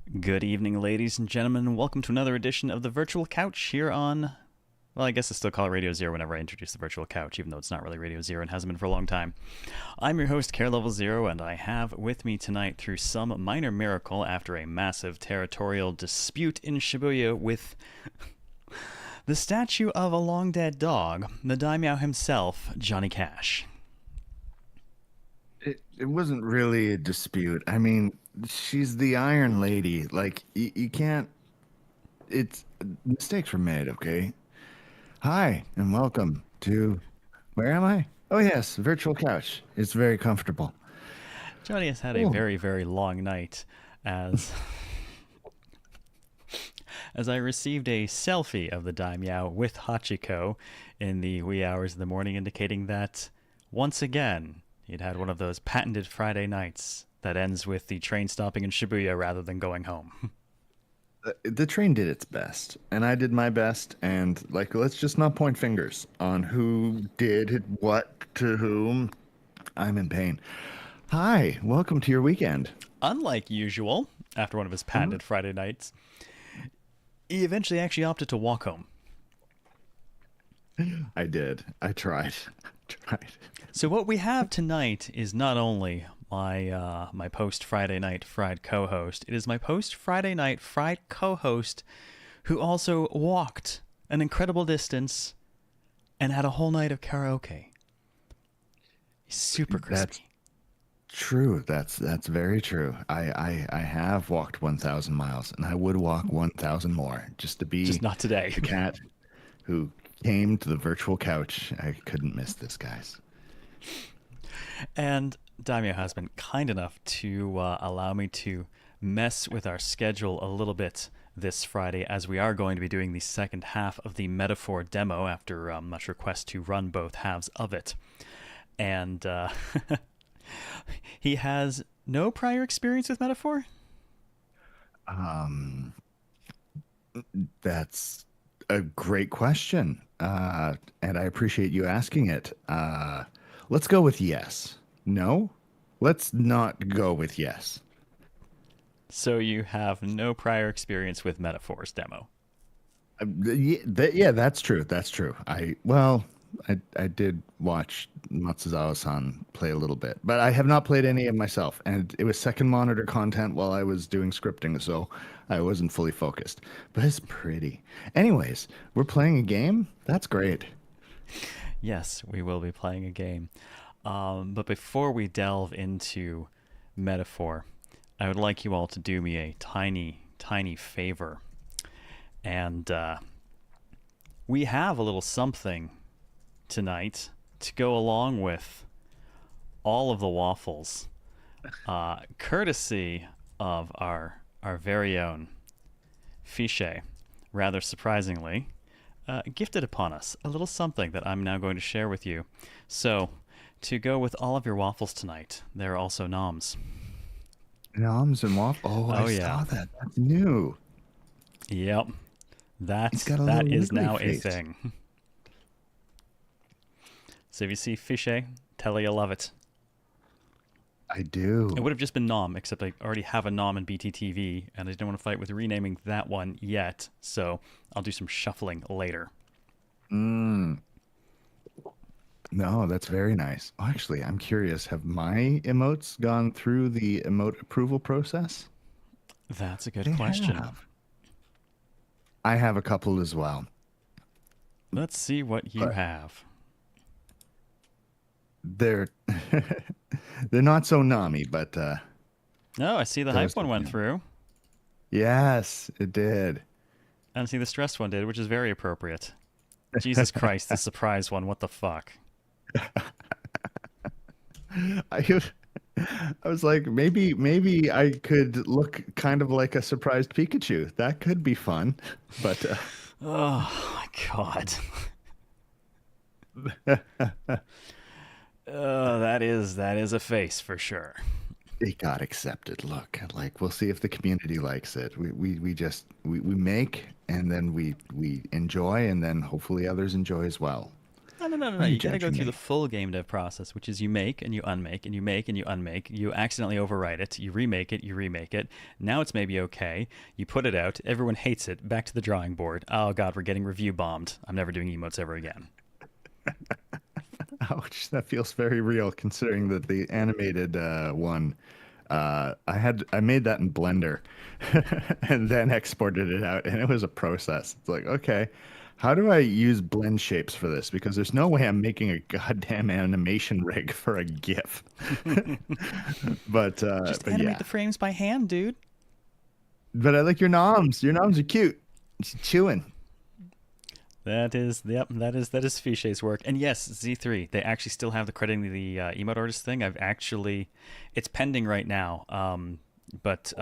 Good evening, ladies and gentlemen. Welcome to another edition of the Virtual Couch here on, well, I guess I still call it Radio Zero whenever I introduce the Virtual Couch, even though it's not really Radio Zero and hasn't been for a long time. I'm your host, CareLevelZero, and I have with me tonight, through some minor miracle after a massive territorial dispute in Shibuya with the statue of a long-dead dog, the Daimeow himself, Johnny Cash. It wasn't really a dispute. I mean, she's the Iron Lady. Like, you can't. It's mistakes were made. Okay. Hi and welcome to. Where am I? Oh yes, virtual couch. It's very comfortable. Johnny has had a Oh, very, very long night as as I received a selfie of the Daimyo with Hachiko in the wee hours of the morning, indicating that, once again, he'd had one of those patented Friday nights that ends with the train stopping in Shibuya rather than going home. the train did its best, and I did my best. And like, let's just not point fingers on who did what to whom. I'm in pain. Hi, welcome to your weekend. Unlike usual, after one of his patented Friday nights, he eventually actually opted to walk home. I did. I tried. Tried. So what we have tonight is not only my post Friday night fried co-host, it is my post Friday night fried co-host who also walked an incredible distance and had a whole night of karaoke. He's super crispy. That's true. That's very true. I have walked 1,000 miles, and I would walk 1,000 more just to be Just not today. the cat who came to the virtual couch. I couldn't miss this, guys. And Daimyo has been kind enough to allow me to mess with our schedule a little bit this Friday, as we are going to be doing the second half of the Metaphor demo after much request to run both halves of it. And he has no prior experience with Metaphor? Um, that's a great question, and I appreciate you asking it. Let's go with yes. No, let's not go with yes. So you have no prior experience with Metaphor's demo. Yeah, that's true. That's true. I did watch Matsuzawa-san play a little bit, but I have not played any of myself, and it was second monitor content while I was doing scripting, so I wasn't fully focused. But it's pretty. Anyways, we're playing a game. That's great. Yes, we will be playing a game. But before we delve into Metaphor, I would like you all to do me a tiny, tiny favor. And we have a little something tonight to go along with all of the waffles, courtesy of our very own Fiche, rather surprisingly, gifted upon us a little something that I'm now going to share with you. So, to go with all of your waffles tonight, there are also noms. Noms and waffle. Oh, I Yeah. saw that. That's new. Yep. He's got a That little is wiggly now face. a thing. So if you see Fiche, tell you love it. I do. It would have just been Nom, except I already have a Nom in BTTV, and I didn't want to fight with renaming that one yet, so I'll do some shuffling later. Mm. No, that's very nice. Oh, actually, I'm curious. Have my emotes gone through the emote approval process? That's a good They question. have. I have a couple as well. Let's see what you But have. they're they're not so nami, but Oh, I see the those hype one went yeah. through. Yes, it did. And I see the stressed one did, which is very appropriate. Jesus Christ, the surprise one, what the fuck? I I was like, maybe I could look kind of like a surprised Pikachu. That could be fun. But Oh my god. That is a face for sure. it got accepted. Look, like we'll see if the community likes it. We make and then we enjoy and then hopefully others enjoy as well. I No. You gotta go through the full game dev process, which is you make and you unmake and you make and you unmake. You accidentally overwrite it. You remake it. You remake it. Now it's maybe okay. You put it out. Everyone hates it. Back to the drawing board. Oh god, we're getting review bombed. I'm never doing emotes ever again. Ouch, that feels very real considering that the animated one, I made that in Blender and then exported it out, and it was a process. It's like, okay, how do I use blend shapes for this? Because there's no way I'm making a goddamn animation rig for a GIF. but just animate the frames by hand, dude. But I like your noms. Your noms are cute. It's chewing. That is Fiché's work. And yes, Z3, they actually still have the crediting the emote artist thing. It's pending right now. But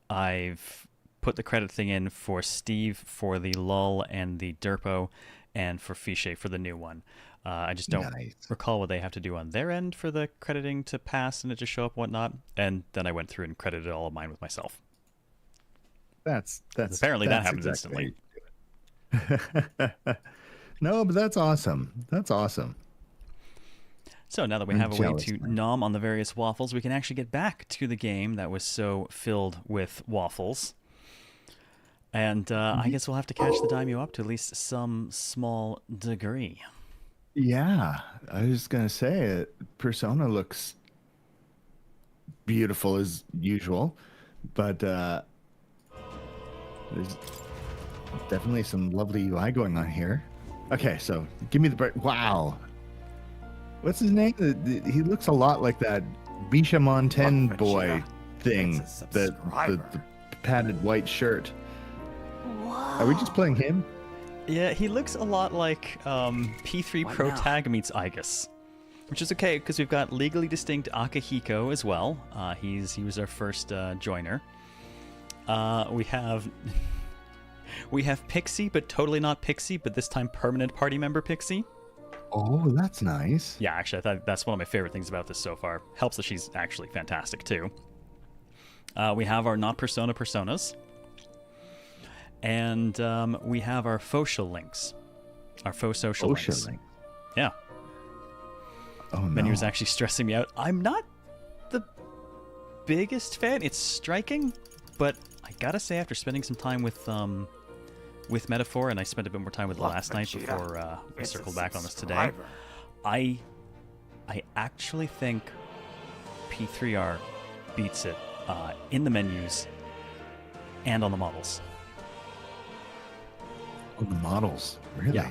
I've put the credit thing in for Steve for the lull and the derpo, and for Fiché for the new one. I just don't recall what they have to do on their end for the crediting to pass and it to show up and whatnot. And then I went through and credited all of mine with myself. That's apparently that happens instantly. No, but that's awesome. That's awesome. So now that we have a way to nom on the various waffles, we can actually get back to the game that was so filled with waffles. And I guess we'll have to catch the Daimeow Up to at least some small degree. Yeah, I was going to say, Persona looks beautiful as usual, but there's definitely some lovely UI going on here. Okay, so give me the break. Wow. What's his name? He looks a lot like that Bishamon 10 boy thing. The padded white shirt. Whoa. Are we just playing him? Yeah, he looks a lot like P3 Pro Tag meets Igus. Which is okay, because we've got legally distinct Akahiko as well. He was our first joiner. We have Pixie, but totally not Pixie, but this time permanent party member Pixie. Oh, that's nice. Yeah, actually, I thought that's one of my favorite things about this so far. Helps that she's actually fantastic, too. We have our not Persona personas. And we have our social links. Our faux social links. Yeah. Oh, no. Menu is actually stressing me out. I'm not the biggest fan. It's striking, but I gotta say, after spending some time with Metaphor, and I spent a bit more time with it last night before we circled back on this today, I actually think P3R beats it in the menus and on the models. On the models, really?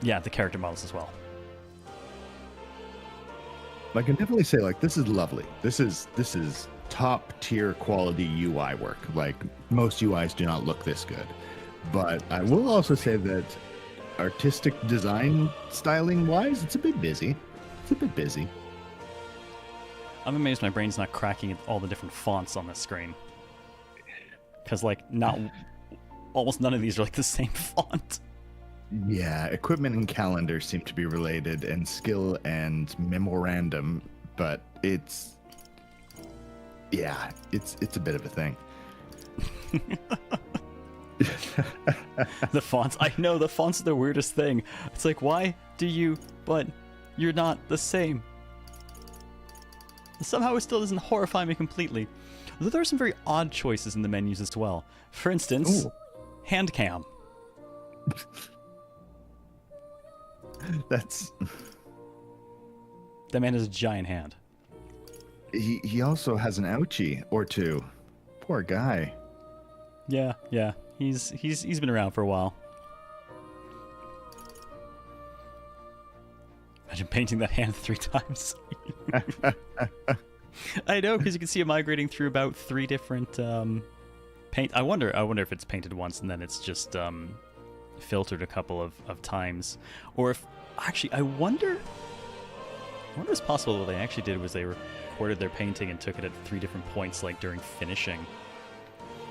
Yeah, the character models as well. I can definitely say, like, this is lovely. This is top tier quality UI work. Like, most UIs do not look this good. But I will also say that artistic design styling wise, it's a bit busy. I'm amazed my brain's not cracking at all the different fonts on this screen. Because, like, almost none of these are like the same font. Yeah, equipment and calendar seem to be related, and skill and memorandum, but it's a bit of a thing. The fonts, I know, the fonts are the weirdest thing. It's like, why do you, but you're not the same. Somehow it still doesn't horrify me completely. Although there are some very odd choices in the menus as well. For instance, hand cam. That man has a giant hand. He also has an ouchie or two. Poor guy. Yeah. He's been around for a while. Imagine painting that hand 3 times. I know, because you can see it migrating through about 3 different paint. I wonder if it's painted once and then it's just filtered a couple of times, or if actually I wonder if it's possible what they actually did was they recorded their painting and took it at 3 different points, like during finishing.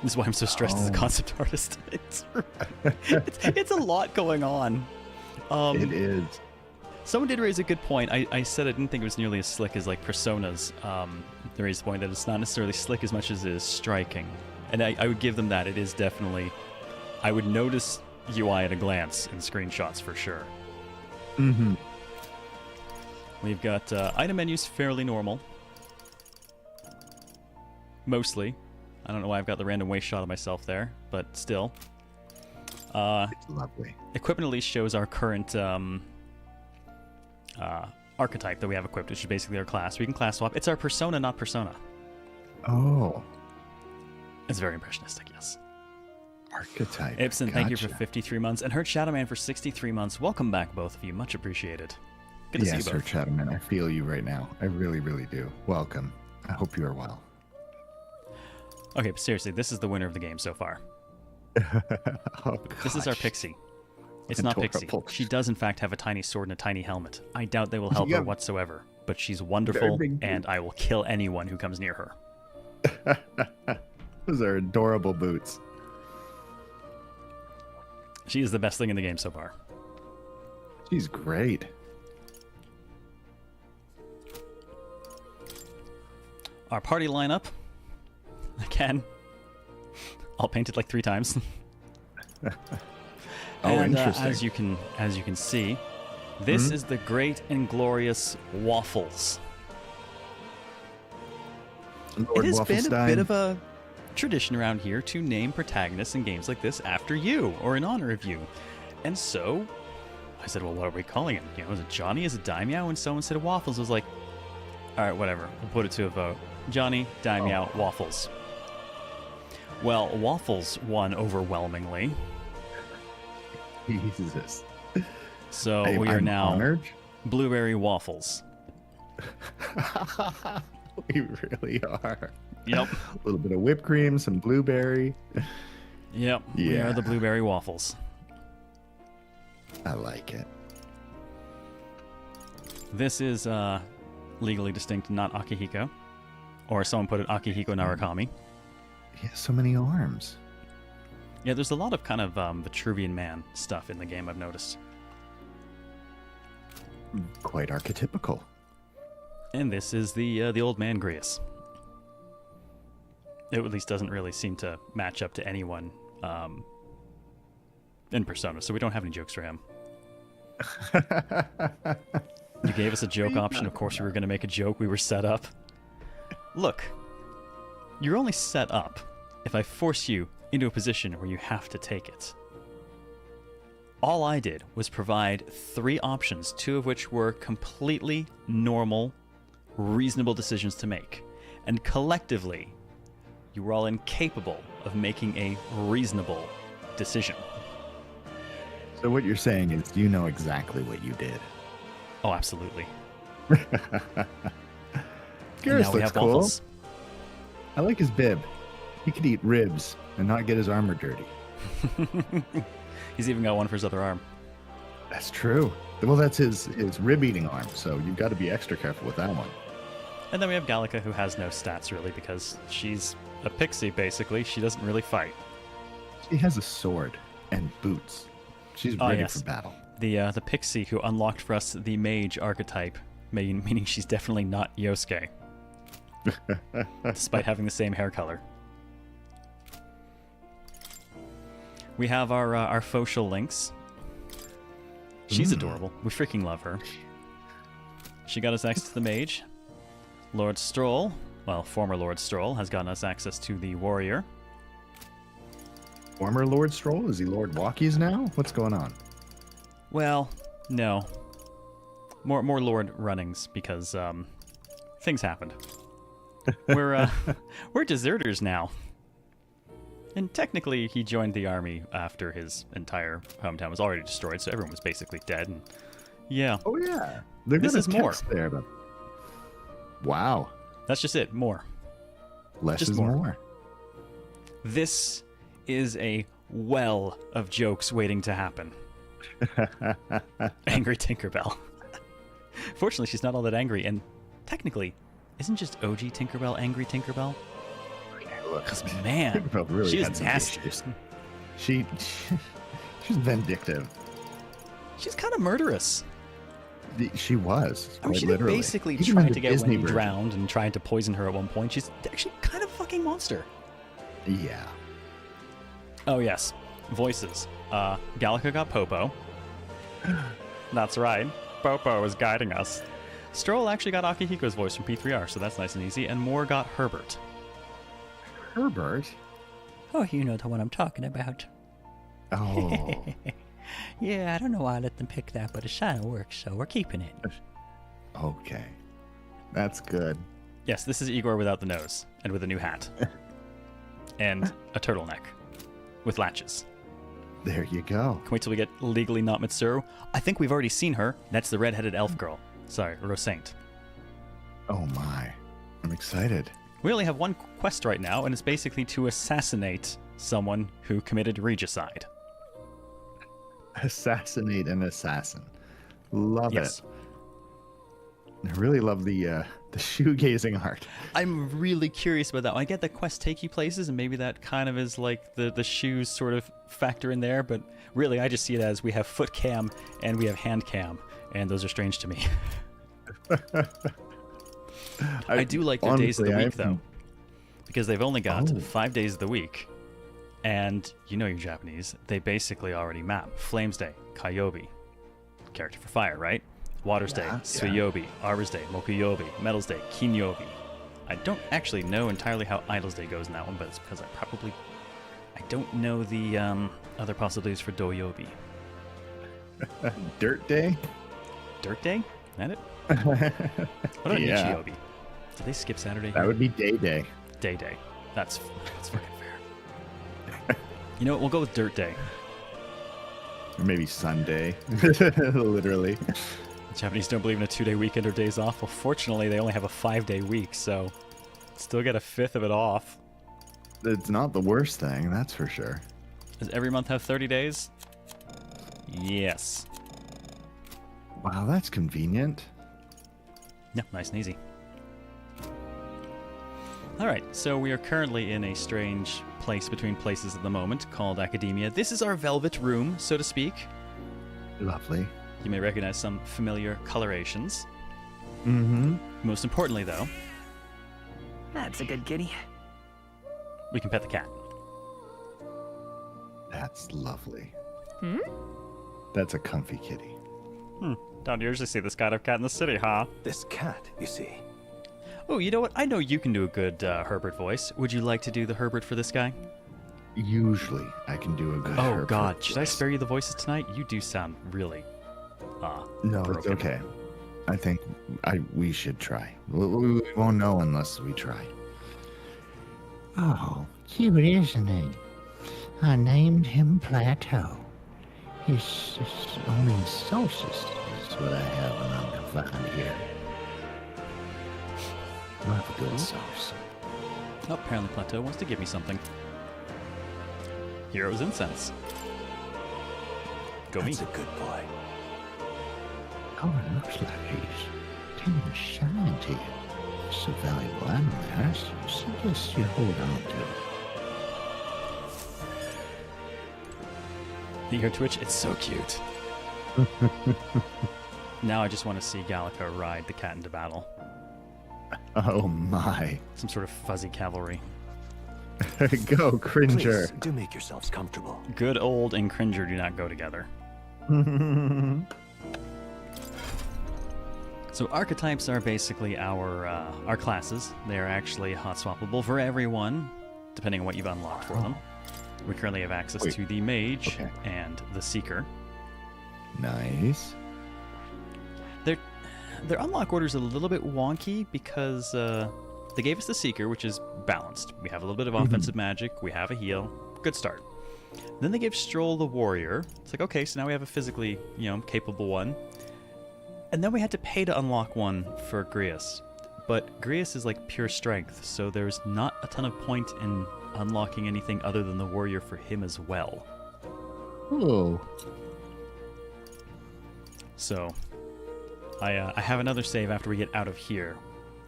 This is why I'm so stressed as a concept artist. It's a lot going on. It is. Someone did raise a good point. I said I didn't think it was nearly as slick as like Personas. They raised the point that it's not necessarily slick as much as it is striking, and I would give them that. It is definitely. I would notice UI at a glance in screenshots for sure. Mm-hmm. We've got item menus fairly normal. Mostly. I don't know why I've got the random waist shot of myself there, but still. It's lovely. Equipment at least shows our current archetype that we have equipped, which is basically our class. We can class swap. It's our persona, not persona. Oh. It's very impressionistic, yes. Archetype. Ibsen, thank you for 53 months. And Hurt Shadowman for 63 months. Welcome back, both of you. Much appreciated. Good to see you both. Yes, Sir Shadowman. I feel you right now. I really, really do. Welcome. I hope you are well. Okay, but seriously, this is the winner of the game so far. This is our Pixie. It's not Pixie. She does, in fact, have a tiny sword and a tiny helmet. I doubt they will help her whatsoever, but she's wonderful, and I will kill anyone who comes near her. Those are adorable boots. She is the best thing in the game so far. She's great. Our party lineup, again, I'll paint it like 3 times. And interesting. as you can see, this is the great and glorious Waffles. Lord it has been a bit Wafflestein. of a tradition around here to name protagonists in games like this after you or in honor of you. And so I said, well, what are we calling him? You know, is it Johnny? Is it Daimeow? And someone said Waffles. I was like, all right, whatever. We'll put it to a vote. Johnny, Daimeow, Waffles. Well, Waffles won overwhelmingly. Jesus. So we are I'm now honored. Blueberry Waffles. We really are. Yep. A little bit of whipped cream, some blueberry. Yep. We are the Blueberry Waffles. I like it. This is legally distinct, not Akihiko. Or someone put it Akihiko Narukami. He has so many arms. Yeah, there's a lot of kind of Vitruvian Man stuff in the game, I've noticed. Quite archetypical. And this is the old man Grius. It at least doesn't really seem to match up to anyone in Persona, so we don't have any jokes for him. You gave us a joke option. Of course we were going to make a joke. We were set up. Look, you're only set up if I force you into a position where you have to take it. All I did was provide 3 options, 2 of which were completely normal, reasonable decisions to make. And collectively, you were all incapable of making a reasonable decision. So what you're saying is you know exactly what you did. Oh, absolutely. Garrus now we looks have cool. Waffles. I like his bib. He could eat ribs and not get his armor dirty. He's even got one for his other arm. That's true. Well, that's his rib-eating arm, so you've got to be extra careful with that one. And then we have Gallica, who has no stats, really, because she's a pixie, basically. She doesn't really fight. She has a sword and boots. She's ready for battle. The pixie who unlocked for us the mage archetype, meaning she's definitely not Yosuke, despite having the same hair color. We have our social links. She's adorable. We freaking love her. She got us access to the mage. Lord Stroll, well, former Lord Stroll, has gotten us access to the warrior. Former Lord Stroll? Is he Lord Walkies now? What's going on? Well, no. More Lord Runnings, because things happened. We're deserters now. And technically, he joined the army after his entire hometown was already destroyed, so everyone was basically dead. And yeah. Oh yeah, this is more there, but wow, that's just it. More. Less just is more. This is a well of jokes waiting to happen. Angry Tinkerbell. Fortunately, she's not all that angry, and technically, isn't just OG Tinkerbell angry Tinkerbell? Because man, really she is nasty. She's vindictive. She's kind of murderous. She was. I mean, she literally. Basically Even tried to get Disney Wendy version. drowned and tried to poison her at one point. She's actually kind of a fucking monster. Yeah. Oh yes, voices. Gallica got Popo. That's right. Popo is guiding us. Stroll actually got Akihiko's voice from P3R, so that's nice and easy. And Moore got Herbert. Herbert? Oh, you know the one I'm talking about. Oh. Yeah, I don't know why I let them pick that, but it kind of works, so we're keeping it. Okay. That's good. Yes, this is Igor without the nose, and with a new hat. And a turtleneck. With latches. There you go. Can wait till we get legally not Mitsuru. I think we've already seen her. That's the redheaded elf girl. Sorry, Rosaint. Oh my. I'm excited. We only have one quest right now, and it's basically to assassinate someone who committed regicide. Assassinate an assassin. Love Yes. it. I really love the shoegazing art. I'm really curious about that. I get that quests take you places, and maybe that kind of is like the shoes sort of factor in there, but really I just see it as we have foot cam and we have hand cam, and those are strange to me. I do like their days of the week, though, because they've only got 5 days of the week, and you know you're Japanese, they basically already map. Flames Day, Kayobi, character for fire, right? Waters Day, Suyobi, Arbors Day, Mokuyobi, Metals Day, Kinyobi. I don't actually know entirely how Idols Day goes in that one, but it's because I don't know the other possibilities for Doyobi. Dirt Day? Dirt Day? Is that it? What about Nichiyobi? Did they skip Saturday? That would be Day Day. Day Day. That's fucking fair. You know what? We'll go with Dirt Day. Or maybe Sunday. Literally. The Japanese don't believe in a 2-day weekend or days off. Well, fortunately, they only have a 5-day week, so still get a fifth of it off. It's not the worst thing, that's for sure. Does every month have 30 days? Yes. Wow, that's convenient. Yeah, nice and easy. Alright, so we are currently in a strange place between places at the moment called Akademeia. This is our velvet room, so to speak. Lovely. You may recognize some familiar colorations. Mm-hmm. Most importantly, though, That's a good kitty. we can pet the cat. That's lovely. That's a comfy kitty. Don't usually see this kind of cat in the city, huh? This cat, you see. Oh, you know what? I know you can do a good Herbert voice. Would you like to do the Herbert for this guy? Usually, I can do a good Oh, Herbert God. Should I voice. spare you the voices tonight? You do sound really... No, it's broken. okay. I think we should try. We won't know unless we try. Oh, cute, isn't he? I named him Plateau. His only solstice is what I have undefined here. Love a good sauce. Oh, apparently Plateau wants to give me something. Hero's Incense. Go me. That's a good boy. Oh, it looks like he's tending to shine to you. It's a valuable animal, I suggest you hold on to it. You hear Twitch? It's so cute. Now I just want to see Gallica ride the cat into battle. Oh my. Some sort of fuzzy cavalry. Go, Cringer. Please, do make yourselves comfortable. Good old and Cringer do not go together. So archetypes are basically our classes. They are actually hot swappable for everyone, depending on what you've unlocked for them. We currently have access to the Mage and the Seeker. Nice. Their unlock order is a little bit wonky because they gave us the Seeker, which is balanced. We have a little bit of offensive magic. We have a heal. Good start. Then they give Stroll the Warrior. It's like, okay, so now we have a physically, capable one. And then we had to pay to unlock one for Grius. But Grius is like pure strength, so there's not a ton of point in unlocking anything other than the Warrior for him as well. Oh. So, I have another save after we get out of here,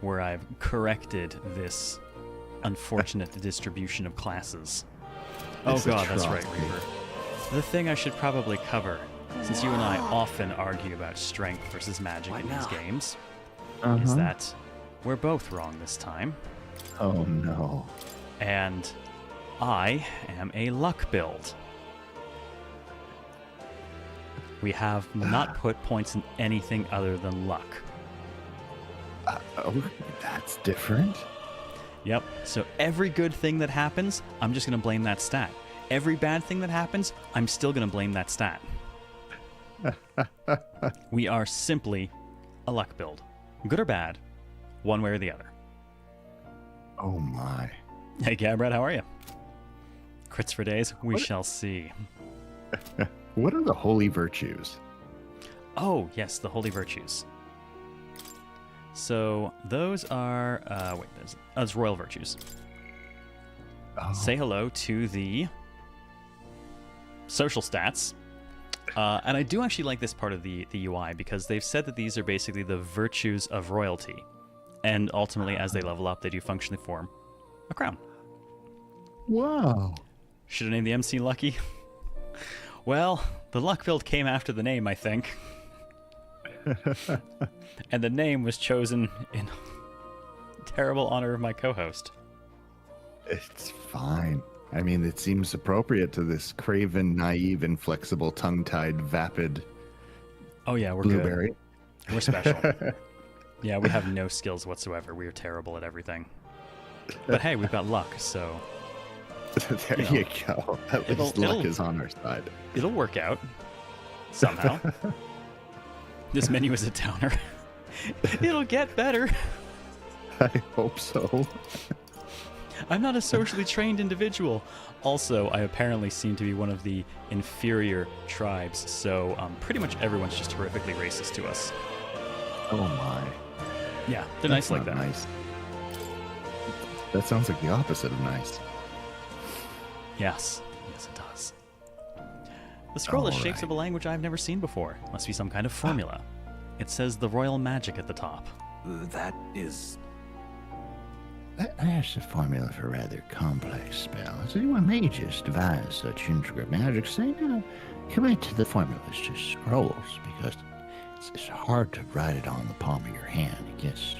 where I've corrected this unfortunate distribution of classes. It's Oh a god, that's right, trophy. Reaper. The thing I should probably cover, since you and I often argue about strength versus magic in these games, is that we're both wrong this time, Oh no. and I am a luck build. We have not put points in anything other than luck. Oh, that's different. Yep. So every good thing that happens, I'm just going to blame that stat. Every bad thing that happens, I'm still going to blame that stat. We are simply a luck build. Good or bad, one way or the other. Oh my. Hey, Gabrad, how are you? Crits for days? We shall see. What are the holy virtues? Oh, yes, the holy virtues. So those are, that's royal virtues. Oh. Say hello to the social stats. And I do actually like this part of the UI because they've said that these are basically the virtues of royalty. And ultimately, as they level up, they do functionally form a crown. Wow. Should have named the MC Lucky? Well, the luck build came after the name, I think. And the name was chosen in terrible honor of my co-host. It's fine. I mean, it seems appropriate to this craven, naive, inflexible, tongue-tied, vapid Oh yeah, we're blueberry. good. We're special. Yeah, we have no skills whatsoever. We are terrible at everything. But hey, we've got luck, so There You know, you go. At least luck it'll- is on our side. it'll work out somehow. This menu is a downer. It'll get better. I hope so. I'm not a socially trained individual. Also, I apparently seem to be one of the inferior tribes, so pretty much everyone's just horrifically racist to us. Oh my. Yeah, they're nice like not that. Nice. That sounds like the opposite of nice. Yes, yes it does. The scroll is shapes Alright. of a language I've never seen before. Must be some kind of formula. It says the royal magic at the top. That is... That's a formula for rather complex spells. When mages devise such intricate magic, they commit to the formulas to scrolls because it's hard to write it on the palm of your hand. It gets,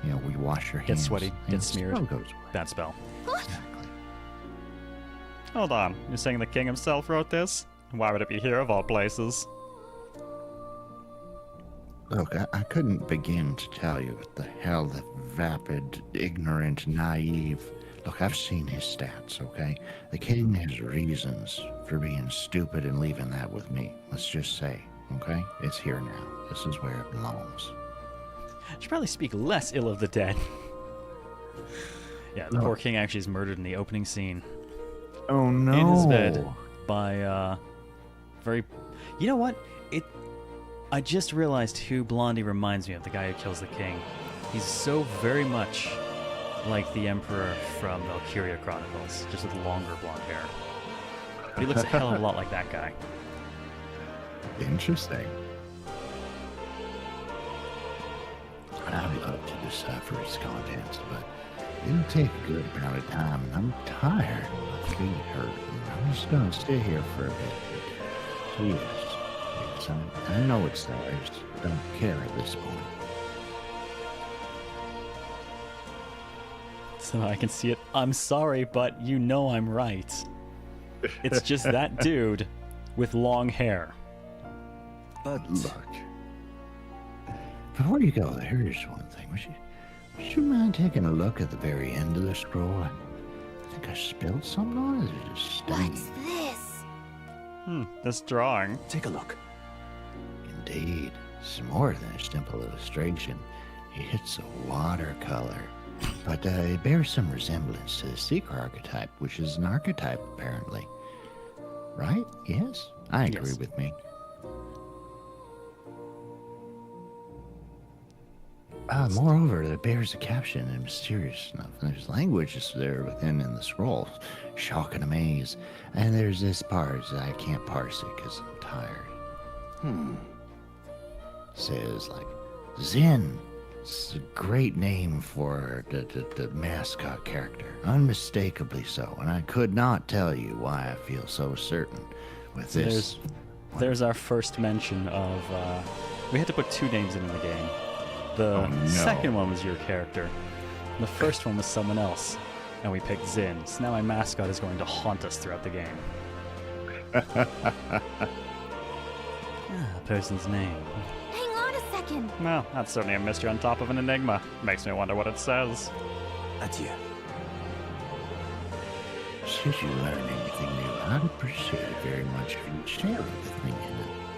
we wash your hands. Gets sweaty, and gets the smeared. spell goes away. Bad spell. Exactly. Hold on, you're saying the king himself wrote this? Why would it be here of all places? Look, I couldn't begin to tell you what the hell the vapid, ignorant, naive... Look, I've seen his stats, okay? The king has reasons for being stupid and leaving that with me. Let's just say, okay? It's here now. This is where it belongs. Should probably speak less ill of the dead. Yeah, the poor king actually is murdered in the opening scene. Oh no. In his bed by very... You know what? I just realized who Blondie reminds me of, the guy who kills the king. He's so very much like the Emperor from Valkyria Chronicles, just with longer blonde hair. But he looks a hell of a lot like that guy. Interesting. I'd love to decipher its contents, but it'll take a good amount of time, and I'm tired. My feet hurt, and I'm just gonna stay here for a bit. So yes, I know it's there. I just don't care at this point. So I can see it. I'm sorry, but you know I'm right. It's just that dude with long hair. But... Look. Before you go, here's one thing. Would you mind taking a look at the very end of the scroll? I think I spilled something on it. It's just stained. What's this? This drawing. Take a look. Indeed, it's more than a simple illustration. It's a watercolor. But it bears some resemblance to the Seeker archetype, which is an archetype, apparently. Right? Yes? I agree Yes. with me. Moreover, it bears a caption and mysterious enough. There's languages there within in the scroll. Shock and amaze. And there's this part I can't parse it because I'm tired. Says, like, Zen. It's a great name for the mascot character. Unmistakably so. And I could not tell you why I feel so certain with this. There's our first mention of... we had to put two names in the game. The Oh, no. second one was your character. The first one was someone else. And we picked Zin. So now my mascot is going to haunt us throughout the game. A person's name. Hang on a second. Well, that's certainly a mystery on top of an enigma. Makes me wonder what it says. Adieu. Should you learn anything new, I'd appreciate it very much if you'd share it with me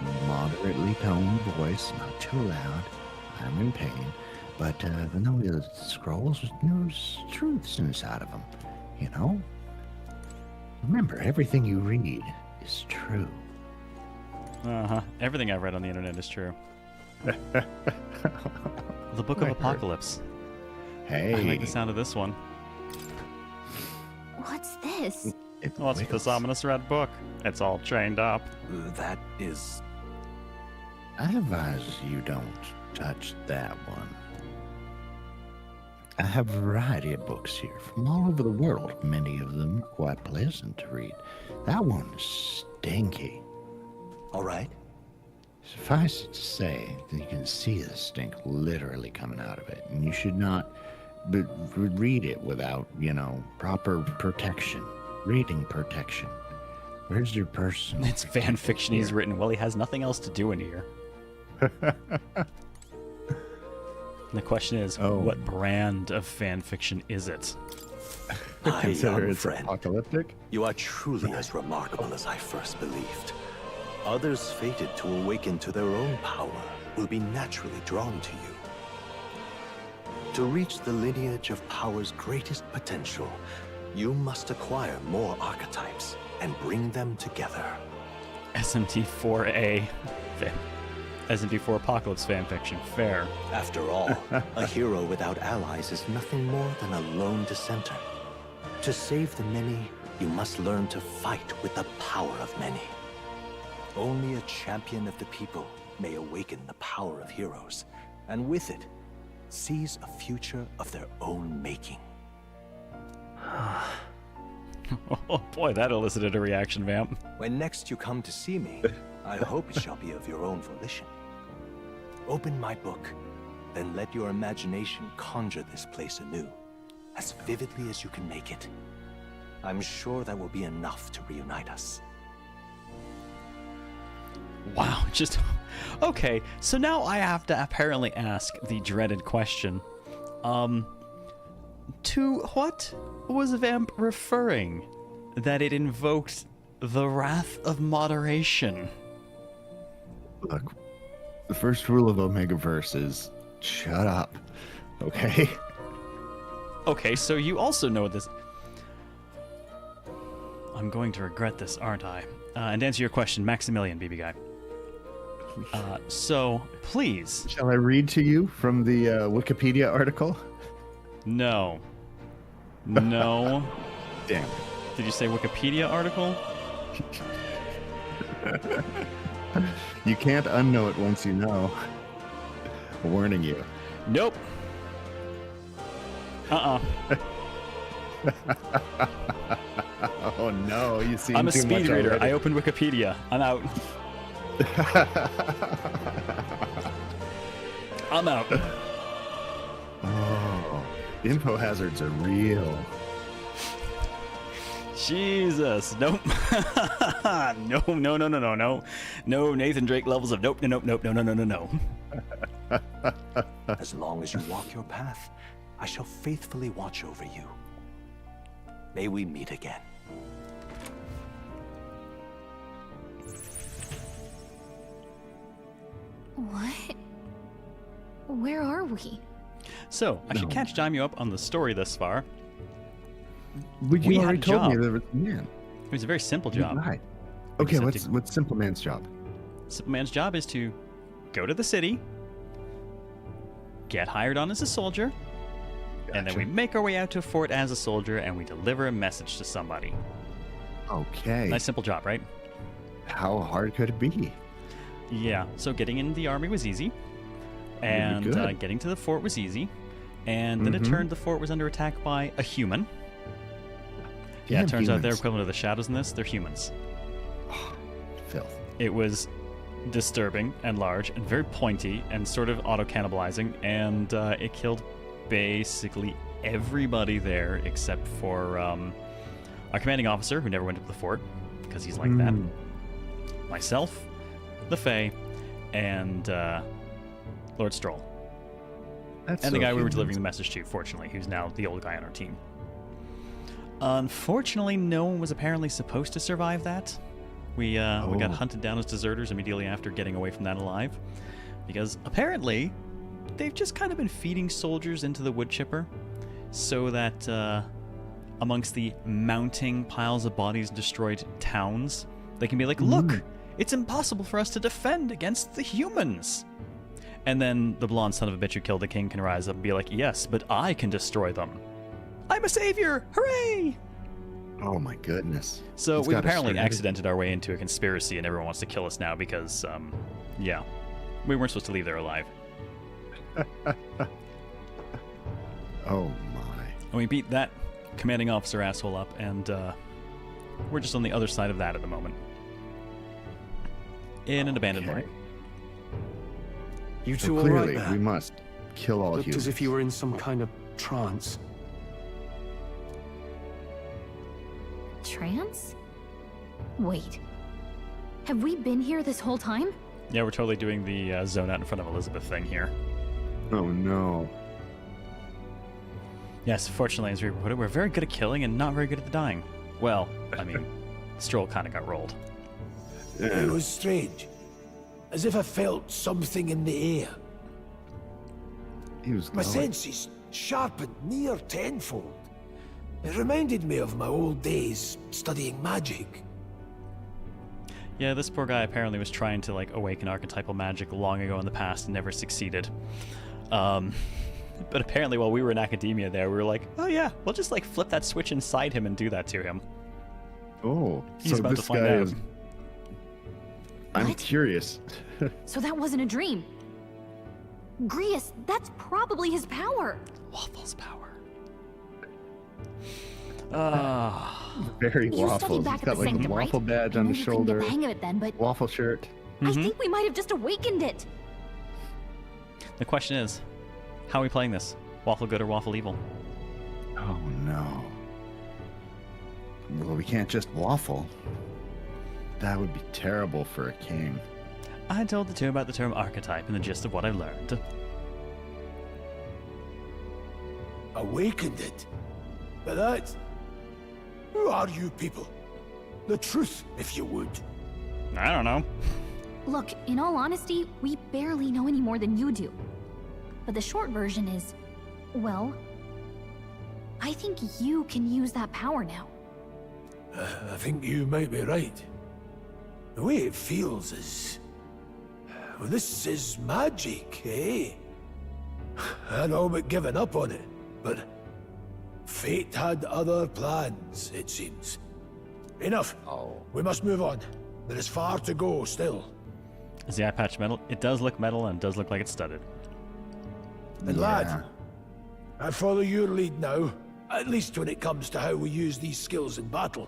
in a moderately toned voice, not too loud. I'm in pain, but no, the scrolls, there's truths inside of them, you know? Remember, everything you read is true. Uh-huh. Everything I've read on the internet is true. The Book of Apocalypse. Hey. I like the sound of this one. What's this? What's with this ominous red book? It's all chained up. That is... I advise you don't touch that one. I have a variety of books here from all over the world. Many of them are quite pleasant to read. That one is stinky. All right. Suffice it to say that you can see the stink literally coming out of it, and you should not read it without, proper protection. Reading protection. Where's your personal? It's fan fiction he's written. Well, he has nothing else to do in here. The question is, what brand of fan fiction is it? My Consider young it's friend, apocalyptic. you are truly as remarkable as I first believed. Others fated to awaken to their own power will be naturally drawn to you. To reach the lineage of power's greatest potential, you must acquire more archetypes and bring them together. SMT4A. SMT4 Apocalypse fanfiction. Fair. After all, a hero without allies is nothing more than a lone dissenter. To save the many, you must learn to fight with the power of many. Only a champion of the people may awaken the power of heroes, and with it, seize a future of their own making. Oh boy, that elicited a reaction, Vamp. When next you come to see me, I hope it shall be of your own volition. Open my book, then let your imagination conjure this place anew, as vividly as you can make it. I'm sure that will be enough to reunite us. Wow, just... Okay, so now I have to apparently ask the dreaded question. To what was Vamp referring that it invoked the wrath of moderation? Look, the first rule of Omegaverse is shut up. Okay? Okay, so you also know this... I'm going to regret this, aren't I? And to answer your question, Maximilian, BB Guy. So, please... Shall I read to you from the Wikipedia article? No. No. Damn. Did you say Wikipedia article? You can't unknow it once you know. Warning you. Nope. Oh no, you see. I'm a speed reader. I opened Wikipedia. I'm out. I'm out. Oh, info hazards are real. Jesus. Nope. No, no, no, no, no, no. No Nathan Drake levels of nope, nope, nope, no, no, no, no, no. As long as you walk your path, I shall faithfully watch over you. May we meet again. What? Where are we? So, I should catch Daimeow Up on the story thus far. But you We had already a told me job. there was a man. It was a very simple job. Right. Okay, Except what's Simple Man's job? Simple Man's job is to go to the city, get hired on as a soldier, and then we make our way out to a fort as a soldier and we deliver a message to somebody. Okay. Nice simple job, right? How hard could it be? Yeah, so getting in the army was easy, and good. getting to the fort was easy, and then it turned the fort was under attack by a human. Yeah, it Damn turns out they're humans. equivalent of the shadows in this. They're humans. Filth. It was disturbing and large and very pointy and sort of auto-cannibalizing, and it killed basically everybody there except for our commanding officer, who never went to the fort because he's like that, myself, the Fae, and Lord Stroll. That's And the so guy we were human. delivering the message to, fortunately, who's now the old guy on our team. Unfortunately, no one was apparently supposed to survive that. We got hunted down as deserters immediately after getting away from that alive. Because apparently, they've just kind of been feeding soldiers into the wood chipper so that amongst the mounting piles of bodies in destroyed towns, they can be like, look, it's impossible for us to defend against the humans. And then the blonde son of a bitch who killed the king can rise up and be like, yes, but I can destroy them. I'm a savior! Hooray! Oh my goodness. So He's we've got a apparently sword. accidented our way into a conspiracy and everyone wants to kill us now because, yeah, we weren't supposed to leave there alive. Oh my. And we beat that commanding officer asshole up, and we're just on the other side of that at the moment. In an abandoned Okay. mine. You So two all right clearly, there? we must kill all Looked humans. as if you were in some kind of trance. Trance? Wait. Have we been here this whole time? Yeah, we're totally doing the zone out in front of Elizabeth thing here. Oh no. Yes, fortunately, as we put it, we're very good at killing and not very good at the dying. Well, I mean, Stroll kind of got rolled. It was strange. As if I felt something in the air. He was My glowing. senses sharpened near tenfold. It reminded me of my old days studying magic. Yeah, this poor guy apparently was trying to, like, awaken archetypal magic long ago in the past and never succeeded. But apparently while we were in Akademeia there, we were like, oh yeah, we'll just, like, flip that switch inside him and do that to him. Oh, He's so about to this find guy out. is. I'm What? curious. So that wasn't a dream. Grius, that's probably his power. Waffle's power. Ah. Very You waffle. studied back He's at got the like a sanctum, right? waffle badge I on know his you couldn't shoulder. get the hang of it then, but Waffle shirt. I think we might have just awakened it. The question is, how are we playing this? Waffle good or waffle evil? Oh no. Well, we can't just waffle. That would be terrible for a king. I told the two about the term archetype and the gist of what I learned. Awakened it. But that... Who are you people? The truth, if you would. I don't know. Look, in all honesty, we barely know any more than you do. But the short version is, well, I think you can use that power now. I think you might be right. The way it feels is... Well, this is magic, eh? I'd all but given up on it, but... Fate had other plans, it seems. Enough. We must move on. There is far to go still. Is the eye patch metal? It does look metal and it does look like it's studded. And lad, I follow your lead now, at least when it comes to how we use these skills in battle.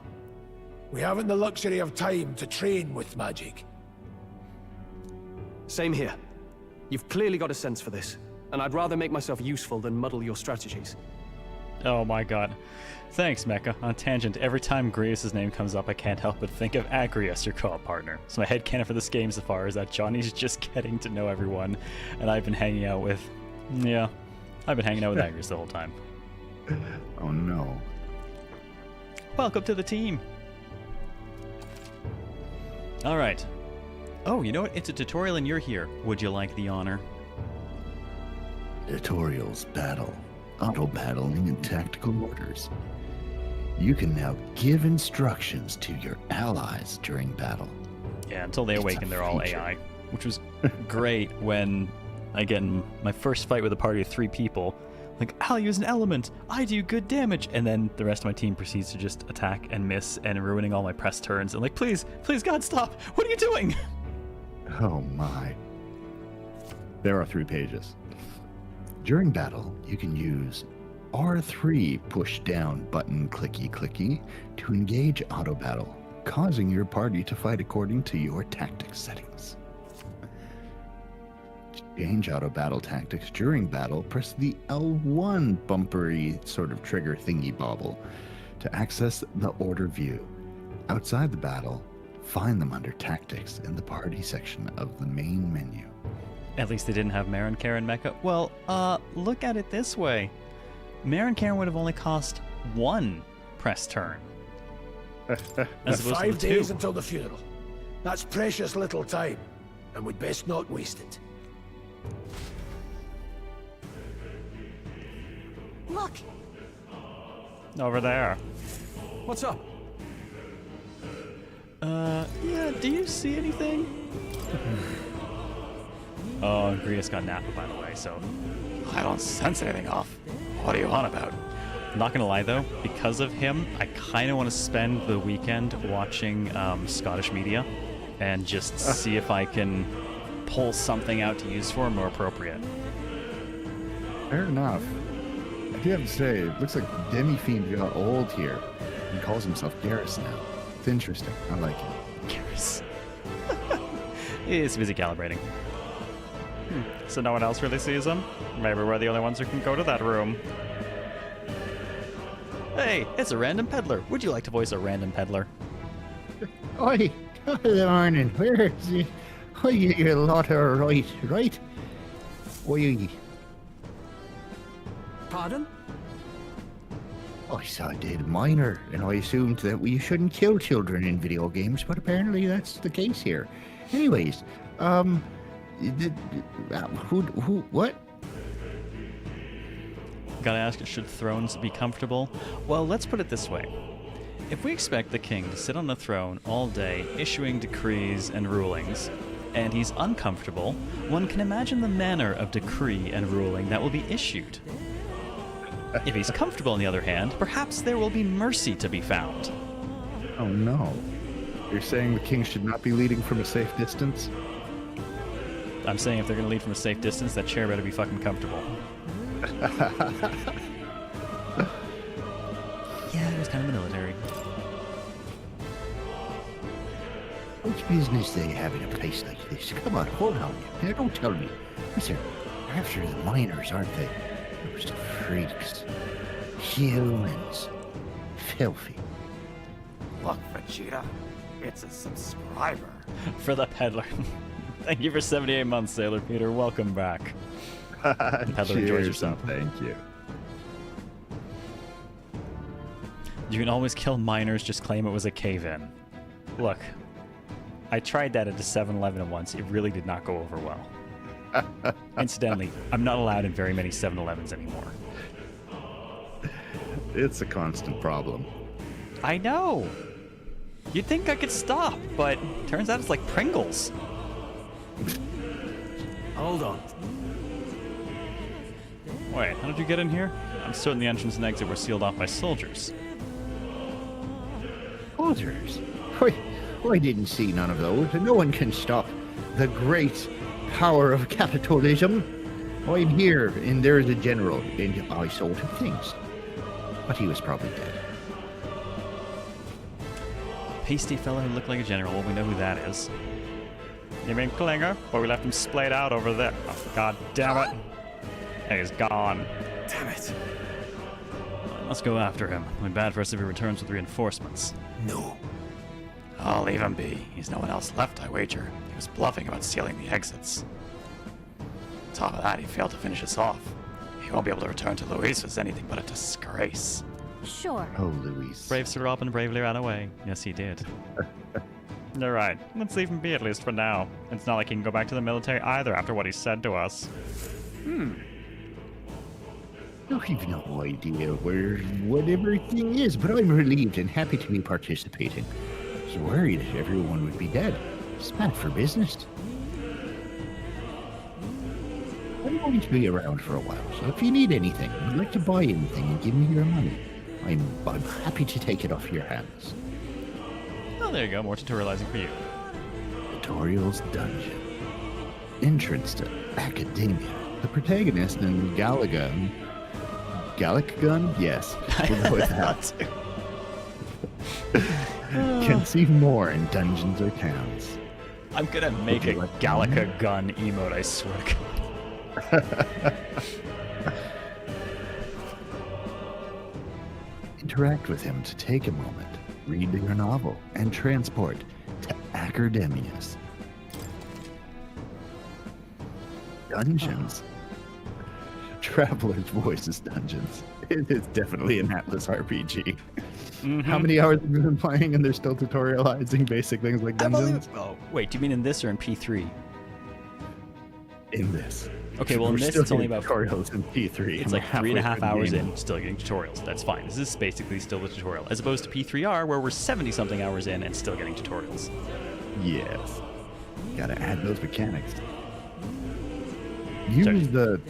We haven't the luxury of time to train with magic. Same here. You've clearly got a sense for this, and I'd rather make myself useful than muddle your strategies. Oh my god. Thanks, Mecha. On tangent, every time Grius' name comes up, I can't help but think of Agrius, your co-op partner. So my headcanon for this game so far is that Johnny's just getting to know everyone, and I've been hanging out with... Yeah, I've been hanging out with Agrius the whole time. Oh no. Welcome to the team! Alright. Oh, you know what? It's a tutorial and you're here. Would you like the honor? Tutorials, battle, auto battling, and tactical orders. You can now give instructions to your allies during battle. Yeah, until they It's a awaken, they're all feature. AI. Which was great when I get in my first fight with a party of 3 people. Like, I'll use an element, I do good damage, and then the rest of my team proceeds to just attack and miss and ruining all my press turns. And like, please, please, God, stop! What are you doing? Oh my. There are 3 pages. During battle, you can use R3 push down button clicky to engage auto battle, causing your party to fight according to your tactics settings. To change auto battle tactics during battle, press the L1 bumpery sort of trigger thingy bobble to access the order view. Outside the battle, Find them under Tactics in the Party section of the main menu. At least they didn't have Marin, Karen, Mecha. Well, look at it this way. Marin, Karen would have only cost 1 press turn. As opposed to 5 the days 2. until the funeral. That's precious little time, and we'd best not waste it. Look, Over there. What's up? Yeah, do you see anything? Oh, Grius got Nappa, by the way, so I don't sense anything off. What are you on about? Not gonna lie though, because of him, I kind of want to spend the weekend watching Scottish media and just see if I can pull something out to use for him more appropriate. Fair enough. I do have to say, it looks like Demi-Fiend got old here. He calls himself Garrus now. It's interesting. I like it. Garrus. He's busy calibrating. So no one else really sees him? Maybe we're the only ones who can go to that room. Hey, it's a random peddler. Would you like to voice a random peddler? Oi, good morning. Where is he? Oh, you're a lot of right? Oi, Pardon? I saw a dead miner, and I assumed that we shouldn't kill children in video games, but apparently that's the case here. Anyways, what? Gotta ask, should thrones be comfortable? Well, let's put it this way. If we expect the king to sit on the throne all day, issuing decrees and rulings, and he's uncomfortable, one can imagine the manner of decree and ruling that will be issued. If he's comfortable, on the other hand, perhaps there will be mercy to be found. Oh no. You're saying the king should not be leading from a safe distance? I'm saying if they're gonna lead from a safe distance, that chair better be fucking comfortable. Yeah, it was kind of the military. What business they have in a place like this? Come on, hold on. Now, don't tell me. Listen, they're after the miners, aren't they? Those freaks. Humans. Filthy. Look, Vegeta, it's a subscriber. For the peddler. Thank you for 78 months, Sailor Peter. Welcome back. Peddler enjoys Cheers, yourself. Thank you. You can always kill miners, just claim it was a cave-in. Look, I tried that at a 7-Eleven once. It really did not go over well. Incidentally, I'm not allowed in very many 7-Elevens anymore. It's a constant problem. I know! You'd think I could stop, but turns out it's like Pringles. Hold on. Wait, how did you get in here? I'm certain the entrance and exit were sealed off by soldiers. Soldiers? I didn't see none of those, and no one can stop the great power of capitalism. I'm here, and there's a general, and I sold him things. But he was probably dead. Pasty fellow who looked like a general. Well, we know who that is. You mean Klinger? Well, we left him splayed out over there. Oh, God damn it. He's gone. Damn it. Let's go after him. It'll be bad for us if he returns with reinforcements. No. I'll leave him be. He's no one else left, I wager. He was bluffing about sealing the exits. On top of that, he failed to finish us off. He won't be able to return to Luis as anything but a disgrace. sure. Oh, Luis. Brave Sir Robin bravely ran away. Yes, he did. You're right. Let's leave him be, at least for now. It's not like he can go back to the military either after what he said to us. I've no idea what everything is, but I'm relieved and happy to be participating. I was worried everyone would be dead. It's bad for business. I'm going to be around for a while, so if you need anything, would like to buy anything and give me your money, I'm happy to take it off your hands. Oh, there you go. More tutorializing for you. Tutorial's Dungeon. Entrance to Akademeia. The protagonist in Galagun. Gun? Yes. We'll go with that. Can see more in Dungeons or Towns. I'm gonna make a Gallica gun emote, I swear to God. Interact with him to take a moment, read your novel, and transport to Academias. Dungeons. Traveler's Voices Dungeons. It is definitely an Atlus RPG. How many hours have you been playing and they're still tutorializing basic things like dungeons? Oh, wait, do you mean in this or in P3? In this. Okay, well, in We're this, still it's only getting about tutorials in P3. It's I'm like 3.5 halfway through the hours game. in, still getting tutorials. That's fine. This is basically still the tutorial, as opposed to P3R, where we're 70-something hours in and still getting tutorials. Yes. Gotta add those mechanics. Use the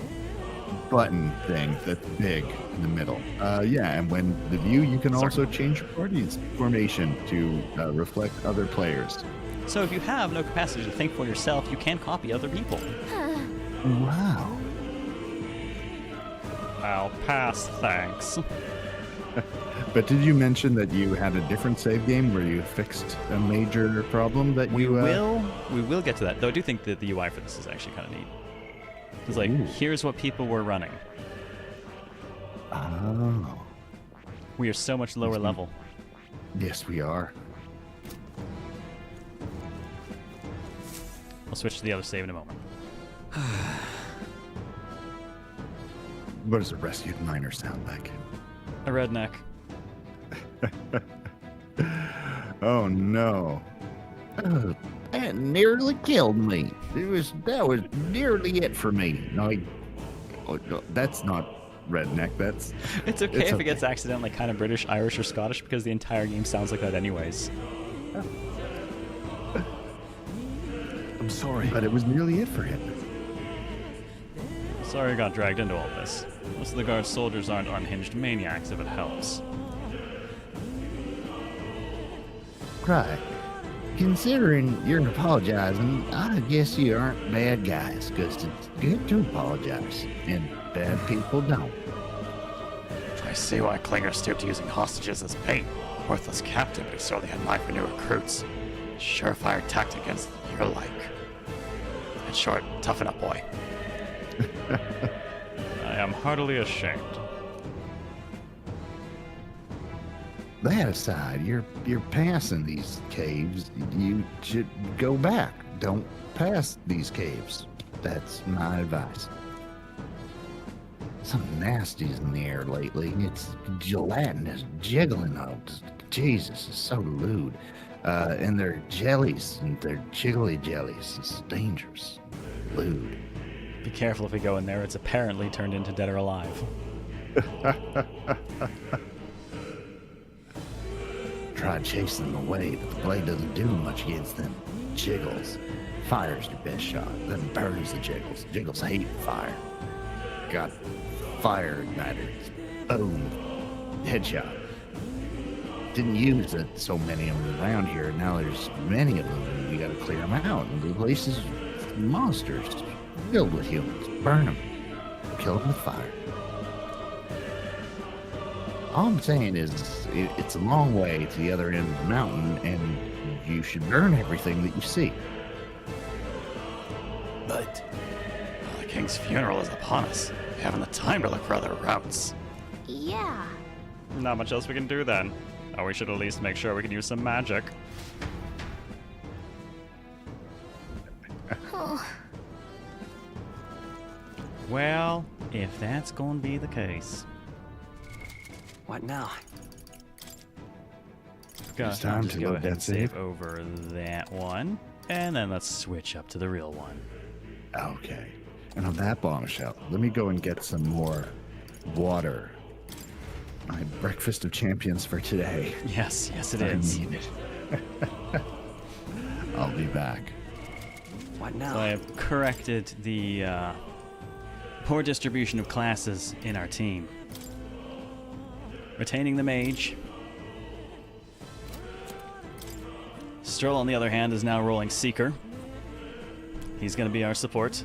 button thing that's big in the middle. Yeah, and when the view, you can also change your party's formation to reflect other players. So if you have no capacity to think for yourself, you can copy other people. Wow. I'll pass, thanks. But did you mention that you had a different save game where you fixed a major problem that We you... will get to that, though I do think that the UI for this is actually kind of neat. It's like, here's what people were running. Oh. We are so much lower level. Yes, we are. We'll switch to the other save in a moment. What does a rescued miner sound like? A redneck. Oh no. That nearly killed me. That was nearly it for me. No, that's not redneck. That's... It's okay if it gets accidentally kind of British, Irish, or Scottish, because the entire game sounds like that anyways. I'm sorry. But it was nearly it for him. Sorry I got dragged into all this. Most of the guard soldiers aren't unhinged maniacs, if it helps. Right. Considering you're apologizing, I guess you aren't bad guys, because it's good to apologize, and bad people don't. I see why Klinger stooped to using hostages as bait. Worthless captain, but he certainly had an eye for new recruits. Surefire tactic against your like. In short, toughen up, boy. I am heartily ashamed. That aside, you're passing these caves. You should go back. Don't pass these caves. That's my advice. Something nasty's in the air lately. It's gelatinous, jiggling out. Jesus, it's so lewd. And they're jellies, and they're jiggly jellies. It's dangerous. Lewd. Be careful if we go in there. It's apparently turned into Dead or Alive. Tried chasing them away, but the blade doesn't do much against them jiggles. Fire's your best shot, then burns the jiggles. Jiggles hate fire. Got fire igniters. Boom. Headshot. Didn't use it, so many of them around here. Now there's many of them, and we gotta clear them out. And the place is monsters filled with humans. Burn them. Kill them with fire. All I'm saying is, it's a long way to the other end of the mountain, and you should burn everything that you see. But The king's funeral is upon us. We haven't the time to look for other routes. Yeah. Not much else we can do then. Oh, we should at least make sure we can use some magic. Well, if that's going to be the case. What now? Gosh, It's time I'll just to go load ahead and that save save. over that one. And then let's switch up to the real one. Okay. And on that bombshell, let me go and get some more water. My breakfast of champions for today. Yes, yes it I is. need it. I'll be back. What So now? I have corrected the poor distribution of classes in our team. Retaining the mage. Stroll, on the other hand, is now rolling Seeker. He's going to be our support.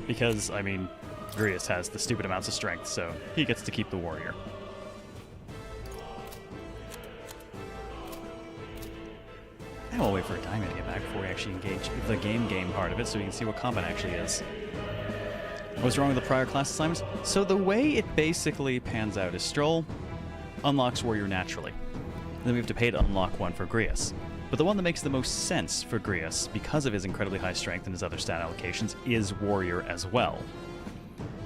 Because, I mean, Grius has the stupid amounts of strength, so he gets to keep the warrior. And we'll wait for Daimon to get back before we actually engage the game part of it, so we can see what combat actually is. What's wrong with the prior class assignments? So the way it basically pans out is Stroll unlocks warrior naturally. Then we have to pay to unlock one for Grius. But the one that makes the most sense for Grius, because of his incredibly high strength and his other stat allocations, is Warrior as well.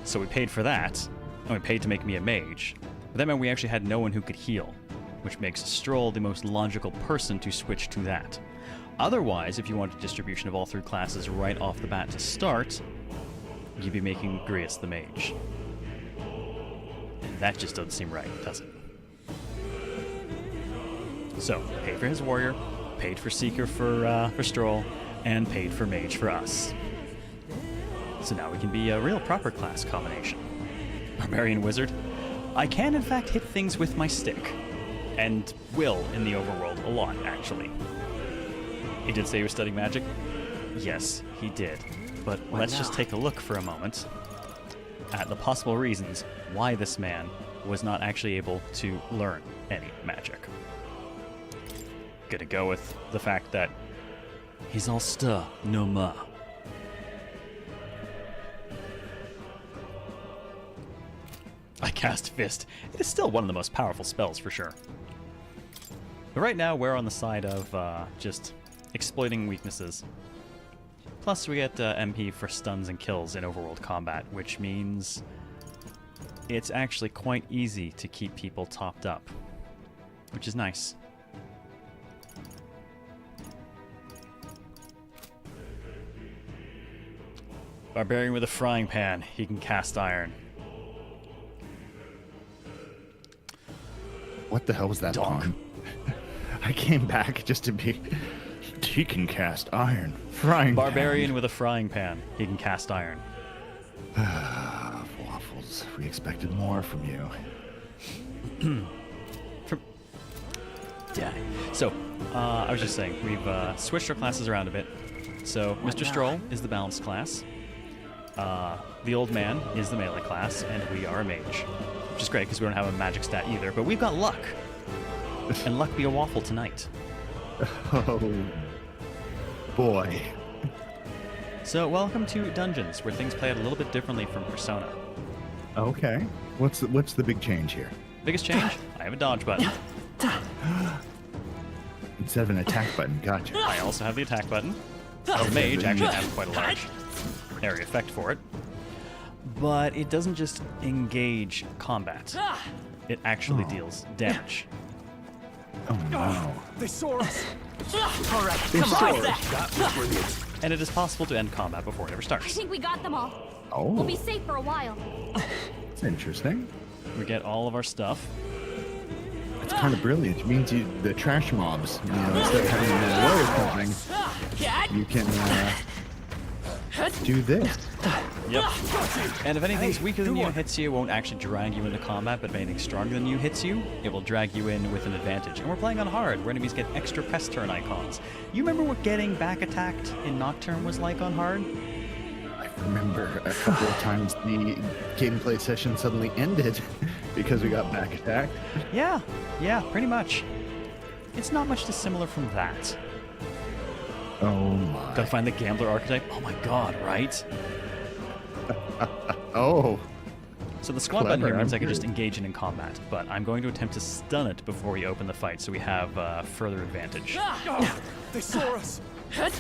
So we paid for that, and we paid to make me a mage. But that meant we actually had no one who could heal, which makes Stroll the most logical person to switch to that. Otherwise, if you wanted distribution of all 3 classes right off the bat to start, you'd be making Grius the mage. And that just doesn't seem right, does it? So, paid for his warrior, paid for Seeker for Stroll, and paid for mage for us. So now we can be a real proper class combination. Barbarian Wizard. I can in fact hit things with my stick. And will in the overworld a lot, actually. He did say he was studying magic? Yes, he did. But let's just take a look for a moment at the possible reasons why this man was not actually able to learn any magic. Gonna go with the fact that he's all stir, no ma. I cast Fist. It is still one of the most powerful spells for sure. But right now we're on the side of just exploiting weaknesses. Plus we get MP for stuns and kills in overworld combat, which means it's actually quite easy to keep people topped up, which is nice. Barbarian with a frying pan. He can cast iron. What the hell was that Donk. pawn? I came back just to be... He can cast iron. Frying Barbarian pan. with a frying pan. He can cast iron. Waffles. We expected more from you. Yeah. So, I was just saying, we've switched our classes around a bit. So, Mr. Stroll is the balanced class. The old man is the melee class, and we are a mage. Which is great, because we don't have a magic stat either, but we've got luck. And luck be a waffle tonight. Oh, boy. So, welcome to Dungeons, where things play out a little bit differently from Persona. Okay. What's the big change here? Biggest change? I have a dodge button. Instead of an attack button, gotcha. I also have the attack button. The mage actually has quite a large area effect for it. But it doesn't just engage combat. It actually deals damage. Oh no. They saw us! Alright, come on. That was brilliant. And it is possible to end combat before it ever I starts. think we got them all. Oh, We'll be safe for a while. that's interesting. We get all of our stuff. It's kind of brilliant. It means the trash mobs, instead of having a warrior coming, you can do this. Yep. And if anything's weaker than you hits you, it won't actually drag you into combat, but if anything stronger than you hits you, it will drag you in with an advantage. And we're playing on hard, where enemies get extra press turn icons. You remember what getting back attacked in Nocturne was like on hard? I remember a couple of times the gameplay session suddenly ended because we got back attacked. Yeah, pretty much. It's not much dissimilar from that. Oh my. Gotta find the gambler archetype. Oh my god, right? Oh. So the squad button here Clever, means I'm I can just good. engage it in combat, but I'm going to attempt to stun it before we open the fight, so we have further advantage. Oh, they saw us! Not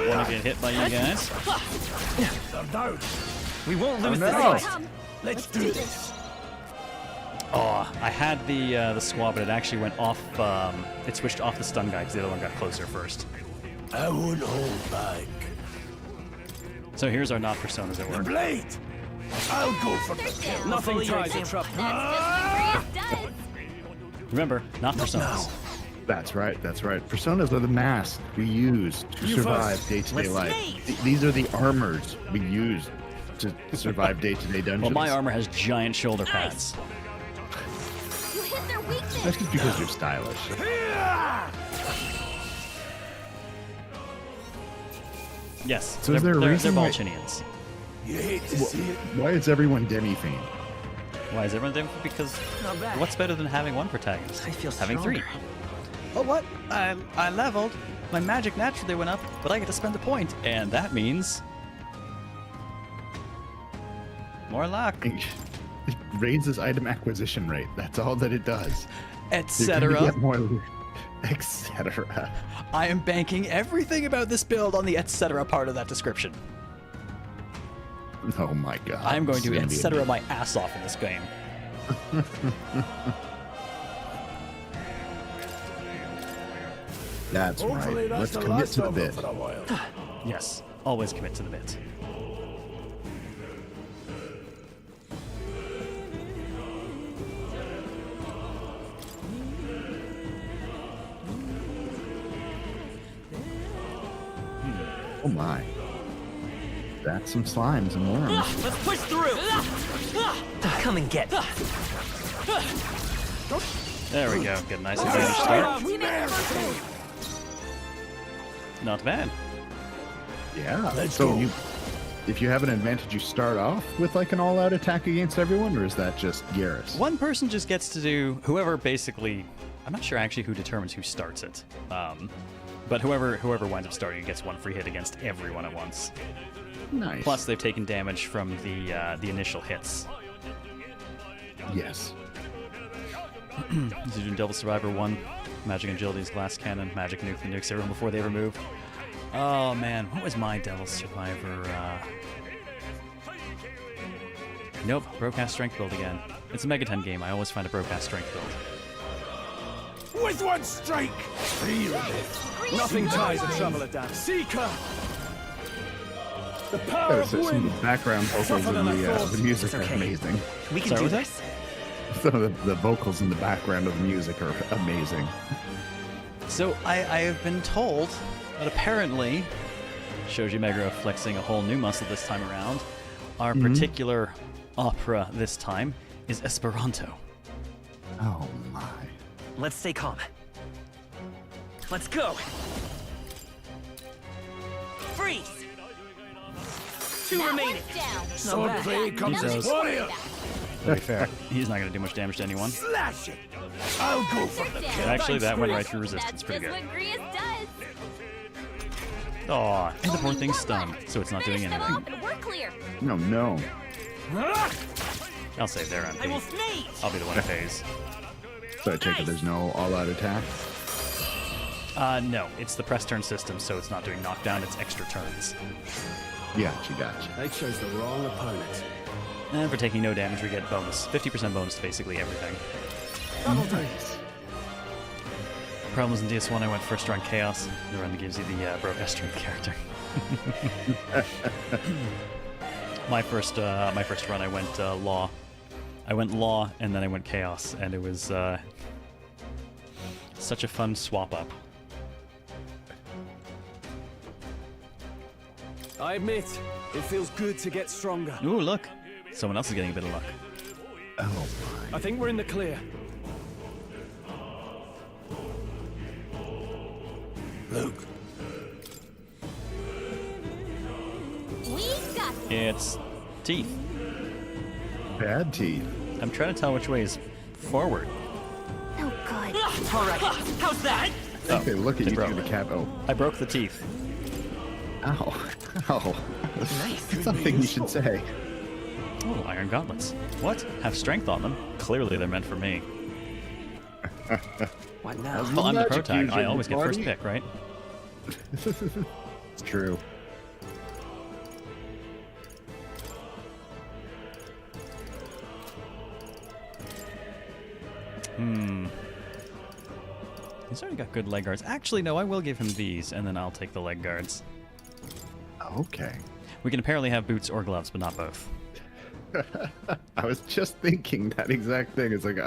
want to get hit by you guys. They're down. We won't lose this no. fight. Come. Let's do this. Oh, I had the squad, but it actually went off. It switched off the stun guy because the other one got closer first. I won't hold back. So here's our not personas at The work. blade. I'll go for the kill. Nothing ties a trap. That's just what Grius does. Remember, not personas. That's right. Personas are the masks we use to survive day-to-day life. These are the armors we use to survive day-to-day dungeons. Well, my armor has giant shoulder pads. You hit their weakness. That's just because they're stylish. Yes, So is there a they're reason why- Balchinians. You hate to see it. Why is everyone demi-fiend? Why is everyone different? Because what's better than having one protagonist? I feel having three. stronger. Oh, what? I leveled. My magic naturally went up, but I get to spend a point, and that means More luck. It raises item acquisition rate. That's all that it does. Etc. Etc. I am banking everything about this build on the etc. part of that description. Oh my god. I'm going This to is gonna be etc. amazing. my ass off in this game. That's Hopefully right. that's Let's the commit last to the of it bit. for a while. Yes, always commit to the bit. Oh my. That's some slimes and worms. Let's push through. Come and get. There we go. Get a nice advantage start. Not bad. Yeah. Let's so go. if you have an advantage, you start off with like an all-out attack against everyone, or is that just Garrus? One person just gets to do whoever basically. I'm not sure actually who determines who starts it. But whoever winds up starting it gets one free hit against everyone at once. Nice. Plus, they've taken damage from the initial hits. Yes. He's doing Devil Survivor 1, Magic Agility's Glass Cannon, Magic Nuke the nukes everyone before they ever move. Oh man, what was my Devil Survivor? Nope, Broadcast Strength build again. It's a Megaton game, I always find a Broadcast Strength build. With one strike! Feel it. Nothing ties a traveler down. Seeker! The power Yeah, of so some of wind! the background vocals Tougher than I and thought. the music It's are okay. amazing. We can Sorry, do what was this. Some of the vocals in the background of the music are amazing. So I have been told that apparently, Shoji Meguro flexing a whole new muscle this time around, our particular opera this time is Esperanto. Oh my. Let's stay calm. Let's go. Freeze. Two remaining. Sword play comes as warrior! To be fair, he's not going to do much damage to anyone. Slash it! I'll go for the kill. Actually, that went right through resistance. Pretty good. Aw, and the poor thing's stunned, so it's not doing anything. We're clear. No. I'll save their I will MP. sneeze. I'll be the one who pays. So I take it there's no all-out attack? No, it's the press turn system, so it's not doing knockdown, it's extra turns. Gotcha. They chose the wrong opponent. And for taking no damage, we get bonus. 50% bonus to basically everything. Problems in DS1, I went first run Chaos. The run that gives you the Broadcast Strength character. my first run, I went Law. I went Law, and then I went Chaos, and it was such a fun swap up. I admit, it feels good to get stronger. Ooh, look! Someone else is getting a bit of luck. Oh my. I think we're in the clear. Luke, We got this. It's teeth. Bad teeth. I'm trying to tell which way is forward. Oh, good. All right. How's that? Okay, look at they you broke do the it. cap. Oh. I broke the teeth. Ow. Ow. Nice. Something you should say. Oh, iron gauntlets. What? Have strength on them? Clearly they're meant for me. What now? Well, I'm the Magic protag. user, I always get first buddy. pick, right? It's true. He's already got good leg guards. Actually, no, I will give him these, and then I'll take the leg guards. Okay. We can apparently have boots or gloves, but not both. I was just thinking that exact thing. It's like,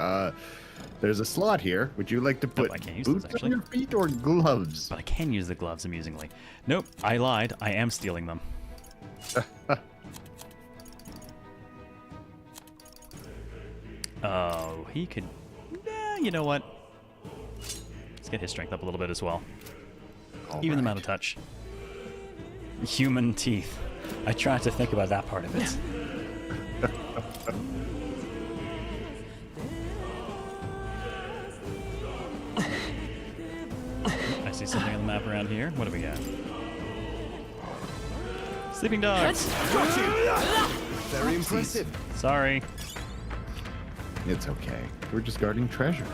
there's a slot here. Would you like to put I can't use boots those, on actually. your feet or gloves? But I can use the gloves, amusingly. Nope, I lied. I am stealing them. Oh, he could... you know what? Let's get his strength up a little bit as well. Even them out of touch. Human teeth. I tried to think about that part of it. I see something on the map around here. What do we got? Sleeping dogs. Very impressive. Sorry. It's okay. We're just guarding treasure.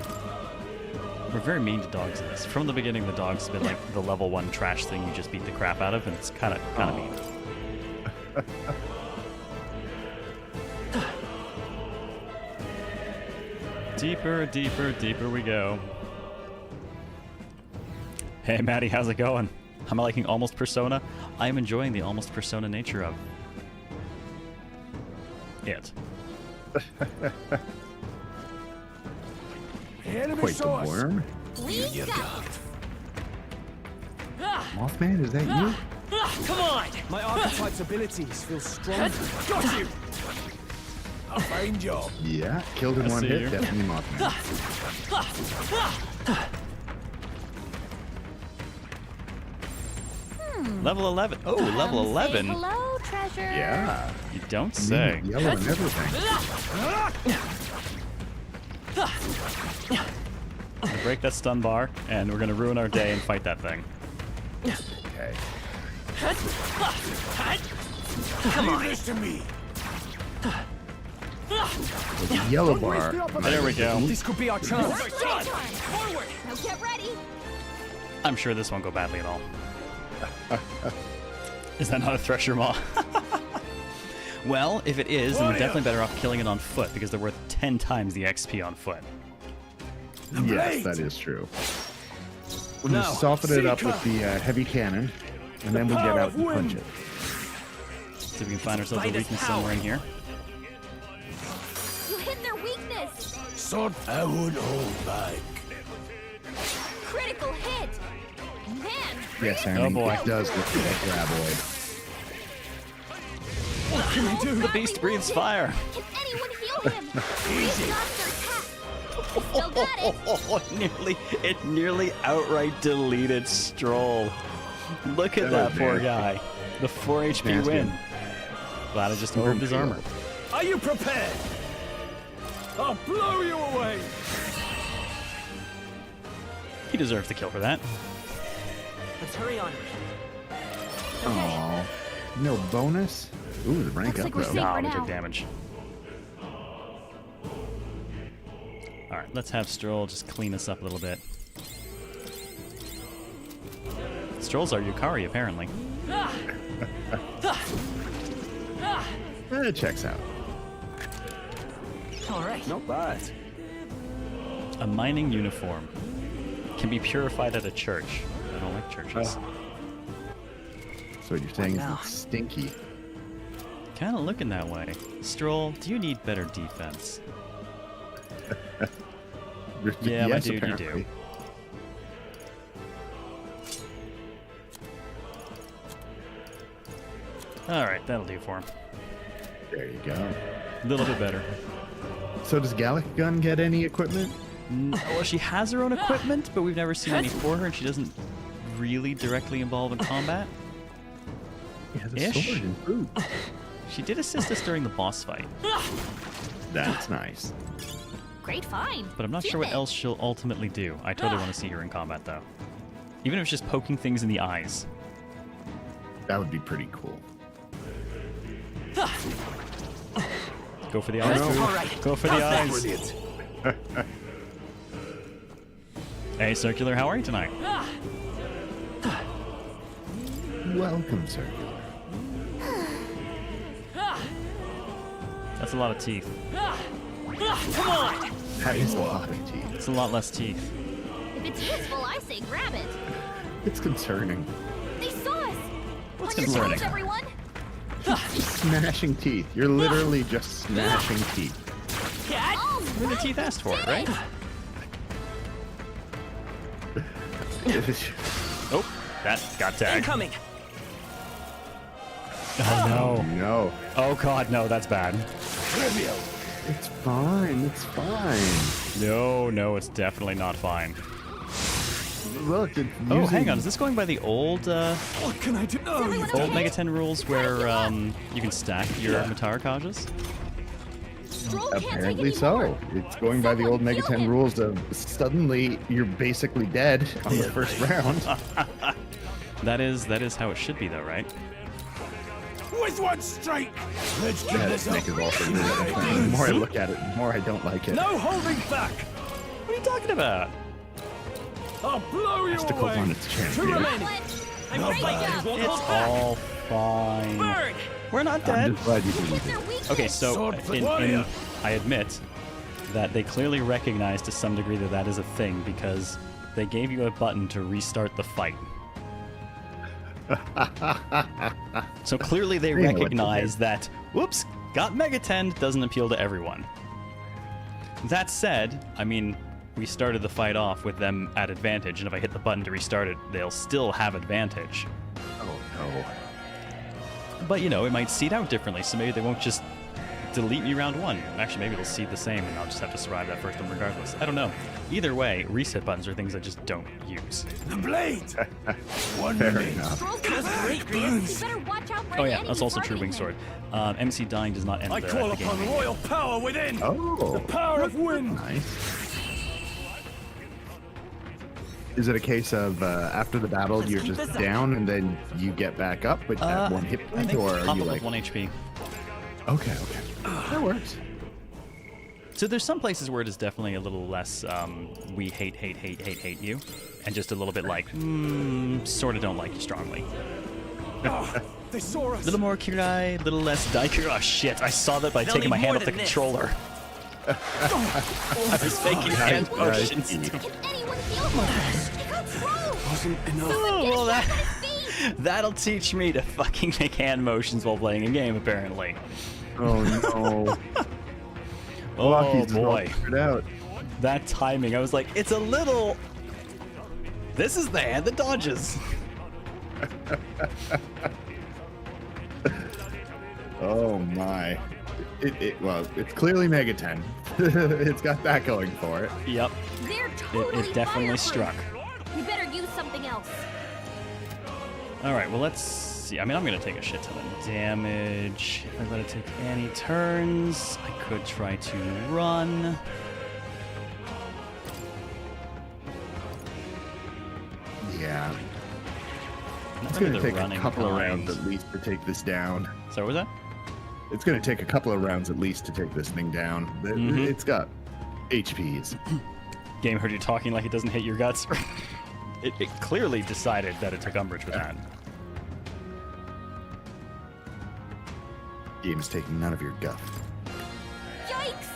We're very mean to dogs in this. From the beginning, the dog's been like the level 1 trash thing you just beat the crap out of, and it's kind of mean. Deeper, deeper, deeper we go. Hey, Maddie, how's it going? Am I liking Almost Persona? I am enjoying the Almost Persona nature of it. Wait, the worm? We got Mothman, is that you? Come on! My archetype's abilities feel strong. Got you! A fine job. Yeah, killed in one see hit. you. Definitely Mothman. Level 11. Oh, level 11. Say hello, treasure. Yeah. You don't say. Yellow and everything. Gonna break that stun bar, and we're gonna ruin our day and fight that thing. Okay. Leave this to me. With the yellow bar. There we go. This could be our chance. Forward. Now get ready. I'm sure this won't go badly at all. Is that not a Thresher Maw? Well, if it is, then we're definitely better off killing it on foot, because they're worth 10 times the XP on foot. Yes, that is true. We'll Now, just soften it up Seeker. with the heavy cannon, and then we'll get out and punch it. See if we can find ourselves a Fight us weakness power. somewhere in here. You hit their weakness. Son, I won't hold back. Critical hit. Man. Yes, Oh, Aaron, boy. it does look like a graboid. What can I do? The beast breathes fire. Can anyone heal him? Easy. Still got it. It nearly outright deleted Stroll. Look at that was poor nasty. guy. The 4 HP Nasty. win. Glad I just improved his armor. Are you prepared? I'll blow you away. He deserves the kill for that. Let's hurry on. Oh, no bonus? Ooh, the rank Looks up like we're though. safe. Ah, for we now. took damage. Alright, let's have Stroll just clean us up a little bit. Stroll's our Yukari, apparently. It checks out. All right. Not bad. A mining uniform. Can be purified at a church. I don't like churches. So what you're saying is now? it's stinky. Kind of looking that way. Stroll, do you need better defense? Yeah, my Yes, dude, you apparently. do. Alright, that'll do for him. There you go. A little bit better. So does Gallic Gun get any equipment? Well, she has her own equipment, but we've never seen any for her, and she doesn't really directly involve in combat. He has a Ish. sword and food. She did assist us during the boss fight, That's nice. Great find. but I'm not Keep sure what it. else she'll ultimately do. I totally want to see her in combat, though. Even if it's just poking things in the eyes. That would be pretty cool. Go for the eyes, no. food. All right. Go for the eyes. Brilliant. Hey, Circular, how are you tonight? Welcome, Circular. That's a lot of teeth. That is a lot of teeth. It's a lot less teeth. If it's useful, I say grab it. It's concerning. They saw us. What's On your concerning? toes, everyone. Smashing teeth. You're literally just smashing teeth. All I mean, the teeth asked for it, right? Oh, that got tagged. Incoming. Oh, no. No. Oh, God, no, that's bad. Trivial. It's fine. It's fine. No, no, it's definitely not fine. Look, it's Oh, using- hang on. Is this going by the old What can I do? Oh, Everyone old okay? Mega 10 rules where you can stack your Matara Kajas? Stroll can't take Apparently any so. more. It's going by the old Mega 10 rules of suddenly you're basically dead on the first round. That is how it should be, though, right? With one strike! Let's get Yeah, this Snake up. is also really good. The more I look at it, the more I don't like it. No holding back! What are you talking about? I'll blow you Testicles away! on its Two champion. remaining! I'm right up. It's all fine. We're not I'm dead. just glad you believe It's their it. weakness. Okay, so Sword for in, warrior. I admit that they clearly recognize to some degree that that is a thing because they gave you a button to restart the fight. So clearly they They know what to recognize that, whoops, got Megatend doesn't appeal to everyone. That said, I mean, we started the fight off with them at advantage, and if I hit the button to restart it, they'll still have advantage. Oh no. But, you know, it might seed out differently, so maybe they won't just delete me round one. Actually, maybe they'll seed the same, and I'll just have to survive that first one regardless. I don't know. Either way, reset buttons are things I just don't use. The blade! One Fair remaining. enough. Scrolls can break. You better watch out for Oh any yeah, that's enemies also true, targeting Wing them. Sword. MC dying does not end I the call game. upon royal power within! Oh. The power of wind! Nice. Is it a case of after the battle you're just down and then you get back up with that one hit I point, think or are pop you up like? with 1 HP. Okay, that works. So there's some places where it is definitely a little less we hate you, and just a little bit like sort of don't like you strongly. They saw A us! little more Kirai, a little less Daiku. Oh shit! I saw that by taking my hand off the controller. I was making hand motions. If anyone feels like this, take control. Wasn't enough. Oh, well, Get a shot at his feet. that'll teach me to fucking make hand motions while playing a game, apparently. Oh no. Oh Walkie's all boy, figured out. that timing! I was like, it's a little. This is the hand that dodges. Oh my. Well, it's clearly Megaten. It's got that going for it. Yep, They're totally it definitely fireproof. struck. We better use something else. All right, well, let's see. I mean, I'm going to take a shit ton of damage. If I let it take any turns, I could try to run. Yeah. It's Maybe going to the take a running couple of kind. rounds at least to take this down. So what was that? It's going to take a couple of rounds at least to take this thing down. It's got HPs. Game heard you talking like it doesn't hate your guts. It clearly decided that it took umbrage with that. Game is taking none of your guff. Yikes!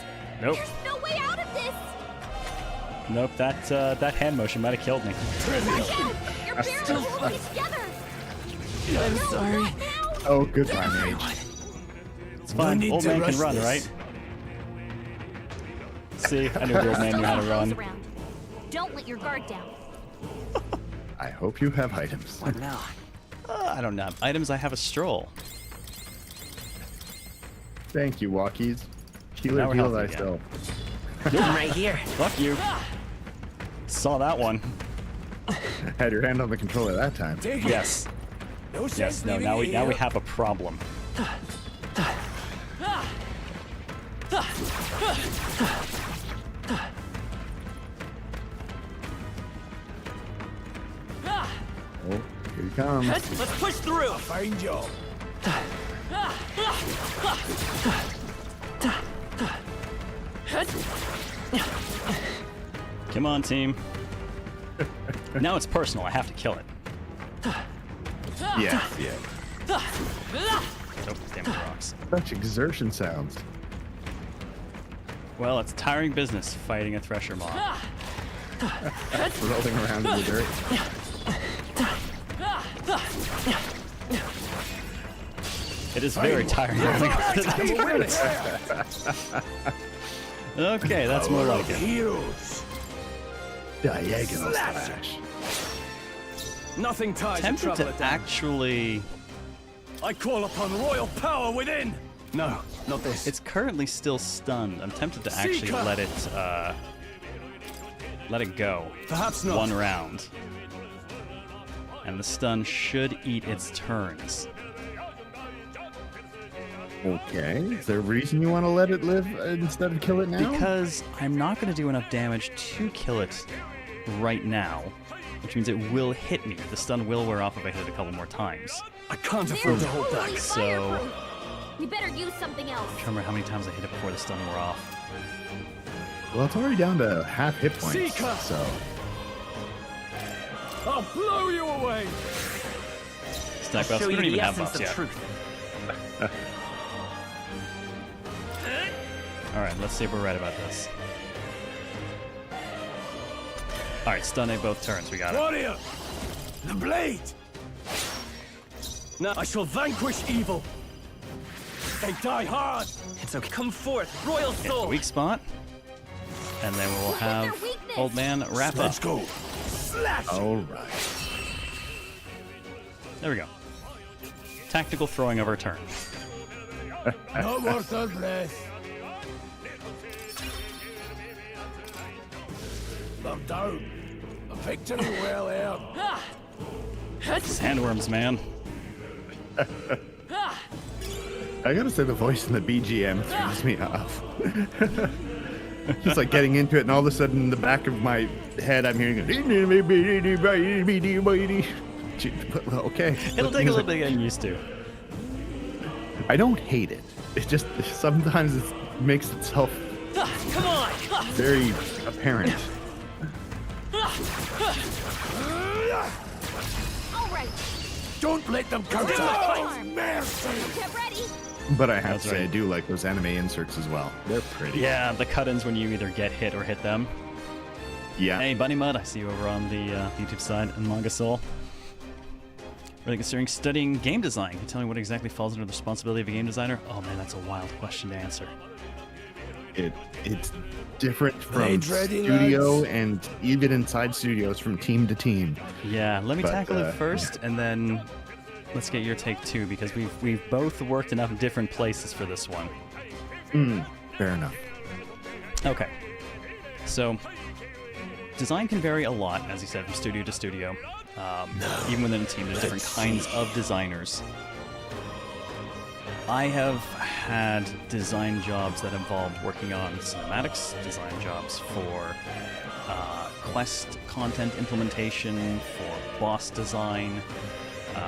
Nope. There's no way out of this. Nope, that hand motion might have killed me. Watch out! You're barely holding it together. I'm sorry. What now? Oh, goodbye, Mage. It's fine. need Old to man can rush run, this. right? See, I knew the old man knew how to Still have run. foes around. Don't let your guard down. I hope you have items. What now? I don't know. Items, I have a stroll. Thank you, Walkies. Now Healer, we're heal healthy again. thyself. I'm right here. Fuck you. Saw that one. Had your hand on the controller that time. Take it. Yes. No sense Yes. No. leaving Now you we here. have a problem. Oh, here he comes. Let's push through. Fine job. Come on, team. Now it's personal. I have to kill it. Yeah. Oh, damn it, rocks. Such exertion sounds. Well, it's tiring business fighting a thresher mob. Rolling around in the dirt. It is very tiring. Okay, that's more like it. Heroes. Diagonal slash. Nothing ties a Tempted traveler to down. actually. I call upon royal power within. No, not this. It's currently still stunned. I'm tempted to actually Seeker! let it go. Perhaps not. One round. And the stun should eat its turns. Okay. Is there a reason you want to let it live instead of kill it now? Because I'm not going to do enough damage to kill it right now. which means it will hit me. The stun will wear off if I hit it a couple more times. I can't afford to hold back. So, We better use something else. I'm trying to remember how many times I hit it before the stun wore off. Well, it's already down to half hit points. Seeker! So I'll blow you away. Stack buffs. We don't even have buffs yet. Alright, let's see if we're right about this. Alright, stun at both turns. We got it. Warrior! The blade! Now I shall vanquish evil. They die hard! It's okay. Come forth, royal Hit the soul. weak spot. And then we'll have Old Man wrap up. Let's go. Slash! all right. There we go. Tactical throwing of our turn. No more third breath. They're down. A victory well earned. Sandworms, man. I gotta say, the voice in the BGM throws me off. Just like getting into it, and all of a sudden, in the back of my head, I'm hearing okay. It'll take a little bit getting used to. I don't hate it. It just sometimes it makes itself Come on. very apparent. All right, Don't let them counter. Oh, mercy! get ready. But I have That's to say, right. I do like those anime inserts as well. They're pretty. Yeah, the cut-ins when you either get hit or hit them. Yeah. Hey, Bunny Mud, I see you over on the YouTube side, and Manga Soul. Really considering studying game design. Can you tell me what exactly falls under the responsibility of a game designer? Oh man, that's a wild question to answer. It's different from Blade ready, studio lads? and even inside studios from team to team. Yeah, let me But, tackle it first, and then let's get your take too, because we've both worked enough different places for this one. Fair enough. Okay. So, design can vary a lot, as you said, from studio to studio. Even within a team, there's different kinds of designers. I have had design jobs that involved working on cinematics, design jobs for quest content implementation, for boss design.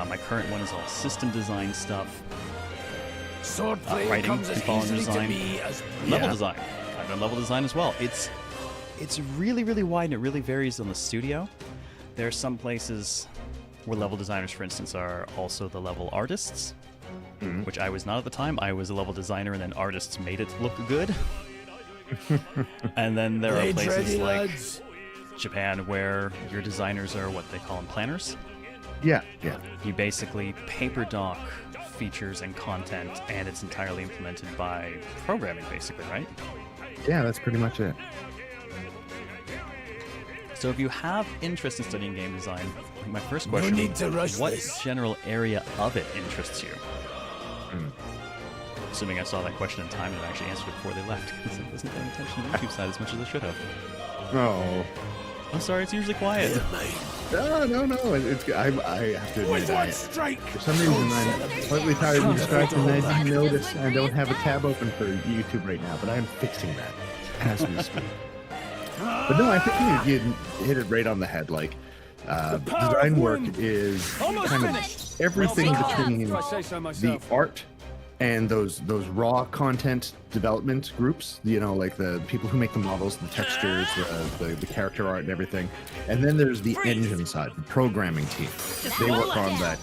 My current one is all system design stuff. Swordplay Writing comes as can fall under easily to design. me as Level Yeah. design. I've done level design as well. It's really, really wide, and it really varies on the studio. There are some places where level designers, for instance, are also the level artists, which I was not at the time. I was a level designer, and then artists made it look good. And then there are blade places ready, like lads. Japan where your designers are what they call them planners. Yeah. You basically paper doc features and content, and it's entirely implemented by programming, basically, right? Yeah, that's pretty much it. So if you have interest in studying game design, I think my first No question need to rush is, what this. general area of it interests you? Assuming I saw that question in time and actually answered it before they left, because I wasn't paying attention to the YouTube side as much as I should have. Oh. I'm sorry, it's usually quiet. No. It's I have to admit, With one strike. for some reason I'm slightly tired and distracted, and I didn't notice I don't have a tab open for YouTube right now, but I'm fixing that as we speak. But no, I think you hit it right on the head. Like, design work is kind of everything between If I say so the myself. art and those raw content development groups, you know, like the people who make the models, the textures, the character art and everything. And then there's the engine side, the programming team. They work on that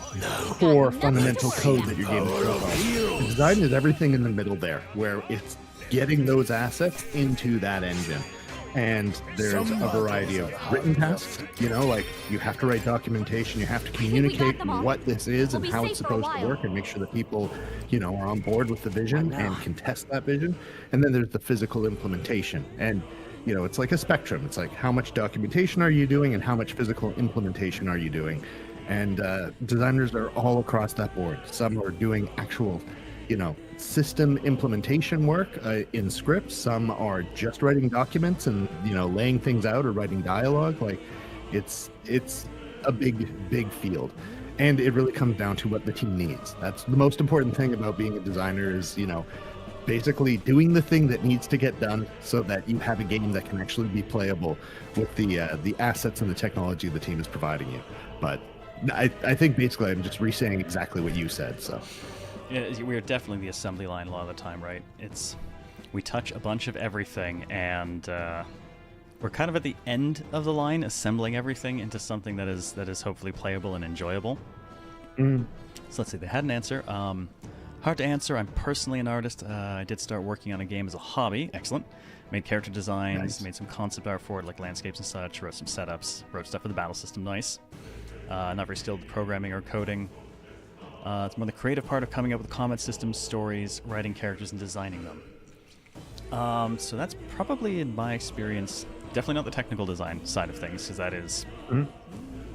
core fundamental code that your game is built on. The design is everything in the middle there, where it's getting those assets into that engine. And there's a variety of written tasks, you know, like you have to write documentation, you have to communicate them all. what this is and We'll be how safe it's for a supposed to while. work and make sure that people, you know, are on board with the vision and can test that vision. And then there's the physical implementation. And, you know, it's like a spectrum. It's like how much documentation are you doing and how much physical implementation are you doing? And designers are all across that board. Some are doing actual, you know, system implementation work in scripts. Some are just writing documents and, you know, laying things out or writing dialogue. Like, it's a big field, and it really comes down to what the team needs. That's the most important thing about being a designer is, you know, basically doing the thing that needs to get done so that you have a game that can actually be playable with the assets and the technology the team is providing you. But I think basically I'm just re-saying exactly what you said. So yeah, we're definitely the assembly line a lot of the time, right? We touch a bunch of everything, and we're kind of at the end of the line, assembling everything into something that is hopefully playable and enjoyable. So let's see, they had an answer. Hard to answer. I'm personally an artist. I did start working on a game as a hobby. Excellent. Made character designs, made some concept art for it, like landscapes and such, wrote some setups, wrote stuff for the battle system. Nice. Not very skilled at programming or coding. It's more the creative part of coming up with combat systems, stories, writing characters, and designing them. So that's probably, in my experience, definitely not the technical design side of things, because that is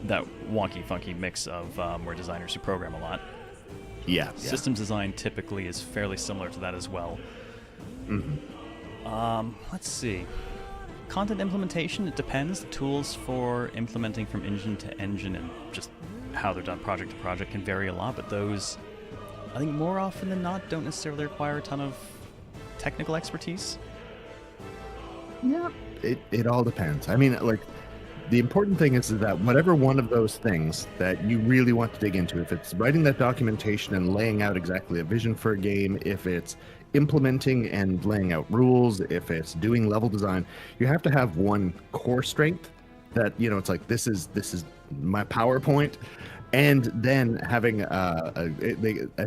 that wonky, funky mix of where designers who program a lot. Yeah. Systems design typically is fairly similar to that as well. Let's see. Content implementation, it depends. The tools for implementing from engine to engine and just how they're done project to project can vary a lot, but those, I think more often than not, don't necessarily require a ton of technical expertise. Yeah. It all depends. I mean, like, the important thing is that whatever one of those things that you really want to dig into, if it's writing that documentation and laying out exactly a vision for a game, if it's implementing and laying out rules, if it's doing level design, you have to have one core strength that, you know, it's like, this is my PowerPoint. And then having I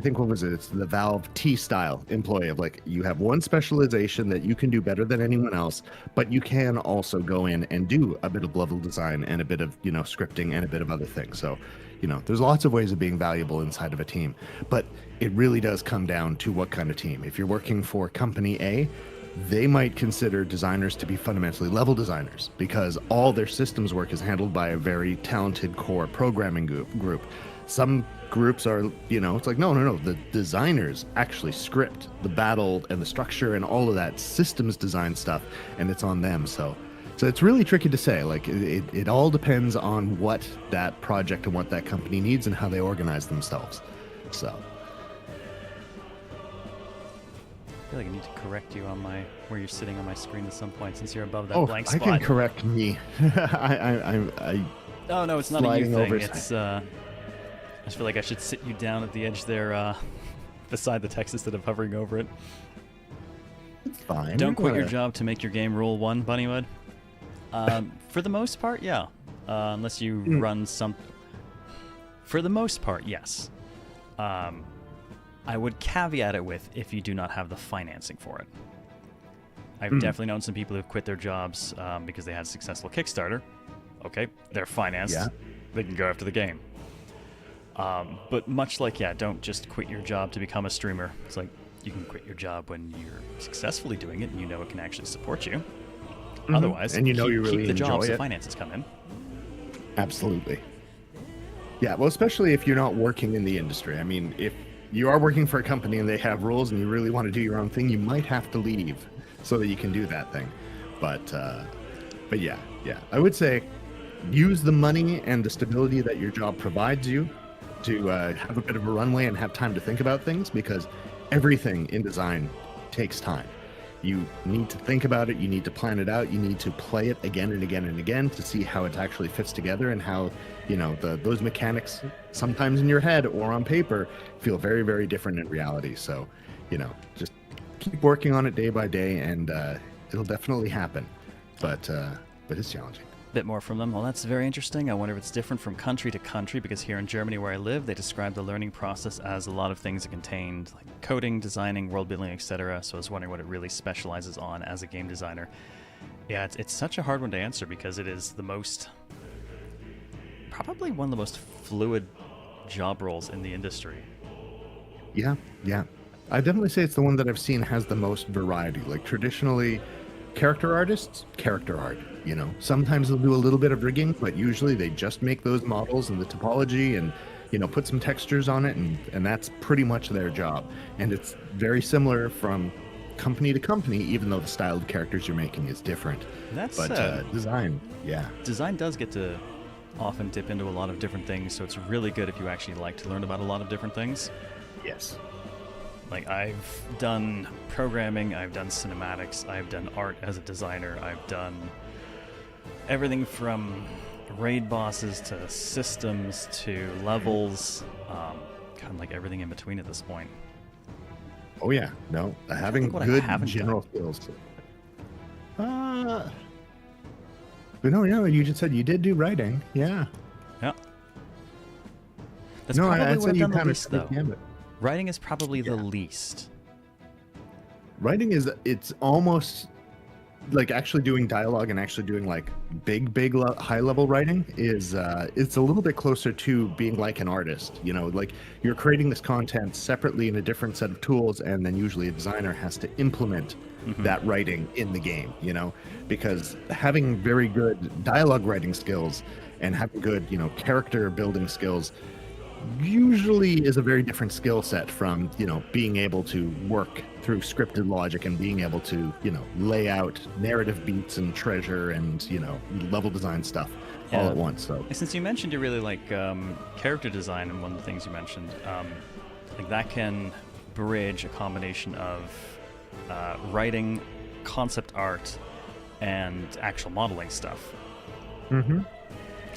think, what was it? It's the Valve T style employee of, like, you have one specialization that you can do better than anyone else, but you can also go in and do a bit of level design and a bit of, you know, scripting and a bit of other things. So, you know, there's lots of ways of being valuable inside of a team, but it really does come down to what kind of team. If you're working for company A, they might consider designers to be fundamentally level designers because all their systems work is handled by a very talented core programming group. Some groups are, you know, it's like, no, the designers actually script the battle and the structure and all of that systems design stuff, and it's on them. So it's really tricky to say. Like, it all depends on what that project and what that company needs and how they organize themselves. So I feel like I need to correct you on where you're sitting on my screen at some point, since you're above that blank I spot. can correct me. Oh no, it's not a you thing. Over. It's I just feel like I should sit you down at the edge there, beside the text instead of hovering over it. It's fine. Don't quit your job to make your game rule 1, Bunnywood. For the most part, yeah. Unless you run some. For the most part, yes. I would caveat it with if you do not have the financing for it. I've definitely known some people who've quit their jobs because they had a successful Kickstarter. Okay, they're financed. Yeah. They can go after the game. But much like, don't just quit your job to become a streamer. It's like, you can quit your job when you're successfully doing it and you know it can actually support you. Otherwise, and you know you really keep the jobs enjoy the it. Finances come in. Absolutely. Yeah, well, especially if you're not working in the industry. I mean, if you are working for a company and they have rules and you really want to do your own thing, you might have to leave so that you can do that thing. But yeah, I would say use the money and the stability that your job provides you to have a bit of a runway and have time to think about things, because everything in design takes time. You need to think about it, you need to plan it out, you need to play it again and again and again to see how it actually fits together and how, you know, those mechanics sometimes in your head or on paper feel very, very different in reality. So, you know, just keep working on it day by day and it'll definitely happen. But it's challenging. Bit more from them. Well, that's very interesting. I wonder if it's different from country to country, because here in Germany where I live, they describe the learning process as a lot of things it contained, like coding, designing, world building, etc. So I was wondering what it really specializes on as a game designer. Yeah, it's such a hard one to answer because it is probably one of the most fluid job roles in the industry. Yeah. I definitely say it's the one that I've seen has the most variety. Like, traditionally, character artists, character art. You know, sometimes they'll do a little bit of rigging, but usually they just make those models and the topology and, you know, put some textures on it, and that's pretty much their job. And it's very similar from company to company, even though the style of characters you're making is different. Design does get to often dip into a lot of different things, so it's really good if you actually like to learn about a lot of different things. Yes. Like, I've done programming, I've done cinematics, I've done art as a designer, I've done everything from raid bosses to systems to levels, kind of like everything in between at this point. Oh yeah, no, having what I good haven't general skills. But no, you just said you did do writing. Yeah. Yeah. That's No, probably I'd what say I've you done the kind of least, though. gambit. Writing is probably the least. Writing is, it's almost like actually doing dialogue and actually doing like big high level writing is it's a little bit closer to being like an artist, you know, like you're creating this content separately in a different set of tools, and then usually a designer has to implement that writing in the game, you know, because having very good dialogue writing skills and having good, you know, character building skills usually is a very different skill set from, you know, being able to work through scripted logic and being able to, you know, lay out narrative beats and treasure and, you know, level design stuff all at once. So since you mentioned you really like character design, and one of the things you mentioned, like that can bridge a combination of writing, concept art, and actual modeling stuff.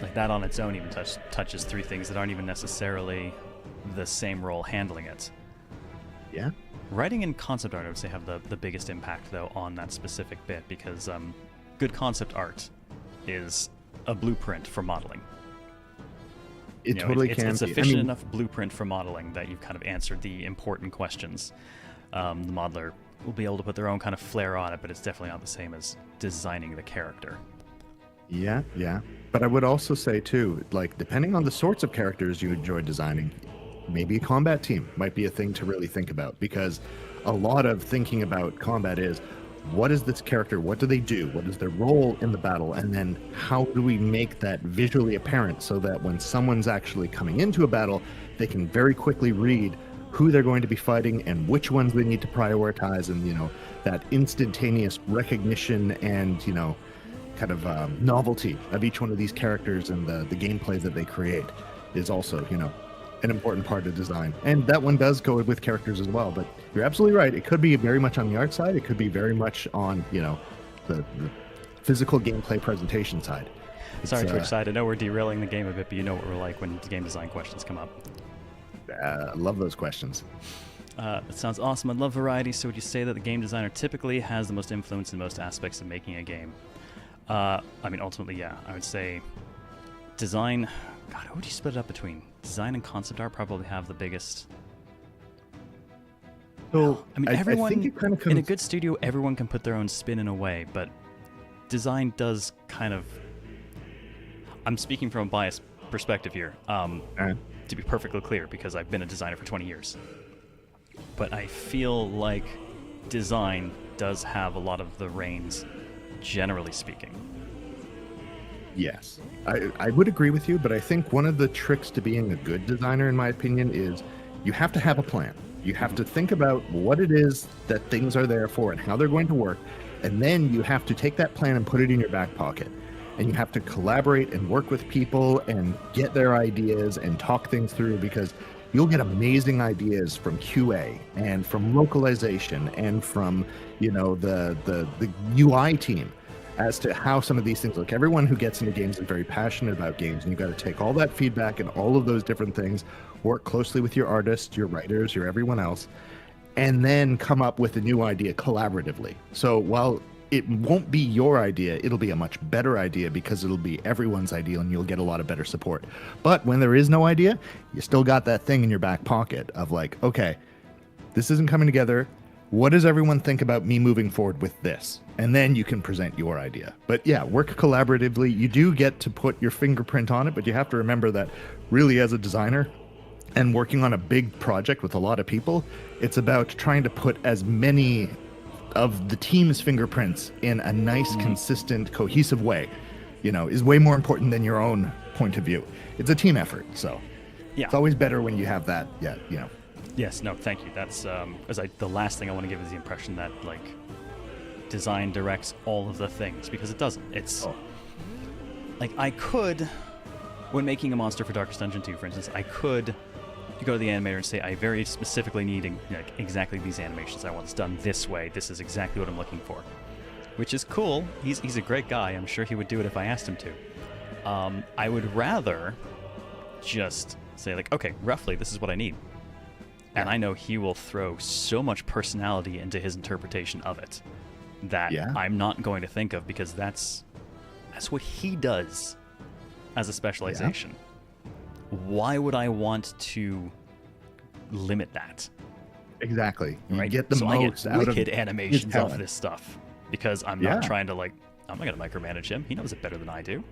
Like that on its own even touches three things that aren't even necessarily the same role handling it. Yeah. Writing and concept art, I would say, have the biggest impact, though, on that specific bit, because good concept art is a blueprint for modeling. It totally can It's be. sufficient enough blueprint for modeling that you've kind of answered the important questions. The modeler will be able to put their own kind of flair on it, but it's definitely not the same as designing the character. Yeah. But I would also say too, like depending on the sorts of characters you enjoy designing, maybe a combat team might be a thing to really think about, because a lot of thinking about combat is, what is this character? What do they do? What is their role in the battle? And then how do we make that visually apparent so that when someone's actually coming into a battle, they can very quickly read who they're going to be fighting and which ones they need to prioritize, and, you know, that instantaneous recognition and, you know, kind of novelty of each one of these characters and the gameplay that they create is also, you know, an important part of design. And that one does go with characters as well, but you're absolutely right. It could be very much on the art side. It could be very much on, you know, the physical gameplay presentation side. Sorry, Twitch side. I know we're derailing the game a bit, but you know what we're like when game design questions come up. I love those questions. That sounds awesome. I love variety. So would you say that the game designer typically has the most influence in most aspects of making a game? I mean, ultimately, yeah. I would say design... God, what would you split it up between? Design and concept art probably have the biggest... So, I mean, I everyone... think it kind of comes... In a good studio, everyone can put their own spin in a way, but design does kind of... I'm speaking from a biased perspective here, to be perfectly clear, because I've been a designer for 20 years. But I feel like design does have a lot of the reins, generally speaking. Yes, I would agree with you, but I think one of the tricks to being a good designer, in my opinion, is you have to have a plan. You have to think about what it is that things are there for and how they're going to work, and then you have to take that plan and put it in your back pocket. And you have to collaborate and work with people and get their ideas and talk things through, because you'll get amazing ideas from QA and from localization and from, you know, the UI team as to how some of these things look. Everyone who gets into games is very passionate about games, and you've got to take all that feedback and all of those different things, work closely with your artists, your writers, your everyone else, and then come up with a new idea collaboratively. So while it won't be your idea, it'll be a much better idea because it'll be everyone's idea and you'll get a lot of better support. But when there is no idea, you still got that thing in your back pocket of like, okay, this isn't coming together. What does everyone think about me moving forward with this? And then you can present your idea. But yeah, work collaboratively. You do get to put your fingerprint on it, but you have to remember that really as a designer and working on a big project with a lot of people, it's about trying to put as many of the team's fingerprints in a nice, consistent, cohesive way, you know, is way more important than your own point of view. It's a team effort, so yeah, it's always better when you have that. Yeah, you know. Yes, no, thank you. That's the last thing I want to give is the impression that like design directs all of the things, because it doesn't. It's like I could, when making a monster for Darkest Dungeon 2, for instance, I could you go to the animator and say, I very specifically need exactly these animations. I want this done this way. This is exactly what I'm looking for. Which is cool. He's a great guy. I'm sure he would do it if I asked him to. I would rather just say, like, okay, roughly, this is what I need. And I know he will throw so much personality into his interpretation of it that I'm not going to think of, because that's what he does as a specialization. Why would I want to limit that? Exactly. You right? get the so most I get out wicked of animations off this stuff, because I'm not trying to, like, I'm not going to micromanage him. He knows it better than I do.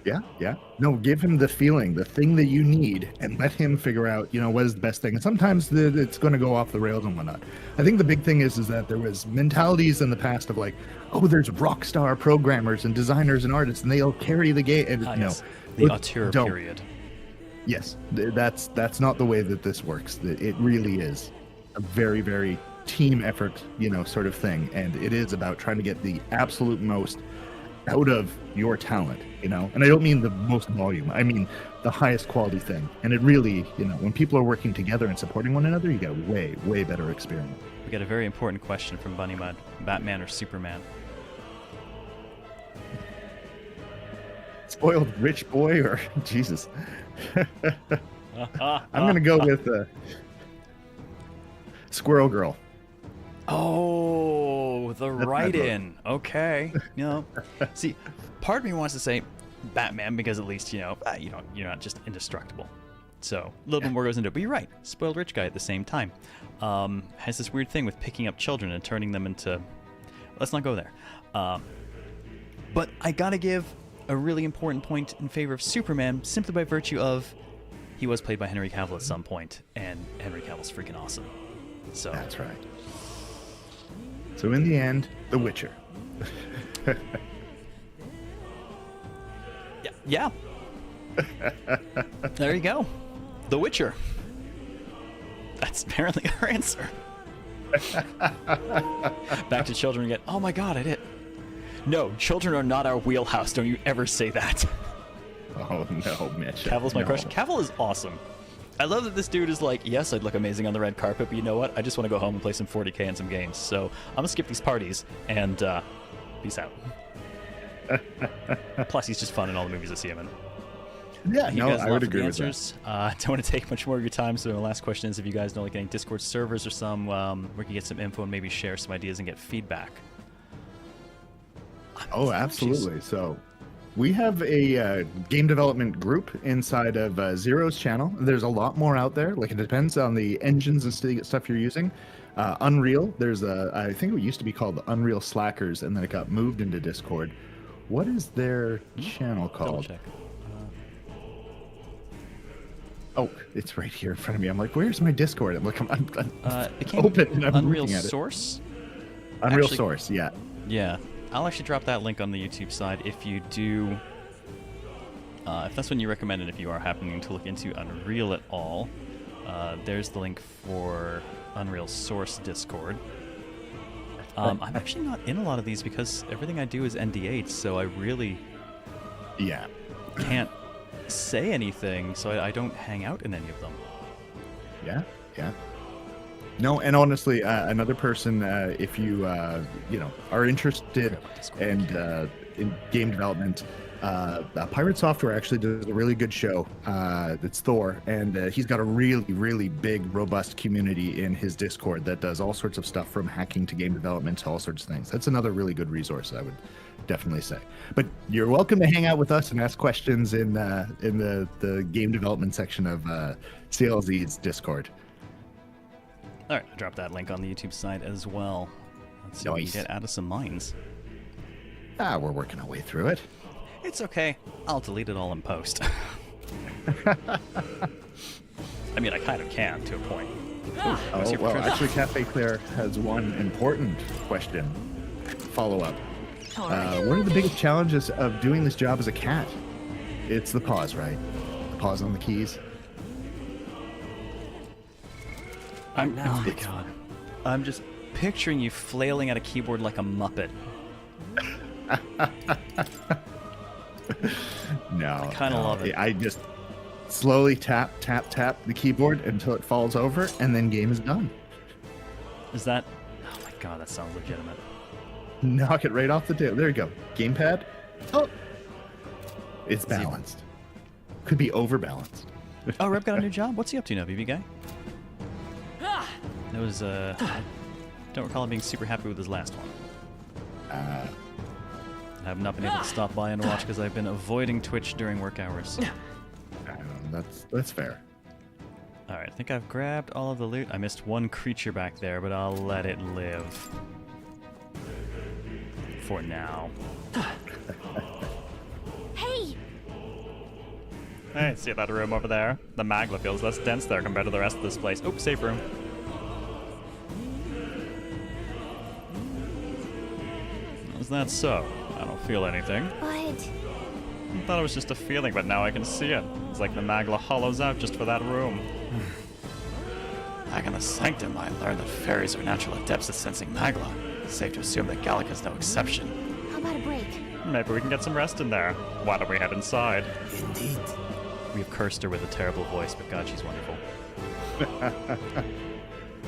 Yeah. No, give him the feeling, the thing that you need, and let him figure out, what is the best thing. And sometimes it's going to go off the rails and whatnot. I think the big thing is that there was mentalities in the past of like, oh, there's rock star programmers and designers and artists, and they'll carry the game. And yes. The auteur period. Yes, that's not the way that this works. It really is a very, very team effort, sort of thing. And it is about trying to get the absolute most out of your talent, and I don't mean the most volume, I mean the highest quality thing. And it really, when people are working together and supporting one another, you get a way, way better experience. We got a very important question from Bunny Mud: Batman or Superman? Spoiled rich boy or Jesus? I'm gonna go with Squirrel Girl. Oh, the write-in. Okay. See, part of me wants to say Batman, because at least, you're not just indestructible. So a little bit more goes into it. But you're right. Spoiled rich guy at the same time. Has this weird thing with picking up children and turning them into... Let's not go there. But I gotta give a really important point in favor of Superman, simply by virtue of he was played by Henry Cavill at some point, and Henry Cavill's freaking awesome. So that's right. So in the end, The Witcher. Yeah. There you go. The Witcher. That's apparently our answer. Back to children again. Oh my god, I did. No, children are not our wheelhouse. Don't you ever say that. Oh no, Mitch. Cavill's my crush. Cavill is awesome. I love that this dude is like, yes, I'd look amazing on the red carpet, but you know what? I just want to go home and play some 40K and some games. So I'm going to skip these parties and peace out. Plus, he's just fun in all the movies I see him in. Yeah, no, I would agree with that. I don't want to take much more of your time, so the last question is if you guys know like any Discord servers or some where you can get some info and maybe share some ideas and get feedback. Oh, absolutely. So we have a game development group inside of Zero's channel. There's a lot more out there. Like, it depends on the engines and stuff you're using. Unreal, there's I think it used to be called the Unreal Slackers, and then it got moved into Discord. What is their channel called? Double check. Oh, it's right here in front of me. I'm like, where's my Discord? I'm like, I'm it open. And I'm Unreal Source? Unreal Source, yeah. Yeah. I'll actually drop that link on the YouTube side if you do, if that's what you recommend, and if you are happening to look into Unreal at all, there's the link for Unreal Source Discord. I'm actually not in a lot of these because everything I do is NDA'd, so I really can't say anything, so I don't hang out in any of them. Yeah. No, and honestly, another person, if you are interested in game development, Pirate Software actually does a really good show. It's Thor, and he's got a really, really big, robust community in his Discord that does all sorts of stuff from hacking to game development to all sorts of things. That's another really good resource, I would definitely say. But you're welcome to hang out with us and ask questions in the game development section of CLZ's Discord. All right, I'll drop that link on the YouTube side as well. Let's see if we can get out of some mines. We're working our way through it. It's okay. I'll delete it all in post. I mean, I kind of can, to a point. Oh, well, actually, Cafe Claire has one important question. Follow-up. What are the biggest challenges of doing this job as a cat? It's the pause, right? The pause on the keys. Oh my god. I'm just picturing you flailing at a keyboard like a Muppet. No. I kind of love it. I just slowly tap the keyboard until it falls over, and then game is done. Is that? Oh my god, that sounds legitimate. Knock it right off the table. There you go. Gamepad. Oh, it's balanced. Could be overbalanced. Oh, Reb got a new job. What's he up to now, BB guy? That was I don't recall him being super happy with his last one. I have not been able to stop by and watch because I've been avoiding Twitch during work hours. That's fair. All right, I think I've grabbed all of the loot. I missed one creature back there, but I'll let it live for now. Hey! Hey, see that room over there? The magla feels less dense there compared to the rest of this place. Oops, safe room. Is that so? I don't feel anything. But... I thought it was just a feeling, but now I can see it. It's like the magla hollows out just for that room. Back in the Sanctum, I learned that fairies are natural adepts at sensing magla. Safe to assume that Gallica's no exception. How about a break? Maybe we can get some rest in there. Why don't we head inside? Indeed. We've cursed her with a terrible voice, but God, she's wonderful.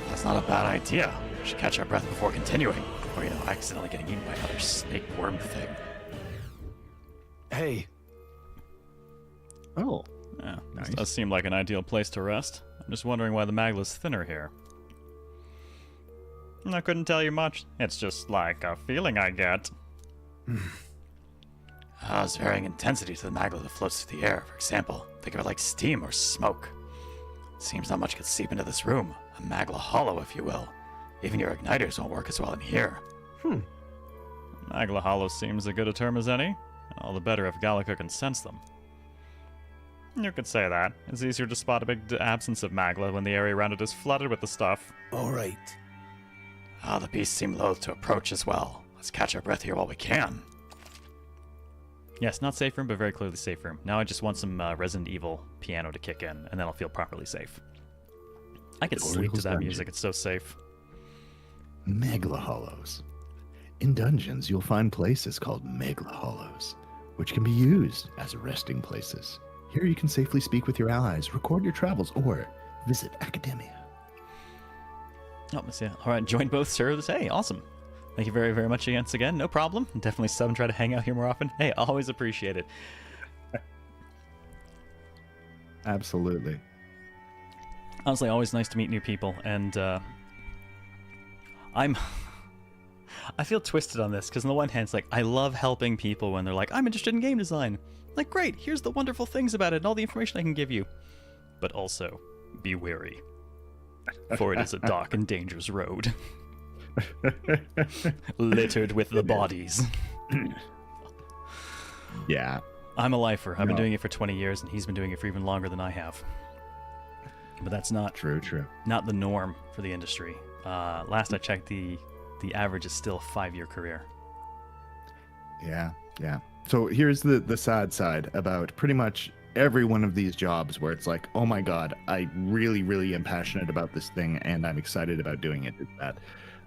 That's not a bad idea. We should catch our breath before continuing, or, accidentally getting eaten by another snake worm thing. Hey. Oh, Yeah, nice. this does seem like an ideal place to rest. I'm just wondering why the magla's thinner here. I couldn't tell you much. It's just like a feeling I get. There's varying intensity to the magla that floats through the air. For example, think of it like steam or smoke. Seems not much could seep into this room. A magla hollow, if you will. Even your igniters won't work as well in here. Magla hollow seems as good a term as any. All the better if Gallica can sense them. You could say that. It's easier to spot a big absence of magla when the area around it is flooded with the stuff. All right. The beasts seem loath to approach as well. Let's catch our breath here while we can. Yes, not safe room, but very clearly safe room. Now I just want some Resident Evil piano to kick in, and then I'll feel properly safe. I could sleep to Oracle's that Dungeon. music, it's so safe. Megla Hollows. In dungeons, you'll find places called Megla Hollows, which can be used as resting places. Here you can safely speak with your allies, record your travels, or visit Akademeia. Oh, let's see. All right, join both servers. Hey, awesome. Thank you very, very much again. No problem. Definitely sub and try to hang out here more often. Hey, always appreciate it. Absolutely. Honestly, always nice to meet new people, and I feel twisted on this, because on the one hand, it's like, I love helping people when they're like, I'm interested in game design. Like, great, here's the wonderful things about it and all the information I can give you. But also, be wary. For it is a dark and dangerous road. Littered with the bodies. Yeah. I'm a lifer. I've been No. doing it for 20 years, and he's been doing it for even longer than I have. But that's not True. not the norm for the industry. Last I checked, the average is still a 5-year career. Yeah. So here's the sad side about pretty much every one of these jobs where it's like, oh my God, I really, really am passionate about this thing and I'm excited about doing it. Is that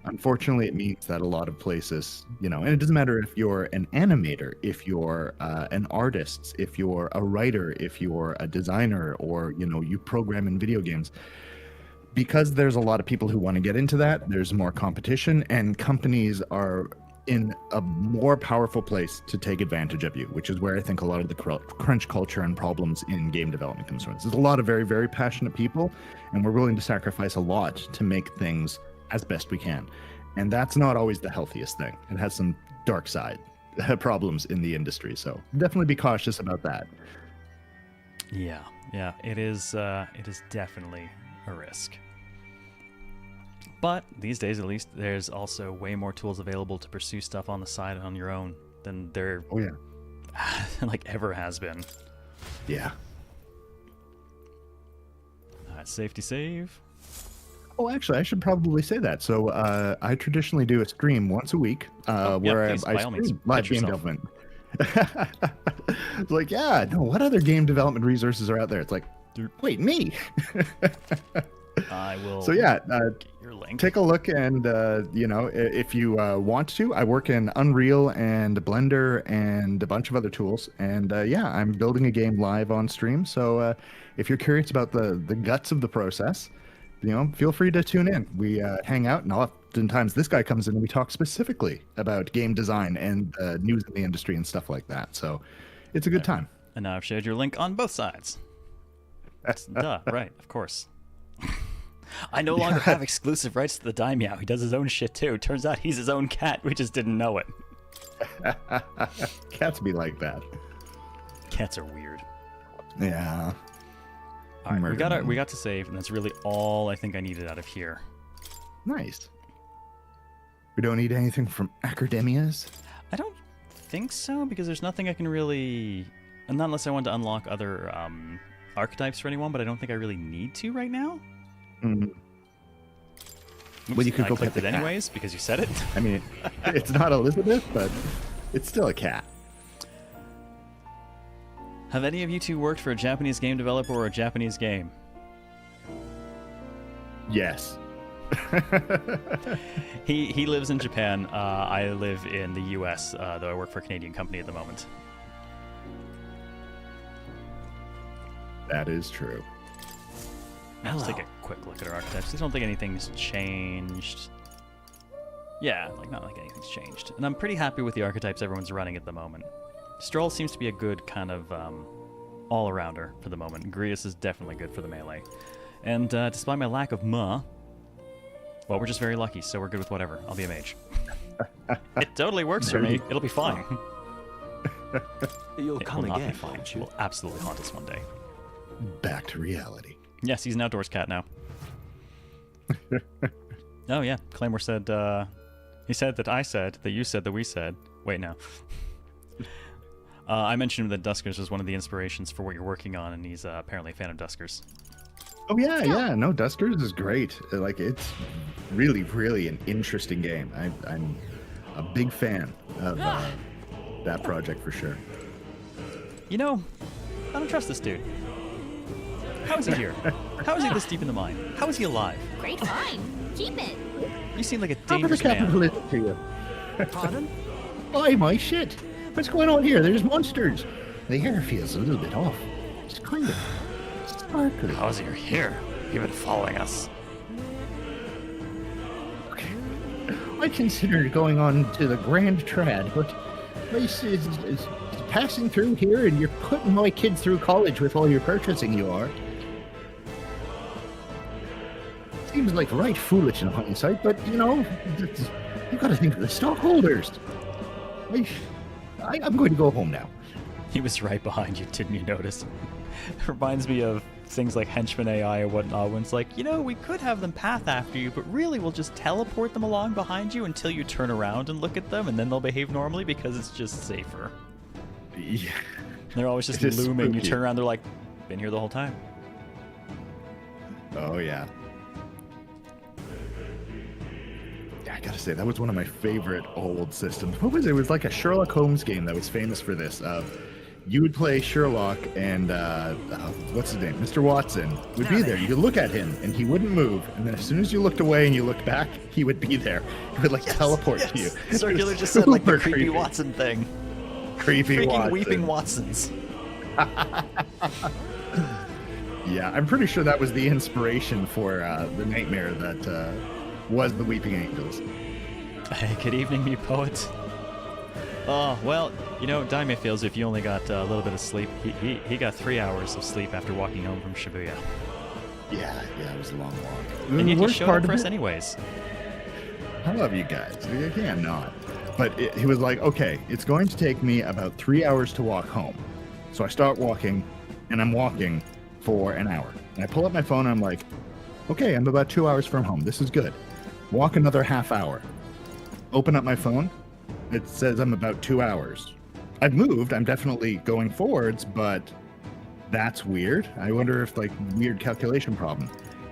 unfortunately it means that a lot of places, and it doesn't matter if you're an animator, if you're an artist, if you're a writer, if you're a designer, or you program in video games. Because there's a lot of people who want to get into that, there's more competition, and companies are in a more powerful place to take advantage of you, which is where I think a lot of the crunch culture and problems in game development comes from. There's a lot of very, very passionate people, and we're willing to sacrifice a lot to make things as best we can. And that's not always the healthiest thing. It has some dark side problems in the industry, so definitely be cautious about that. Yeah, it is definitely a risk. But these days, at least, there's also way more tools available to pursue stuff on the side on your own than there Oh yeah. like ever has been. Yeah. Safety save. Oh, actually, I should probably say that. So I traditionally do a stream once a week where please, I by all means, stream live pitch game yourself. development. It's like, yeah, no, what other game development resources are out there? It's like, wait, me. I will. So yeah, get your link. Take a look, and if you want to, I work in Unreal and Blender and a bunch of other tools. And I'm building a game live on stream. So if you're curious about the guts of the process, feel free to tune in. We hang out, and oftentimes this guy comes in and we talk specifically about game design and news in the industry and stuff like that. So it's a good time. And now I've shared your link on both sides. Duh, right, of course. I no longer have exclusive rights to the Daimeow. He does his own shit too. Turns out he's his own cat. We just didn't know it. Cats be like that. Cats are weird. Yeah. All right, we got to save, and that's really all I think I needed out of here. Nice. We don't need anything from Akademeas? I don't think so, because there's nothing I can really... And not unless I want to unlock other archetypes for anyone, but I don't think I really need to right now. Mm-hmm. Oops, well, you could I go clicked pick it the cat. anyways, because you said it. I mean, it's not Elizabeth, but it's still a cat. Have any of you two worked for a Japanese game developer or a Japanese game? Yes. He lives in Japan. I live in the US, though I work for a Canadian company at the moment. That is true. Let's take a quick look at our archetypes. I don't think anything's changed. Yeah, not like anything's changed. And I'm pretty happy with the archetypes everyone's running at the moment. Stroll seems to be a good kind of all-arounder for the moment. Grius is definitely good for the melee. And despite my lack of well, we're just very lucky, so we're good with whatever. I'll be a mage. It totally works for me. It'll be fine. You'll come not again, be fine. won't It you? will absolutely haunt us one day. Back to reality. Yes, he's an outdoors cat now. Oh, yeah. Claymore said, he said that I said, that you said, that we said. Wait, no. I mentioned that Duskers was one of the inspirations for what you're working on, and he's apparently a fan of Duskers. Oh, yeah. No, Duskers is great. It's really, really an interesting game. I'm a big fan of that project for sure. I don't trust this dude. How is he here? How is he this deep in the mine? How is he alive? Great find. Keep it. You seem like a How dangerous much capital man. is it to you? Pardon? Oh, my shit. What's going on here? There's monsters. The air feels a little bit off. It's kind of sparkly. How's you're here? You've been following us. I considered going on to the Grand Trad, but place is passing through here, and you're putting my kid through college with all your purchasing you are. Seems like right foolish in hindsight, but you gotta think of the stockholders. I'm going to go home now. He was right behind you, didn't you notice? Reminds me of things like Henchman AI or whatnot, when it's like, we could have them path after you, but really we'll just teleport them along behind you until you turn around and look at them, and then they'll behave normally because it's just safer. Yeah. They're always just It's looming. You spooky. turn around, they're like, been here the whole time. Oh, yeah. Yeah, I gotta say, that was one of my favorite old systems. What was it? It was like a Sherlock Holmes game that was famous for this. You would play Sherlock, and what's his name? Mr. Watson would be there. You could look at him, and he wouldn't move. And then as soon as you looked away and you looked back, he would be there. He would teleport to you. Circular It was just said like the super creepy Watson thing. Creepy Freaking Watson. weeping Watsons. Yeah, I'm pretty sure that was the inspiration for the nightmare that was the Weeping Angels. Hey, good evening, you poet. Oh, well, Daime feels if you only got a little bit of sleep. He got 3 hours of sleep after walking home from Shibuya. Yeah, it was a long walk. And The yet you worst showed part up for of us it- anyways. I love you guys. You can't not. But he was like, okay, it's going to take me about 3 hours to walk home. So I start walking, and I'm walking for an hour. And I pull up my phone, and I'm like, okay, I'm about 2 hours from home. This is good. Walk another half hour. Open up my phone. It says I'm about 2 hours. I've moved. I'm definitely going forwards, but that's weird. I wonder if weird calculation problem.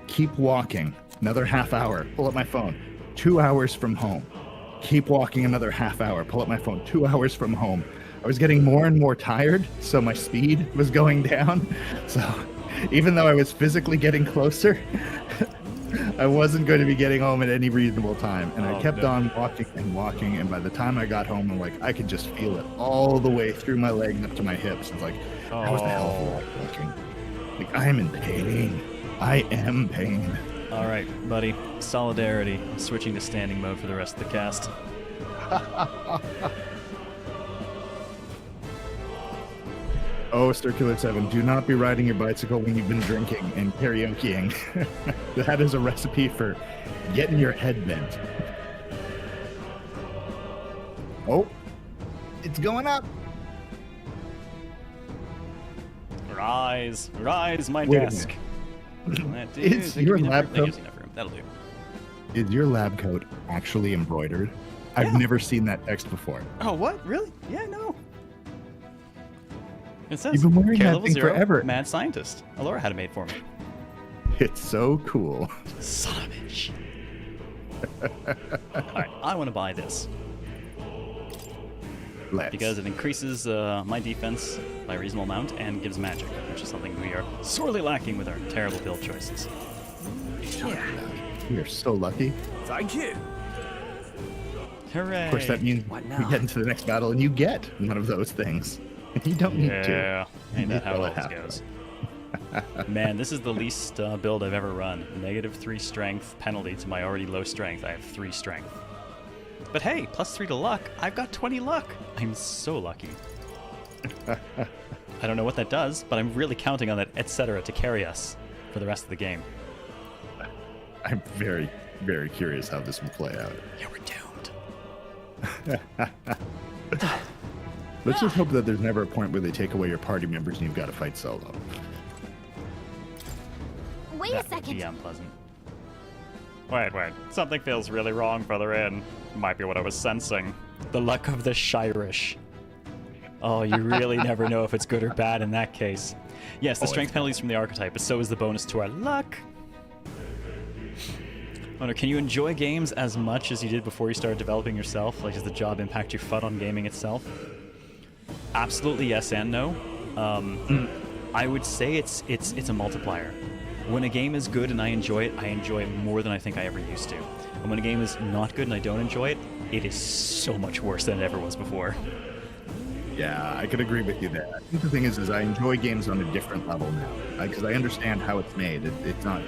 Keep walking. Another half hour. Pull up my phone. 2 hours from home. Keep walking another half hour. Pull up my phone. 2 hours from home. I was getting more and more tired, so my speed was going down. So even though I was physically getting closer, I wasn't going to be getting home at any reasonable time, and I Oh, kept no. on walking, and by the time I got home, I'm like, I could just feel it all the way through my leg and up to my hips. It's like, that was the hell of a lot of walking. Like, I am in pain. I am pain. All right, buddy. Solidarity. I'm switching to standing mode for the rest of the cast. Oh, Circular 7, do not be riding your bicycle when you've been drinking and karaokeing. That is a recipe for getting your head bent. Oh, it's going up. Rise, my Wait a desk. Is your lab coat- That'll do. Is your lab coat actually embroidered? I've Yeah. never seen that text before. Oh, what? Really? Yeah, no. It says, You've been wearing that thing CareLevelZero, forever. Mad Scientist. Alora had it made for me. It's so cool. Son of a bitch. Alright, I want to buy this. Let's. Because it increases my defense by a reasonable amount and gives magic, which is something we are sorely lacking with our terrible build choices. We are so lucky. Thank you. Hooray! Of course, that means What we now? get into the next battle and you get one of those things. You don't need to. Yeah, ain't that how Well, it always goes. Man, this is the least build I've ever run. -3 strength penalty to my already low strength. I have 3 strength. But hey, +3 to luck. I've got 20 luck. I'm so lucky. I don't know what that does, but I'm really counting on that etc. to carry us for the rest of the game. I'm very, very curious how this will play out. Yeah, we're doomed. Let's just hope that there's never a point where they take away your party members and you've got to fight solo. Wait a That would second. be unpleasant. Wait. Something feels really wrong further in. Might be what I was sensing. The luck of the Shirish. Oh, you really never know if it's good or bad in that case. Yes, the strength penalties from the archetype, but so is the bonus to our luck. Wonder, can you enjoy games as much as you did before you started developing yourself? Like, does the job impact your FUD on gaming itself? Absolutely yes and no. I would say it's a multiplier. When a game is good and I enjoy it more than I think I ever used to. And when a game is not good and I don't enjoy it, it is so much worse than it ever was before. Yeah, I could agree with you there. I think the thing is I enjoy games on a different level now. Because I understand how it's made. It's not,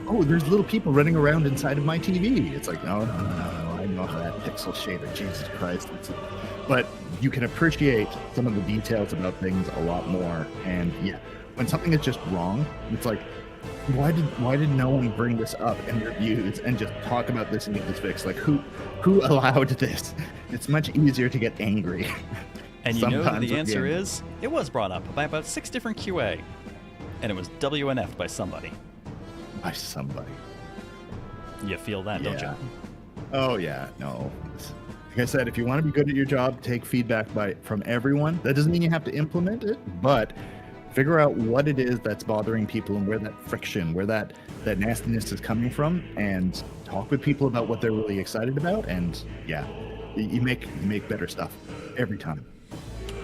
oh, there's little people running around inside of my TV. It's like, no, I know how that pixel shader, Jesus Christ. But you can appreciate some of the details about things a lot more. And yeah, when something is just wrong, it's like, why did no one bring this up in reviews and just talk about this and get this fixed? Like, who allowed this? It's much easier to get angry. And you know Sometimes the with answer games. is, it was brought up by about 6 different QA. And it was WNF'd by somebody. By somebody. You feel that, don't you? Yeah. Oh yeah, no. Like I said, if you want to be good at your job, take feedback from everyone. That doesn't mean you have to implement it, but figure out what it is that's bothering people and where that friction, where that nastiness is coming from, and talk with people about what they're really excited about. And yeah, you make better stuff every time.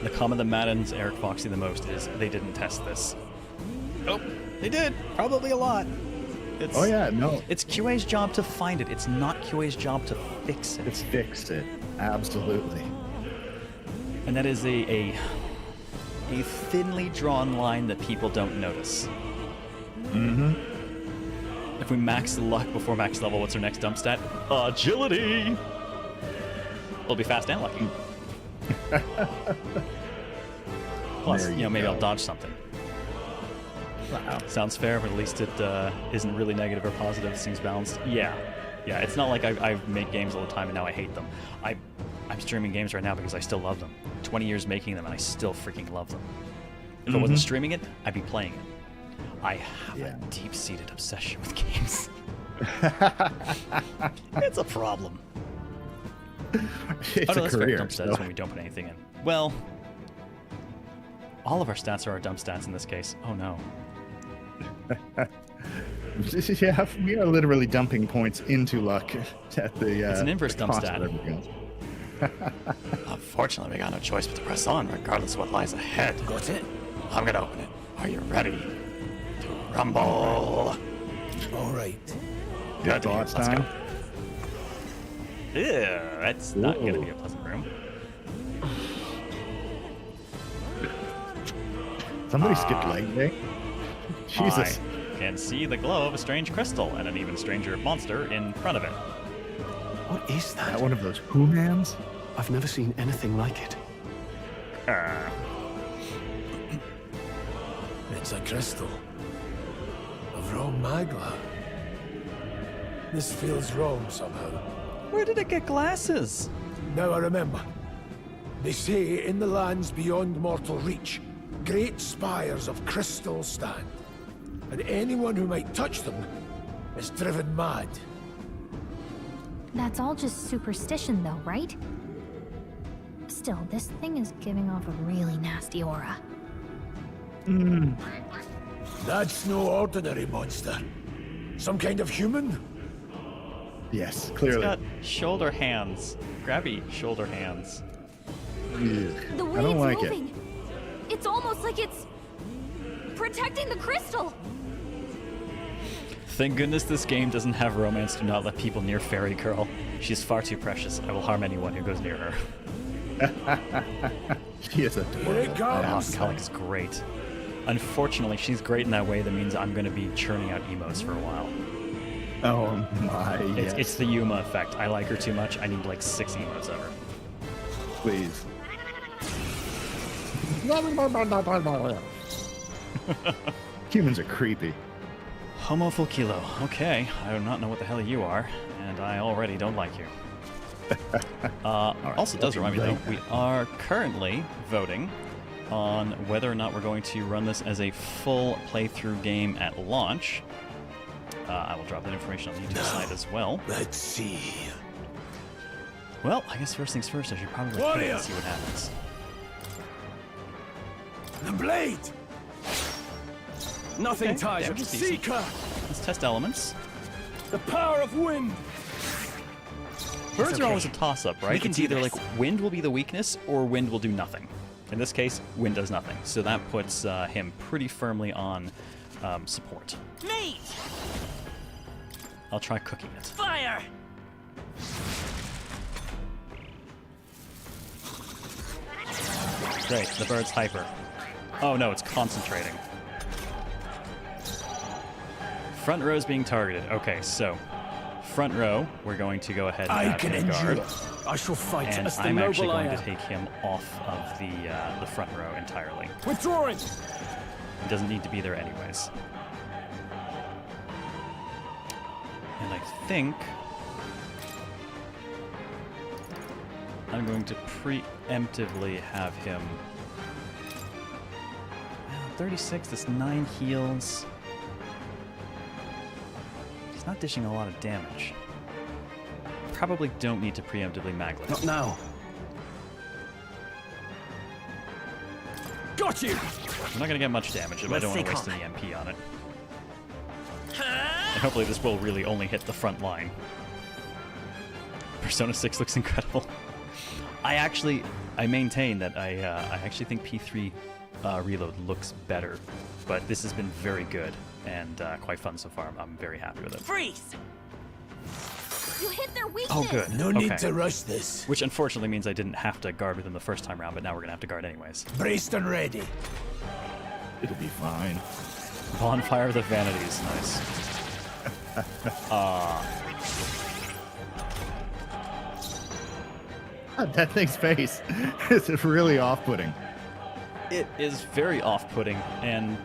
The comment that maddens Eric Foxy the most is they didn't test this. Oh, they did. Probably a lot. Oh yeah, no. It's QA's job to find it. It's not QA's job to fix it. It's fixed it. Absolutely. And that is a thinly drawn line that people don't notice. Mm-hmm. If we max luck before max level, what's our next dump stat? Agility! We'll be fast and lucky. Plus, There you know, you maybe go. I'll dodge something. Wow. Sounds fair, but at least it isn't really negative or positive. It seems balanced. Yeah. It's not like I make games all the time and now I hate them. I'm streaming games right now because I still love them. 20 years making them and I still freaking love them. If I wasn't streaming it, I'd be playing it. I have a deep-seated obsession with games. It's a problem. It's a That's fair. career. Dump stats so- when we don't put anything in. Well, all of our stats are our dump stats in this case. Oh no. Yeah, we are literally dumping points into luck at the. It's an inverse the dump cost stat. of everything else. Unfortunately, we got no choice but to press on, regardless of what lies ahead. Got it. I'm gonna open it. Are you ready to rumble? All right. It's boss time. Yeah, that's not going to be a pleasant room. Somebody skipped leg day. Jesus. I can see the glow of a strange crystal and an even stranger monster in front of it. What is Is that that? one of those Who-mans? I've never seen anything like it. It's a crystal. Of raw magla. This feels wrong somehow. Where did it get glasses? Now I remember. They say in the lands beyond mortal reach, great spires of crystal stand. And anyone who might touch them is driven mad. That's all just superstition, though, right? Still, this thing is giving off a really nasty aura. That's no ordinary monster. Some kind of human? Yes, It's clearly. got shoulder hands. Grabby shoulder hands. The way I don't it's like it. moving, it's almost like it's protecting the crystal. Thank goodness this game doesn't have romance. Do not let people near Fairy Girl. She's far too precious. I will harm anyone who goes near her. She is Here adorable. it Oh, comes. Kalik's great. Unfortunately, she's great in that way. That means I'm going to be churning out emotes for a while. Oh my, yes. It's the Yuma effect. I like her too much. I need like 6 emotes of her. Please. Humans are creepy. Homo full kilo. Okay, I do not know what the hell you are, and I already don't like you. Also, it does remind me though, we are currently voting on whether or not we're going to run this as a full playthrough game at launch. I will drop that information on the YouTube site as well. Let's see. Well, I guess first things first, I should probably What play it is- and see what happens. The blade! Nothing Okay, ties damage it. is decent. Seeker! Let's test elements. The power of wind! Birds are always a toss-up, right? can It's do either this. like wind will be the weakness or wind will do nothing. In this case, wind does nothing. So that puts him pretty firmly on support. Mate! I'll try cooking it. Fire! Great, the bird's hyper. Oh no, it's concentrating. Front row's being targeted. Okay, so front row, we're going to go ahead and I have can him guard. endure. I shall fight And as the I'm noble actually I going am. to take him off of the front row entirely. Withdrawing! He doesn't need to be there anyways. And I think I'm going to preemptively have him. 36, that's 9 heals. He's not dishing a lot of damage. Probably don't need to preemptively maglet. Not now. Got you! I'm not going to get much damage if I don't want to waste any MP on it. And hopefully this will really only hit the front line. Persona 6 looks incredible. I maintain that I actually think P3 Reload looks better, but this has been very good and quite fun so far. I'm very happy with it. Freeze! You hit their weakness. Oh, good. No need Okay. to rush this. Which unfortunately means I didn't have to guard with him the first time round, but now we're going to have to guard anyways. Braced and ready. It'll be fine. Bonfire of the Vanities. Nice. That thing's face is really off-putting. It is very off-putting, and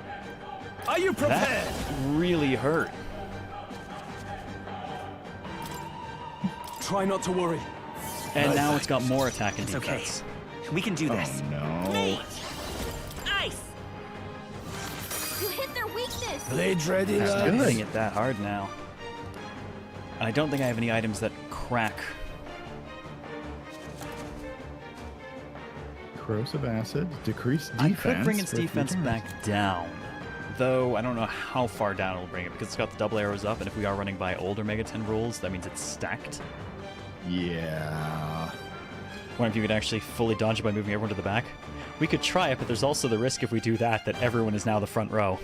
Are you prepared? that really hurt. Try not to worry. And now it's got more attack and It's okay. defense. We can do Oh this. no. Mate! Ice! You hit their weakness. Blades ready, That's lads. good. Hitting it that hard now. And I don't think I have any items that crack. Corrosive acid, decrease defense. I could bring its for a few defense turns. back down. Though I don't know how far down it'll bring it because it's got the double arrows up, and if we are running by older Mega 10 rules, that means it's stacked. Yeah. What if you could actually fully dodge it by moving everyone to the back? We could try it, but there's also the risk if we do that that everyone is now the front row.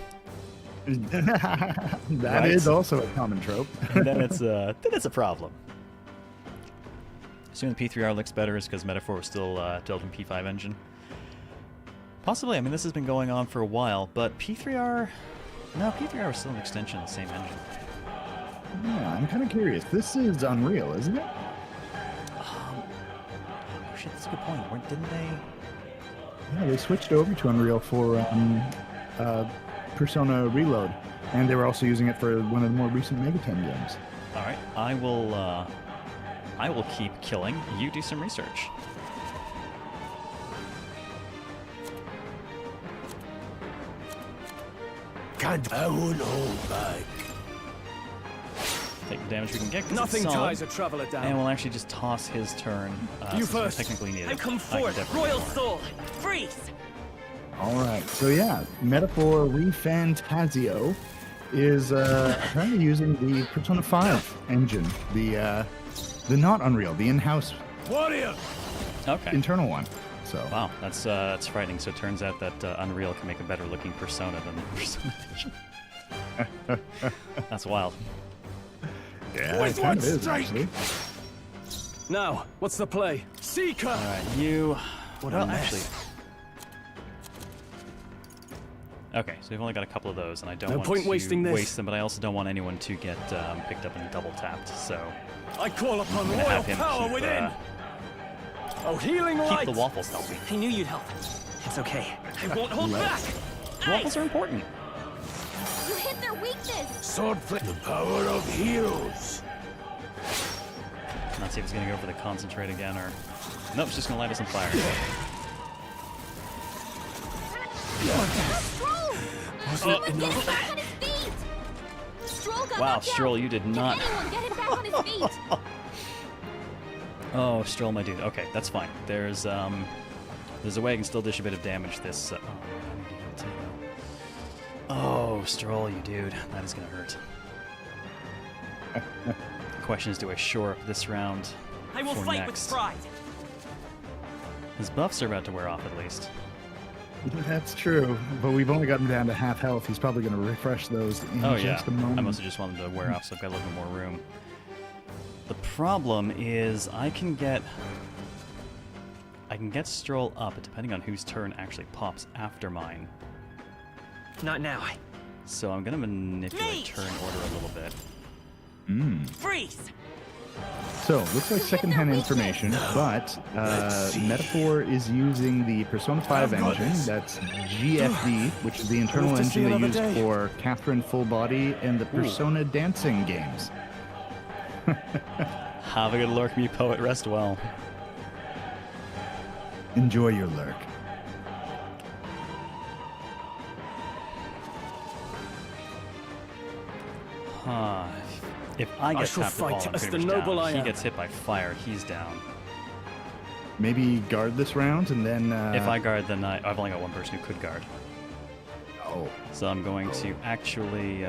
That is also a common trope. And then it's a problem. Assuming the P3R looks better is because Metaphor was still developing P5 engine. Possibly. I mean, this has been going on for a while, but P3R... No, P3R was still an extension of the same engine. Yeah, I'm kind of curious. This is Unreal, isn't it? Oh shit, that's a good point. Didn't they... Yeah, they switched over to Unreal for Persona Reload, and they were also using it for one of the more recent Mega 10 games. All right, I will keep killing. You do some research. I won't hold back. Take the damage we can get. 'Cause Nothing it's solid. ties a traveler down. And we'll actually just toss his turn. You since we first. technically need it. I come can forth, definitely Royal get more. Soul, freeze! All right, so yeah, Metaphor ReFantazio is apparently using the Persona 5 engine, the not Unreal, the in-house Warrior! Okay. internal one. So Wow, that's frightening. So it turns out that Unreal can make a better looking Persona than the Persona engine. That's wild. yeah, With it kind one of is strike. actually. Now, what's the play? Seeker! All right, you. Well, actually. Okay, so we've only got a couple of those, and I don't No want point to wasting this. waste them, but I also don't want anyone to get picked up and double tapped. So I call upon I'm gonna royal have him power keep, within! Oh, healing light! keep the waffles healthy. I knew you'd help. It's okay. I won't hold back! Waffles are important. You hit their weakness! Sword flip. The power of heroes. Let's see if it's gonna go for the concentrate again, or nope, it's just gonna light us on fire. Stroll! Wasn't Get him enough. back on his feet! Stroll got Wow, knocked out. Stroll, you did not. Can anyone get him back on his feet? Oh, Stroll, my dude. Okay, that's fine. There's a way I can still dish a bit of damage this. Oh, Stroll, you dude. That is gonna hurt. The question is, do I shore up this round I will for fight next? with pride! His buffs are about to wear off at least. That's true, but we've only got him down to half health. He's probably going to refresh those in Oh yeah, just a moment. I mostly just want them to wear off, so I've got a little bit more room. The problem is I can get Stroll up, but depending on whose turn actually pops after mine. Not now. So I'm gonna manipulate Mate! turn order a little bit. Freeze! So, looks like secondhand information, but Metaphor is using the Persona 5 engine. That's GFD, which is the internal Live to see engine they another use day. for Catherine Full Body and the Persona dancing games. Have a good lurk, me poet. Rest well. Enjoy your lurk. Huh. If I get shall tapped at all, fight I'm as pretty the much noble down. I If he am. gets hit by fire, he's down. Maybe guard this round and then. If I guard, then I've only got one person who could guard. Oh. So I'm going to actually.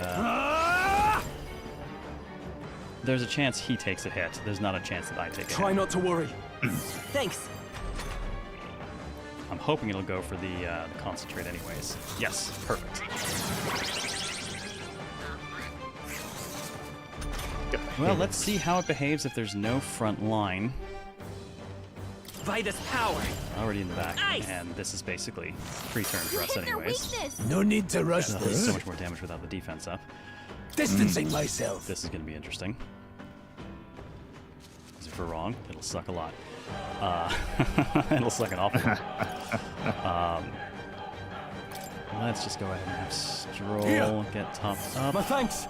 There's a chance he takes a hit. There's not a chance that I take a hit. Try not to worry. Thanks. I'm hoping it'll go for the concentrate anyways. Yes, perfect. Well, let's see how it behaves if there's no front line. By this power! Already in the back, Nice! and this is basically free turn You for us hit their anyways. weakness! No need to rush There's this. so much more damage without the defense up. Distancing myself. This is going to be interesting. 'Cause if we're wrong, it'll suck a lot. It'll suck an awful lot. Let's just go ahead and have Stroll Here. get topped My up. thanks.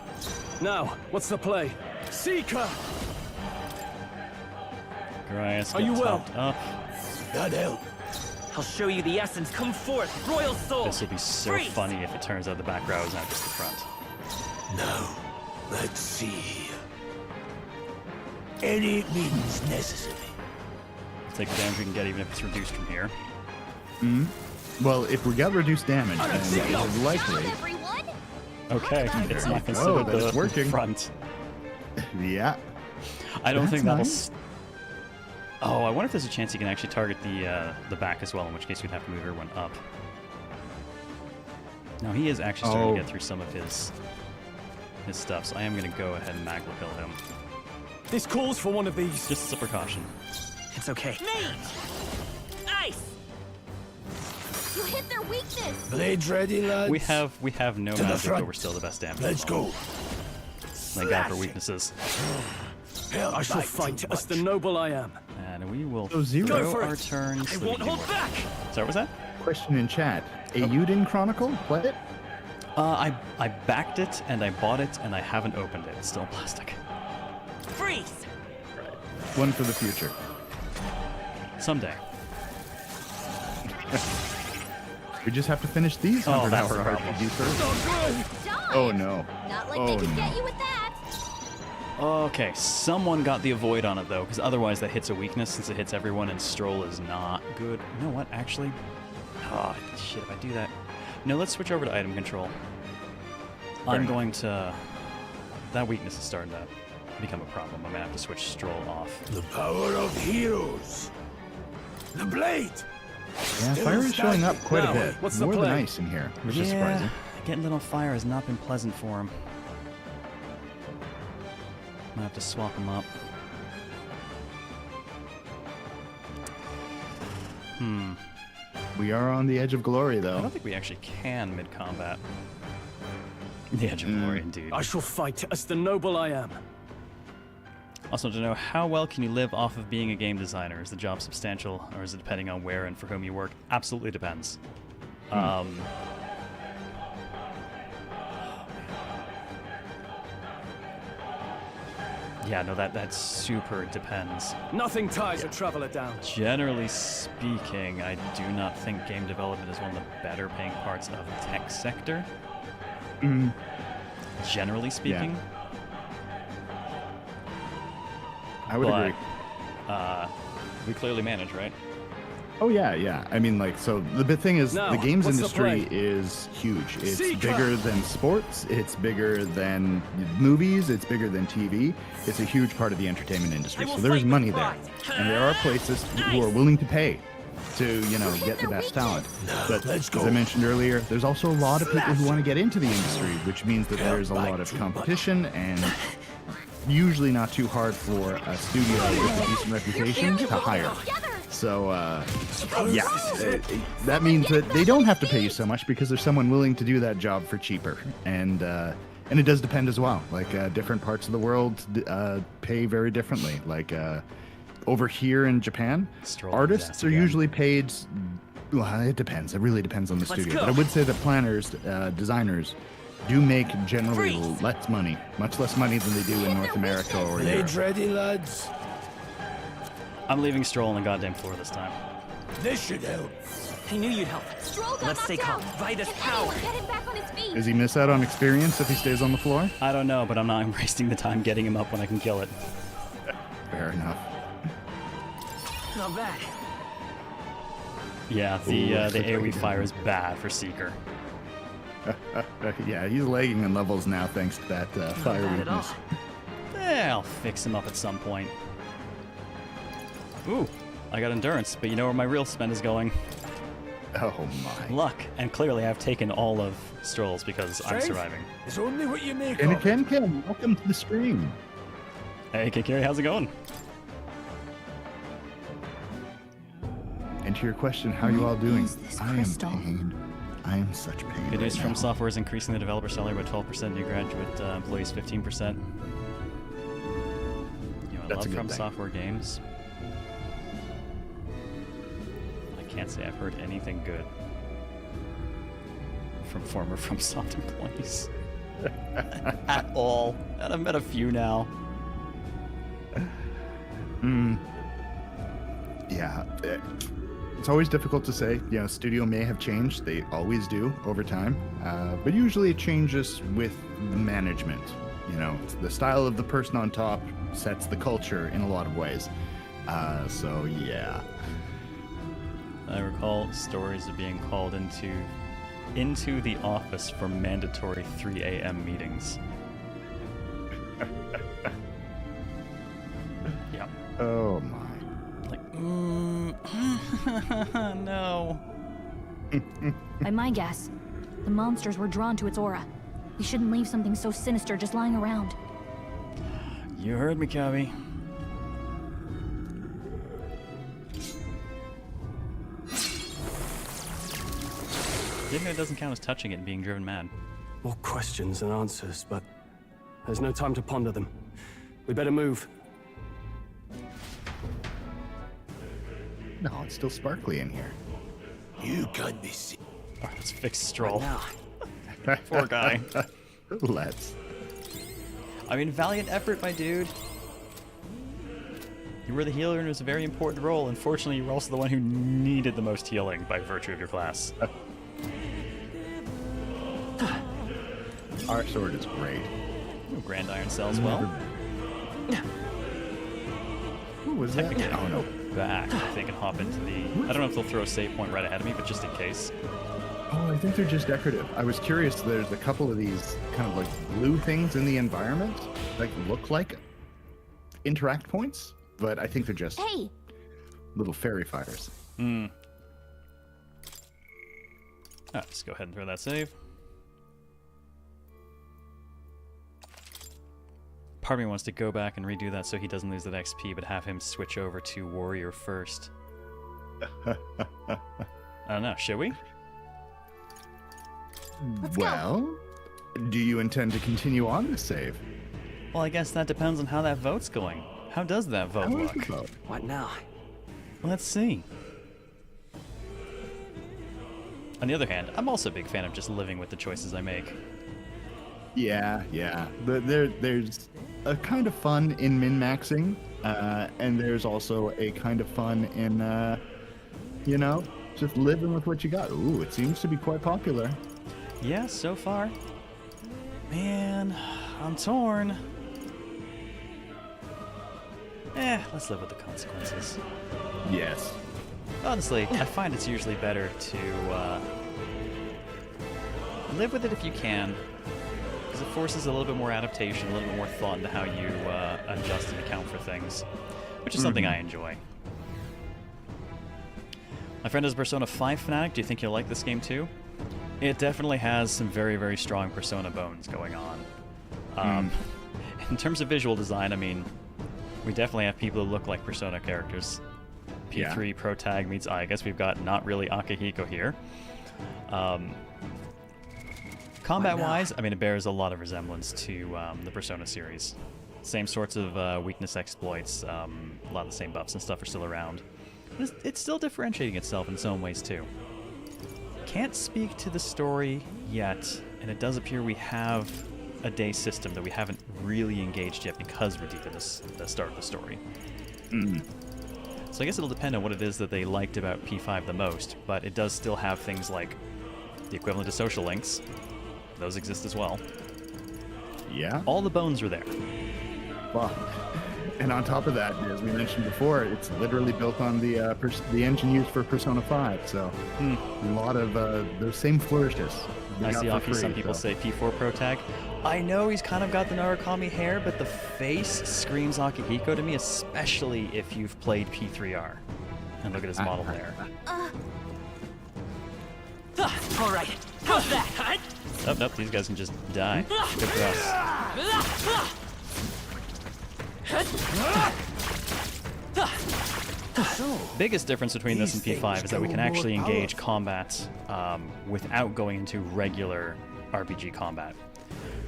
Now, what's the play? Seeker! Grias Are get you well? topped up. That help. I'll show you the essence. Come forth, Royal Soul! This will be so Freeze! funny if it turns out the back row is not just the front. Now, let's see. Any means necessary. Take the damage we can get even if it's reduced from here. Well, if we got reduced damage, then it is Down, likely. everyone! Okay, it's not go, considered that's the working. front. Yeah. I don't That's think that'll... nice. Oh, I wonder if there's a chance you can actually target the back as well, in which case we'd have to move everyone up. Now he is actually starting to get through some of his stuff, so I am going to go ahead and magma pill him. This calls for one of these. Just as a precaution. It's okay. Nate! Ice! You hit their weakness! Blades ready, lads? We have no To the magic, but front. we're still the best damage. Let's go. Thank God for weaknesses. Hell, I shall back fight too as the much. noble I am. And we will So Zero. throw Go for our it. turns. I so we won't can do hold more. back! Sorry, what was that? Question in chat. A Yuden Chronicle? Play it? I backed it and I bought it and I haven't opened it. It's still in plastic. Freeze! One for the future. Someday. We just have to finish these Oh, 100 that's hour the problem. RPG first. Dodge! Oh no. Not like Oh, they could no. get you with that! Okay, someone got the avoid on it though, because otherwise that hits a weakness since it hits everyone and Stroll is not good. You know what, actually? Oh, shit, if I do that. No, let's switch over to item control. I'm going to... That weakness is starting to become a problem. I'm going to have to switch Stroll off. The power of heroes. The blade. Yeah, Still fire is showing up quite Now, a bit. what's the More than plan? ice in here, which is surprising. Getting lit on fire has not been pleasant for him. Might have to swap him up. We are on the edge of glory, I though. don't think we actually can mid-combat. The edge of glory, indeed. I shall fight as the noble I am. Also, to know how well can you live off of being a game designer? Is the job substantial, or is it depending on where and for whom you work? Absolutely depends. Yeah, no, that super depends. Nothing ties a traveler down. Generally speaking, I do not think game development is one of the better paying parts of the tech sector. Generally speaking. I would agree. We clearly manage, right? Oh yeah, yeah. I mean, like, so the big thing is Now, the games what's the industry play? is huge. It's Seeker! bigger than sports. It's bigger than movies. It's bigger than TV. It's a huge part of the entertainment industry. I will So there's fight with money there, pride. and there are places who are willing to pay to, you know, get the best talent. But let's as I go. mentioned earlier, there's also a lot of people who want to get into the industry, which means that there's a lot of competition and usually not too hard for a studio with a decent reputation to hire. So, yeah, that means that they don't have to pay you so much because there's someone willing to do that job for cheaper. And it does depend as well. Like, different parts of the world pay very differently. Like, over here in Japan, Stroll artists his ass are again. usually paid... Well, it depends. It really depends on the Let's studio. go. But I would say that planners, designers, do make generally Freeze. less money. Much less money than they do in North America or Europe. Blades ready, lads. I'm leaving Stroll on the goddamn floor this time. This should help. I knew you'd help. Stroll got Let's stay knocked calm. out. Fight us If power. anyone, get him back on his feet. Does he miss out on experience if he stays on the floor? I don't know, but I'm not wasting the time getting him up when I can kill it. Fair enough. Not bad. Yeah, the AoE fire is bad for Seeker. Yeah, he's lagging in levels now thanks to that fire bad at all. weakness. I'll fix him up at some point. Ooh, I got endurance, but you know where my real spend is going? Oh my. Luck. And clearly I've taken all of Stroll's because I'm Strength? surviving. It's only what you make And of. Ken, welcome to the stream. Hey, Kikiri, how's it going? And to your question, how are you all doing? is this I am crystal? pained. I am such pain. Good news right from now. software is increasing the developer salary by 12%, new graduate employees 15%. You know, I That's a love good From thing. Software games. I can't say I've heard anything good from former FromSoft employees. At all. And I've met a few now. Yeah. It's always difficult to say. You know, studio may have changed. They always do over time. But usually it changes with the management. You know, the style of the person on top sets the culture in a lot of ways. So, yeah. I recall stories of being called into the office for mandatory 3 a.m. meetings. Yeah. Oh, my. Like, no. By my guess, The monsters were drawn to its aura. We shouldn't leave something so sinister just lying around. You heard me, Cubby. Maybe it doesn't count as touching it and being driven mad. More questions than answers, but there's no time to ponder them. We better move. No, it's still sparkly in here. You can't be seen. Oh, let's fix Stroll. Now. Poor guy. Let's. I mean, valiant effort, my dude. You were the healer and it was a very important role. Unfortunately, you were also the one who needed the most healing by virtue of your class. Our sword is great. Ooh, Grand Iron Cell as well. Who was that? Technically, Oh no. back if they can hop into the... I don't know if they'll throw a save point right ahead of me, but just in case. Oh, I think they're just decorative. I was curious. There's a couple of these kind of like blue things in the environment that look like interact points, but I think they're just little fairy fires. Just go ahead and throw that save. Part of me wants to go back and redo that so he doesn't lose that XP, but have him switch over to Warrior first. I don't know, should we? Well, do you intend to continue on the save? Well, I guess that depends on how that vote's going. How does that vote How is look? the vote? What now? Let's see. On the other hand, I'm also a big fan of just living with the choices I make. Yeah. There's a kind of fun in min-maxing, and there's also a kind of fun in, just living with what you got. Ooh, it seems to be quite popular. Yeah, so far. Man, I'm torn. Let's live with the consequences. Yes. Honestly, I find it's usually better to live with it if you can, because it forces a little bit more adaptation, a little bit more thought into how you adjust and account for things, which is something I enjoy. My friend is a Persona 5 fanatic. Do you think you'll like this game too? It definitely has some very, very strong Persona bones going on. In terms of visual design, I mean, we definitely have people who look like Persona characters. P3 Protag meets I guess we've got not really Akihiko here. Combat-wise, I mean, it bears a lot of resemblance to the Persona series. Same sorts of weakness exploits, a lot of the same buffs and stuff are still around. But it's still differentiating itself in its own ways, too. Can't speak to the story yet, and it does appear we have a day system that we haven't really engaged yet because we're deep in the start of the story. So I guess it'll depend on what it is that they liked about P5 the most, but it does still have things like the equivalent to social links. Those exist as well. Yeah. All the bones are there. Well, and on top of that, as we mentioned before, it's literally built on the engine used for Persona 5, so a lot of those same flourishes. I see some people say P4 Protag. I know he's kind of got the Narukami hair, but the face screams Akihiko to me, especially if you've played P3R. And look at his model there. All right, how's that? Oh, nope, these guys can just die. Good for us. Biggest difference between this and P5 is that we can actually engage combat without going into regular RPG combat,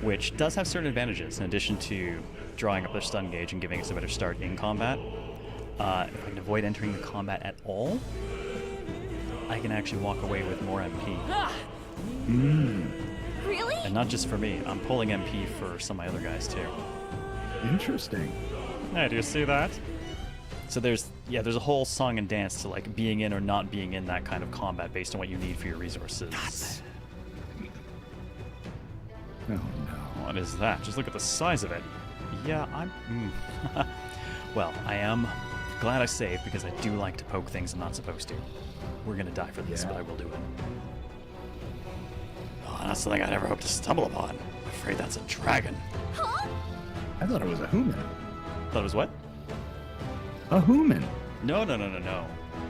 which does have certain advantages in addition to drawing up their stun gauge and giving us a better start in combat. If I can avoid entering the combat at all, I can actually walk away with more MP. Really? And not just for me, I'm pulling MP for some of my other guys too. Interesting. Hey, do you see that? So there's a whole song and dance to like being in or not being in that kind of combat based on what you need for your resources. Oh no. What is that? Just look at the size of it. Yeah, well, I am glad I saved because I do like to poke things I'm not supposed to. We're gonna die for this, but I will do it. Oh, not something I'd ever hope to stumble upon. I'm afraid that's a dragon. Huh? I thought it was a human. Thought it was what? A human. No.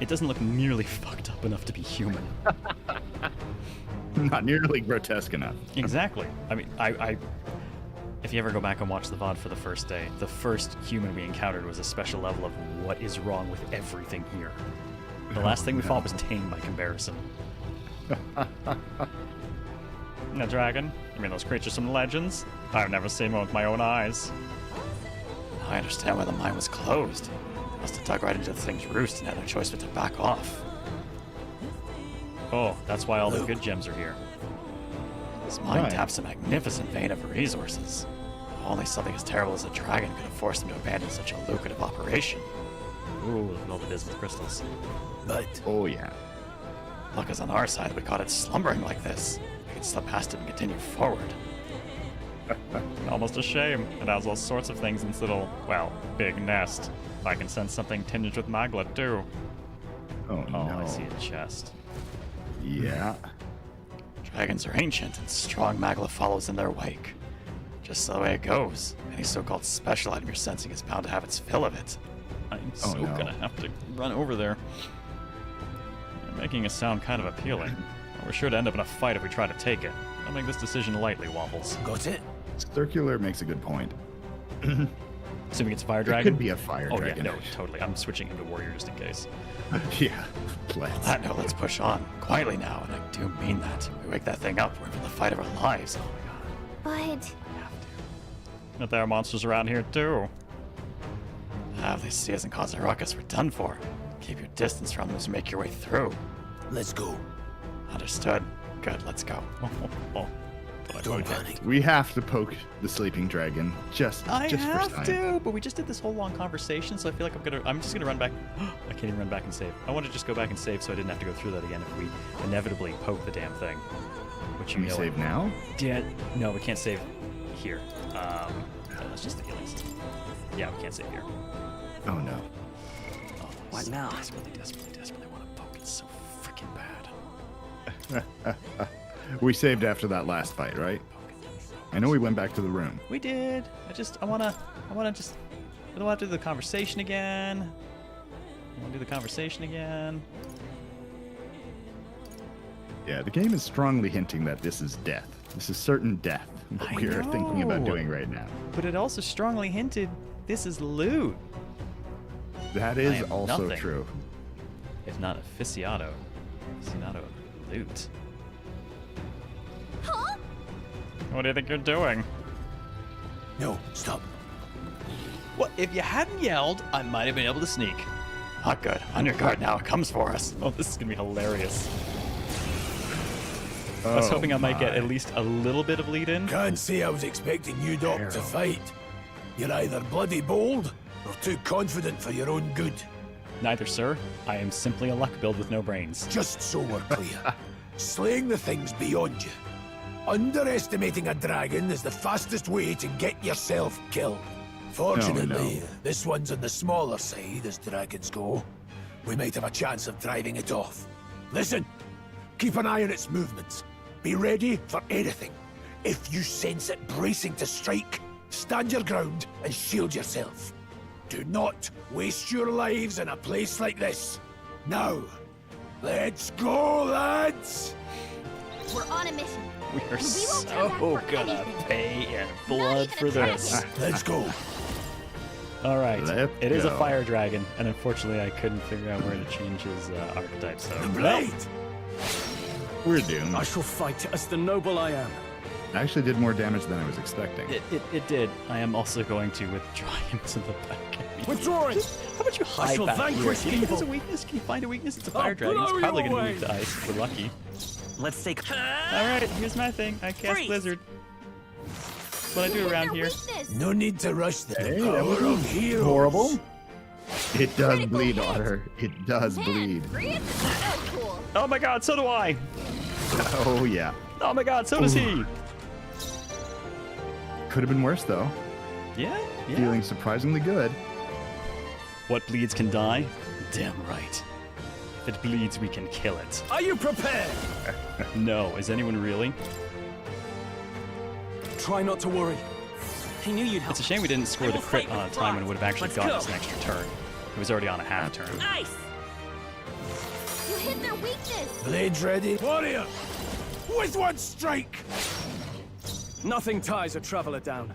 It doesn't look nearly fucked up enough to be human. Not nearly grotesque enough. Exactly. I mean, I if you ever go back and watch the VOD for the first day, the first human we encountered was a special level of what is wrong with everything here. The last thing we fought was tame by comparison. A dragon? I mean, those creatures from the legends? I've never seen one with my own eyes. I understand why the mine was closed. They must have dug right into the thing's roost and had no choice but to back off. Oh, that's why all the good gems are here. This mine Right. taps a magnificent vein of resources. Only something as terrible as a dragon could have forced them to abandon such a lucrative operation. Ooh, look at all the dismal crystals. But Oh, yeah. Luck is on our side, we caught it slumbering like this. We can slip past it and continue forward. Almost a shame. It has all sorts of things in its little, well, big nest. I can sense something tinged with magla, too. Oh, Oh, no. I see a chest. Yeah. Dragons are ancient, and strong magla follows in their wake. Just the way it goes. Any so-called special item you're sensing is bound to have its fill of it. I'm Oh, so no. gonna have to run over there. You're making it sound kind of appealing. We're sure to end up in a fight if we try to take it. Don't make this decision lightly, Waffles. got it? Circular makes a good point. Assuming it's fire It dragon? could be a fire Oh dragon. yeah, no, totally. I'm switching him to warrior just in case. Yeah. Let's. That note, let's push on. Quietly now, and I do mean that. We wake that thing up, we're in for the fight of our lives. Oh my god. But But there are monsters around here too. If they see us and cause a ruckus, we're done for. Keep your distance from them as you make your way through. Let's go. Understood. Good, let's go. But I Don't thought- panic. We have to poke the sleeping dragon just I for have time. to, but we just did this whole long conversation, so I feel like I'm just gonna run back. I can't even run back and save. I want to just go back and save, so I didn't have to go through that again if we inevitably poke the damn thing. Which you Can we know. save now? Yeah, no, we can't save here. That's just the healing system. Yeah, we can't save here. Oh no. Oh, What so now? Desperately want to poke. It's so freaking bad. We saved after that last fight, right? I know we went back to the room. We did. I wanna just. I don't want to do the conversation again. I want to do the conversation again. Yeah, the game is strongly hinting that this is death. This is certain death. What I we are thinking about know. doing right now. But it also strongly hinted this is loot, That I is am also nothing. true. if not aficionado. Aficionado of loot. huh? What do you think you're doing? No, stop. Well, if you hadn't yelled, I might have been able to sneak. Not good. On your guard now, it comes for us. Oh, this is gonna be hilarious. I was hoping I might get at least a little bit of lead in. Can't say I was expecting you, Doc, to fight. You're either bloody bold or too confident for your own good. Neither, sir. I am simply a luck build with no brains. Just so we're clear, slaying the thing's beyond you. Underestimating a dragon is the fastest way to get yourself killed. Fortunately, this one's on the smaller side as dragons go. We might have a chance of driving it off. Listen, keep an eye on its movements. Be ready for anything. If you sense it bracing to strike, stand your ground and shield yourself. Do not waste your lives in a place like this. Now, let's go, lads! We're on a mission. We are We won't turn so back for gonna anything. pay in Not blood even for a this. dragon. Let's go. All right, Let's it is a go. fire dragon, and unfortunately, I couldn't figure out where to change his archetype. So The blade! We're doomed. I shall fight as the noble I am. Actually did more damage than I was expecting. It did. I am also going to withdraw him to the back. Withdrawing! How about you hide shall back here? vanquish Do you think there's a evil. weakness? Can you find a weakness? It's a I'll fire dragon. It's blow probably you going to be away. weak to ice if we're lucky. Let's take. All right, here's my thing. I cast Freeze. Blizzard. That's what I do Hit around their here. weakness. No need to rush the Hey, that power wasn't of heroes. horrible. It does Critical bleed, hit. Otter. It does Man, bleed. Freeze is so cool. Oh my god, so do I. Oh yeah. Oh my god, so does he. Could have been worse though. Yeah. Feeling surprisingly good. What bleeds can die? Damn right. If it bleeds, we can kill it. Are you prepared? No, is anyone really? Try not to worry. I knew you'd help. It's a shame we didn't score I the will crit fight on a with time when it would have actually Let's gotten go. us an extra turn. It was already on a half turn. Nice. You hit their weakness. Blades ready. Warrior! With one strike! Nothing ties a traveler down.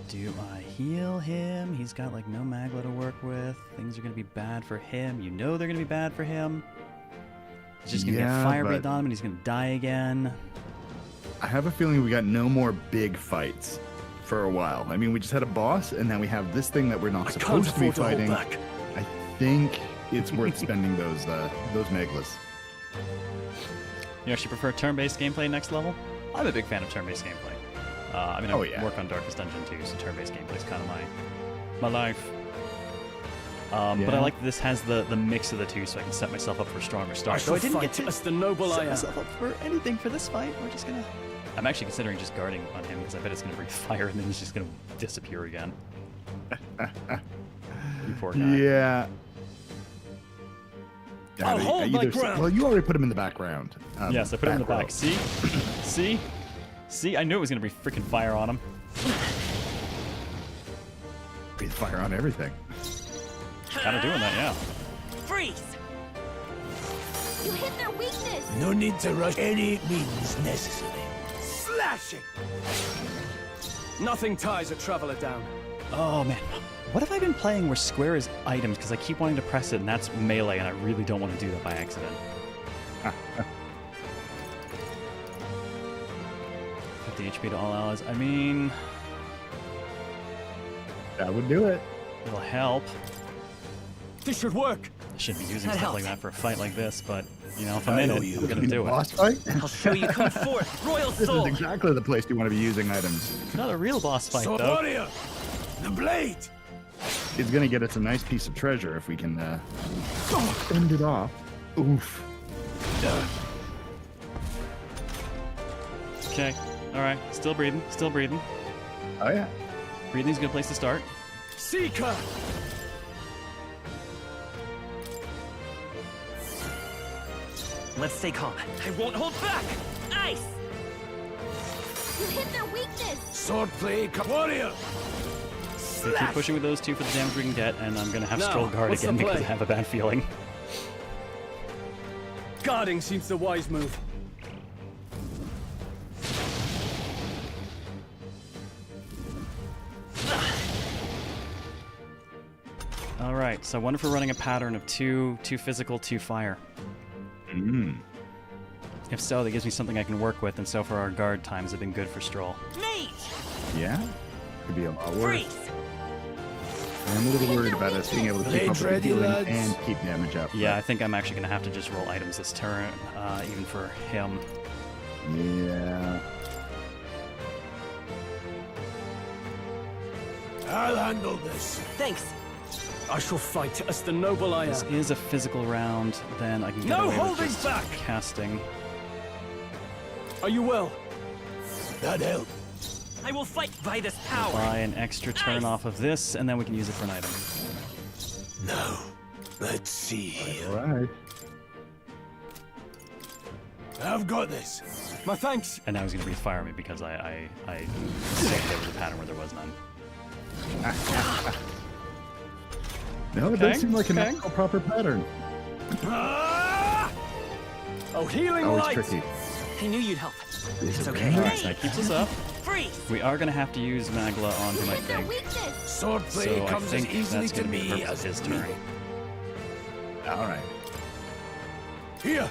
Do I heal him? He's got like no magla to work with. Things are gonna be bad for him. You know they're gonna be bad for him. He's just gonna get fire breathed on him and he's gonna die again. I have a feeling we got no more big fights for a while. I mean, we just had a boss, and now we have this thing that we're not supposed to be fighting. I think it's worth spending those meglas. You actually prefer turn-based gameplay next level? I'm a big fan of turn-based gameplay. I mean, I work on Darkest Dungeon too, so turn-based gameplay is kind of my life. But I like that this has the mix of the two, so I can set myself up for a stronger start. So I didn't get to as the noble I am. set myself up for anything for this fight. We're just gonna... I'm actually considering just guarding on him, because I bet it's gonna breathe fire, and then he's just gonna disappear again. You poor guy. Yeah. I'll hold my ground. Well, you already put him in the background. Yes, I put him in the back. row. See? See? See? I knew it was gonna be freaking fire on him. Breathe fire on everything. Kind of doing that, yeah. Freeze! You hit their weakness! No need to rush any means necessary. Slashing! Nothing ties a traveler down. Oh man, what have I been playing where square is items? Because I keep wanting to press it, and that's melee, and I really don't want to do that by accident. 50 HP to all allies. I mean, That would do it. it'll help. This should work. I shouldn't be using That stuff like helps. that for a fight like this, but you know, if I'm in it, I'm gonna do it. Boss fight? I'll show you. Come forth, Royal This is Soul! exactly the place you want to be using items. Not a real boss fight So though. warrior! The blade! It's going to get us a nice piece of treasure if we can fend it off. Oof. Okay, all right, still breathing, still breathing. Oh, yeah. Breathing's a good place to start. Seeker! Let's stay calm. I won't hold back! Ice! You hit their weakness! Swordplay, warrior! So keep pushing with those two for the damage we can get, and I'm gonna have Now, Stroll guard what's the again because I play? have a bad feeling. Guarding seems the wise move. All right, so I wonder if we're running a pattern of two physical, 2 fire. If so, that gives me something I can work with, and so far our guard times have been good for Stroll. Mage! Yeah? Could be a lot worse. Freeze! I'm a little worried about us being able to keep Blade up with the ready, healing lads. and keep damage up. Yeah, I think I'm actually going to have to just roll items this turn, even for him. Yeah. I'll handle this. Thanks. I shall fight as the noble I This am. is a physical round, then I can get No away with holding just back! casting. Are you well? That helped. I will fight by this power. Buy an extra turn Nice. off of this, and then we can use it for an item. Now, let's see. All right. I've got this. My thanks. And now he's going to breathe fire at me because I said there was a pattern where there was none. No, it Okay, does seem like an okay. actual proper pattern. Ah! Oh, healing Oh, light! it's tricky. I knew you'd help. Is It's it okay. really? Alright, so that keeps us up. Freeze! We are going to have to use Magla on You him, I hit their think. weakness! Swordplay So I comes as think easily that's to going to be the me purpose as of his turn. breathing. All right. Here.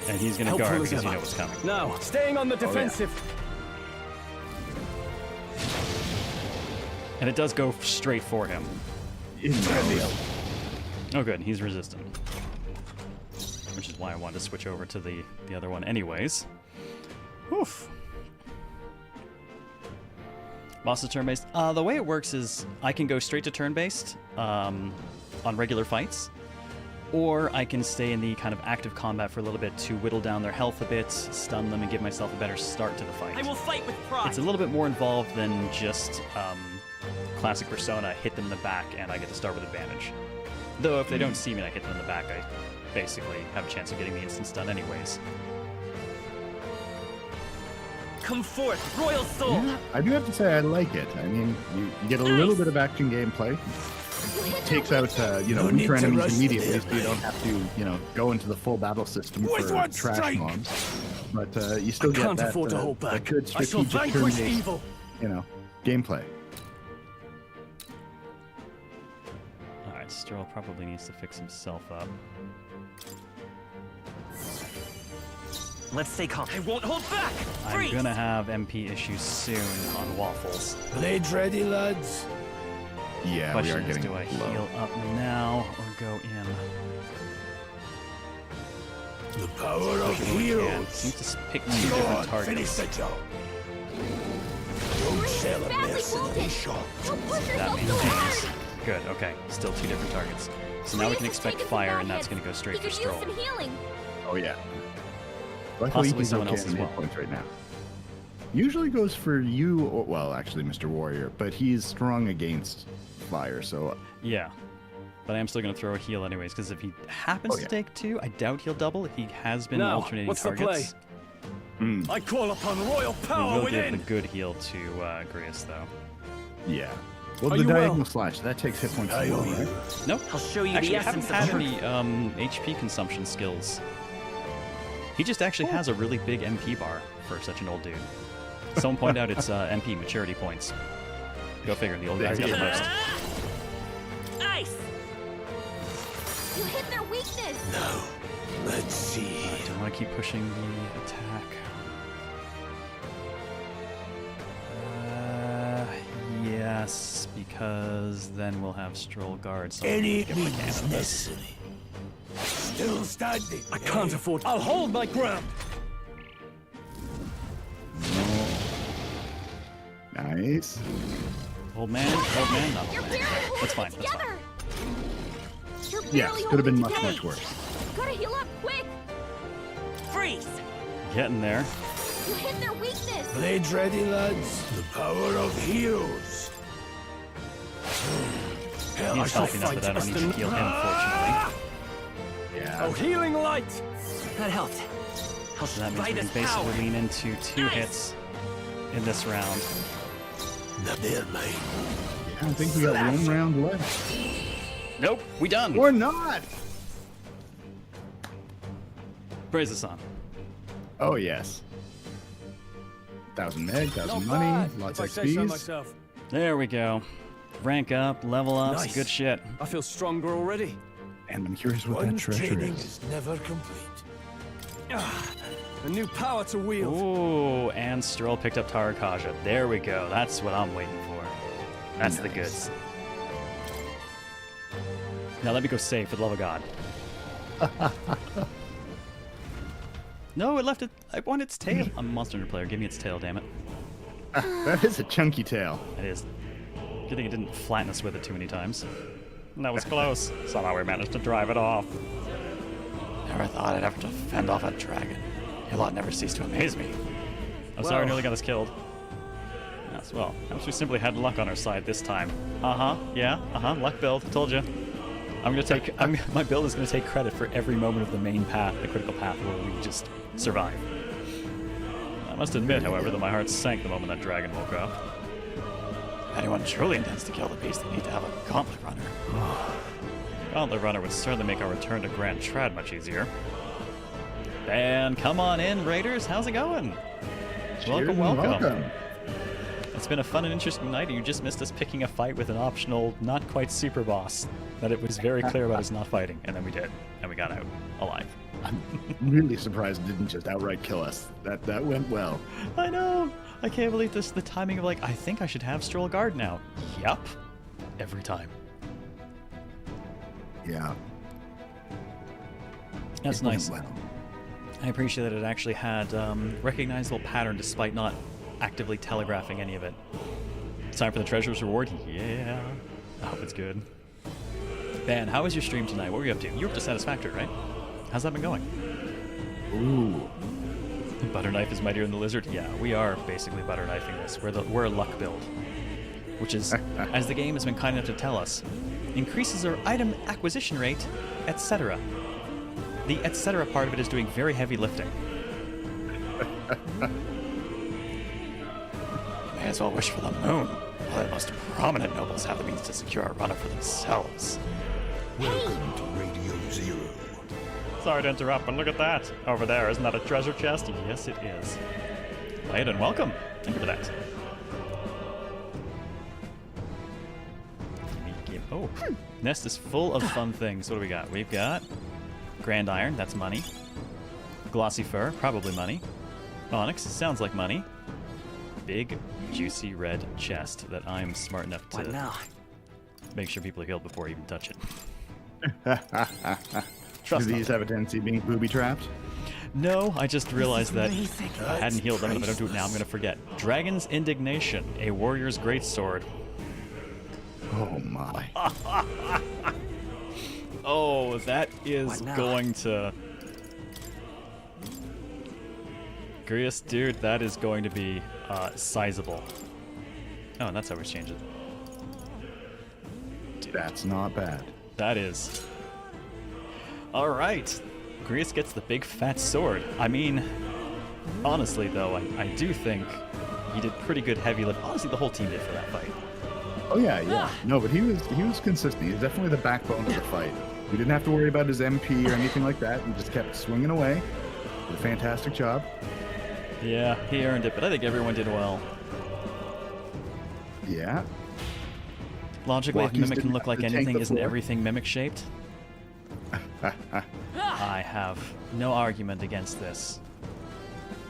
And he's going to Helpful guard as because you ever. know what's coming. Now, staying on the yeah. defensive. And it does go straight for him. Oh good, he's resistant. Which is why I wanted to switch over to the other one anyways. Oof. Boss is turn-based. The way it works is I can go straight to turn-based on regular fights, or I can stay in the kind of active combat for a little bit to whittle down their health a bit, stun them, and give myself a better start to the fight. I will fight with pride. It's a little bit more involved than just classic Persona, hit them in the back, and I get to start with advantage. Though if they don't see me and I hit them in the back, I basically have a chance of getting the instant stun anyways. Come forth, Royal Soul! Yeah, I do have to say I like it. I mean, you get a little bit of action gameplay. It takes out, No need weaker to enemies rush immediately, there, so you don't have to, go into the full battle system With for one trash strike. mobs. but you still get can't that, afford to hold that back. good I shall strategic vanquish turn-based, evil. Gameplay. Alright, Stroll probably needs to fix himself up. Let's stay calm. I won't hold back! I'm gonna have MP issues soon on Waffles. Blades ready, lads. Yeah, we Question are is, getting do I low. heal up now or go in? The power of Yeah, heroes. seems to pick two Go different on, finish targets. the job. Don't sell a badly mercenary wounded. shot. Don't push That yourself means so hard! Good, okay. Still two different targets. So now we can Reyes has expect taken some fire, bad and that's hits. going to go straight He for could Stroll. use some healing. Oh yeah. Luckily, Possibly he's someone okay else in as hit well. points right now. Usually goes for you, or, well, actually, Mr. Warrior, but he's strong against fire, so Yeah. But I am still going to throw a heal anyways, because if he happens yeah. to take two, I doubt he'll double. He has been Now, alternating what's the targets. I call upon royal We power will give within. the good heal to Grius, though. yeah. Well, Are the you well? diagonal slash, that takes hit points I low, owe you. right? Nope. I'll show you Actually, the I haven't essence had of any truth. HP consumption skills. He just actually has a really big MP bar for such an old dude. Someone pointed out it's MP maturity points. Go figure, the old guy's got the most. Ice! You hit their weakness! Now, let's see. I don't want to keep pushing the attack. Yes, because then we'll have Stroll guard. So Any get what I can means out of this. necessary. Still standing. I can't afford. I'll hold my ground. Nice. Old man, not You're old barely man. holding That's fine, it that's fine. together! You're Yes, barely could have been holding much, together. much worse. Gotta heal up, quick! Freeze! Getting there. You hit their weakness! Blades ready, lads. The power of heroes. Hell, I He's shall healthy enough fight that I don't need to heal him, fortunately. Yeah. Oh, healing light. That helped. I'll So that means strike we can his basically power. lean into two Nice. hits in this round. Now they're mine. I think we got one round left. Nope, we done. Or not. Praise the sun. Oh, yes. 1,000 meg, 1,000 money, bad, lots if of I say so XPs. myself. There we go. Rank up, level up, Nice. good shit. I feel stronger already. And I'm curious what One that treasure training is. is never complete. A new power to wield. Ooh, and Stroll picked up Tarakaja. There we go. That's what I'm waiting for. That's the Nice. goods. Now let me go save, for the love of God. No, it left it. I want its tail. I'm a Monster Hunter player. Give me its tail, damn it. That is a chunky tail. It is. Good thing it didn't flatten us with it too many times. That was close. Somehow we managed to drive it off. Never thought I'd have to fend off a dragon. Your lot never ceased to amaze me. I'm sorry, nearly got us killed. Yes, well, perhaps we simply had luck on our side this time. Yeah, luck build. Told you. I'm gonna take. My build is gonna take credit for every moment of the main path, the critical path, where we just survive. I must admit, however, that my heart sank the moment that dragon woke up. If anyone truly intends to kill the beast, they need to have a gauntlet runner. Gauntlet Runner would certainly make our return to Grand Trad much easier. And come on in, Raiders. How's it going? Cheers and Welcome. It's been a fun and interesting night, and you just missed us picking a fight with an optional, not quite super boss that it was very clear about us not fighting, and then we did, and we got out alive. I'm really surprised it didn't just outright kill us. That went well. I know. I can't believe this. The timing of like, I think I should have Stroll guard now. Yup. Every time. Yeah. That's It went nice. well. I appreciate that it actually had recognizable pattern despite not actively telegraphing any of it. It's time for the treasurer's reward. Yeah. I hope it's good. Ben, how was your stream tonight? What were you up to? You were up to Satisfactory, right? How's that been going? Ooh. Butter knife is mightier than the lizard. Yeah, we are basically butter knifing this. We're a luck build, which is, as the game has been kind enough to tell us, increases our item acquisition rate, etc. The etc. part of it is doing very heavy lifting. May as well wish for the moon, while the most prominent nobles have the means to secure a runner for themselves. Welcome to Radio Zero. Sorry to interrupt, but look at that. Over there, isn't that a treasure chest? Yes, it is. Layden, welcome. Thank you for that. Oh, nest is full of fun things. What do we got? We've got Grand Iron, that's money. Glossy Fur, probably money. Onyx, sounds like money. Big, juicy red chest that I'm smart enough to make sure people are healed before I even touch it. Do these have a tendency of being booby-trapped? No, I just realized that I hadn't healed them, and if I don't do it now, I'm going to forget. Dragon's Indignation, a warrior's greatsword. Oh my. Oh, that is going to... Grius, dude, that is going to be sizable. Oh, and that's how we change it. Dude. That's not bad. That is. Alright. Grius gets the big fat sword. I mean, honestly though, I do think he did pretty good heavy lift. Honestly, the whole team did for that fight. Oh yeah. No, but he was consistent. He's definitely the backbone of the fight. We didn't have to worry about his MP or anything like that. He just kept swinging away. Did a fantastic job. Yeah, he earned it, but I think everyone did well. Yeah. Logically, if Walkies Mimic didn't can look have like to tank anything, the isn't floor. everything Mimic-shaped? I have no argument against this.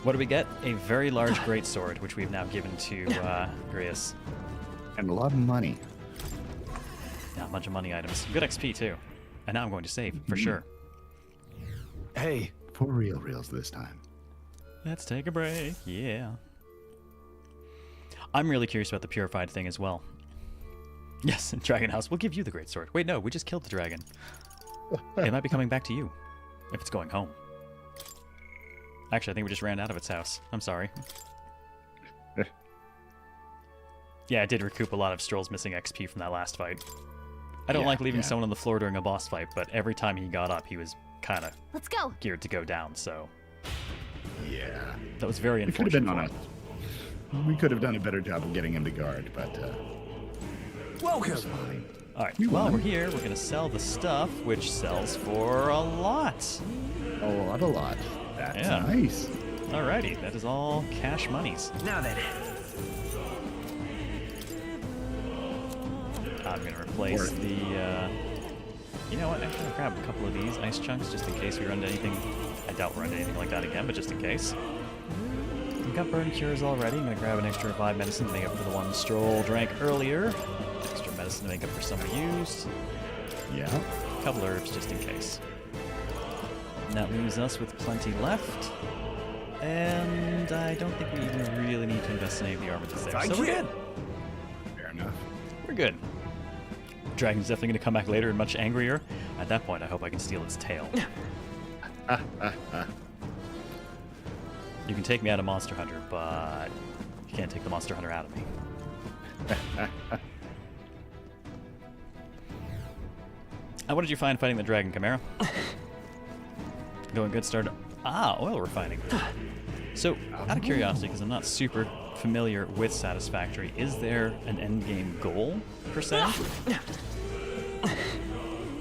What do we get? A very large greatsword, which we've now given to Grius. And a lot of money. Yeah, a bunch of money items. Good XP, too. And now I'm going to save, for sure. Hey. For reals this time. Let's take a break. Yeah. I'm really curious about the purified thing as well. Yes, in Dragon House, we'll give you the greatsword. Wait, no, we just killed the dragon. It might be coming back to you, if it's going home. Actually, I think we just ran out of its house. I'm sorry. Yeah, I did recoup a lot of Stroll's missing XP from that last fight. I don't like leaving someone on the floor during a boss fight, but every time he got up, he was kind of Let's go. geared to go down, so... Yeah. That was very It could have unfortunate. been on us. We could have done a better job of getting him to guard, but Welcome. Alright, while we're here, we're going to sell the stuff, which sells for a lot. a lot. That's Yeah. nice. Alrighty, that is all cash monies. Now then. I'm going to replace the, you know what, actually I'll grab a couple of these ice chunks just in case we run into anything. I doubt we'll run into anything like that again, but just in case. We've got burn cures already. I'm going to grab an extra 5 medicine to make up for the one Stroll drank earlier. Extra medicine to make up for some we used. Yeah. A couple herbs just in case. And that leaves us with plenty left. And I don't think we even really need to invest in any of the armor that's there. So we're good. Fair enough. We're good. Dragon's definitely going to come back later and much angrier. At that point, I hope I can steal its tail. You can take me out of Monster Hunter, but you can't take the Monster Hunter out of me. What did you find fighting the dragon, Chimera? Going good start. Oil refining. So, out of curiosity, because I'm not super familiar with Satisfactory, is there an endgame goal, per se?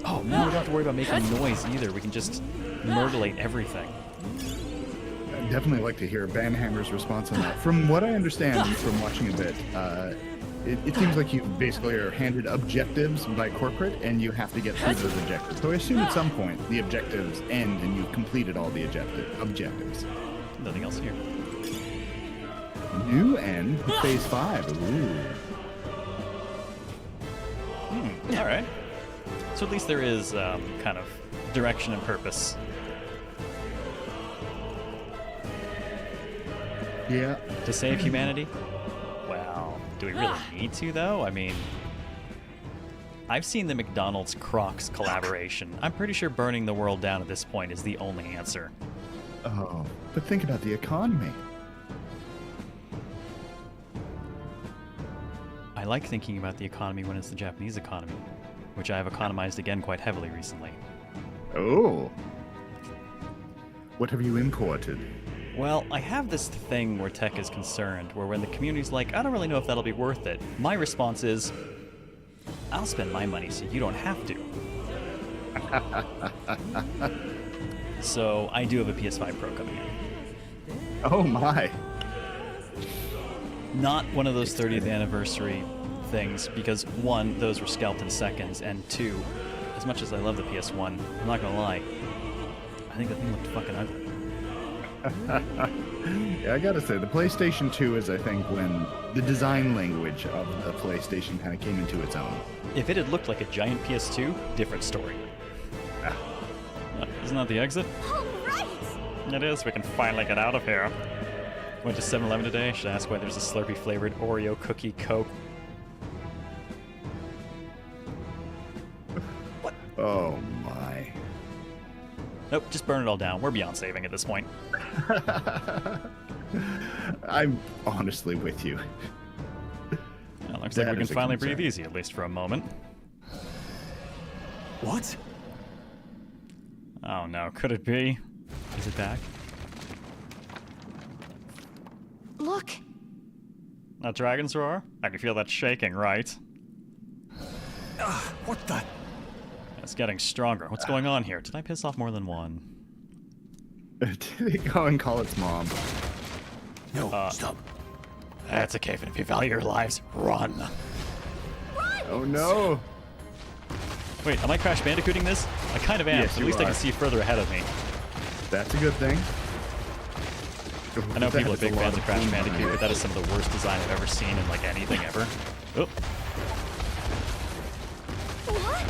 Oh, now we don't have to worry about making noise either. We can just myrtleate everything. I'd definitely like to hear Banhammer's response on that. From what I understand from watching a bit, it seems like you basically are handed objectives by corporate, and you have to get through those objectives. So I assume at some point the objectives end and you've completed all the objectives. Nothing else here. New end, phase 5. Ooh. All right. So at least there is kind of direction and purpose. Yeah. To save humanity? Well, do we really need to, though? I mean, I've seen the McDonald's Crocs collaboration. I'm pretty sure burning the world down at this point is the only answer. Oh, but think about the economy. I like thinking about the economy when it's the Japanese economy, which I have economized again quite heavily recently. Oh. What have you imported? Well, I have this thing where tech is concerned, where when the community's like, I don't really know if that'll be worth it, my response is, I'll spend my money so you don't have to. So I do have a PS5 Pro coming in. Oh my. Not one of those 30th anniversary things, because one, those were scalped in seconds, and two, as much as I love the PS1, I'm not gonna lie, I think the thing looked fucking ugly. Yeah, I gotta say, the PlayStation 2 is, I think, when the design language of the PlayStation kind of came into its own. If it had looked like a giant PS2, different story. Isn't that the exit? All right! It is. We can finally get out of here. Went to 7-Eleven today. Should I ask why there's a Slurpee flavored Oreo cookie Coke? What? Oh my. Nope, just burn it all down. We're beyond saving at this point. I'm honestly with you. Well, looks like That we can is a finally concern. breathe easy, at least for a moment. What? Oh no, could it be? Is it back? Look! A dragon's roar? I can feel that shaking, right? What the? It's getting stronger. What's going on here? Did I piss off more than one? Did it go and call its mom? No, stop. That's a cave, and if you value your lives, run. Oh no! Wait, am I Crash Bandicooting this? I kind of am, Yes, so at you least I are. can see further ahead of me. That's a good thing. I know people are That is big a lot fans of Crash boom Bandicoot, behind but that is some of the worst design I've ever seen in like anything ever. Oh, What?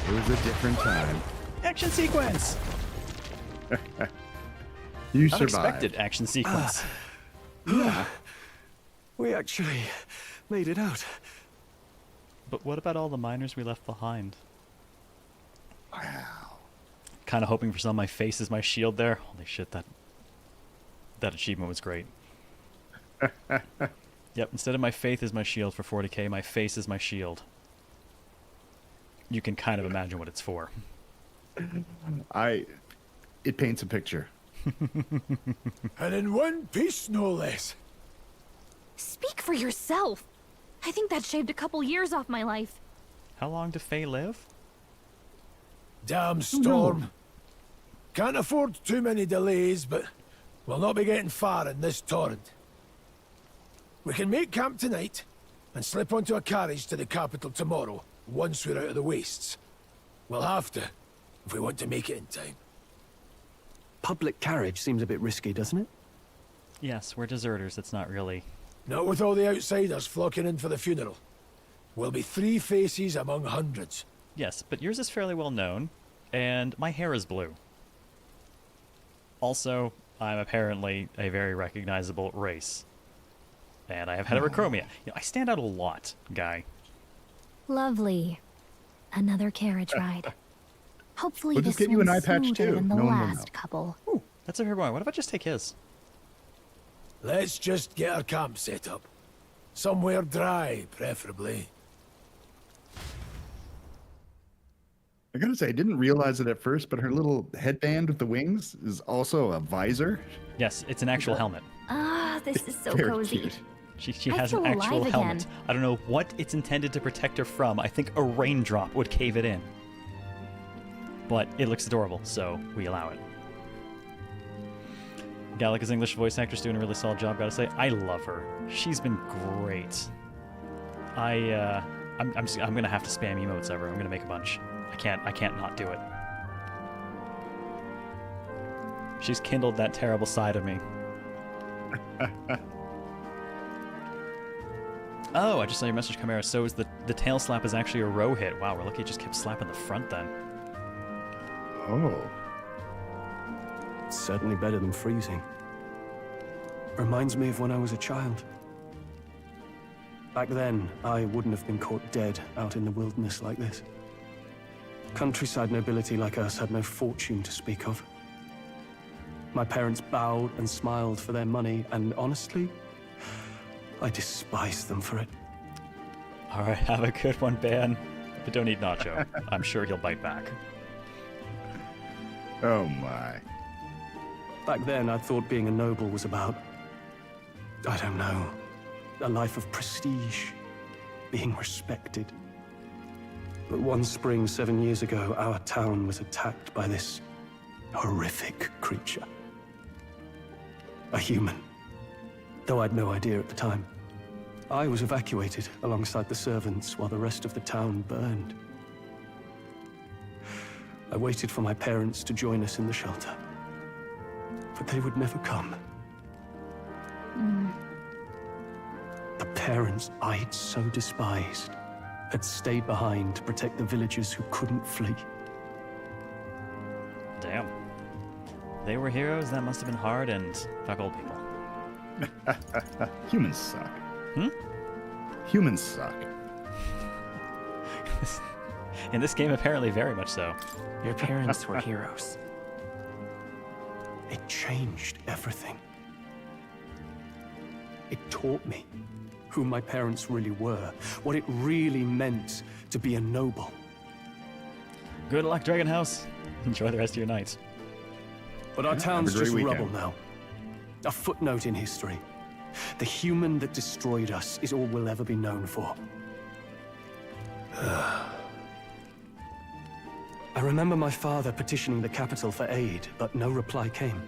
It was a different time. action sequence! You survived. Unexpected action sequence. We actually made it out. But what about all the miners we left behind? Wow. Kind of hoping for some of my face as my shield there. Holy shit, that achievement was great. Yep, instead of my faith is my shield for 40k, my face is my shield. You can kind of imagine what it's for. It paints a picture. And in one piece, no less. Speak for yourself! I think that shaved a couple years off my life. How long do Faye live? Damn storm. Can't afford too many delays, but we'll not be getting far in this torrent. We can make camp tonight and slip onto a carriage to the capital tomorrow, once we're out of the wastes. We'll have to, if we want to make it in time. Public carriage seems a bit risky, doesn't it? Yes, we're deserters. It's not really. Not with all the outsiders flocking in for the funeral. We'll be 3 faces among hundreds. Yes, but yours is fairly well known, and my hair is blue. Also, I'm apparently a very recognizable race. And I have heterochromia. I stand out a lot, guy. Lovely. Another carriage ride. Hopefully We'll this just get you an one's eye patch, smoother too. than the No one will know. last couple. That's a fair point. What if I just take his? Let's just get our camp set up. Somewhere dry, preferably. I gotta say, I didn't realize it at first, but her little headband with the wings is also a visor. Yes, it's an actual helmet. Ah, this is so Very cozy. cute. She I has feel an actual alive helmet. again. I don't know what it's intended to protect her from. I think a raindrop would cave it in. But it looks adorable, so we allow it. Gallica's English voice actress doing a really solid job, gotta say. I love her. She's been great. I'm gonna have to spam emotes ever. I'm gonna make a bunch. I can't not do it. She's kindled that terrible side of me. Oh, I just saw your message, Chimera. So is the tail slap is actually a row hit. Wow, we're lucky it just kept slapping the front then. Oh. It's certainly better than freezing. Reminds me of when I was a child. Back then, I wouldn't have been caught dead out in the wilderness like this. Countryside nobility like us had no fortune to speak of. My parents bowed and smiled for their money, and honestly, I despise them for it. All right, have a good one, Ben. But don't eat Nacho. I'm sure he'll bite back. Oh my. Back then, I thought being a noble was about, I don't know, a life of prestige, being respected. But one spring 7 years ago, our town was attacked by this horrific creature. A human, though I'd no idea at the time. I was evacuated alongside the servants while the rest of the town burned. I waited for my parents to join us in the shelter, but they would never come. The parents I'd so despised had stayed behind to protect the villagers who couldn't flee. Damn. They were heroes? That must have been hard, and fuck old people. Humans suck. Hmm? Humans suck. In this game, apparently very much so. Your parents were heroes. It changed everything. It taught me who my parents really were, what it really meant to be a noble. Good luck, Dragon House. Enjoy the rest of your night. But our town's great just weekend. rubble now. A footnote in history. The human that destroyed us is all we'll ever be known for. I remember my father petitioning the capital for aid, but no reply came.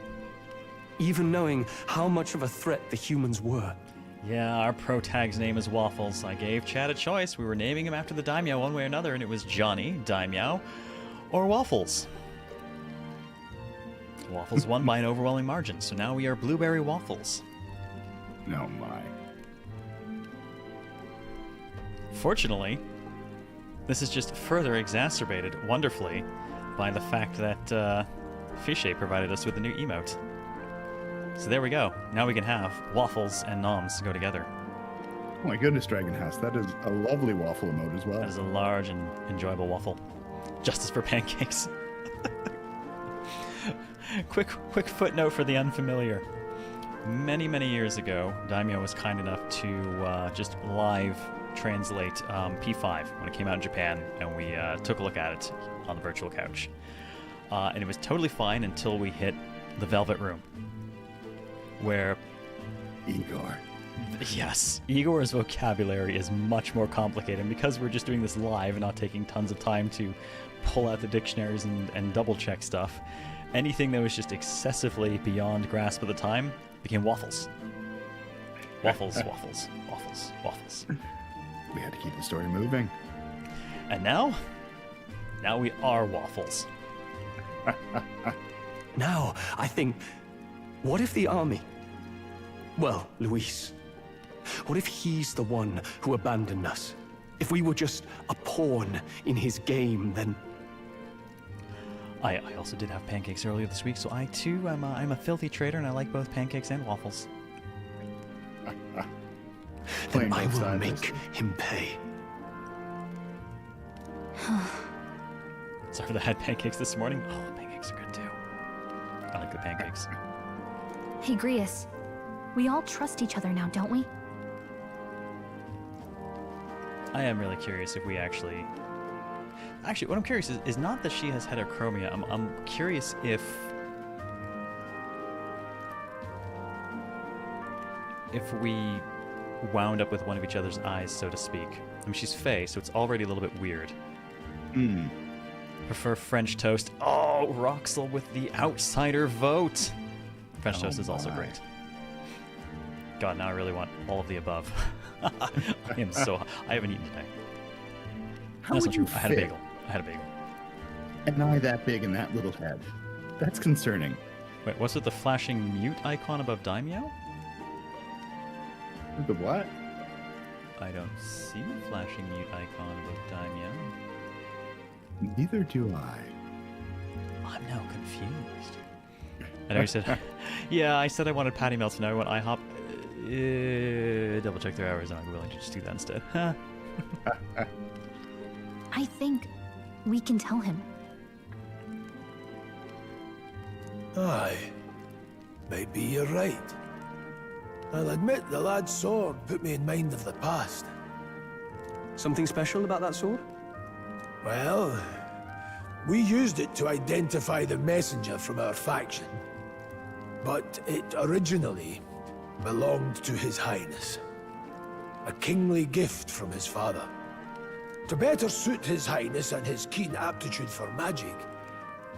Even knowing how much of a threat the humans were. Yeah, our pro tag's name is Waffles. I gave Chad a choice. We were naming him after the Daimeow one way or another, and it was Johnny, Daimeow, or Waffles. Waffles won by an overwhelming margin, so now we are Blueberry Waffles. No, my. Fortunately, this is just further exacerbated wonderfully by the fact that Fishay provided us with a new emote. So there we go. Now we can have Waffles and Noms go together. Oh my goodness, Dragon House. That is a lovely waffle emote as well. That is a large and enjoyable waffle. Justice for pancakes. Quick footnote for the unfamiliar. Many, many years ago, Daimeow was kind enough to just live translate P5 when it came out in Japan, and we took a look at it on the virtual couch. And it was totally fine until we hit the Velvet Room, where Igor. Yes, Igor's vocabulary is much more complicated, and because we're just doing this live and not taking tons of time to pull out the dictionaries and double check stuff, anything that was just excessively beyond grasp at the time became waffles. Waffles, waffles, waffles, waffles. We had to keep the story moving. And now we are waffles. Now, I think, what if the army, well, Luis, what if he's the one who abandoned us? If we were just a pawn in his game, then... I also did have pancakes earlier this week, so I too I'm a filthy traitor, and I like both pancakes and waffles. Then I will make him pay. Sorry that I had pancakes this morning. Oh, pancakes are good too. I like the pancakes. Hey, Grius. We all trust each other now, don't we? I am really curious if we actually... Actually, what I'm curious is not that she has heterochromia. I'm curious if we wound up with one of each other's eyes, so to speak. I mean, she's Fae, so it's already a little bit weird. Prefer French toast. Oh, Roxel with the outsider vote. French toast is also great. God, now I really want all of the above. I haven't eaten today. That's not true. I had a bagel. An eye that big and that little head. That's concerning. Wait, what's with the flashing mute icon above Daimeow? The what? I don't see a flashing mute icon above Daimeow. Neither do I. I'm now confused. I know you said... Yeah, I said I wanted patty melts, and now I want IHOP. Double check their hours, and I'm willing to just do that instead. I think we can tell him. Aye. Maybe you're right. I'll admit the lad's sword put me in mind of the past. Something special about that sword? Well, we used it to identify the messenger from our faction. But it originally belonged to His Highness. A kingly gift from his father. To better suit His Highness and his keen aptitude for magic,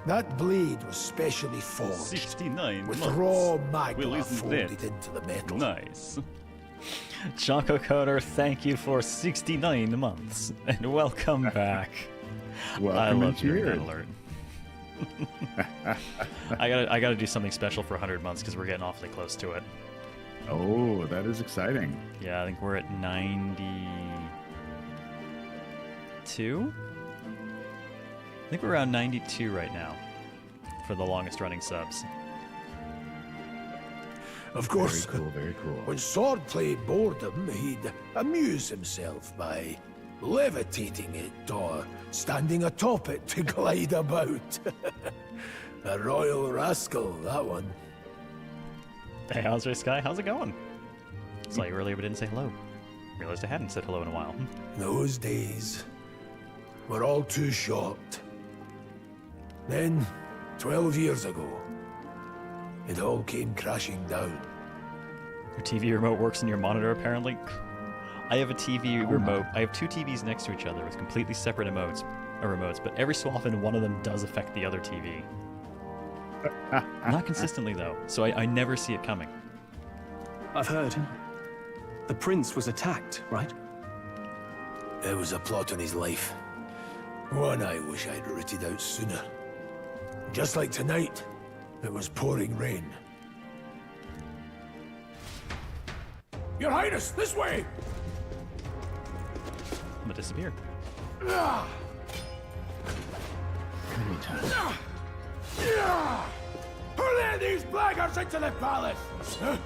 That blade was specially forged 69 with months. raw magma Well, isn't folded that into the metal. nice? Choco Coder, thank you for 69 months, and welcome back. I Welcome love into hearing that your alert. I gotta do something special for 100 months because we're getting awfully close to it. Oh, that is exciting. Yeah, I think we're at 92. I think we're around 92 right now for the longest running subs. Of course, Very cool, very cool. when swordplay bored him, he'd amuse himself by levitating it or standing atop it to glide about. A royal rascal, that one. Hey, how's Sky? How's it going? Saw you earlier but didn't say hello. Realized I hadn't said hello in a while. Those days were all too short. Then, 12 years ago, it all came crashing down. Your TV remote works in your monitor, apparently. I have a TV remote. I have two TVs next to each other with completely separate remotes, but every so often one of them does affect the other TV. Not consistently, though, so I never see it coming. I've heard. The prince was attacked, right? It was a plot on his life. One I wish I'd rooted out sooner. Just like tonight, it was pouring rain. Your Highness, this way! I'm gonna disappear. Who let these blackguards into the palace? Huh?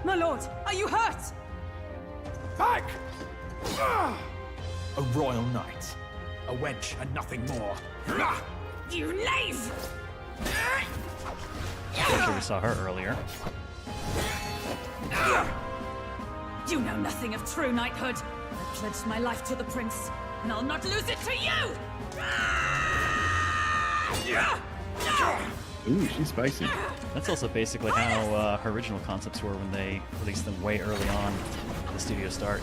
My lord, are you hurt? Back! A royal knight. A wench and nothing more. You knave! I'm sure we saw her earlier. You know nothing of true knighthood. I pledged my life to the prince, and I'll not lose it to you! Ooh, she's spicy. That's also basically how her original concepts were when they released them way early on at the studio start.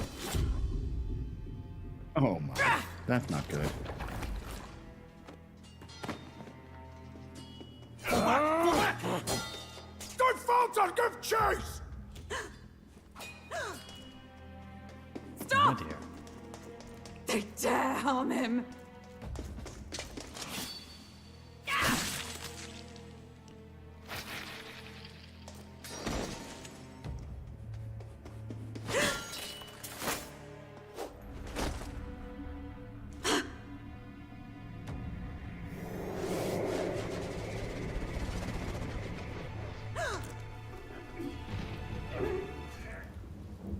Oh my, that's not good. Don't falter, give chase! Oh dear. They dare harm him!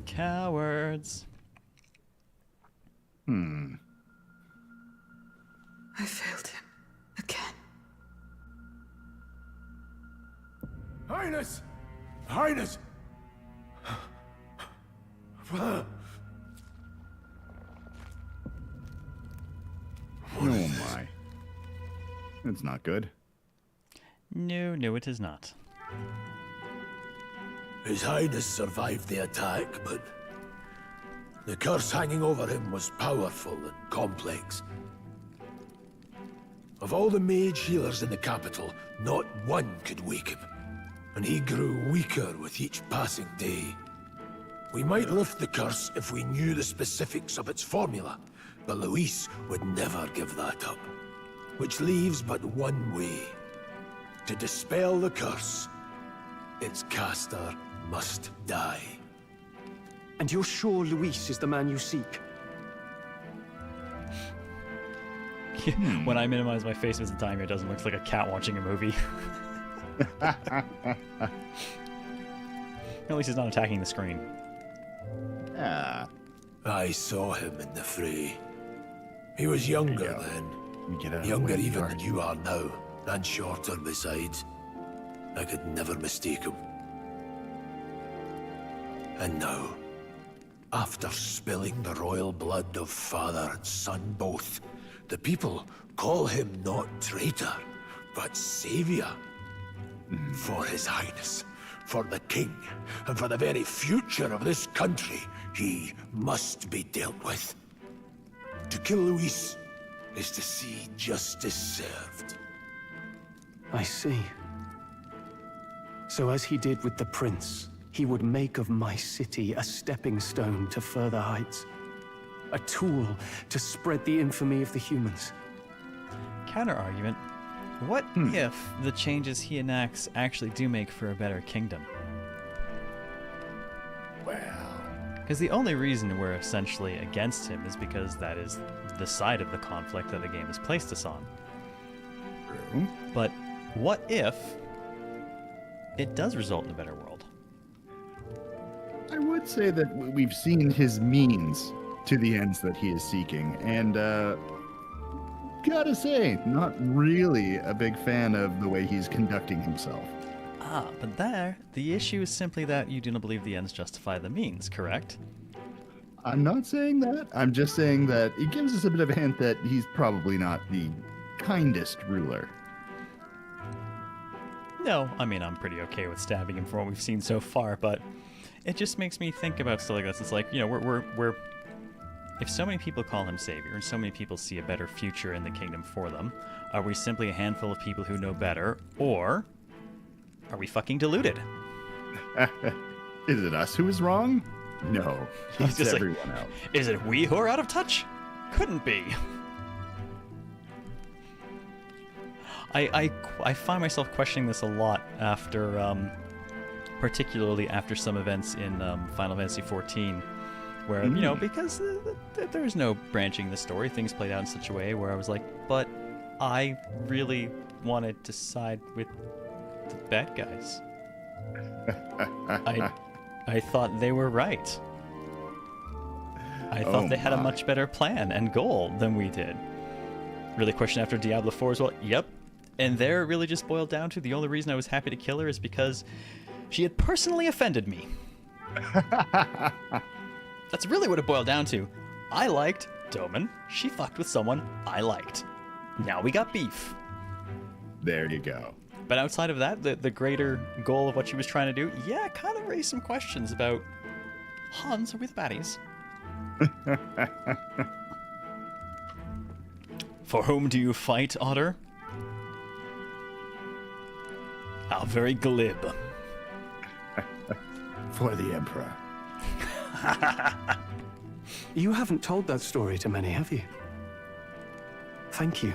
Cowards. I failed him. Again. Highness! Highness! Oh my. That's not good. No, it is not. His Highness survived the attack, but the curse hanging over him was powerful and complex. Of all the mage healers in the capital, not one could wake him, and he grew weaker with each passing day. We might lift the curse if we knew the specifics of its formula, but Luis would never give that up. Which leaves but one way. To dispel the curse, its caster must die. And you're sure Luis is the man you seek? When I minimize my face with the timer, it doesn't look like a cat watching a movie. At least he's not attacking the screen. Yeah. I saw him in the fray. He was younger then. Get out of the Younger way, even Yard. than you are now, and shorter besides. I could never mistake him. And now, after spilling the royal blood of father and son both, the people call him not traitor, but savior. For his highness for the king, and for the very future of this country, he must be dealt with. To kill Luis is to see justice served. I see. So as he did with the prince, he would make of my city a stepping stone to further heights. A tool to spread the infamy of the humans. Counter-argument. What if the changes he enacts actually do make for a better kingdom? Well, Because the only reason we're essentially against him is because that is the side of the conflict that the game has placed us on. true. But what if it does result in a better world? I would say that we've seen his means to the ends that he is seeking, and gotta say, not really a big fan of the way he's conducting himself. Ah, but there, the issue is simply that you do not believe the ends justify the means, correct? I'm not saying that. I'm just saying that it gives us a bit of a hint that he's probably not the kindest ruler. No, I mean, I'm pretty okay with stabbing him from what we've seen so far, but it just makes me think about stuff like this. It's like, you know, we're if so many people call him savior and so many people see a better future in the kingdom for them, are we simply a handful of people who know better, or are we fucking deluded? Is it us who is wrong? No, it's just like, everyone else. Is it we who are out of touch? Couldn't be. I find myself questioning this a lot after, particularly after some events in Final Fantasy XIV, where, you know, because there's no branching the story, things played out in such a way where I was like, but I really wanted to side with the bad guys. I thought they were right. I thought they had a much better plan and goal than we did. Really question after Diablo 4 as well. Yep. And there it really just boiled down to the only reason I was happy to kill her is because she had personally offended me. That's really what it boiled down to. I liked Doman. She fucked with someone I liked. Now we got beef. There you go. But outside of that, the greater goal of what she was trying to do, yeah, kind of raised some questions about Hans, are we the baddies? For whom do you fight, Otter? How very glib. For the Emperor. You haven't told that story to many, have you? Thank you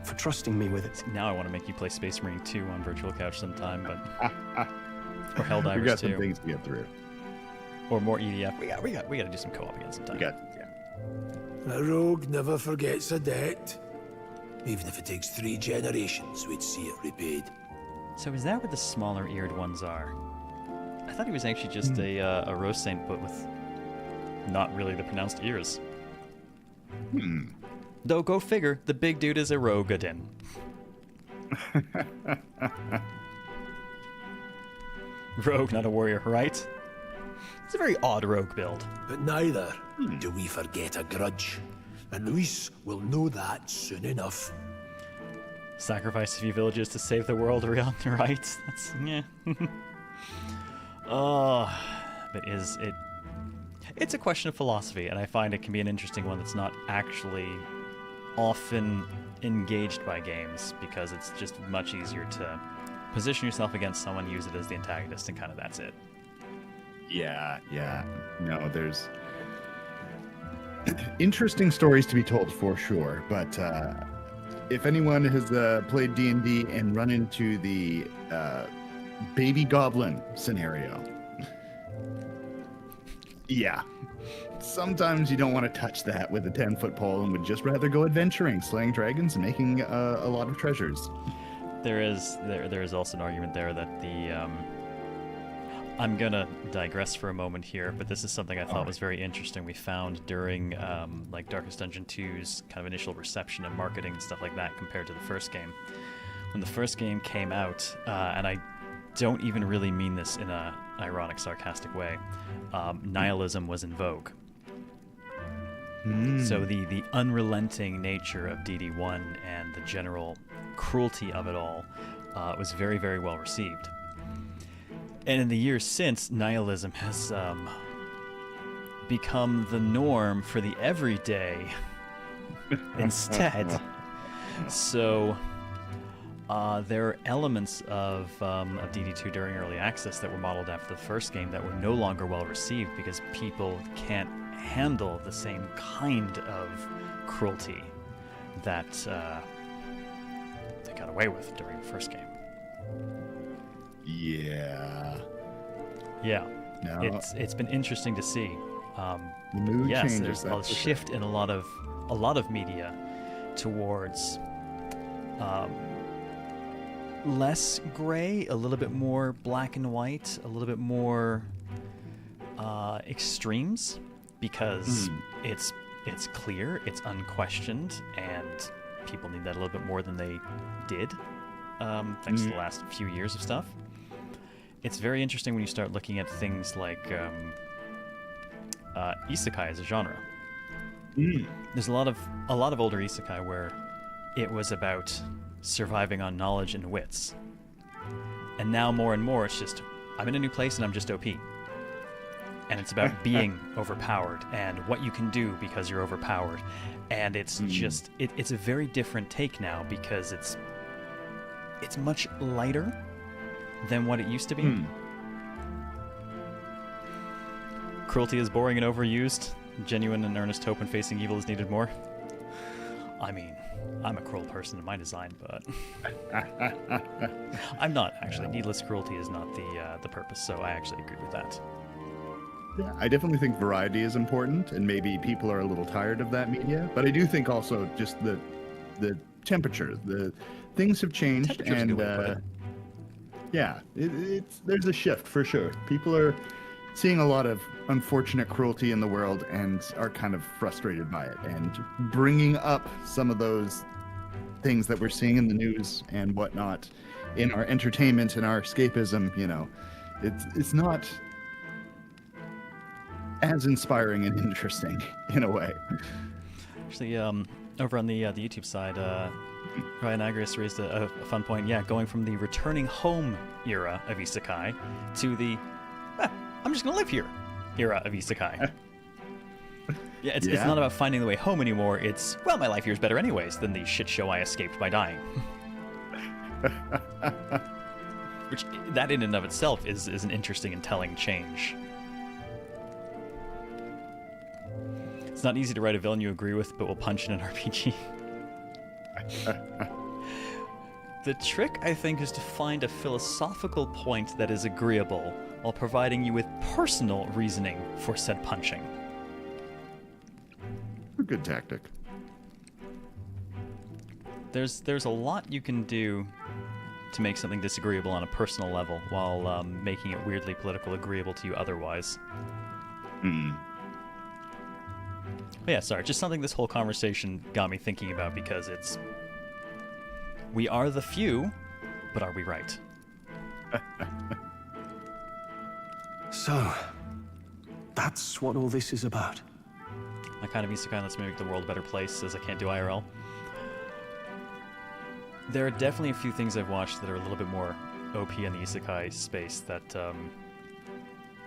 for trusting me with it. Now I want to make you play Space Marine 2 on Virtual Couch sometime, but or Helldivers 2. We got some things to get through. Or more EDF. We got to do some co-op again sometime. A rogue never forgets a debt. Even if it takes 3 generations, we'd see it repaid. So is that where the smaller eared ones are? I thought he was actually just a Rose Saint, but with not really the pronounced ears. Though, go figure, the big dude is a Rogadin. Rogue, not a warrior, right? It's a very odd rogue build. But neither do we forget a grudge. And Luis will know that soon enough. Sacrifice a few villages to save the world, right? That's, yeah. Oh, but it's a question of philosophy, and I find it can be an interesting one that's not actually often engaged by games, because it's just much easier to position yourself against someone, use it as the antagonist, and kind of that's it. Yeah. No, there's interesting stories to be told for sure, but if anyone has played D&D and run into the baby goblin scenario, yeah, sometimes you don't want to touch that with a 10-foot pole and would just rather go adventuring, slaying dragons, and making a lot of treasures. There is also an argument there that the I'm gonna digress for a moment here, but this is something I thought was very interesting. We found during like Darkest Dungeon 2's kind of initial reception and marketing and stuff like that compared to the first game. When the first game came out, and I don't even really mean this in a ironic, sarcastic way, nihilism was in vogue. So the unrelenting nature of DD1 and the general cruelty of it all was very, very well received. And in the years since, nihilism has become the norm for the everyday instead. So there are elements of DD2 during early access that were modeled after the first game that were no longer well received because people can't handle the same kind of cruelty that they got away with during the first game. Yeah. Yeah. No. It's been interesting to see. The mood yes, changes, there's a shift in a lot of media towards less gray, a little bit more black and white, a little bit more extremes, because it's clear, it's unquestioned, and people need that a little bit more than they did, thanks to the last few years of stuff. It's very interesting when you start looking at things like isekai as a genre. There's a lot of older isekai where it was about surviving on knowledge and wits, and now more and more it's just I'm in a new place and I'm just OP, and it's about being overpowered and what you can do because you're overpowered, and it's just it's a very different take now because it's much lighter than what it used to be. Cruelty is boring and overused. Genuine and earnest hope in facing evil is needed more. I mean, I'm a cruel person in my design, but I'm not actually. Needless cruelty is not the purpose, so I actually agree with that. Yeah, I definitely think variety is important, and maybe people are a little tired of that media. But I do think also just the temperature, the things have changed, and yeah, there's a shift for sure. People are seeing a lot of unfortunate cruelty in the world and are kind of frustrated by it, and bringing up some of those things that we're seeing in the news and whatnot in our entertainment and our escapism. You know, it's not as inspiring and interesting in a way. Actually, over on the YouTube side, Ryan Agrius raised a fun point. Yeah, going from the returning home era of isekai to the I'm just gonna live here era of isekai. Yeah, it's not about finding the way home anymore. It's, well, my life here is better anyways than the shit show I escaped by dying. Which, that in and of itself is an interesting and telling change. It's not easy to write a villain you agree with, but will punch in an RPG. The trick, I think, is to find a philosophical point that is agreeable while providing you with personal reasoning for said punching. A good tactic. There's a lot you can do to make something disagreeable on a personal level while making it weirdly political agreeable to you otherwise. But yeah, sorry, just something this whole conversation got me thinking about, because it's... We are the few, but are we right? So, that's what all this is about. My kind of isekai lets me make the world a better place, as I can't do IRL. There are definitely a few things I've watched that are a little bit more OP in the isekai space that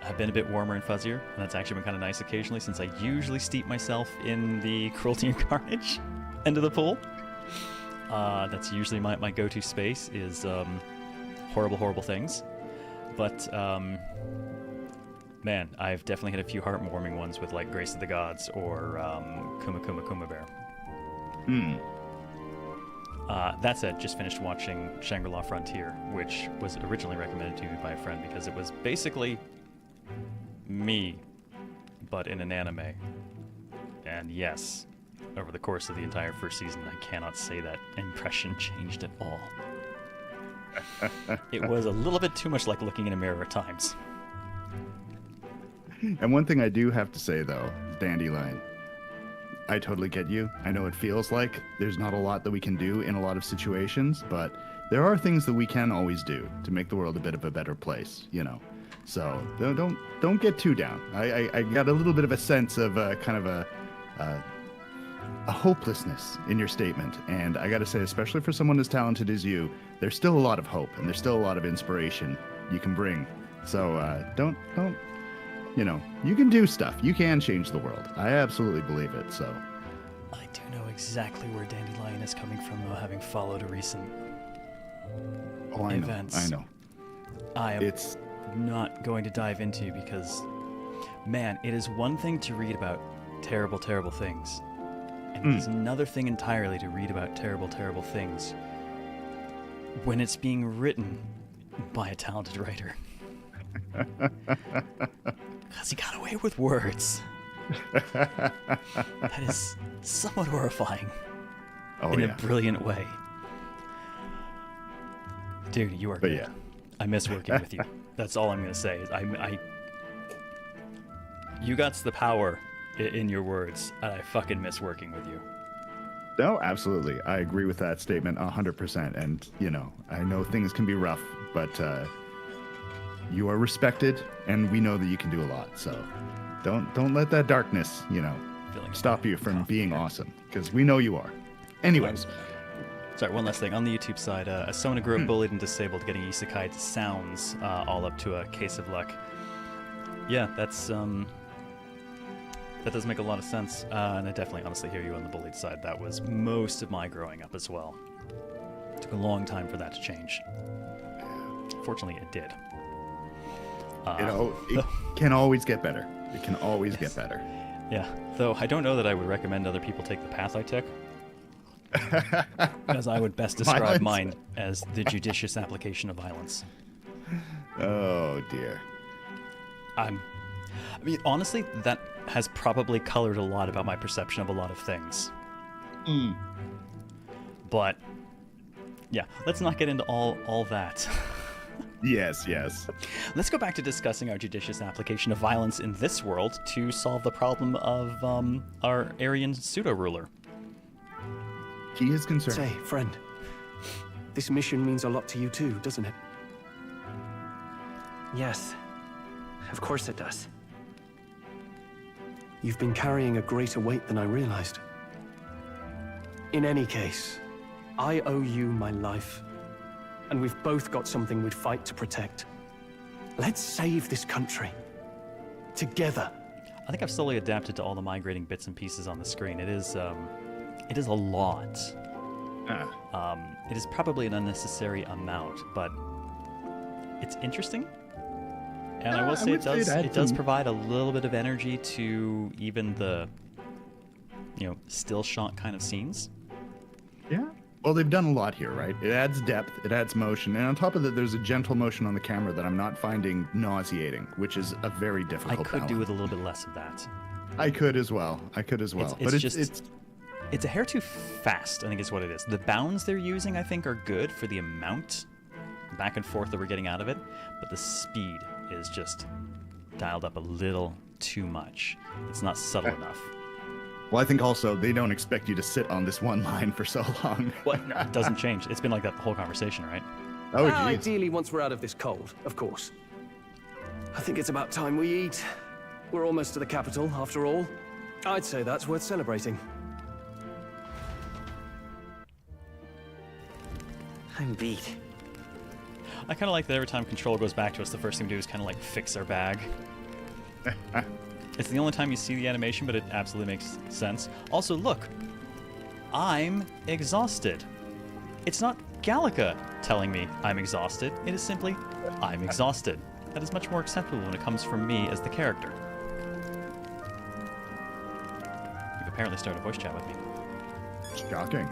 have been a bit warmer and fuzzier, and that's actually been kind of nice occasionally, since I usually steep myself in the cruelty and carnage end of the pool. That's usually my go-to space, is horrible, horrible things. But, man, I've definitely had a few heartwarming ones with, like, Grace of the Gods or Kuma Kuma Kuma Bear. That said, just finished watching Shangri-La Frontier, which was originally recommended to me by a friend because it was basically me, but in an anime. And yes, over the course of the entire first season, I cannot say that impression changed at all. It was a little bit too much like looking in a mirror at times. And one thing I do have to say, though, Dandelion, I totally get you. I know it feels like there's not a lot that we can do in a lot of situations, but there are things that we can always do to make the world a bit of a better place, you know. So don't get too down. I got a little bit of a sense of kind of a hopelessness in your statement, and I got to say, especially for someone as talented as you, there's still a lot of hope and there's still a lot of inspiration you can bring So don't, you know, you can do stuff. You can change the world. I absolutely believe it. So I do know exactly where Dandelion is coming from, though, having followed a recent events. I know. I am not going to dive into because, man, it is one thing to read about terrible, terrible things. And it's another thing entirely to read about terrible, terrible things when it's being written by a talented writer. Because he got away with words. That is somewhat horrifying in a brilliant way. Dude, you are good. Yeah. I miss working with you. That's all I'm going to say. Is you got the power in your words, and I fucking miss working with you. No, absolutely. I agree with that statement 100%. And, you know, I know things can be rough, but you are respected, and we know that you can do a lot. So don't let that darkness, you know, stop you from being awesome, because we know you are. Anyways. Sorry, one last thing. On the YouTube side, as someone who grew up bullied and disabled, getting isekai sounds all up to a case of luck. Yeah, that's that does make a lot of sense. And I definitely honestly hear you on the bullied side. That was most of my growing up as well. It took a long time for that to change. Fortunately, it did. It can always get better. It can always get better. Yeah, though I don't know that I would recommend other people take the path I took. Because I would best describe mine as the judicious application of violence. Oh, dear. I mean, honestly, that has probably colored a lot about my perception of a lot of things. But, yeah, let's not get into all that. Yes. Let's go back to discussing our judicious application of violence in this world to solve the problem of our Aryan pseudo-ruler. He is concerned. Say, friend, this mission means a lot to you too, doesn't it? Yes, of course it does. You've been carrying a greater weight than I realized. In any case, I owe you my life, and we've both got something we'd fight to protect. Let's save this country. Together. I think I've slowly adapted to all the migrating bits and pieces on the screen. It is a lot. It is probably an unnecessary amount, but it's interesting. And I will say it does provide a little bit of energy to even the, still shot kind of scenes. Yeah. Well, they've done a lot here, right? It adds depth, it adds motion, and on top of that, there's a gentle motion on the camera that I'm not finding nauseating, which is a very difficult balance. I could do with a little bit less of that. I could as well. It's a hair too fast, I think is what it is. The bounds they're using, I think, are good for the amount back and forth that we're getting out of it, but the speed is just dialed up a little too much. It's not subtle enough. Well, I think also they don't expect you to sit on this one line for so long. What? No, it doesn't change. It's been like that the whole conversation, right? Oh, geez. Ideally, once we're out of this cold, of course. I think it's about time we eat. We're almost to the capital, after all. I'd say that's worth celebrating. I'm beat. I kind of like that every time Control goes back to us, the first thing we do is kind of like fix our bag. It's the only time you see the animation, but it absolutely makes sense. Also, look, I'm exhausted. It's not Gallica telling me I'm exhausted. It is simply, I'm exhausted. That is much more acceptable when it comes from me as the character. You've apparently started a voice chat with me. Shocking.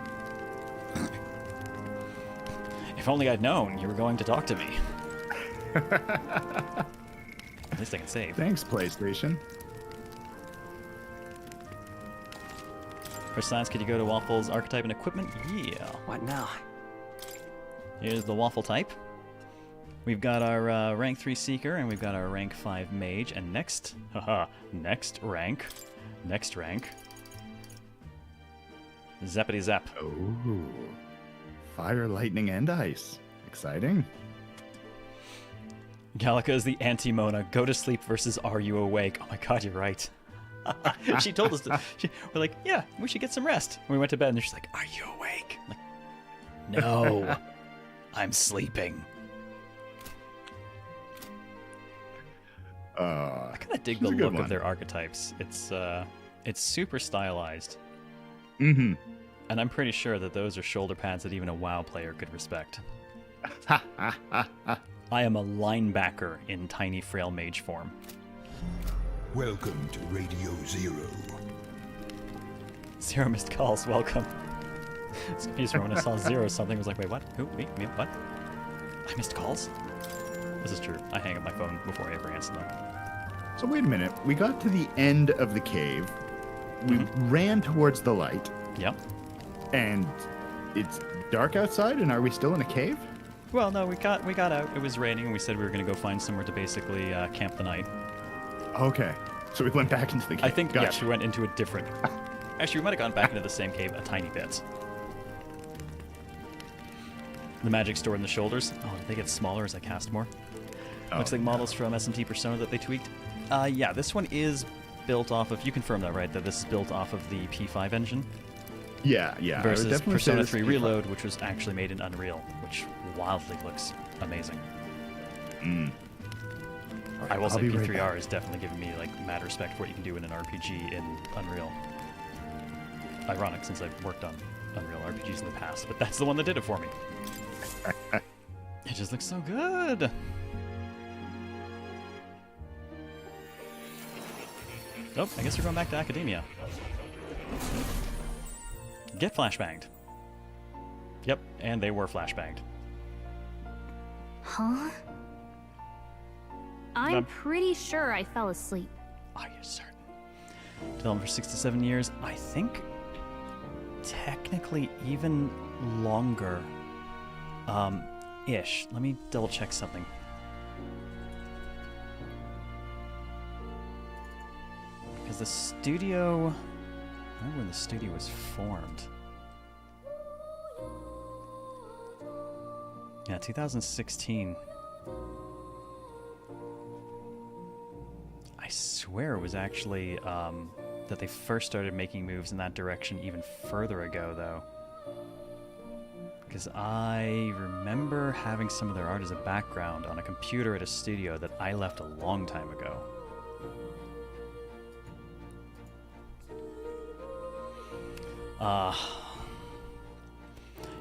If only I'd known you were going to talk to me. At least I can save. Thanks, PlayStation. For science, could you go to Waffle's archetype and equipment? Yeah. What now? Here's the Waffle type. We've got our rank 3 Seeker, and we've got our rank 5 Mage, and next rank, Zeppity Zap. Oh. Fire, lightning, and ice. Exciting. Gallica is the anti-Mona. Go to sleep versus are you awake? Oh my god, you're right. She told us we're like, yeah, we should get some rest. And we went to bed and she's like, are you awake? I'm like, no, I'm sleeping. I kind of dig the look of their archetypes. It's super stylized. Mm-hmm. And I'm pretty sure that those are shoulder pads that even a WoW player could respect. I am a linebacker in tiny, frail mage form. Welcome to Radio Zero. Zero missed calls, welcome. It's confused when I saw zero something. I was like, wait, what? Who? Me? What? I missed calls? This is true. I hang up my phone before I ever answer them. So wait a minute. We got to the end of the cave. We ran towards the light. Yep. And it's dark outside, and are we still in a cave? Well, no, we got out. It was raining, and we said we were going to go find somewhere to basically camp the night. Okay. So we went back into the cave. I think, yes, we went into a different... Actually, we might have gone back into the same cave a tiny bit. The magic stored in the shoulders. Oh, did they get smaller as I cast more? Looks like models from S&T Persona that they tweaked. Yeah, this one is built off of... You confirm that, right? That this is built off of the P5 engine? Yeah. Versus Persona 3 Reload, which was actually made in Unreal, which wildly looks amazing. I will say P3R has definitely given me like mad respect for what you can do in an RPG in Unreal. Ironic, since I've worked on Unreal RPGs in the past, but that's the one that did it for me. It just looks so good. Oh, I guess we're going back to Akademeia. Get flashbanged. Yep, and they were flashbanged. Huh? I'm pretty sure I fell asleep. Are you certain? Developed for 6 to 7 years. I think technically even longer. Ish. Let me double check something. Because the studio... I remember when the studio was formed. Yeah, 2016. I swear it was actually that they first started making moves in that direction even further ago, though. Because I remember having some of their art as a background on a computer at a studio that I left a long time ago.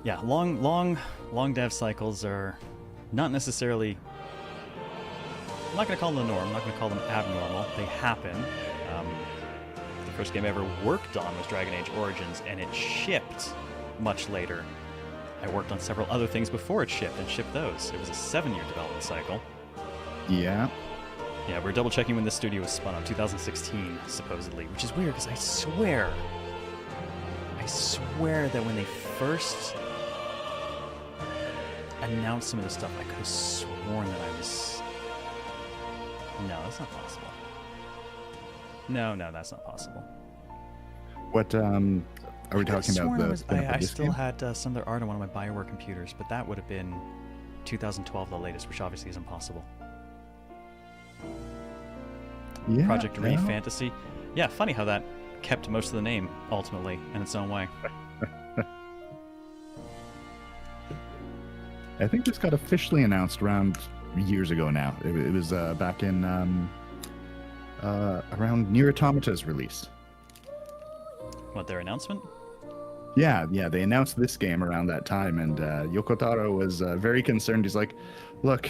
Yeah, long dev cycles are not necessarily... I'm not going to call them the norm, I'm not going to call them abnormal. They happen. The first game I ever worked on was Dragon Age Origins, and it shipped much later. I worked on several other things before it shipped, and shipped those. It was a 7-year development cycle. Yeah. Yeah, we're double-checking when this studio was spun up, 2016, supposedly, which is weird, because I swear that when they first announced some of this stuff, I could have sworn that I was... No, that's not possible. No, that's not possible. What, are we talking about? I still had some of their art on one of my BioWare computers, but that would have been 2012, the latest, which obviously is impossible. Yeah, Project ReFantazio. Yeah, funny how that kept most of the name, ultimately, in its own way. I think this got officially announced around years ago now. It was back in around Nier Automata's release. What, their announcement? Yeah, they announced this game around that time, and Yoko Taro was very concerned. He's like, look,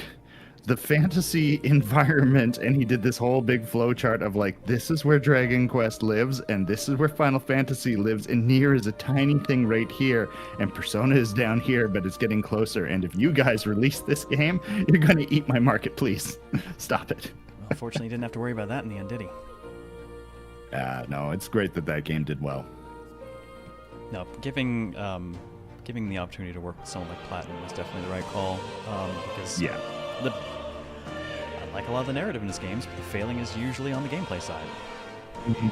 the fantasy environment, and he did this whole big flow chart of like, this is where Dragon Quest lives, and this is where Final Fantasy lives, and Nier is a tiny thing right here, and Persona is down here, but it's getting closer, and if you guys release this game, you're going to eat my market, please. Stop it. Well, fortunately, he didn't have to worry about that in the end, did he? No, it's great that game did well. No, giving the opportunity to work with someone like Platinum was definitely the right call, because like a lot of the narrative in his games, the failing is usually on the gameplay side. Mm-hmm.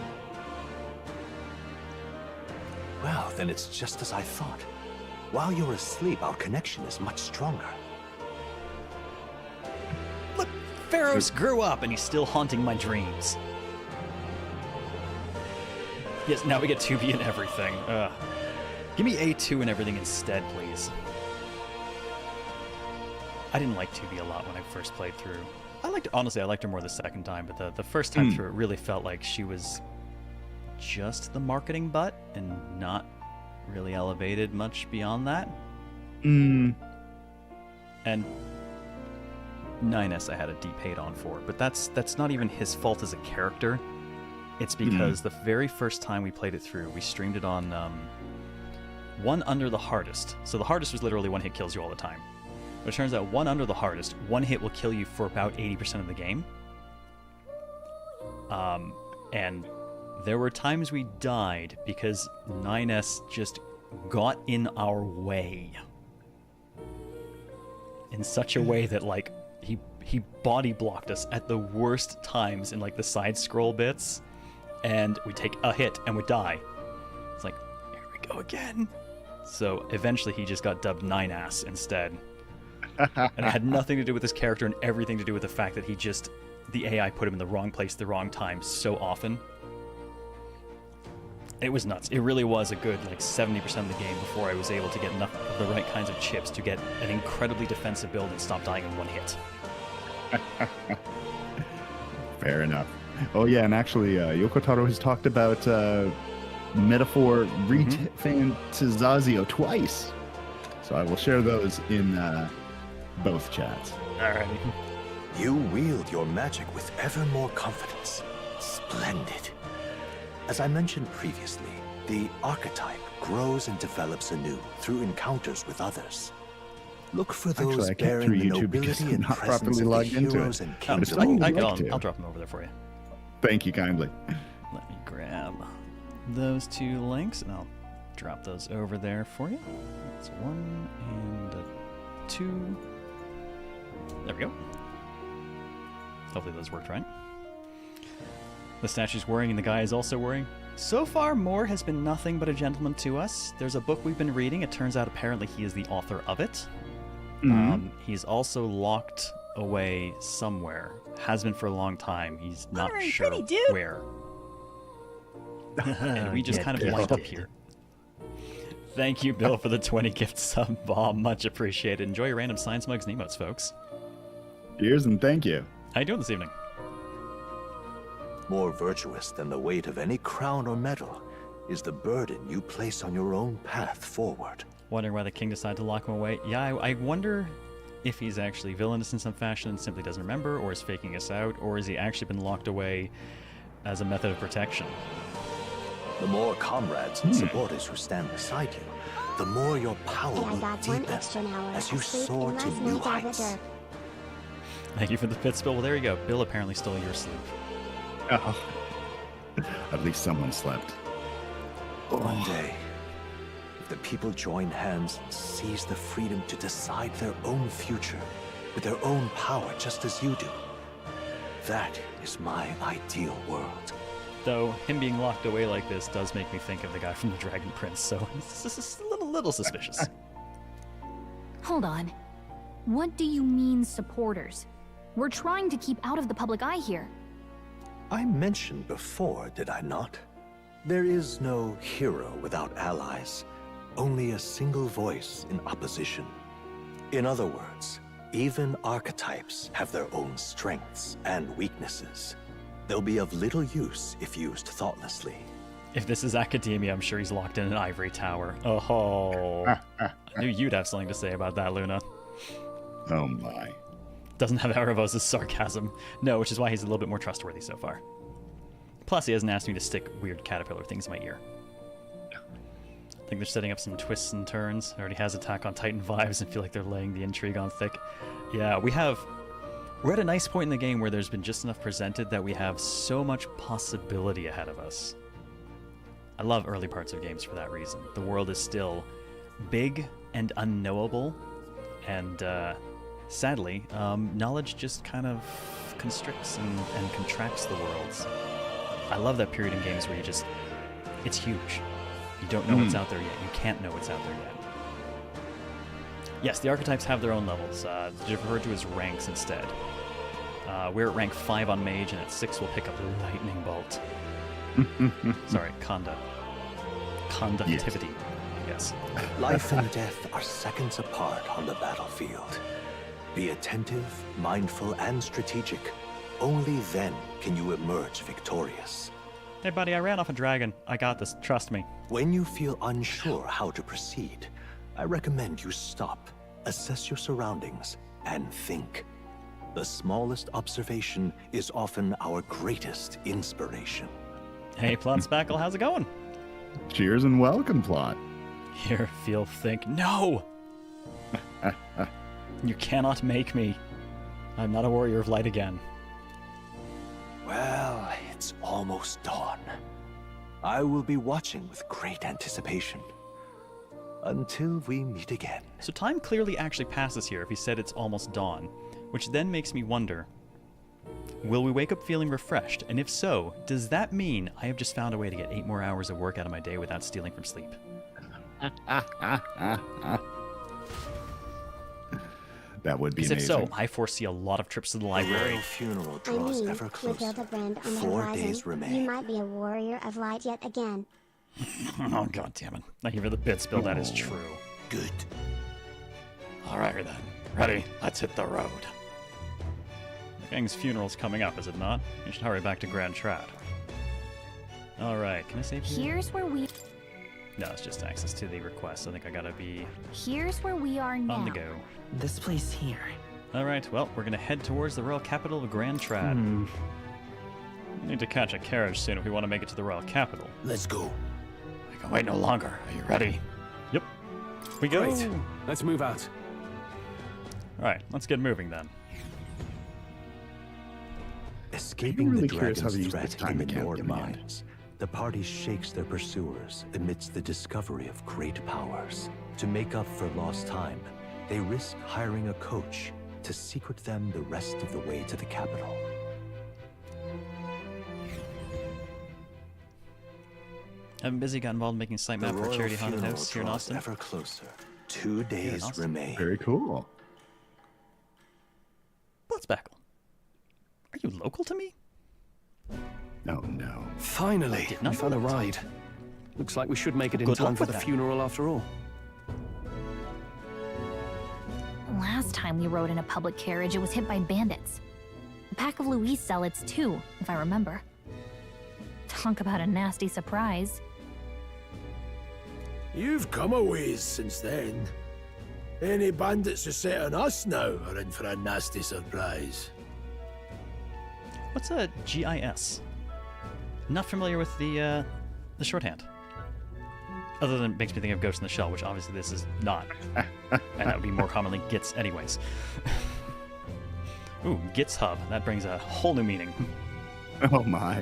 Well, then it's just as I thought. While you're asleep, our connection is much stronger. Look, Pharos grew up and he's still haunting my dreams. Yes, now we get 2B and everything. Give me A2 and everything instead, please. I didn't like 2B a lot when I first played through. Honestly, I liked her more the second time, but the first time through, it really felt like she was just the marketing butt and not really elevated much beyond that. And 9S I had a deep hate on for, but that's not even his fault as a character. It's because the very first time we played it through, we streamed it on one under the hardest. So the hardest was literally one hit kills you all the time. But it turns out one under the hardest, one hit will kill you for about 80% of the game. And there were times we died because 9S just got in our way. In such a way that, like, he body blocked us at the worst times in, like, the side scroll bits. And we take a hit and we die. It's like, here we go again. So eventually he just got dubbed 9-ass instead. And it had nothing to do with his character and everything to do with the fact that the AI put him in the wrong place at the wrong time so often. It was nuts. It really was a good, like, 70% of the game before I was able to get enough of the right kinds of chips to get an incredibly defensive build and stop dying in one hit. Fair enough. Oh yeah, and actually, Yoko Taro has talked about Metaphor ReFantazio twice. So I will share those in both chats. Alrighty. You wield your magic with ever more confidence. Splendid. As I mentioned previously, the archetype grows and develops anew through encounters with others. Look for those bearing the nobility and presence of the heroes and kings of old. I'll drop them over there for you. Thank you kindly. Let me grab those two links, and I'll drop those over there for you. That's 1 and 2. There we go. Hopefully those worked right. The statue's worrying and the guy is also worrying. So far, Moore has been nothing but a gentleman to us. There's a book we've been reading. It turns out apparently he is the author of it. He's also locked away somewhere. Has been for a long time. He's not sure where. And we just kind of wind up here. Thank you, Bill, for the 20 gift sub bomb. Much appreciated. Enjoy your random Science Mugs and emotes, folks. Cheers and thank you. How you doing this evening? More virtuous than the weight of any crown or medal is the burden you place on your own path forward. Wondering why the king decided to lock him away? Yeah, I wonder if he's actually villainous in some fashion and simply doesn't remember, or is faking us out, or has he actually been locked away as a method of protection? The more comrades and supporters who stand beside you, the more your power will deepen as you soar to new heights. Thank you for the pit spill. Well, there you go. Bill apparently stole your sleep. Oh. At least someone slept. One day, if the people join hands and seize the freedom to decide their own future with their own power just as you do, that is my ideal world. Though, him being locked away like this does make me think of the guy from the Dragon Prince, so it's a little suspicious. Hold on. What do you mean, supporters? We're trying to keep out of the public eye here. I mentioned before, did I not? There is no hero without allies, only a single voice in opposition. In other words, even archetypes have their own strengths and weaknesses. They'll be of little use if used thoughtlessly. If this is Akademeia, I'm sure he's locked in an ivory tower. Oh, I knew you'd have something to say about that, Luna. Oh my. Doesn't have Erebos' sarcasm. No, which is why he's a little bit more trustworthy so far. Plus, he hasn't asked me to stick weird caterpillar things in my ear. I think they're setting up some twists and turns. Already has Attack on Titan vibes and feel like they're laying the intrigue on thick. Yeah, we're at a nice point in the game where there's been just enough presented that we have so much possibility ahead of us. I love early parts of games for that reason. The world is still big and unknowable, and sadly, knowledge just kind of constricts and contracts the worlds. I love that period in games where it's huge. You don't know what's out there yet. You can't know what's out there yet. Yes, the archetypes have their own levels. They're referred to as ranks instead. We're at rank 5 on Mage, and at 6 we'll pick up Lightning Bolt. Sorry, Conductivity. Yes. Life and death are seconds apart on the battlefield. Be attentive, mindful, and strategic. Only then can you emerge victorious. Hey, buddy, I ran off a dragon. I got this. Trust me. When you feel unsure how to proceed, I recommend you stop, assess your surroundings, and think. The smallest observation is often our greatest inspiration. Hey, Plot Spackle, how's it going? Cheers and welcome, Plot. Here, feel, think. No! You cannot make me. I'm not a warrior of light again. Well, it's almost dawn. I will be watching with great anticipation. Until we meet again. So time clearly actually passes here if he said it's almost dawn, which then makes me wonder, will we wake up feeling refreshed? And if so, does that mean I have just found a way to get 8 more hours of work out of my day without stealing from sleep? That would be Because amazing. if so, I foresee a lot of trips to the library. The funeral draws ever closer. With Hildebrand on the 4 horizon, days remain. you might be a warrior of light yet again. Oh, god damn it. I hear the bit spill that is true. Good. Alright then. Ready? Let's hit the road. The gang's funeral's coming up, is it not? You should hurry back to Grand Trad. Alright, can I save you? Here's where we... No, it's just access to the request. I think I gotta be Here's where we are now. on the go. This place here. Alright, well, we're gonna head towards the royal capital of Grand Trad. We need to catch a carriage soon if we want to make it to the royal capital. Let's go. We can wait no longer. Are you ready? Yep. We go. Great. Let's move out. Alright, let's get moving then. Escaping really the curious how dragon's they use the threat time in the mechanic in the end. Mines, the party shakes their pursuers amidst the discovery of great powers. To make up for lost time, they risk hiring a coach to secret them the rest of the way to the capital. I've been busy, got involved in making a site The map for royal Charity Haunted funeral House here in draws Austin. ever closer. 2 days Austin. remain. Very cool. Blitzbackle. Are you local to me? Oh, no. Finally, did not we found a know that. ride. Looks like we should make it in Good time luck for with the that. funeral after all. Last time we rode in a public carriage, it was hit by bandits. A pack of Louise zealots, too, if I remember. Talk about a nasty surprise. You've come a ways since then. Any bandits who set on us now are in for a nasty surprise. What's a GIS? Not familiar with the shorthand. Other than it makes me think of Ghost in the Shell, which obviously this is not. And that would be more commonly GITS anyways. Ooh, GITS Hub. That brings a whole new meaning. Oh, my.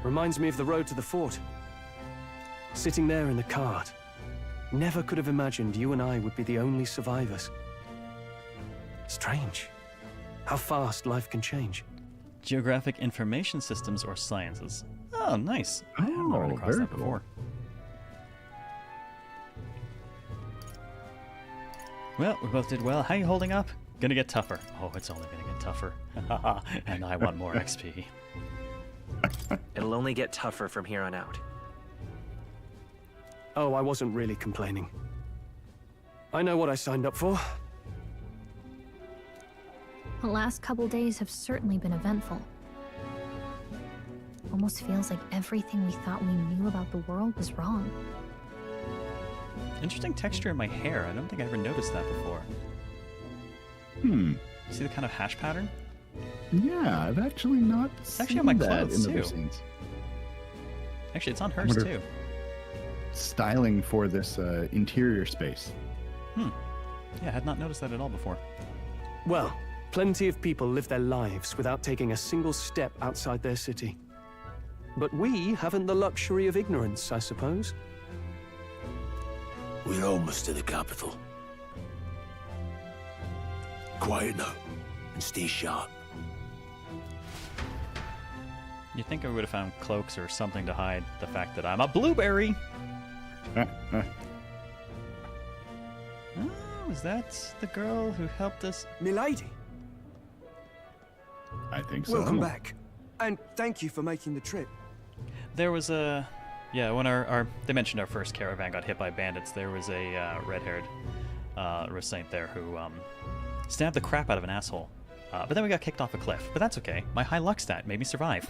Reminds me of the road to the fort. Sitting there in the cart. Never could have imagined you and I would be the only survivors. Strange. How fast life can change. Geographic Information Systems or Sciences. Oh, nice. I haven't run Oh, across very that cool. before. Well, we both did well. How you holding up? Gonna get tougher. Oh, it's only gonna get tougher. And I want more XP. It'll only get tougher from here on out. Oh, I wasn't really complaining. I know what I signed up for. The last couple days have certainly been eventful. Almost feels like everything we thought we knew about the world was wrong. Interesting texture in my hair. I don't think I ever noticed that before. See the kind of hash pattern? Yeah, I've actually not It's actually on my seen that clothes, in other too. scenes. Actually, it's on hers wonder- too. Styling for this interior space. Yeah, I had not noticed that at all before. Well, plenty of people live their lives without taking a single step outside their city. But we haven't the luxury of ignorance, I suppose. We're almost to the capital. Quiet now, and stay sharp. You'd think I would have found cloaks or something to hide the fact that I'm a blueberry. Oh, is that the girl who helped us? Milady, I think so. welcome back. And thank you for making the trip. There was a... Yeah, when they mentioned our first caravan got hit by bandits, there was a red-haired Saint there who stabbed the crap out of an asshole. But then we got kicked off a cliff. But that's okay. My high luck stat made me survive.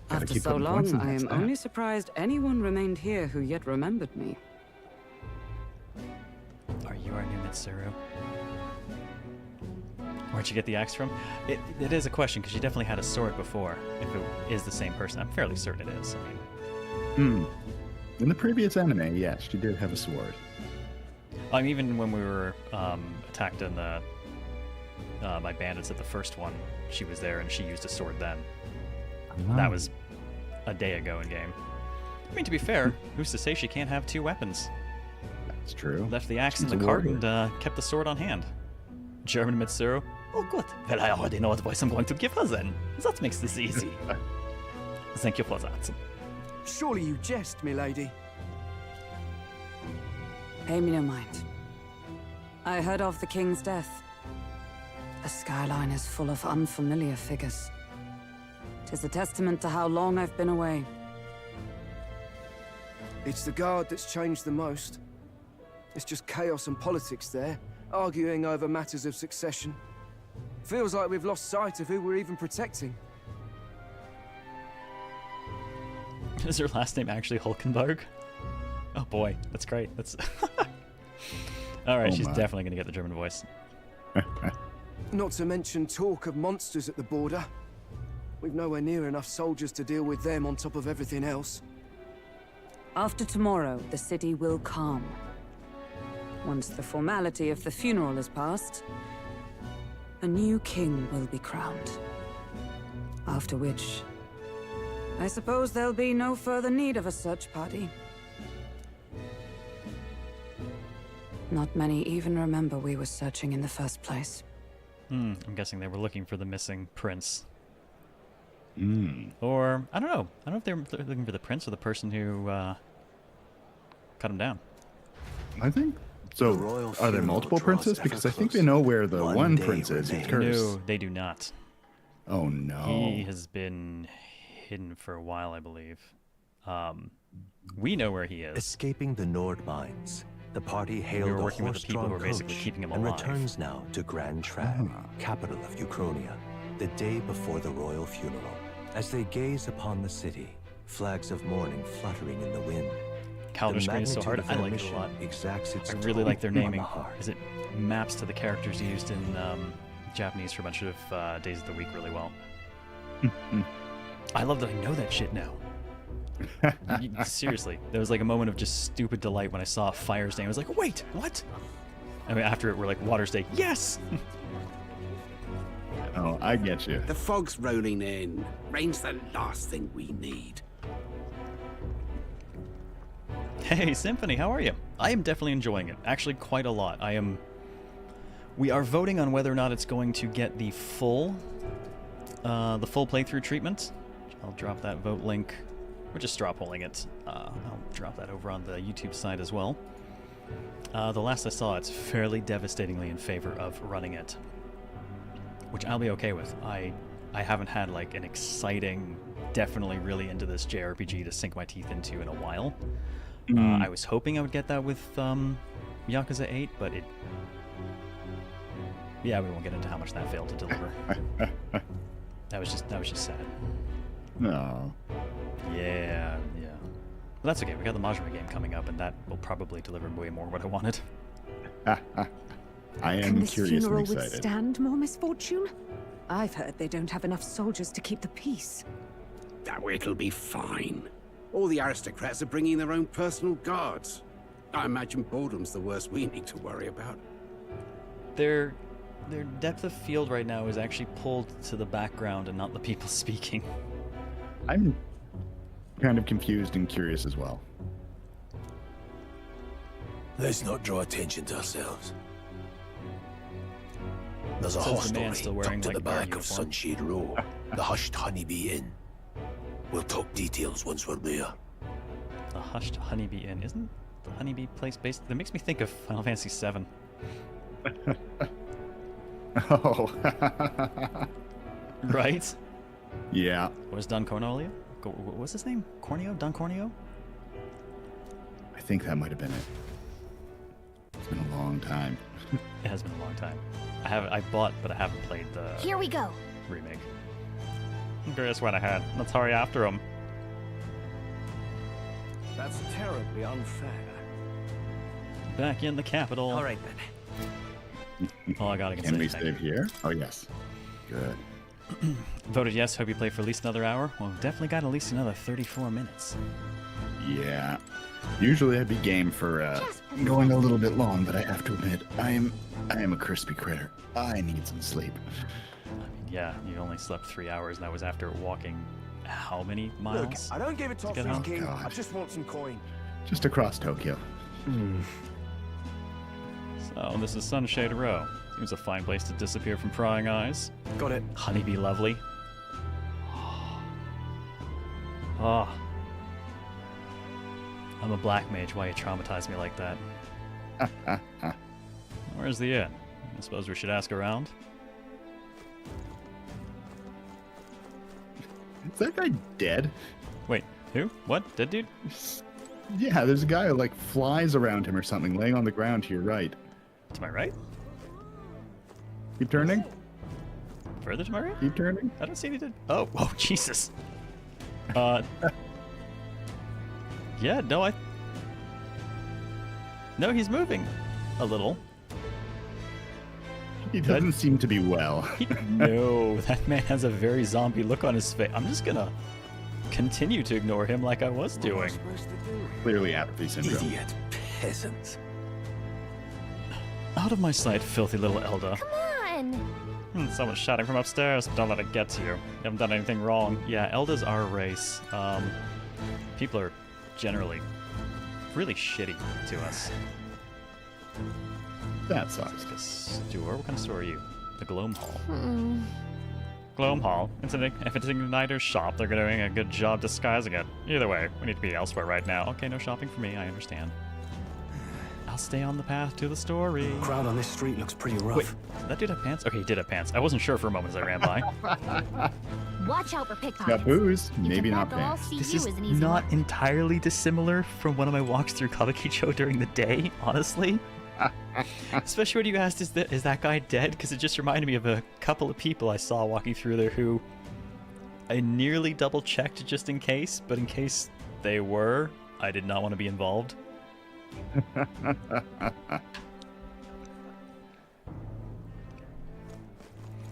After so long, I am only surprised anyone remained here who yet remembered me. Are you our new Mitsuru? Where'd you get the axe from? It is a question, because you definitely had a sword before, if it is the same person. I'm fairly certain it is. I mean... In the previous anime, yes, she did have a sword. I mean, even when we were attacked in the, by bandits at the first one, she was there and she used a sword then. Oh. That was a day ago in game. I mean, to be fair, who's to say she can't have two weapons? That's true. Left the axe in the cart and kept the sword on hand. German Mitsuru. Oh, good. Well, I already know what voice I'm going to give her then. That makes this easy. Thank you for that. Surely you jest, milady. Pay me no mind. I heard of the king's death. The skyline is full of unfamiliar figures. 'Tis a testament to how long I've been away. It's the guard that's changed the most. It's just chaos and politics there, arguing over matters of succession. Feels like we've lost sight of who we're even protecting. Is her last name actually Hulkenberg? Oh boy, that's great. That's alright, she's definitely gonna get the German voice. Not to mention talk of monsters at the border. We've nowhere near enough soldiers to deal with them on top of everything else. After tomorrow, the city will calm. Once the formality of the funeral is past, a new king will be crowned. After which, I suppose there'll be no further need of a search party. Not many even remember we were searching in the first place. I'm guessing they were looking for the missing prince. Or, I don't know. I don't know if they're looking for the prince or the person who cut him down. I think so. Are there multiple princes? Because I think they know where the one prince is. He's cursed. No, they do not. Oh no. He has been hidden for a while, I believe. We know where he is. Escaping the Nord mines, the party hailed a working with the people who are basically keeping him and alive. returns now to Grand Trag, capital of Uchronia, the day before the royal funeral. As they gaze upon the city, flags of mourning fluttering in the wind. Calvin screen is so hard. I like it a lot. I really like their naming, because it maps to the characters used in Japanese for a bunch of days of the week really well. I love that I know that shit now. Seriously, there was like a moment of just stupid delight when I saw Fire's Day. I was like, wait, what? I mean, after it, we're like, Water's Day. Yes! Oh, I get you. The fog's rolling in. Rain's the last thing we need. Hey, Symphony, how are you? I am definitely enjoying it. Actually, quite a lot. We are voting on whether or not it's going to get the full playthrough treatment. I'll drop that vote link. We're just straw polling it. I'll drop that over on the YouTube side as well. The last I saw, it's fairly devastatingly in favor of running it, which I'll be okay with. I haven't had like an exciting, definitely really into this JRPG to sink my teeth into in a while. I was hoping I would get that with Yakuza 8, but it... Yeah, we won't get into how much that failed to deliver. That was just sad. No. Yeah. Well, that's okay. We got the Majima game coming up, and that will probably deliver way more what I wanted. I am Can this curiously funeral excited. withstand more misfortune? I've heard they don't have enough soldiers to keep the peace. Oh, it'll be fine. All the aristocrats are bringing their own personal guards. I imagine boredom's the worst we need to worry about. Their depth of field right now is actually pulled to the background and not the people speaking. I'm kind of confused and curious as well. Let's not draw attention to ourselves. There's a Says the man hostelry still wearing, tucked at like, the guard back of uniform. Sunshade Row, the Hushed Honeybee Inn. We'll talk details once we're there. The Hushed Honeybee Inn. Isn't the Honeybee place based... That makes me think of Final Fantasy VII. Oh. Right? Yeah. Was Don Cornelio? What's his name? Corneo? Don Corneo? I think that might have been it. It's been a long time. It has been a long time. I bought, but I haven't played the Here we go. remake. Grace went ahead. Let's hurry after him. That's terribly unfair. Back in the capital. All right, then. Oh, I gotta get Can we save here? Oh, yes. Good. Voted yes. Hope you play for at least another hour. Well, definitely got at least another 34 minutes. Yeah. Usually I'd be game for going a little bit long, but I have to admit, I am a crispy critter. I need some sleep. Yeah, you only slept 3 hours, and that was after walking how many miles? Look, I don't give a toss get who's home? king. I God. just want some coin. Just across Tokyo. So, this is Sunshade Row. Seems a fine place to disappear from prying eyes. Got it. Honeybee lovely. Oh. I'm a black mage. Why you traumatize me like that? Where's the inn? I suppose we should ask around. Is that guy dead? Wait, who? What? Dead dude? Yeah, there's a guy who like flies around him or something, laying on the ground to your right. To my right? Keep turning. Further to my right? Keep turning. I don't see any dead. Oh, Jesus. Yeah, no, No, he's moving a little. He doesn't seem to be well. No, that man has a very zombie look on his face. I'm just gonna continue to ignore him like I was doing. Clearly apathy syndrome. Idiot peasants. Out of my sight, filthy little Elda. Come on! Someone's shouting from upstairs. Don't let it get to you. You haven't done anything wrong. Yeah, Eldas are a race. People are generally really shitty to us. That sucks. Like a store? What kind of store are you? The Gloam Hall. Hmm. Gloam Hall. If it's an Igniter's shop, they're doing a good job disguising it. Either way, we need to be elsewhere right now. Okay, no shopping for me. I understand. I'll stay on the path to the story. Crowd on this street looks pretty rough. Wait, did that dude have pants? Okay, he did have pants. I wasn't sure for a moment as I ran by. Watch out for pickpockets. Got booze, You maybe can not bet they'll all pants. see This you is as an easy not mark. entirely dissimilar from one of my walks through Kabukicho during the day, honestly. Especially when you asked, is that guy dead? Because it just reminded me of a couple of people I saw walking through there who I nearly double-checked just in case, but in case they were, I did not want to be involved.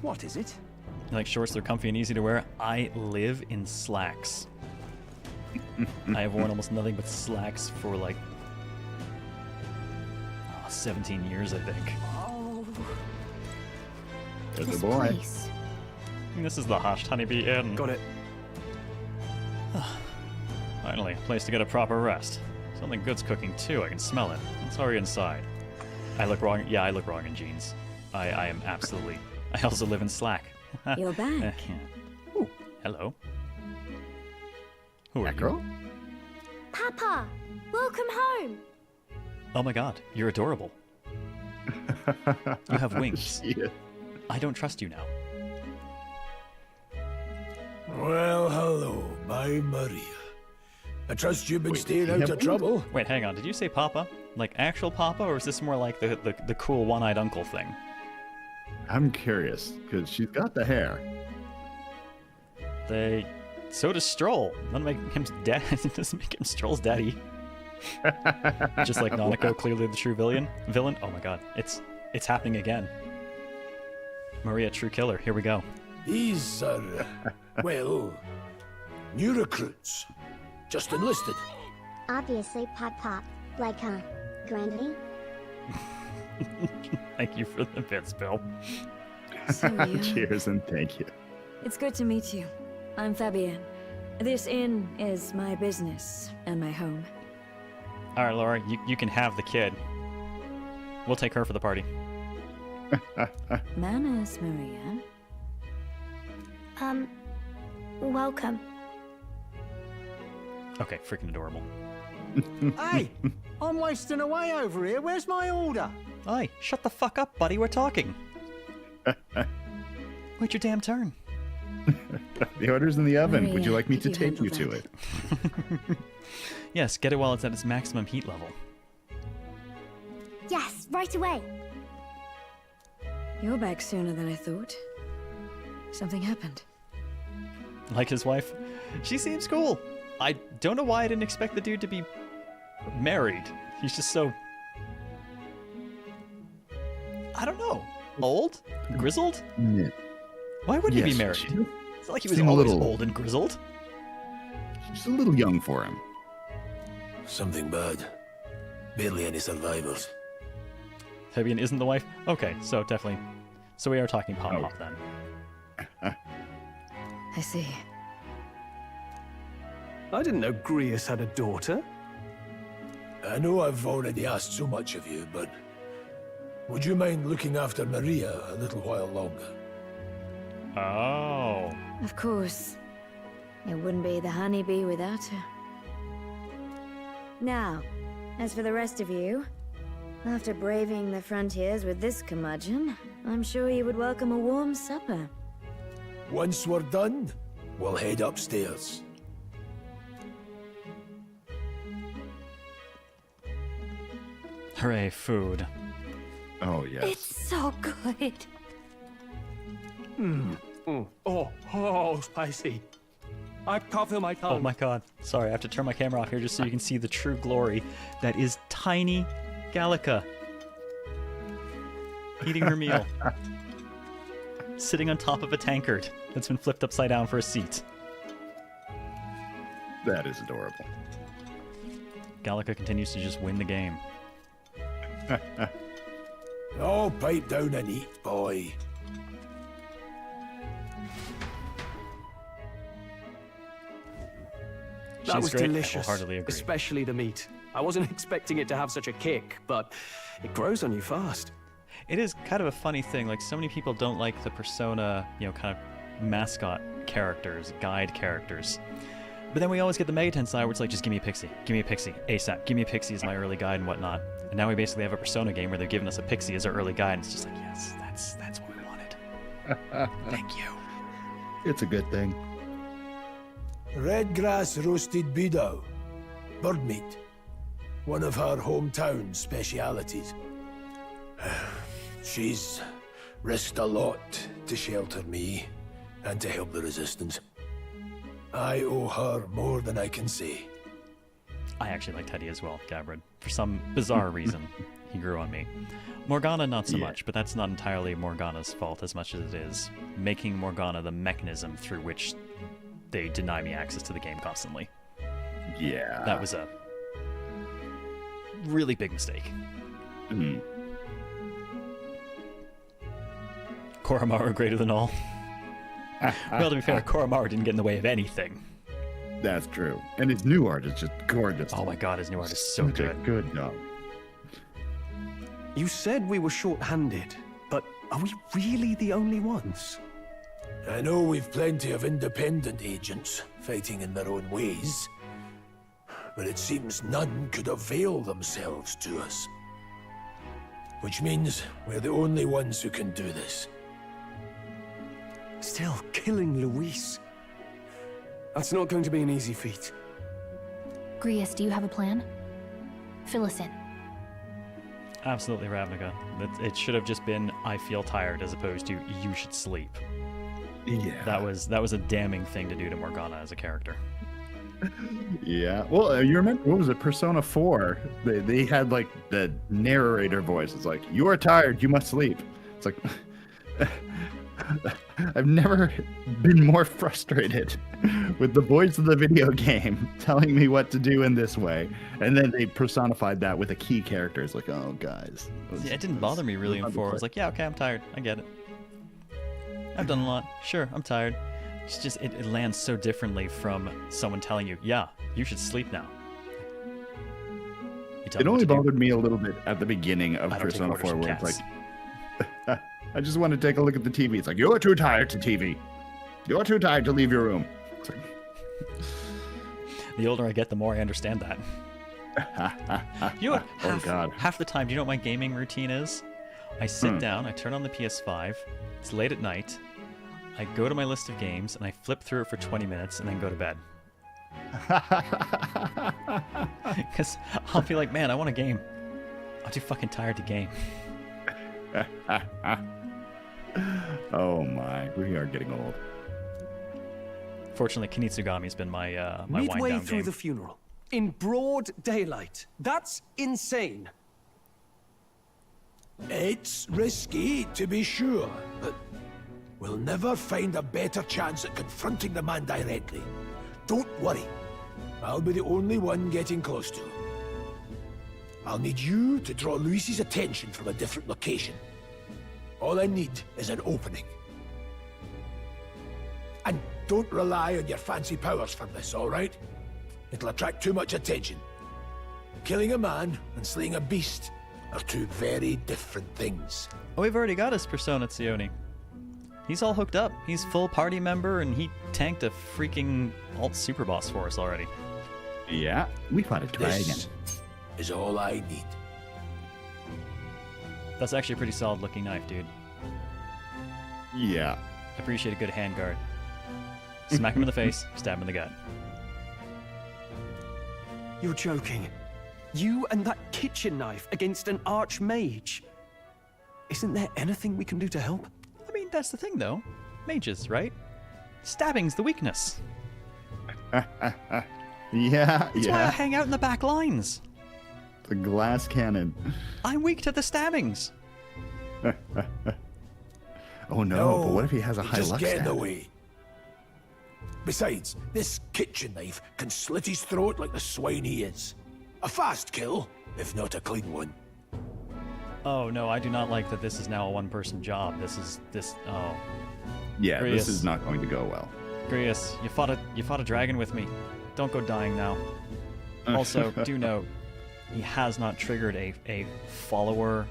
What is it? Like shorts, they're comfy and easy to wear. I live in slacks. I have worn almost nothing but slacks for like 17 years, I think. Oh. There's This a boy. place. And this is the Hushed Honeybee Inn. Got it. Finally, a place to get a proper rest. Something good's cooking too, I can smell it. Let's hurry inside. I look wrong. Yeah, I look wrong in jeans. I am absolutely. I also live in slack. You're back. Ooh, hello. Who are you? Girl? Papa, welcome home. Oh my god, you're adorable. You have wings. Shit. I don't trust you now. Well, hello, my Maria. I trust you've been staying out of trouble. Wait, hang on. Did you say Papa? Like actual Papa, or is this more like the cool one-eyed uncle thing? I'm curious, because she's got the hair. So does Stroll. Doesn't make him dad. Doesn't make him Stroll's daddy. Just like Nanako, Wow. clearly the true villain. Oh my god, it's happening again. Maria, true killer. Here we go. These are, well, new recruits. Just enlisted. Obviously pop pop, like Grandy? Thank you for the bits, Bill. So you- Cheers and thank you. It's good to meet you. I'm Fabienne. This inn is my business and my home. All right, Laura, you can have the kid. We'll take her for the party. Manners, Maria. Welcome. Okay, freaking adorable. Hey, I'm wasting away over here. Where's my order? Hey, shut the fuck up, buddy. We're talking. Wait your damn turn. The order's in the oven. Would you Maria, like me to could you tape you handle to it? Yes, get it while it's at its maximum heat level. Yes, right away. You're back sooner than I thought. Something happened. Like his wife. She seems cool. I don't know why I didn't expect the dude to be married. He's just so... I don't know. Old? Grizzled? Yeah. Why would he be Yes, married? she It's not like he was seemed a always little- old and grizzled. She's a little young for him. Something bad. Barely any survivors. Fabian isn't the wife? Okay, so definitely. So we are talking Pop then. I see. I didn't know Grius had a daughter. I know I've already asked so much of you, but would you mind looking after Maria a little while longer? Oh. Of course. It wouldn't be the honeybee without her. Now, as for the rest of you, after braving the frontiers with this curmudgeon, I'm sure you would welcome a warm supper. Once we're done, we'll head upstairs. Hooray, food. Oh, yes. It's so good. Oh, spicy. I can't feel my tongue. Oh my god. Sorry, I have to turn my camera off here just so you can see the true glory that is tiny Gallica. Eating her meal. Sitting on top of a tankard that's been flipped upside down for a seat. That is adorable. Gallica continues to just win the game. Oh, pipe down and eat, boy. That was great. I delicious, wholeheartedly agree. especially the meat. I wasn't expecting it to have such a kick, but it grows on you fast. It is kind of a funny thing. Like, so many people don't like the Persona, kind of mascot characters, guide characters. But then we always get the Megaten side where it's like, just give me a pixie. Give me a pixie. ASAP. Give me a pixie as my early guide and whatnot. And now we basically have a Persona game where they're giving us a pixie as our early guide, and it's just like, yes, that's what we wanted. Thank you. It's a good thing. Red grass roasted beedow. Bird meat. One of her hometown specialities. She's risked a lot to shelter me and to help the resistance. I owe her more than I can say. I actually like Teddy as well, Gabbard. For some bizarre reason, he grew on me. Morgana, not so much, but that's not entirely Morgana's fault as much as it is making Morgana the mechanism through which they deny me access to the game constantly. Yeah. That was a really big mistake. Mm. Koromaru greater than all. Well, to be fair, Koromaru didn't get in the way of anything. That's true. And his new art is just gorgeous. Oh my god, his new art is so Such a good. good job. You said we were short-handed, but are we really the only ones? I know we've plenty of independent agents fighting in their own ways, but it seems none could avail themselves to us. Which means we're the only ones who can do this. Still, killing Luis. That's not going to be an easy feat. Grius, do you have a plan? Fill us in. Absolutely, Ravnica. It should have just been, I feel tired, as opposed to, you should sleep. Yeah. That was a damning thing to do to Morgana as a character. Yeah. Well, you remember, what was it, Persona 4? They had, like, the narrator voice. It's like, you are tired, you must sleep. It's like... I've never been more frustrated with the voice of the video game telling me what to do in this way. And then they personified that with a key character. It's like, oh, guys. It didn't bother me really in 4. I was like, yeah, okay, I'm tired. I get it. I've done a lot. Sure, I'm tired. It's just, it lands so differently from someone telling you, yeah, you should sleep now. It only bothered me a little bit at the beginning of Persona 4 where it's like, I just want to take a look at the TV. It's like, you're too tired to TV. You're too tired to leave your room. Like... The older I get, the more I understand that. You know what? Half the time, do you know what my gaming routine is? I sit down, I turn on the PS5, it's late at night, I go to my list of games and I flip through it for 20 minutes and then go to bed. Because I'll be like, man, I want a game. I'm too fucking tired to game. Oh my, we are getting old. Fortunately, Kinitsugami's been my my wind Midway down through game. the funeral, in broad daylight. That's insane. It's risky, to be sure, but we'll never find a better chance at confronting the man directly. Don't worry. I'll be the only one getting close to him. I'll need you to draw Luis's attention from a different location. All I need is an opening. And don't rely on your fancy powers for this, all right? It'll attract too much attention. Killing a man and slaying a beast are two very different things. Oh, we've already got his Persona Tsione. He's all hooked up. He's full party member, and he tanked a freaking alt super boss for us already. Yeah, we fought a dragon. This is all I need. That's actually a pretty solid looking knife, dude. Yeah. I appreciate a good handguard. Smack him in the face, stab him in the gut. You're joking. You and that kitchen knife against an archmage. Isn't there anything we can do to help? I mean, that's the thing, though. Mages, right? Stabbing's the weakness. Yeah, That's why I hang out in the back lines. The glass cannon. I'm weak to the stabbings. Oh no, but what if he has a high just luck get in the stat? way. Besides, this kitchen knife can slit his throat like the swine he is. A fast kill, if not a clean one. Oh no, I do not like that this is now a one-person job. Oh. Yeah, Grius. this is not going to go well. Grius, you fought a dragon with me. Don't go dying now. Also, do note, he has not triggered a follower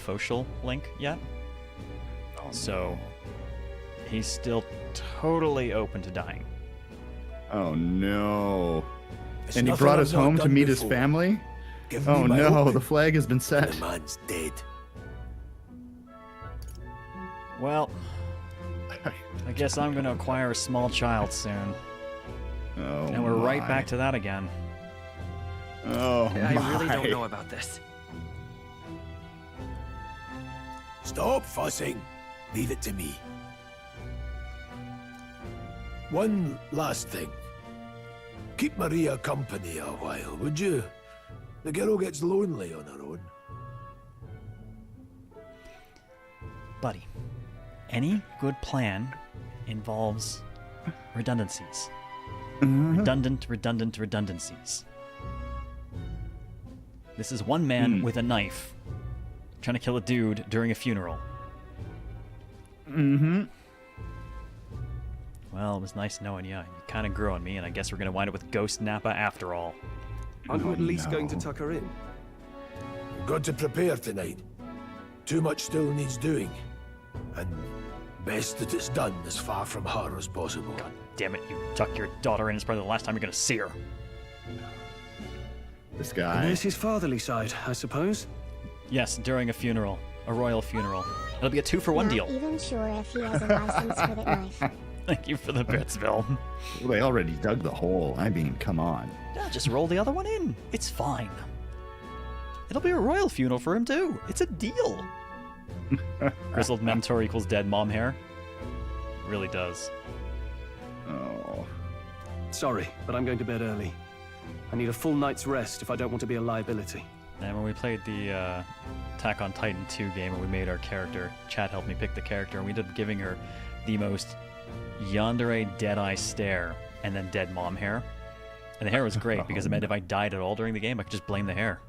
social link yet. So he's still totally open to dying. Oh no. It's And he nothing brought I've us not home to done meet his before. family? Give me Oh my no, open. the flag has been set. The man's dead. Well, I guess I'm going to acquire a small child soon. Oh, and we're right my. back to that again. Oh, I really my. don't know about this. Stop fussing. Leave it to me. One last thing. Keep Maria company a while, would you? The girl gets lonely on her own. Buddy, any good plan involves redundancies. Redundancies. This is one man with a knife trying to kill a dude during a funeral. Mm-hmm. Well, it was nice knowing you. You kind of grew on me, and I guess we're going to wind up with Ghost Nappa after all. Aren't you at least going to tuck her in? Got to prepare tonight. Too much still needs doing. And best that it's done as far from her as possible. God damn it, you tuck your daughter in. It's probably the last time you're going to see her. This And guy. there's his fatherly side, I suppose. Yes, during a funeral. A royal funeral. It'll be a 2-for-1 deal. Not even sure if he has a license for that knife. Thank you for the bits, Bill. Well, they already dug the hole. I mean, come on. Yeah, just roll the other one in. It's fine. It'll be a royal funeral for him, too. It's a deal. Grizzled mentor equals dead mom hair. It really does. Oh. Sorry, but I'm going to bed early. I need a full night's rest if I don't want to be a liability. And when we played the Attack on Titan 2 game and we made our character, Chad helped me pick the character, and we ended up giving her the most yandere dead-eye stare and then dead mom hair. And the hair was great because it meant if I died at all during the game, I could just blame the hair.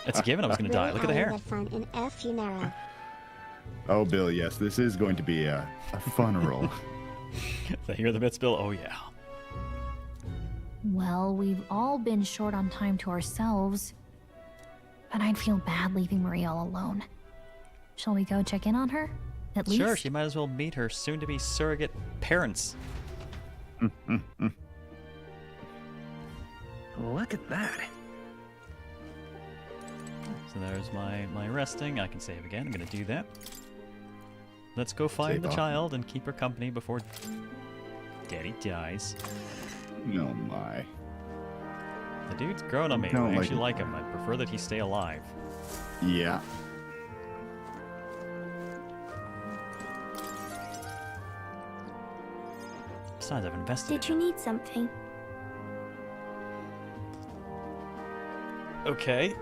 It's a given I was going to die. Look at the hair. Really fun in a funeral. Oh, Bill, yes, this is going to be a funeral. They hear the bits, Bill? Oh, yeah. Well, we've all been short on time to ourselves. But I'd feel bad leaving Maria all alone. Shall we go check in on her? At least? Sure, she might as well meet her soon-to-be surrogate parents. Look at that. So there's my resting. I can save again. I'm going to do that. Let's go find Save the up. child and keep her company before Daddy dies. No, my. The dude's grown on me. Don't I like actually it. like him. I prefer that he stay alive. Yeah. Besides, I've invested Did you need something? Okay,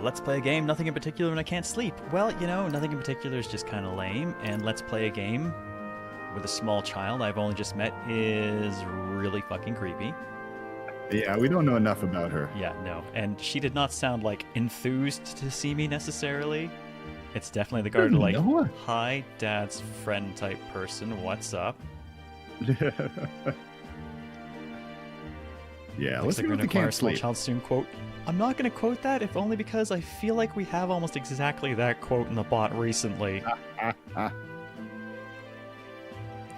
let's play a game. Nothing in particular when I can't sleep. Well, you know, nothing in particular is just kind of lame. And let's play a game with a small child I've only just met is really fucking creepy. Yeah, we don't know enough about her. Yeah, no. And she did not sound, like, enthused to see me necessarily. It's definitely the guard, like, No. hi, dad's friend type person. What's up? Yeah, Looks let's like see we're what gonna they acquire can't small sleep. child soon. Quote. I'm not gonna quote that, if only because I feel like we have almost exactly that quote in the bot recently.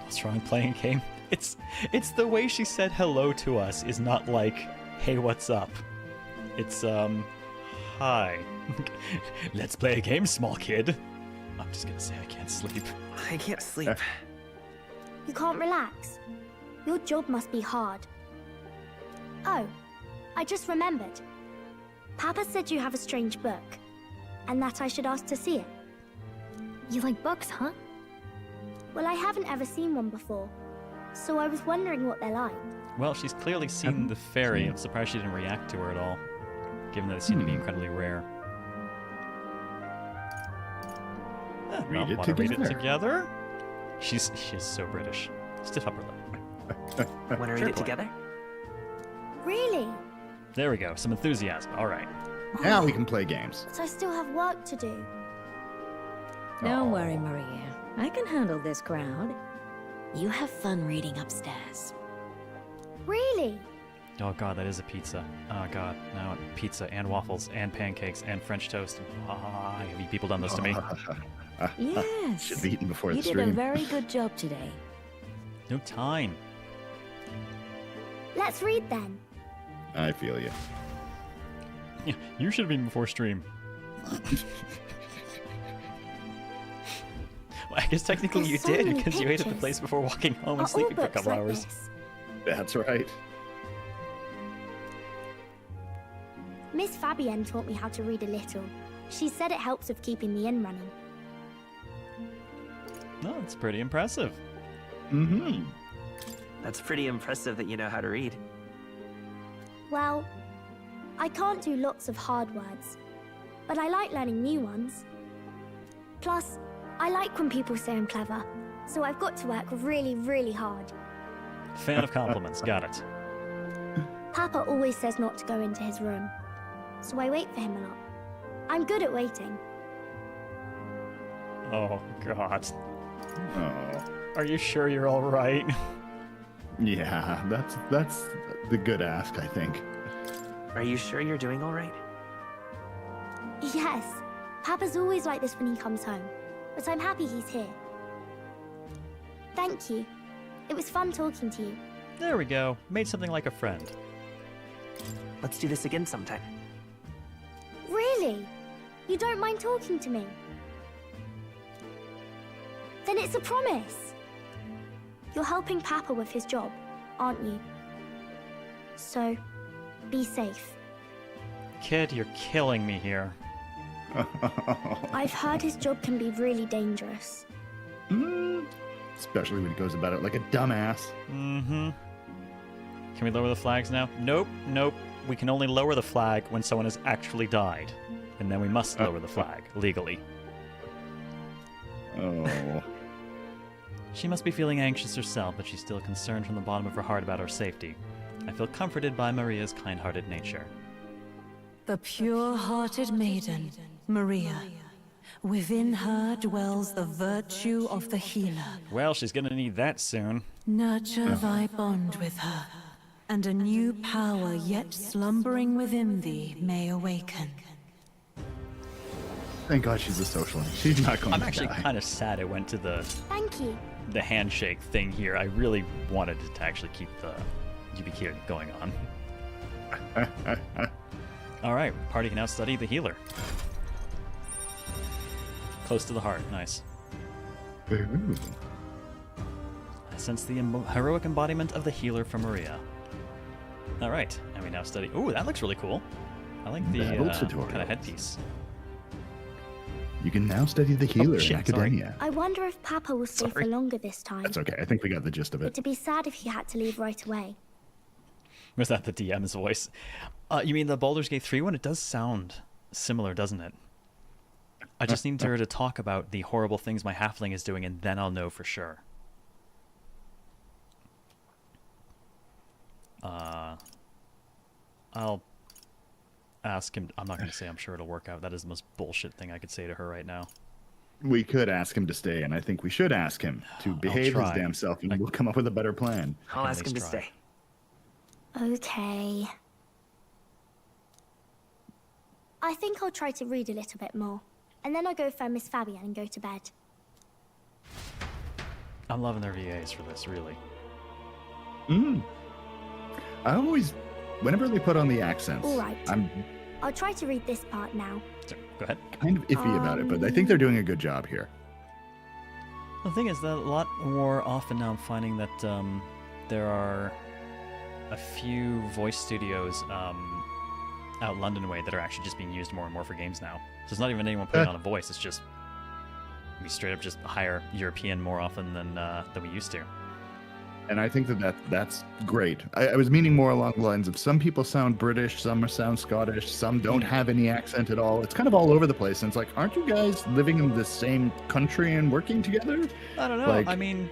What's wrong playing a game? It's the way she said hello to us is not like, hey, what's up? It's hi. Let's play a game, small kid. I'm just gonna say I can't sleep. I can't sleep. You can't relax. Your job must be hard. Oh, I just remembered. Papa said you have a strange book, and that I should ask to see it. You like books, huh? Well, I haven't ever seen one before, so I was wondering what they're like. Well, she's clearly seen the fairy. I'm surprised she didn't react to her at all, given that they seem to be incredibly rare. Read it Wanna read it together. together? She's so British. Stiff upper lip. Want to read Fair it point. together? Really? There we go. Some enthusiasm. All right. Now we can play games. But I still have work to do. Don't worry, Maria. I can handle this crowd. You have fun reading upstairs. Really? Oh god, that is a pizza. Oh god, now pizza and waffles and pancakes and French toast. Have you people done this to me? Yes. Should be eaten before You the did a stream. very good job today. No time. Let's read then. I feel you. Yeah, you should have been before stream. Well, I guess technically you There's so did many because you ate at the pictures. place before walking home Are and sleeping all for a books couple like hours. this? That's right. Miss Fabienne taught me how to read a little. She said it helps with keeping the inn running. No, it's pretty impressive. Mm-hmm. That's pretty impressive that you know how to read. Well, I can't do lots of hard words, but I like learning new ones. Plus, I like when people say I'm clever, so I've got to work really, really hard. Fan of compliments. Got it. Papa always says not to go into his room, so I wait for him a lot. I'm good at waiting. Oh god. Oh. Are you sure you're all right? Yeah, that's the good ask, I think. Are you sure you're doing all right? Yes, Papa's always like this when he comes home, but I'm happy he's here. Thank you. It was fun talking to you. There we go. Made something like a friend. Let's do this again sometime. Really? You don't mind talking to me? Then it's a promise. You're helping Papa with his job, aren't you? So, be safe. Kid, you're killing me here. I've heard his job can be really dangerous. Especially when he goes about it like a dumbass. Mm-hmm. Can we lower the flags now? Nope, nope. We can only lower the flag when someone has actually died. And then we must lower the flag, legally. Oh. She must be feeling anxious herself, but she's still concerned from the bottom of her heart about our safety. I feel comforted by Maria's kind-hearted nature. The pure-hearted maiden, Maria. Within her dwells the virtue of the healer. Well, she's gonna need that soon. Nurture thy bond with her, and a new power yet slumbering within thee may awaken. Thank God she's a socialite. She's not going I'm to actually die. kind of sad it went to the Thank you. handshake thing here. I really wanted it to actually keep the YubiKey going on. Alright, party can now study the healer. Close to the heart, nice. Ooh. I sense the heroic embodiment of the healer from Maria. All right, and we now study. Ooh, that looks really cool. I like the kind of headpiece. You can now study the healer shit, in Akademeia. I wonder if Papa will stay for longer this time. That's okay. I think we got the gist of it. It'd be sad if he had to leave right away. Was that the DM's voice? You mean the Baldur's Gate 3 one? It does sound similar, doesn't it? I just need her to talk about the horrible things my halfling is doing, and then I'll know for sure. I'll ask him. I'm not going to say I'm sure it'll work out. That is the most bullshit thing I could say to her right now. We could ask him to stay, and I think we should ask him to behave his damn self, and we'll come up with a better plan. I'll ask him to stay. Okay. I think I'll try to read a little bit more. And then I'll go find Miss Fabian and go to bed. I'm loving their VAs for this, really. I always, whenever they put on the accents, All right. I'm I'll try to read this part now. Go ahead. kind of iffy about it, but I think they're doing a good job here. The thing is that a lot more often now I'm finding that there are a few voice studios out London way that are actually just being used more and more for games now. So it's not even anyone putting on a voice. It's just we straight up just hire European more often than we used to. And I think that's great. I was meaning more along the lines of some people sound British, some sound Scottish, some don't have any accent at all. It's kind of all over the place. And it's like, aren't you guys living in the same country and working together? I don't know. Like, I mean,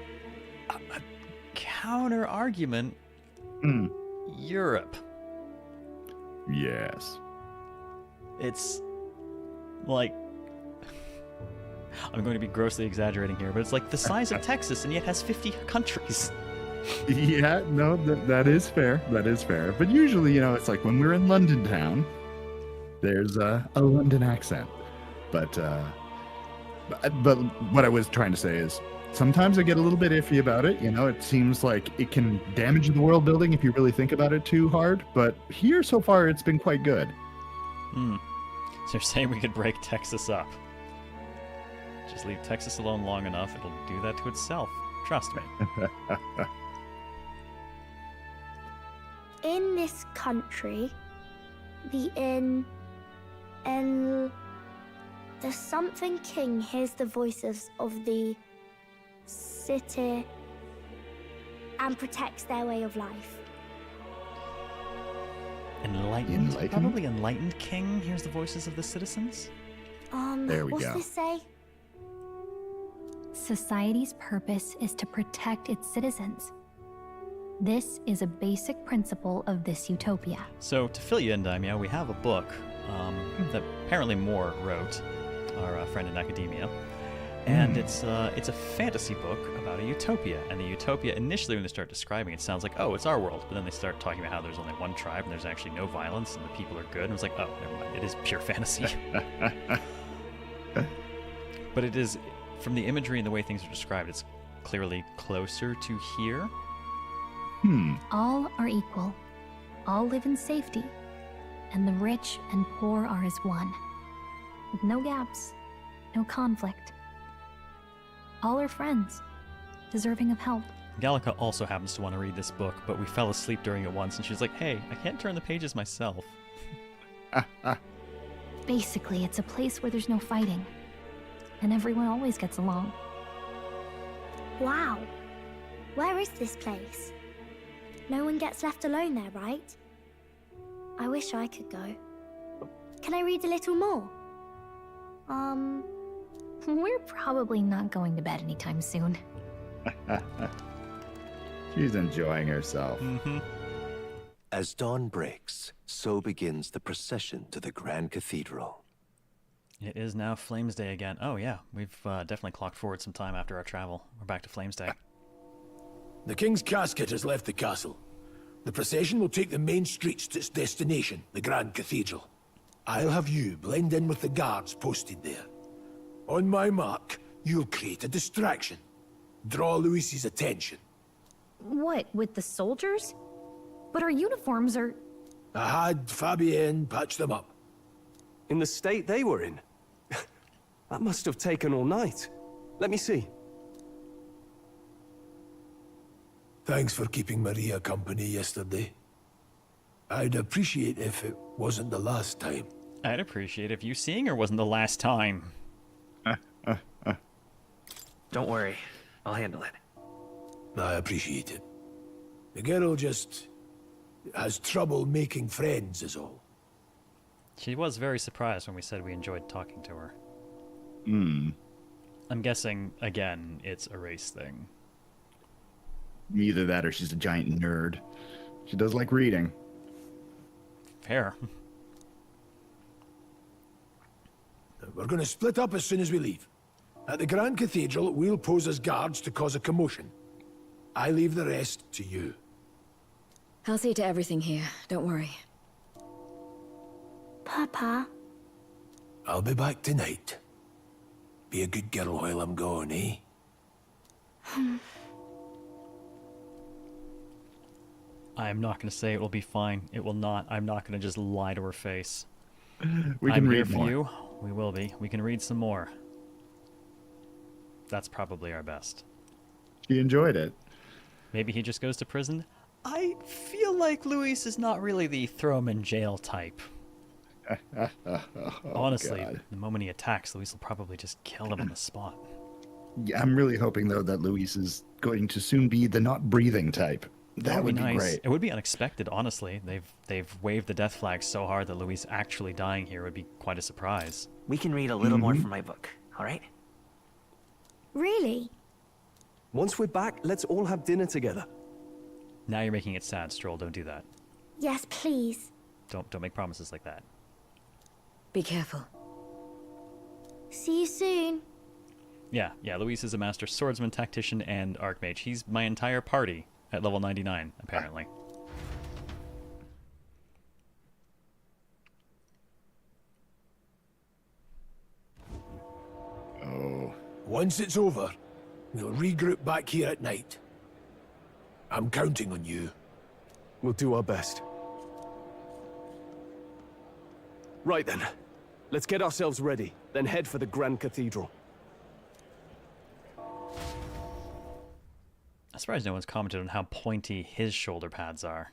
a counter argument. Europe. Yes. It's like, I'm going to be grossly exaggerating here, but it's like the size of Texas and yet has 50 countries. Yeah, no, that is fair. That is fair. But usually, it's like when we're in London town, there's a London accent. But what I was trying to say is sometimes I get a little bit iffy about it. It seems like it can damage the world building if you really think about it too hard. But here so far, it's been quite good. So you're saying we could break Texas up? Just leave Texas alone long enough, it'll do that to itself. Trust me. In this country, the something king hears the voices of the city and protects their way of life. Enlightened? Probably enlightened king hears the voices of the citizens? There we what's go. this say? Society's purpose is to protect its citizens. This is a basic principle of this utopia. So, to fill you in, Daimeow, we have a book that apparently Moore wrote, our friend in Akademeia, and it's a fantasy book about a utopia. And the utopia, initially when they start describing it, sounds like, oh, it's our world. But then they start talking about how there's only one tribe and there's actually no violence and the people are good. And it's like, oh, never mind, it is pure fantasy. But it is, from the imagery and the way things are described, it's clearly closer to here. All are equal. All live in safety. And the rich and poor are as one. With no gaps, no conflict. All are friends, deserving of help. Gallica also happens to want to read this book, but we fell asleep during it once, and she's like, hey, I can't turn the pages myself. Basically, it's a place where there's no fighting. And everyone always gets along. Wow. Where is this place? No one gets left alone there, right? I wish I could go. Can I read a little more? We're probably not going to bed anytime soon. She's enjoying herself. As dawn breaks, so begins the procession to the Grand Cathedral. It is now Flames Day again. Oh yeah, we've definitely clocked forward some time after our travel. We're back to Flames Day. The King's casket has left the castle. The procession will take the main streets to its destination, the Grand Cathedral. I'll have you blend in with the guards posted there. On my mark, you'll create a distraction. Draw Luis's attention. What, with the soldiers? But our uniforms are... I had Fabienne patch them up. In the state they were in? That must have taken all night. Let me see. Thanks for keeping Maria company yesterday. I'd appreciate if it wasn't the last time. I'd appreciate if you seeing her wasn't the last time. Don't worry. I'll handle it. I appreciate it. The girl just has trouble making friends is all. She was very surprised when we said we enjoyed talking to her. I'm guessing, again, it's a race thing. Either that or she's a giant nerd. She does like reading. Fair. We're going to split up as soon as we leave. At the Grand Cathedral, we'll pose as guards to cause a commotion. I leave the rest to you. I'll see to everything here. Don't worry. Papa. I'll be back tonight. Be a good girl while I'm gone, eh? I'm not going to say it will be fine. It will not. I'm not going to just lie to her face. We can I'm read here for more. you. We will be. We can read some more. That's probably our best. She enjoyed it. Maybe he just goes to prison? I feel like Luis is not really the throw him in jail type. Honestly, God. the moment he attacks, Luis will probably just kill him on the spot. Yeah, I'm really hoping, though, that Luis is going to soon be the not breathing type. That would be nice. great. It would be unexpected, honestly. They've waved the death flag so hard that Luis actually dying here would be quite a surprise. We can read a little more from my book, all right? Really? Once we're back, let's all have dinner together. Now you're making it sad, Stroll. Don't do that. Yes, please. Don't make promises like that. Be careful. See you soon. Yeah. Luis is a master swordsman, tactician, and archmage. He's my entire party at level 99, apparently. Oh. Once it's over, we'll regroup back here at night. I'm counting on you. We'll do our best. Right then. Let's get ourselves ready, then head for the Grand Cathedral. I'm surprised no one's commented on how pointy his shoulder pads are.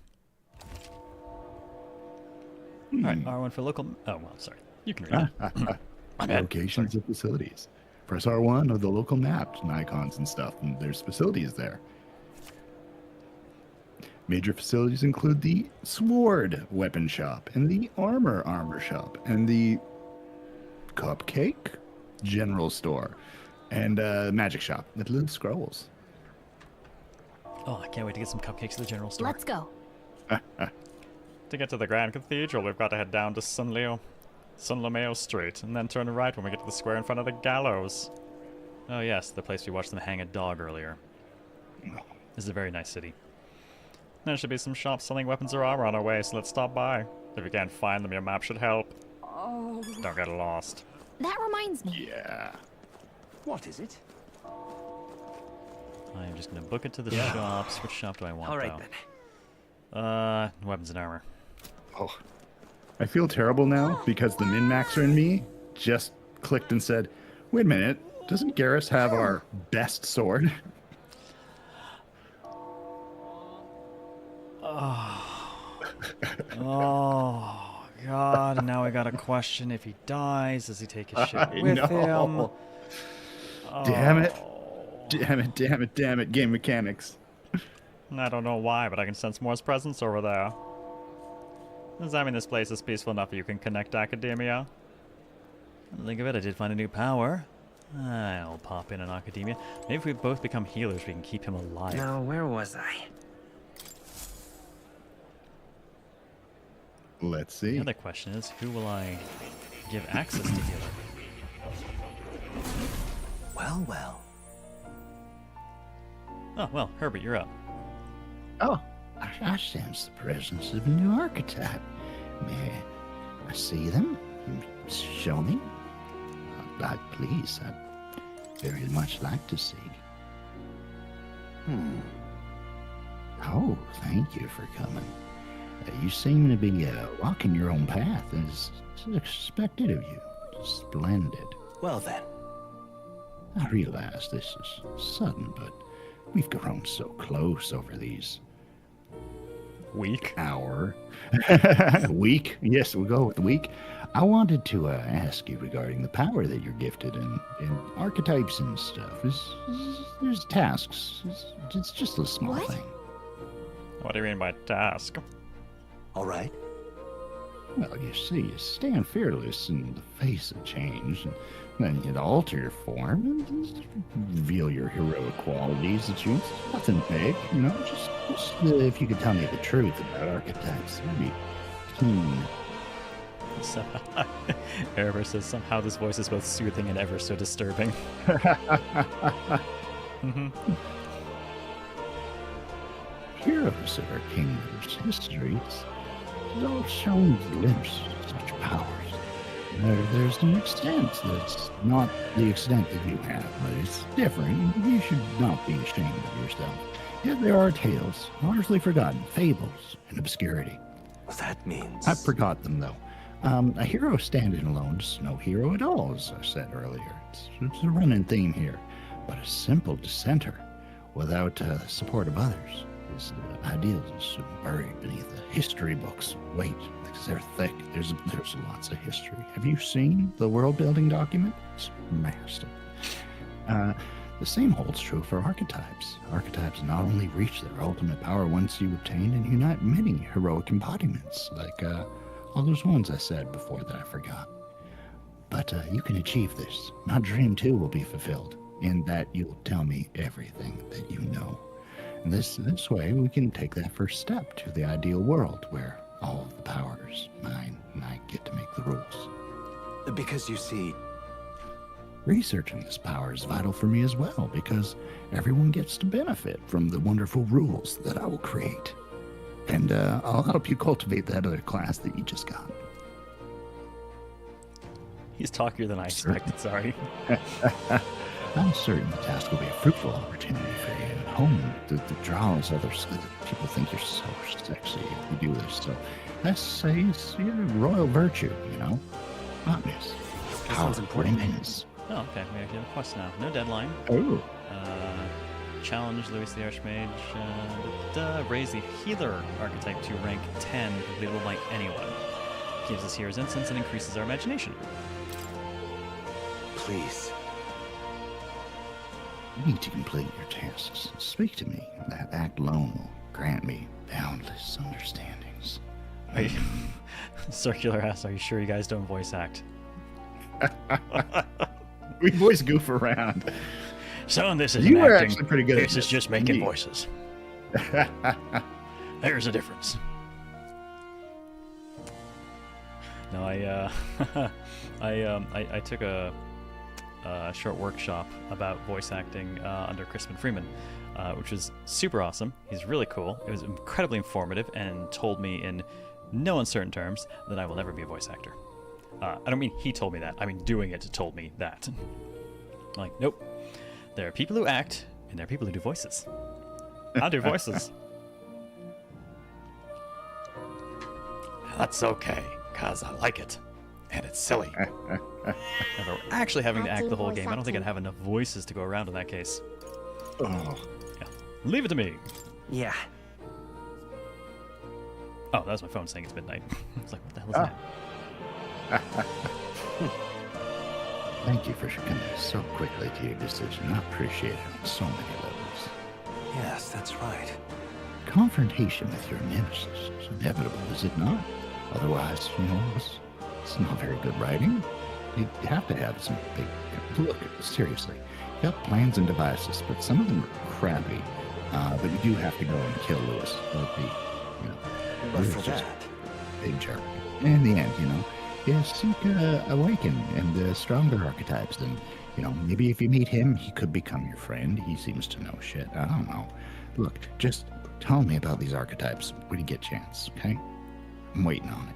Alright, R1 for local... Oh, well, sorry. You can read it. Locations of facilities. Press R1 of the local maps and icons and stuff, and there's facilities there. Major facilities include the Sword Weapon Shop, and the Armor Shop, and the Cupcake General Store, and Magic Shop with little scrolls. Oh, I can't wait to get some cupcakes at the general store. Let's go. To get to the Grand Cathedral, we've got to head down to San Lomeo Street, and then turn right when we get to the square in front of the gallows. Oh yes, the place we watched them hang a dog earlier. This is a very nice city. There should be some shops selling weapons or armor on our way, so let's stop by. If you can't find them, your map should help. Oh. Don't get lost. That reminds me. Yeah. What is it? I am just going to book it to the shops. Which shop do I want, All right, then. Weapons and armor. Oh. I feel terrible now because the min-maxer in me just clicked and said, wait a minute, doesn't Garrus have our best sword? Oh, God. Now I got a question. If he dies, does he take his shit with him? Damn it. Damn it. Game mechanics. I don't know why, but I can sense Moore's presence over there. Does that mean this place is peaceful enough that you can connect Akademeia? Think of it, I did find a new power. I'll pop in an Akademeia. Maybe if we both become healers, we can keep him alive. Now, where was I? Let's see. The other question is, who will I give access to healer? Well. Oh, well, Herbert, you're up. Oh. I sense the presence of a new archetype. May I see them? Show me? Please, I'd very much like to see. Oh, thank you for coming. You seem to be walking your own path, as expected of you. Splendid. Well then. I realize this is sudden, but we've grown so close over these week. Week. Yes, we'll go with week. I wanted to ask you regarding the power that you're gifted in archetypes and stuff. There's tasks. It's just a small thing. What do you mean by task? All right. Well, you see, you stand fearless in the face of change, and then you'd alter your form and reveal your heroic qualities. It's nothing big, you know. Just if you could tell me the truth about archetypes, I'd be keen. So, Erebor says somehow this voice is both soothing and ever so disturbing. Heroes of our kingdom's histories have all shown glimpses of such powers. There's an extent that's not the extent that you have, but it's different. You should not be ashamed of yourself. Yet there are tales, largely forgotten, fables, and obscurity. That means... I forgot them, though. A hero standing alone is no hero at all, as I said earlier. It's a running theme here. But a simple dissenter, without the support of others, is ideals buried beneath the history books. Wait, because they're thick. There's lots of history. Have you seen the world-building document? It's massive. The same holds true for archetypes. Archetypes not only reach their ultimate power once you obtain and unite many heroic embodiments, like all those ones I said before that I forgot. But you can achieve this. My dream, too, will be fulfilled, in that you'll tell me everything that you know. And this way, we can take that first step to the ideal world, where all of the power is mine, and I get to make the rules. Because you see... Researching this power is vital for me as well, because everyone gets to benefit from the wonderful rules that I will create. And I'll help you cultivate that other class that you just got. He's talkier than I expected, sorry. I'm certain the task will be a fruitful opportunity for you at home that draws others. People think you're so sexy if you do this. So that's it's your royal virtue, you know? Hotness. Power immense. Oh, okay. We have a quest now. No deadline. Oh. Challenge Louis the Archmage. Raise the healer archetype to rank 10, completable by anyone. Gives us hero's instance and increases our imagination. Please. You need to complete your tasks. Speak to me. That act alone will grant me boundless understandings. Are you... Circular asks, are you sure you guys don't voice act? We voice goof around. So this is you were acting. Actually pretty good. This is just making voices. There's a difference. No, I took a short workshop about voice acting under Crispin Freeman, which was super awesome. He's really cool. It was incredibly informative and told me in no uncertain terms that I will never be a voice actor. I don't mean he told me that. I mean doing it told me that. Like, nope. There are people who act, and there are people who do voices. I'll do voices. That's okay, because I like it. And it's silly. If we're actually having to act the whole game, I don't think I'd have enough voices to go around in that case. Oh. Yeah. Leave it to me. Yeah. Oh, that was my phone saying it's midnight. It's like, what the hell is that? Thank you for coming so quickly to your decision. I appreciate it on so many levels. Yes, that's right. Confrontation with your nemesis is inevitable, is it not? Otherwise, you know, it's not very good writing. You have to have some big... Look, seriously, you got plans and devices, but some of them are crappy. But you do have to go and kill Louis. But for that... Big jerk. In the end, you know, you seek awaken and stronger archetypes. And, you know, maybe if you meet him, he could become your friend. He seems to know shit. I don't know. Look, just tell me about these archetypes when you get a chance, okay? I'm waiting on it.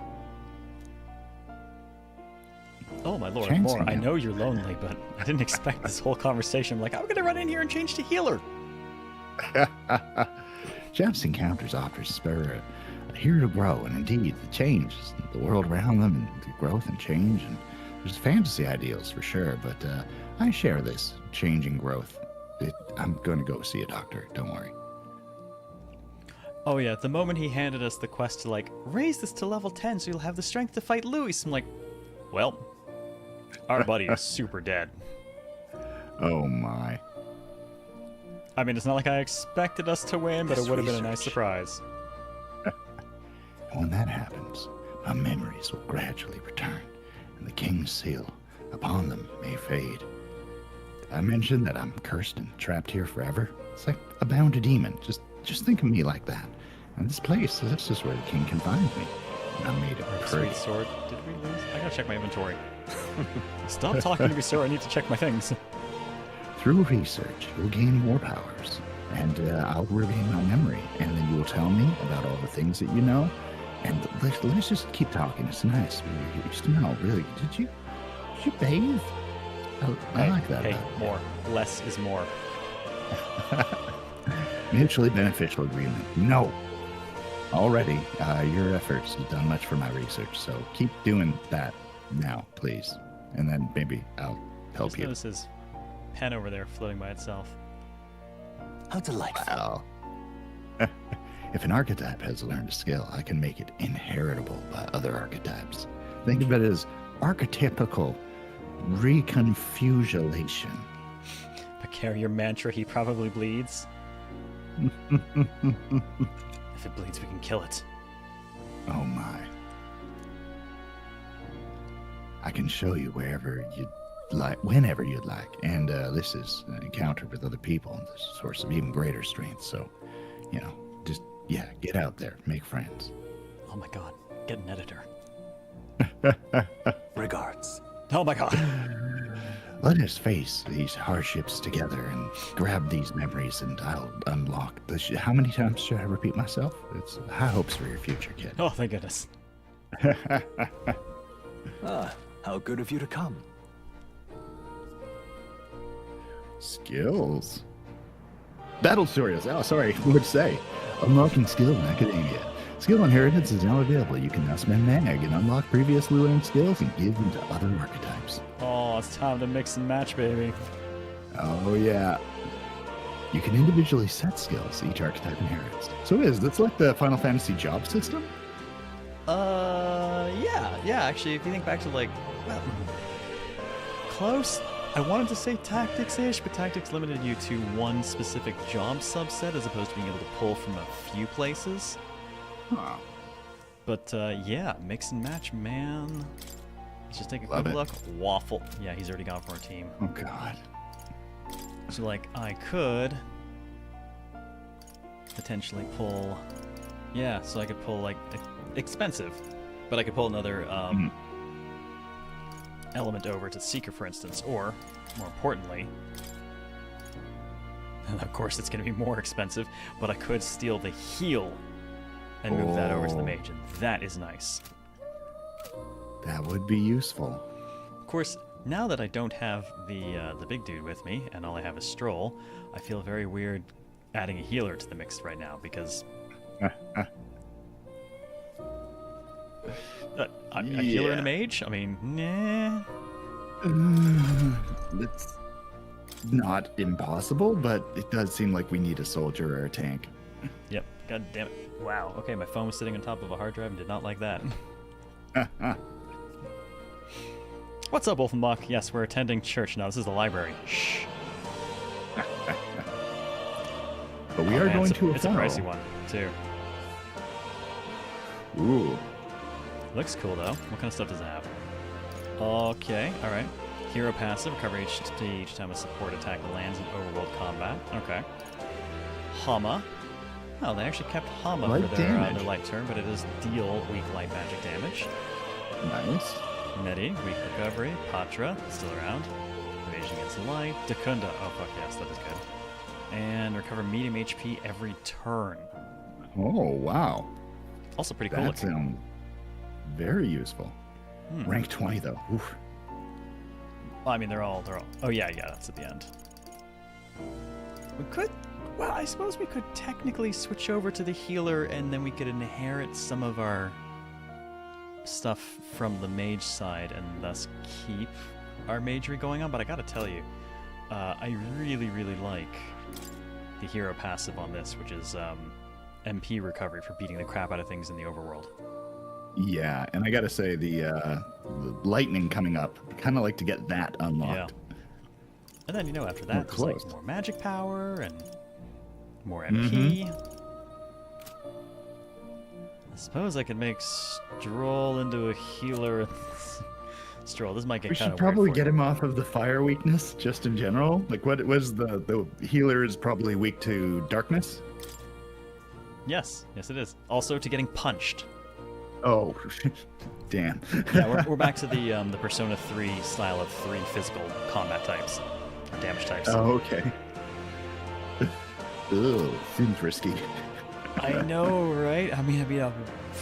Oh my lord, Chancing more. I him. know you're lonely, but I didn't expect this whole conversation. I'm like, I'm gonna run in here and change to healer. Chance encounters often spur a hero to grow, and indeed, the change, the world around them, and the growth and change, and there's fantasy ideals for sure, but I share this changing growth I'm going to go see a doctor. Don't worry. Oh yeah, the moment he handed us the quest to like raise this to level 10 so you'll have the strength to fight Luis, I'm like, well, our buddy is super dead. Oh my. I mean, it's not like I expected us to win, but it would have been a nice surprise. When that happens, my memories will gradually return, and the king's seal upon them may fade. I mentioned that I'm cursed and trapped here forever. It's like a bound demon. Just think of me like that. And this place, this is where the king can find me. And I'm made of pretty. Sweet sword. Did we lose? I gotta check my inventory. Stop talking to me, sir. I need to check my things. Through research, you'll gain more powers, and I'll regain my memory, and then you will tell me about all the things that you know. And let's just keep talking. It's nice. You smell really. Did you bathe? I like that. Hey, more. Less is more. Mutually beneficial agreement. No. Already, your efforts have done much for my research, so keep doing that now, please. And then maybe I'll help you. Notice his pen over there floating by itself. How delightful. Well, if an archetype has learned a skill, I can make it inheritable by other archetypes. Think of it as archetypical reconfusulation. But carry your mantra, he probably bleeds. If it bleeds, we can kill it. Oh my. I can show you wherever you'd like, whenever you'd like. And this is an encounter with other people, and this is a source of even greater strength. So, just, get out there, make friends. Oh my god, get an editor. Regards. Oh my god. Let us face these hardships together and grab these memories, and I'll unlock the. How many times should I repeat myself? It's high hopes for your future, kid. Oh, thank goodness. How good of you to come. Skills. Battle stories. Oh, sorry. What to say? Unlocking skill in Akademeia. Skill inheritance is now available. You can now spend mag and unlock previously learned skills and give them to other archetypes. Oh, it's time to mix and match, baby. Oh, yeah. You can individually set skills each archetype inherits. So that's like the Final Fantasy job system? Yeah, actually, if you think back to, like, well, close. I wanted to say tactics-ish, but tactics limited you to one specific job subset as opposed to being able to pull from a few places. Huh. But, yeah, mix and match, man. Let's just take a quick Love it. look. Waffle. Yeah, he's already gone for our team. Oh, God. So, like, I could potentially pull... Yeah, so I could pull, like, expensive. But I could pull another element over to Seeker, for instance. Or, more importantly... And of course, it's going to be more expensive. But I could steal the heal and move that over to the mage. And that is nice. That would be useful. Of course, now that I don't have the big dude with me, and all I have is Stroll, I feel very weird adding a healer to the mix right now, because... a healer and a mage? I mean, nah. It's not impossible, but it does seem like we need a soldier or a tank. Yep, god damn it. Wow, okay, my phone was sitting on top of a hard drive and did not like that. What's up, Wolfenbach? Yes, we're attending church now. This is the library. Shh. But we are going to a It's a pricey one, too. Ooh. Looks cool, though. What kind of stuff does it have? Okay, alright. Hero passive, recover HP each time a support attack lands in overworld combat. Okay. Hama. Oh, they actually kept Hama for their light turn, but it does deal weak light magic damage. Nice. Medi, weak recovery. Patra, still around. Evasion against light. Dakunda, oh fuck yes, that is good. And recover medium HP every turn. Oh, wow. Also pretty cool That sounds very useful. Rank 20, though. Oof. Well, I mean, they're all... Oh, yeah, that's at the end. We could... Well, I suppose we could technically switch over to the healer, and then we could inherit some of our stuff from the mage side, and thus keep our magery going on. But I gotta tell you, I really, really like the hero passive on this, which is MP recovery for beating the crap out of things in the overworld. Yeah, and I gotta say the lightning coming up, kind of like to get that unlocked. Yeah. And then after that, there's like more magic power and more MP. I suppose I could make Stroll into a healer. Stroll, this might get We kind should of probably weird get him off of the fire weakness, just in general. Like, what was the healer is probably weak to darkness? Yes, it is. Also to getting punched. Oh, damn. Yeah, we're back to the Persona 3 style of 3 physical combat types, or damage types. Oh, okay. Ugh, seems risky. I know, right? I mean, I'd be a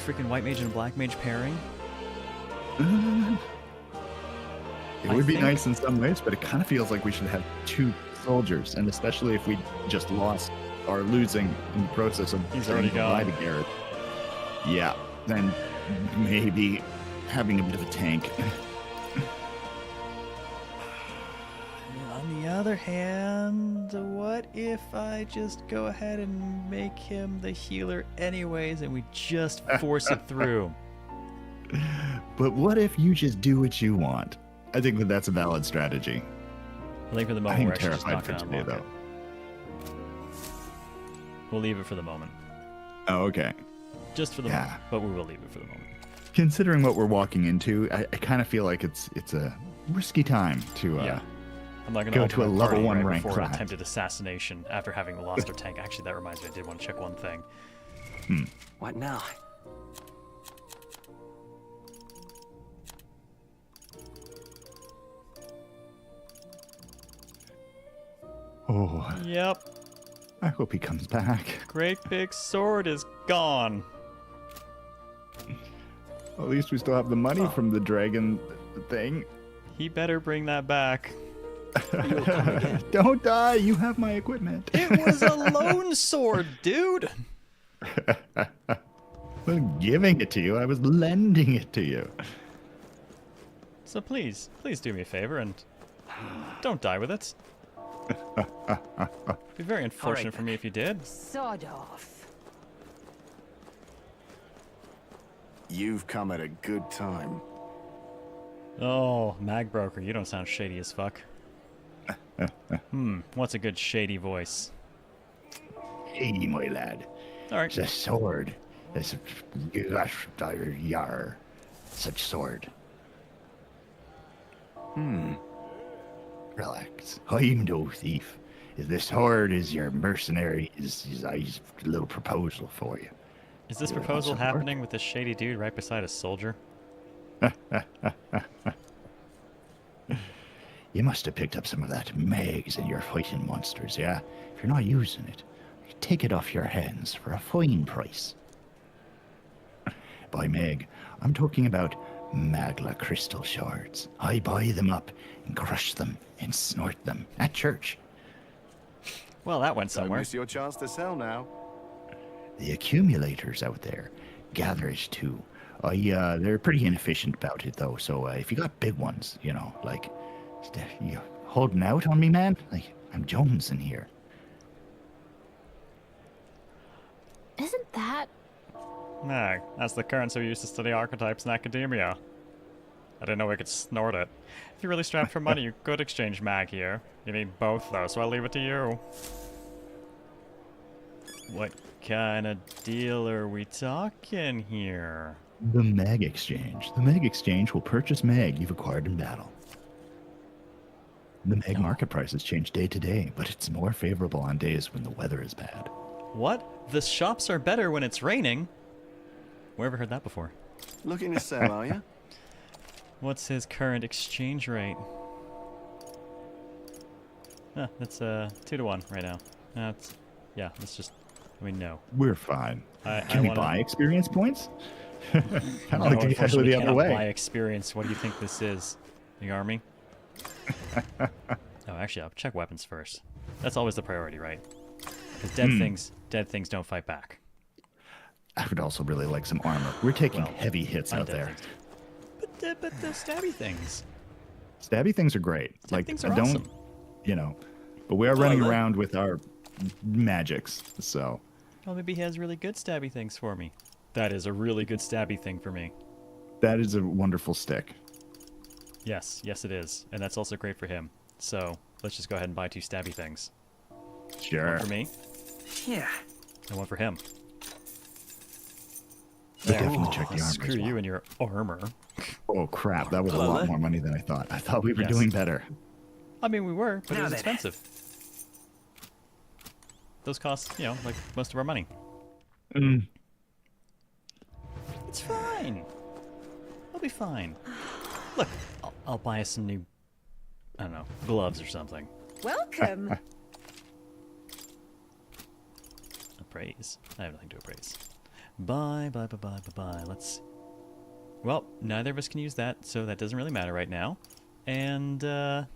freaking white mage and a black mage pairing. It would be nice in some ways, but it kind of feels like we should have 2 soldiers, and especially if we just lost or losing in the process of He's already gone. to Garrett. Yeah, then maybe having a bit of a tank. On the other hand, what if I just go ahead and make him the healer anyways, and we just force it through? But what if you just do what you want? I think that's a valid strategy. I think for the moment we're I'm actually just terrified not for going to today, unlock though. it. We'll leave it for the moment. Oh, okay. Just for the moment, but we will leave it for the moment. Considering what we're walking into, I kind of feel like it's a risky time to I'm not going go to a level 1 rank for an class. attempted assassination after having lost our tank. Actually, that reminds me, I did want to check one thing. What now? Oh. Yep. I hope he comes back. Great big sword is gone. At least we still have the money from the dragon thing. He better bring that back. Don't die, you have my equipment. It was a lone sword, dude. I wasn't giving it to you, I was lending it to you. So please do me a favor and don't die with it. It'd be very unfortunate for me if you did. Sod off. You've come at a good time. Oh, Mag Broker, you don't sound shady as fuck. What's a good shady voice? Hey, my lad. All right. The sword. It's yar. Such sword. Relax. I'm no thief. If this sword is your mercenary, is a little proposal for you. Is this You want proposal some happening with this shady dude right beside a soldier? You must have picked up some of that mags in your fighting monsters, yeah? If you're not using it, take it off your hands for a fine price. By mag, I'm talking about Magla crystal shards. I buy them up and crush them and snort them at church. Well, that went Don't somewhere. miss your chance to sell now. The accumulators out there gather it too. They're pretty inefficient about it though, so if you got big ones, like, you holding out on me, man? Like, I'm Jones in here. Isn't that... Mag, that's the currency we used to study archetypes in Akademeia. I didn't know we could snort it. If you're really strapped for money, you could exchange mag here. You need both though, so I'll leave it to you. What kind of deal are we talking here? The mag exchange. The mag exchange will purchase mag you've acquired in battle. The mag market prices change day to day, but it's more favorable on days when the weather is bad. What? The shops are better when it's raining? Where ever heard that before? Looking to sell, are you? What's his current exchange rate? That's 2-to-1 right now. Let's just, no. We're fine. I Can we wanna- buy experience points? Kind of No, like to go unfortunately, the we other cannot way. buy experience. What do you think this is? The army? Oh, actually, I'll check weapons first. That's always the priority, right? Because dead things don't fight back. I would also really like some armor. We're taking heavy hits out undead there. things. But the stabby things. Stabby things are great. Stabby things are I don't. awesome. you know. But we are running around with our magics, so. Well, maybe he has really good stabby things for me. That is a really good stabby thing for me. That is a wonderful stick. Yes, yes it is. And that's also great for him. So, let's just go ahead and buy 2 stabby things. Sure. One for me. Yeah. And one for him. There. Definitely check the armor. Screw you and your armor. Oh crap, that was a lot more money than I thought. I thought we were doing better. I mean, we were, but it was expensive. Those cost, you know, like most of our money. It's fine. I'll be fine. Look, I'll buy us some new, I don't know, gloves or something. Welcome. Appraise. I have nothing to appraise. Bye. Let's... Well, neither of us can use that, so that doesn't really matter right now. And, Ooh,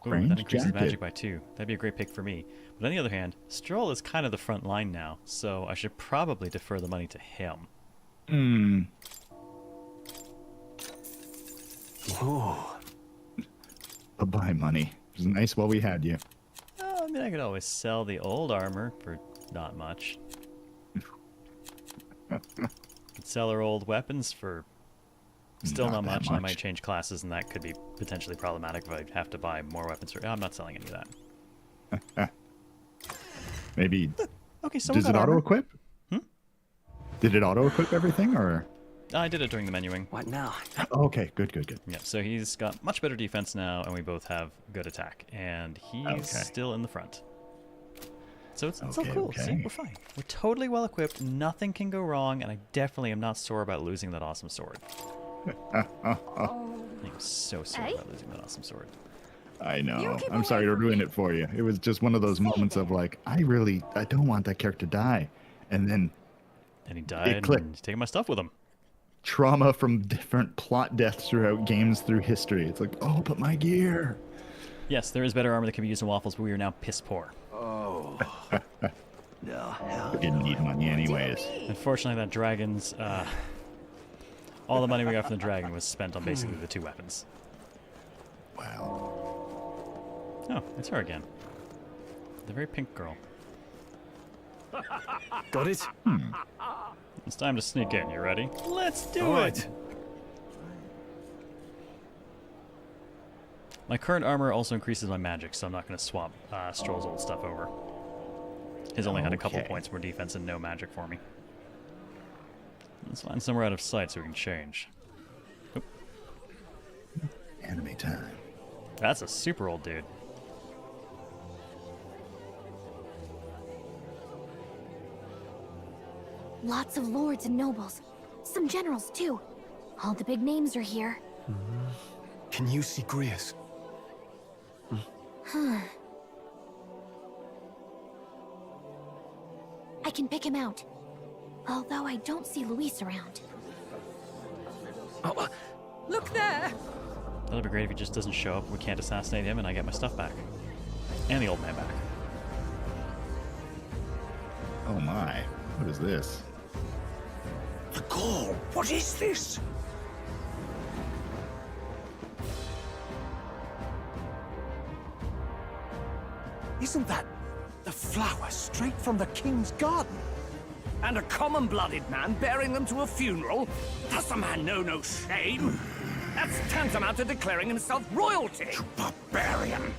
that increases magic by 2. That'd be a great pick for me. But on the other hand, Stroll is kind of the front line now, so I should probably defer the money to him. Oh. Bye money. It was nice while we had you. Oh, I mean, I could always sell the old armor for not much. Could sell our old weapons for still not much. I might change classes, and that could be potentially problematic if I have to buy more weapons. I'm not selling any of that. Maybe. Okay, so does it auto-equip? Hmm? Did it auto-equip everything, or? I did it during the menuing. What now? Oh, okay, good. Yeah, so he's got much better defense now, and we both have good attack, and he's still in the front. So it's all cool. See, we're fine. We're totally well equipped. Nothing can go wrong, and I definitely am not sore about losing that awesome sword. I'm so sore about losing that awesome sword. I know. I'm sorry to ruin it for you. It was just one of those moments of like, I don't want that character to die, and then. And he died. And he's taking my stuff with him. Trauma from different plot deaths throughout games through history. It's like, oh, but my gear. Yes, there is better armor that can be used in waffles, but we are now piss poor. Oh. No, we didn't need money anyways. Unfortunately, that dragon's all the money we got from the dragon was spent on basically the 2 weapons. Wow. Oh, it's her again. The very pink girl. Got it? It's time to sneak in. You ready? Let's do it! My current armor also increases my magic, so I'm not going to swap Stroll's old stuff over. His only had a couple points more defense and no magic for me. Let's find somewhere out of sight so we can change. Oop. Anime time. That's a super old dude. Lots of lords and nobles. Some generals, too. All the big names are here. Can you see Grius? I can pick him out. Although I don't see Luis around. Look there! That'll be great if he just doesn't show up. We can't assassinate him, and I get my stuff back. And the old man back. Oh my. What is this? The gall! What is this? Isn't that the flower straight from the king's garden? And a common-blooded man bearing them to a funeral? Does the man know no shame? That's tantamount to declaring himself royalty! You barbarian!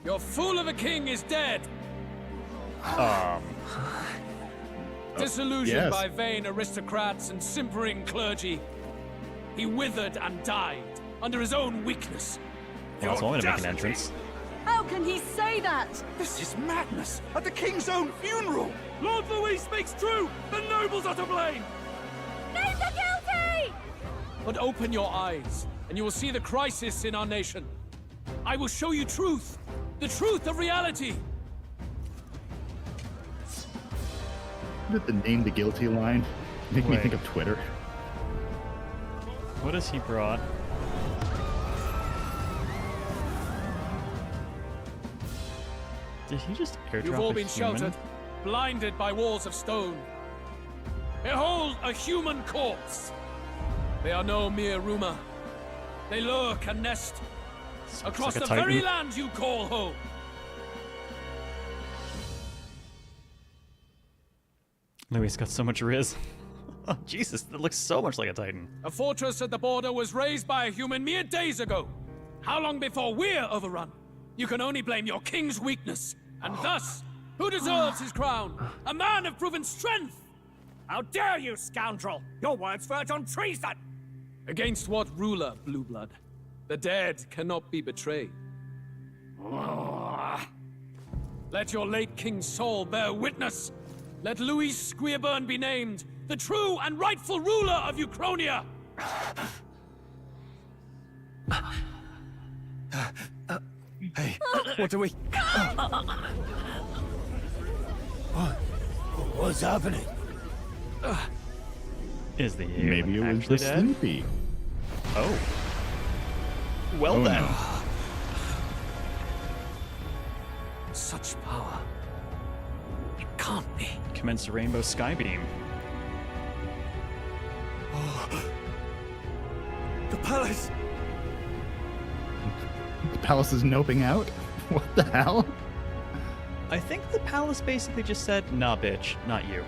Your fool of a king is dead! Disillusioned by vain aristocrats and simpering clergy, he withered and died under his own weakness. Well, that's only to make an entrance. How can he say that? This is madness! At the king's own funeral! Lord Louis speaks true! The nobles are to blame! Name the guilty! But open your eyes, and you will see the crisis in our nation. I will show you truth! The truth of reality! Did the name the guilty line make me think of Twitter? What has he brought? Did he just airdrop You've all a been human? sheltered, blinded by walls of stone. Behold a human corpse! They are no mere rumor. They lurk and nest across like the a very titan. land you call home. Louis got so much riz. Oh, Jesus, that looks so much like a titan. A fortress at the border was raised by a human mere days ago. How long before we're overrun? You can only blame your king's weakness. And thus, who deserves his crown? A man of proven strength! How dare you, scoundrel! Your words verge on treason! Against what ruler, Blue Blood? The dead cannot be betrayed. Let your late king's soul bear witness. Let Louis Squeerburn be named the true and rightful ruler of Uchronia. Hey, what do we... What's happening? Is the Maybe it was actually the dead? Sleepy. Oh. Well Oh, then. no. Such power. It can't be. Commence a rainbow skybeam. The palace! The palace is noping out? What the hell? I think the palace basically just said, nah, bitch, not you.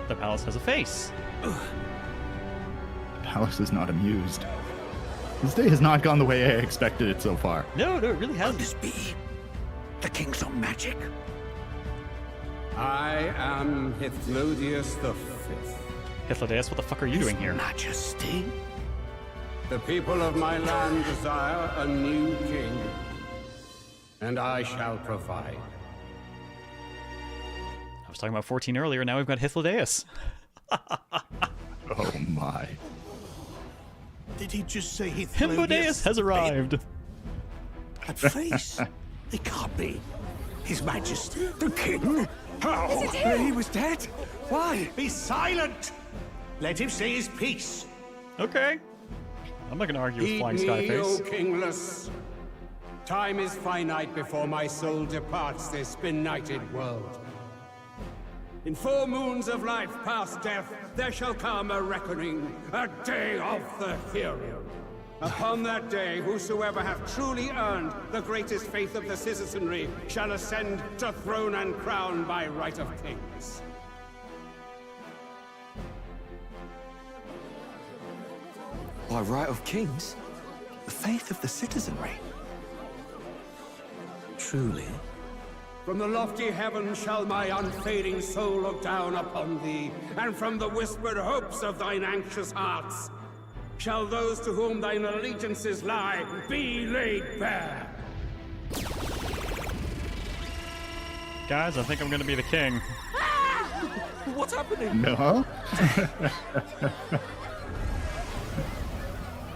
The palace has a face. The palace is not amused. This day has not gone the way I expected it so far. No, it really hasn't. This be the king's own magic. I am Hythlodius the Fifth. Hythlodius, what the fuck are you doing here? Majesty. The people of my land desire a new king, and I shall provide. I was talking about 14 earlier, now we've got Hythlodius. Oh my. Did he just say Hythlodius has arrived. That face? It can't be. His Majesty, the King? How? Is it him? He was dead? Why? Be silent! Let him say his piece. Okay. I'm not gonna argue with Heed Flying me, O Skyface. kingless. Time is finite before my soul departs this benighted world. In 4 moons of life past death, there shall come a reckoning, a day of the hero. Upon that day, whosoever hath truly earned the greatest faith of the citizenry shall ascend to throne and crown by right of kings. By right of kings? The faith of the citizenry? Truly? From the lofty heavens shall my unfading soul look down upon thee, and from the whispered hopes of thine anxious hearts shall those to whom thine allegiances lie be laid bare. Guys, I think I'm gonna be the king. What's happening? No?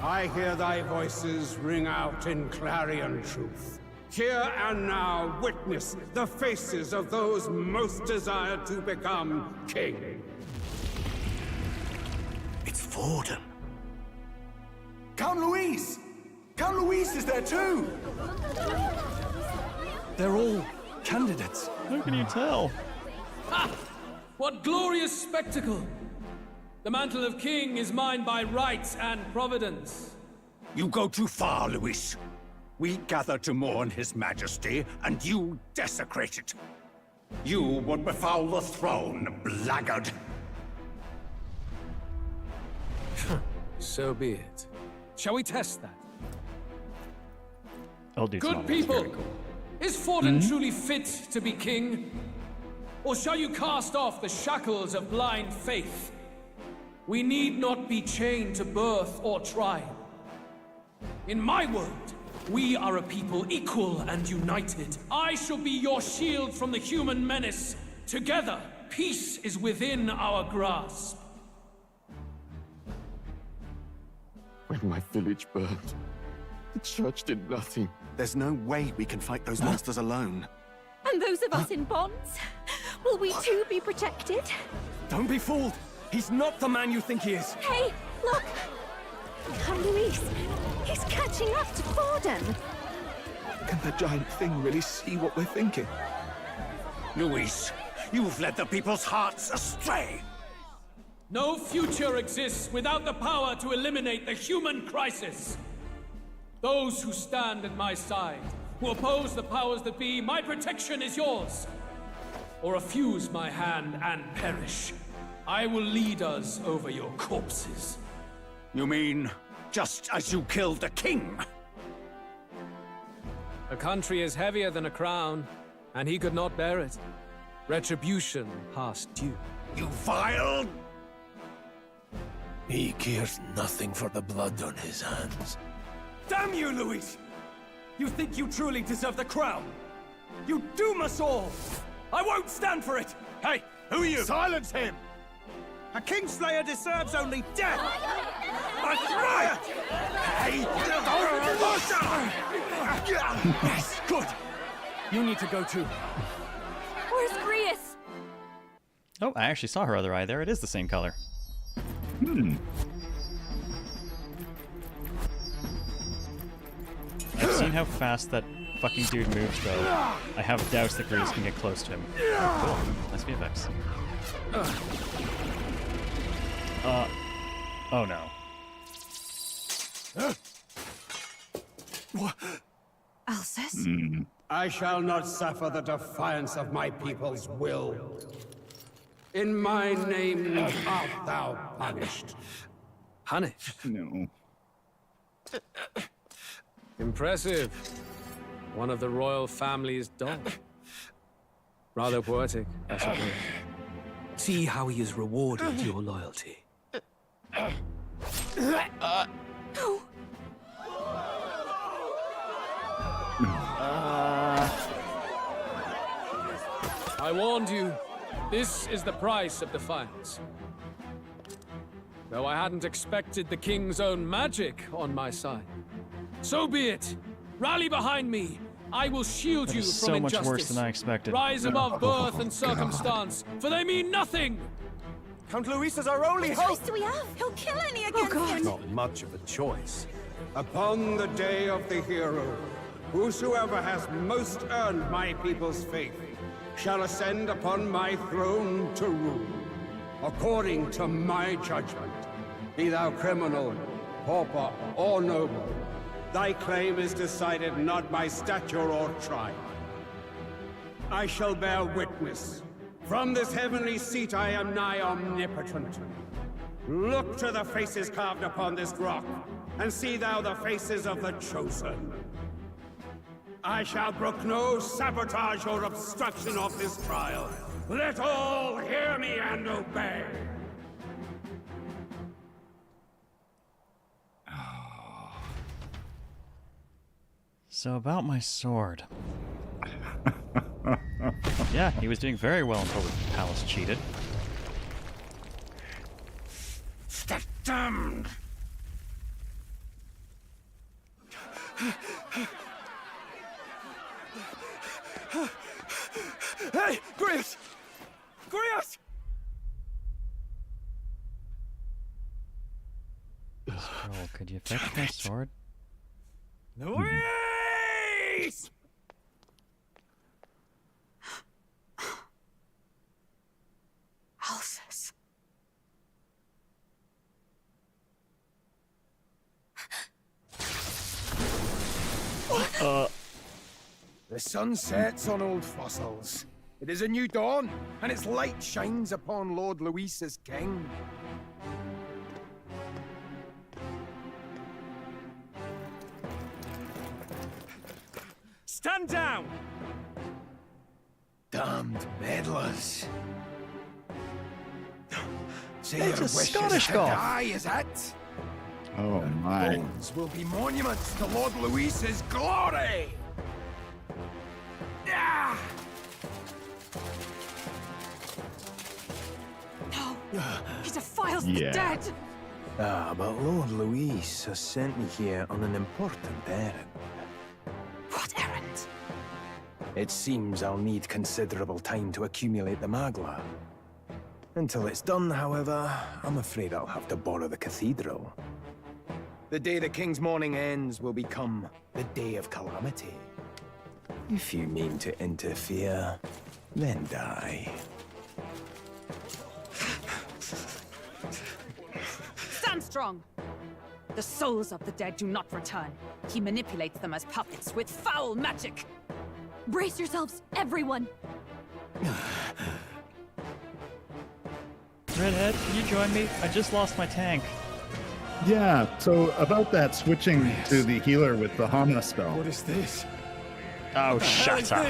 I hear thy voices ring out in clarion truth. Here and now, witness the faces of those most desired to become king. It's Forden. Count Louise! Count Louise is there too! They're all candidates. How can you tell? Ha! What glorious spectacle! The mantle of king is mine by right and providence. You go too far, Louis. We gather to mourn his majesty, and you desecrate it. You would befoul the throne, blackguard. So be it. Shall we test that? I'll do Good people! Is Forden truly fit to be king? Or shall you cast off the shackles of blind faith? We need not be chained to birth or trial. In my world, we are a people equal and united. I shall be your shield from the human menace. Together, peace is within our grasp. When my village burned, the church did nothing. There's no way we can fight those monsters alone. And those of us in bonds? Will we too be protected? Don't be fooled! He's not the man you think he is! Hey, look! Come, Luis. He's catching up to Forden. Can the giant thing really see what we're thinking? Luis, you've led the people's hearts astray! No future exists without the power to eliminate the human crisis! Those who stand at my side, who oppose the powers that be, my protection is yours! Or refuse my hand and perish. I will lead us over your corpses. You mean, just as you killed the king? A country is heavier than a crown, and he could not bear it. Retribution past due. You vile... He cares nothing for the blood on his hands. Damn you, Luis! You think you truly deserve the crown? You doom us all! I won't stand for it! Hey, who are you? Silence him! A Kingslayer deserves only death! A riot! Hey! Yes, good! You need to go too. Where's Grius? Oh, I actually saw her other eye there. It is the same color. I've seen how fast that fucking dude moves, though. I have doubts that Grius can get close to him. Oh, cool. Nice VFX. Oh no. Alsace? I shall not suffer the defiance of my people's will. In my name art thou punished. Punished? No. Impressive. One of the royal family's dog. Rather poetic, I suppose. See how he has rewarded your loyalty. I warned you. This is the price of defiance. Though I hadn't expected the king's own magic on my side. So be it. Rally behind me. I will shield you from so injustice. much worse than I expected. Rise above birth and circumstance, for they mean nothing. Count Luis is our only hope! What choice do we have? He'll kill any against him! Not much of a choice. Upon the day of the hero, whosoever has most earned my people's faith shall ascend upon my throne to rule, according to my judgment. Be thou criminal, pauper, or noble, thy claim is decided not by stature or tribe. I shall bear witness. From this heavenly seat I am nigh omnipotent. Look to the faces carved upon this rock, and see thou the faces of the chosen. I shall brook no sabotage or obstruction of this trial. Let all hear me and obey. So about my sword. Yeah, he was doing very well until the palace cheated. The damned! Hey, Grius! Grius! Scroll, could you fetch my sword? Luis! Alsace. The sun sets on old fossils. It is a new dawn, and its light shines upon Lord Luis as king. Stand down! Damned meddlers. So It's your a wish Scottish is to golf. die, is it? Oh my. Bones will be monuments to Lord Luis's glory! Ah! No! He defiles the Yeah. dead! Ah, but Lord Luis has sent me here on an important errand. What errand? It seems I'll need considerable time to accumulate the Magla. Until it's done, however, I'm afraid I'll have to borrow the cathedral. The day the King's mourning ends will become the day of calamity. If you mean to interfere, then die. Stand strong! The souls of the dead do not return. He manipulates them as puppets with foul magic. Brace yourselves, everyone! Redhead, can you join me? I just lost my tank. Yeah, so about that, switching to the healer with the Hana spell. What is this? Oh, shut up.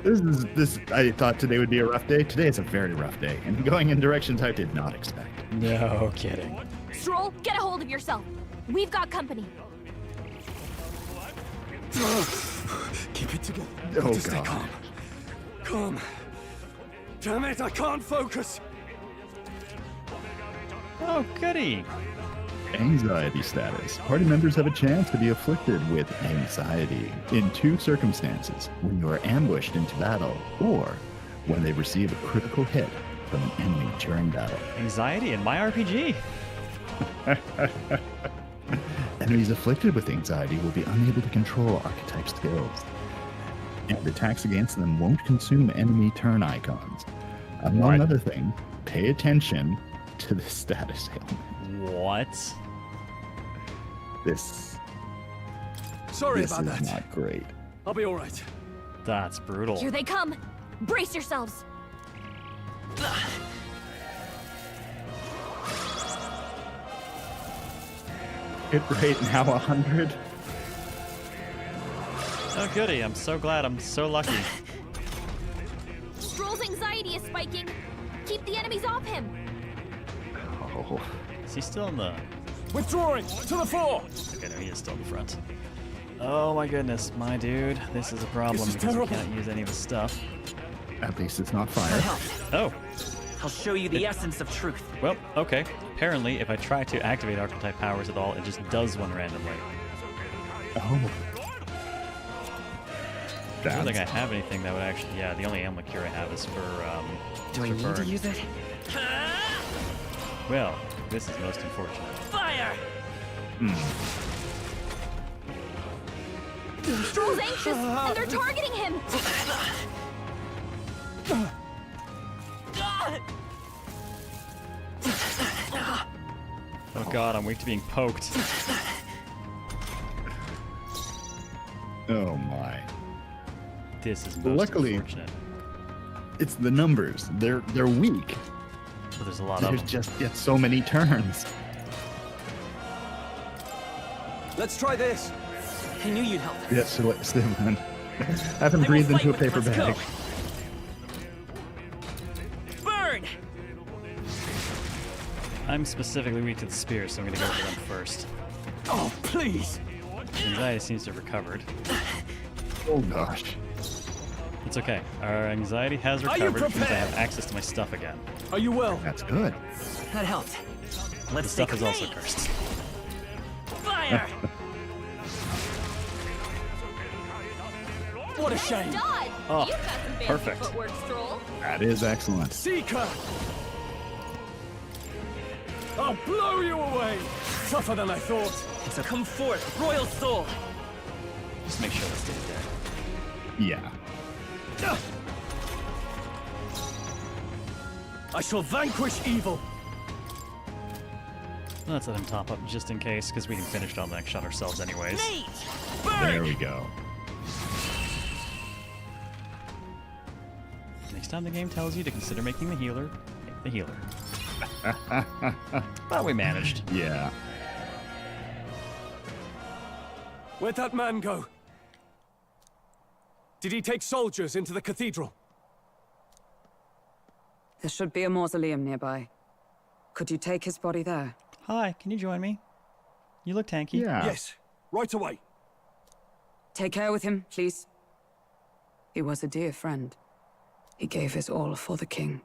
This I thought today would be a rough day. Today is a very rough day, and going in directions I did not expect. No kidding. Stroll, get a hold of yourself. We've got company. Keep it together. Oh, Just stay God. calm. Calm. Damn it, I can't focus. Oh, goody. Anxiety status. Party members have a chance to be afflicted with anxiety in two circumstances: when you are ambushed into battle, or when they receive a critical hit from an enemy during battle. Anxiety in my RPG. Enemies afflicted with anxiety will be unable to control archetype skills, and attacks against them won't consume enemy turn icons. Among other things, pay attention to the status ailment. What? Sorry this about is that. not great. I'll be all right. That's brutal. Here they come! Brace yourselves! Hit rate now 100. Oh, goody. I'm so glad. I'm so lucky. Stroll's anxiety is spiking. Keep the enemies off him. Oh. Is he still in the... Withdrawing to the fore. Okay, no, he is still in the front. Oh my goodness, my dude. This is a problem because we can't use any of his stuff. At least it's not fire. Oh. I'll show you the essence of truth. Well, okay. Apparently, if I try to activate archetype powers at all, it just does one randomly. Oh. I don't think I have anything that would actually... Yeah, the only amulet cure I have is for... Do I need to use it? Well, this is most unfortunate. Fire! Stroll's anxious, and they're targeting him! Oh god, I'm weak to being poked. Oh my. This is most Luckily, unfortunate. it's the numbers. They're weak. But there's a lot of There's them. just yet so many turns. Let's try this. I knew you'd help. Yes, Stefan. Have him breathe into a paper bag. Burn! I'm specifically weak to the spear, so I'm gonna go for them first. Oh, please! Anxiety seems to have recovered. Oh gosh. It's okay. Our anxiety has Are you recovered, which means I prepared? have access to my stuff again. Are you well? That's good. That helped. The Let's stuff take is also cursed. fire! What a shame! Dodge! Oh, You've got some fancy perfect. footwork, Stroll. That is excellent. Seeker! I'll blow you away! Tougher than I thought. So come forth, royal soul! Just make sure that stays there. Yeah. I shall vanquish evil. Let's let him top up just in case, because we can finish it on the next shot ourselves anyways. There we go. Next time the game tells you to consider making the healer, make the healer. But we managed. Yeah. Where'd that man go? Did he take soldiers into the cathedral? There should be a mausoleum nearby. Could you take his body there? Hi, can you join me? You look tanky. Yeah. Yes, right away. Take care with him, please. He was a dear friend. He gave his all for the king.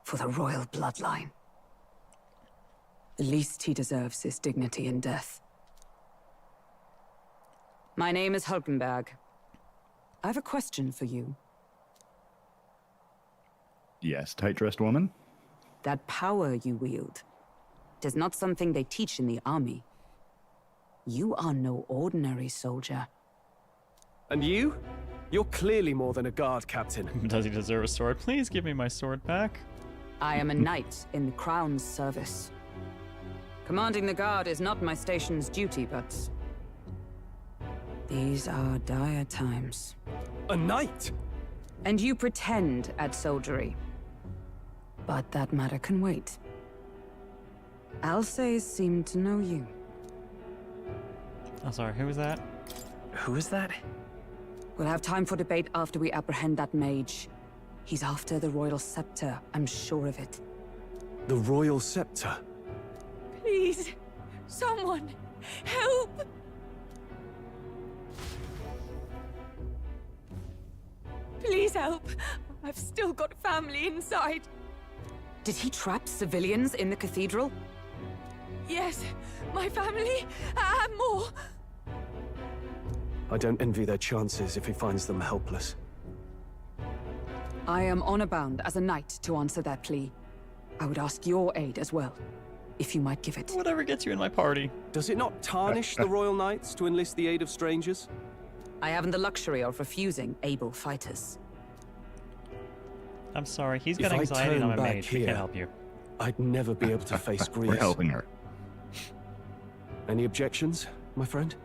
For the royal bloodline. The least he deserves is dignity in death. My name is Hulkenberg. I have a question for you. Yes, tight-dressed woman. That power you wield is not something they teach in the army. You are no ordinary soldier. And you? You're clearly more than a guard captain. Does he deserve a sword? Please give me my sword back. I am a knight in the Crown's service. Commanding the guard is not my station's duty, but... these are dire times. A knight? And you pretend at soldiery. But that matter can wait. Alsays seem to know you. Oh, sorry, who was that? Who is that? We'll have time for debate after we apprehend that mage. He's after the royal scepter, I'm sure of it. The royal scepter? Please, someone, help! Please help. I've still got family inside. Did he trap civilians in the cathedral? Yes, my family, and more. I don't envy their chances if he finds them helpless. I am honor-bound as a knight to answer that plea. I would ask your aid as well, if you might give it. Whatever gets you in my party. Does it not tarnish the royal knights to enlist the aid of strangers? I haven't the luxury of refusing able fighters. I'm sorry, he's got anxiety and I'm a mage. We can't help you. I'd never be able to face Greece. We're helping her. Any objections, my friend?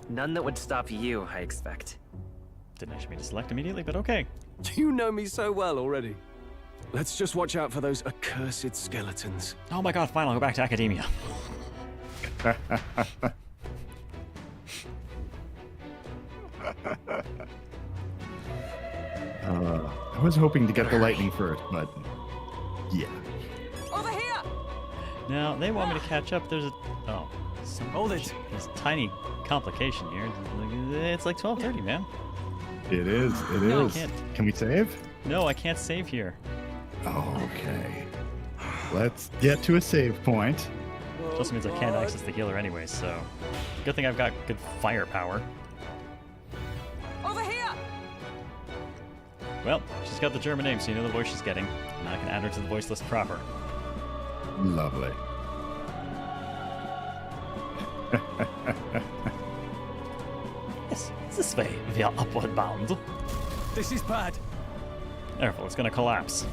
None that would stop you, I expect. Didn't actually mean to select immediately, but okay. You know me so well already. Let's just watch out for those accursed skeletons. Oh my god, fine, I'll go back to Akademeia. I was hoping to get the lightning first, but yeah. Over here! Now, they want me to catch up. There's a... oh. Hold it! There's a tiny complication here. It's like 12:30, man. It is. It No, I is. can't. Can we save? No, I can't save here. Okay. Let's get to a save point. Which also means I can't access the healer anyway, so... Good thing I've got good firepower. Over here! Well, she's got the German name, so you know the voice she's getting. Now I can add her to the voice list proper. Lovely. Yes, this way we are upward bound. This is bad. Careful, it's gonna collapse.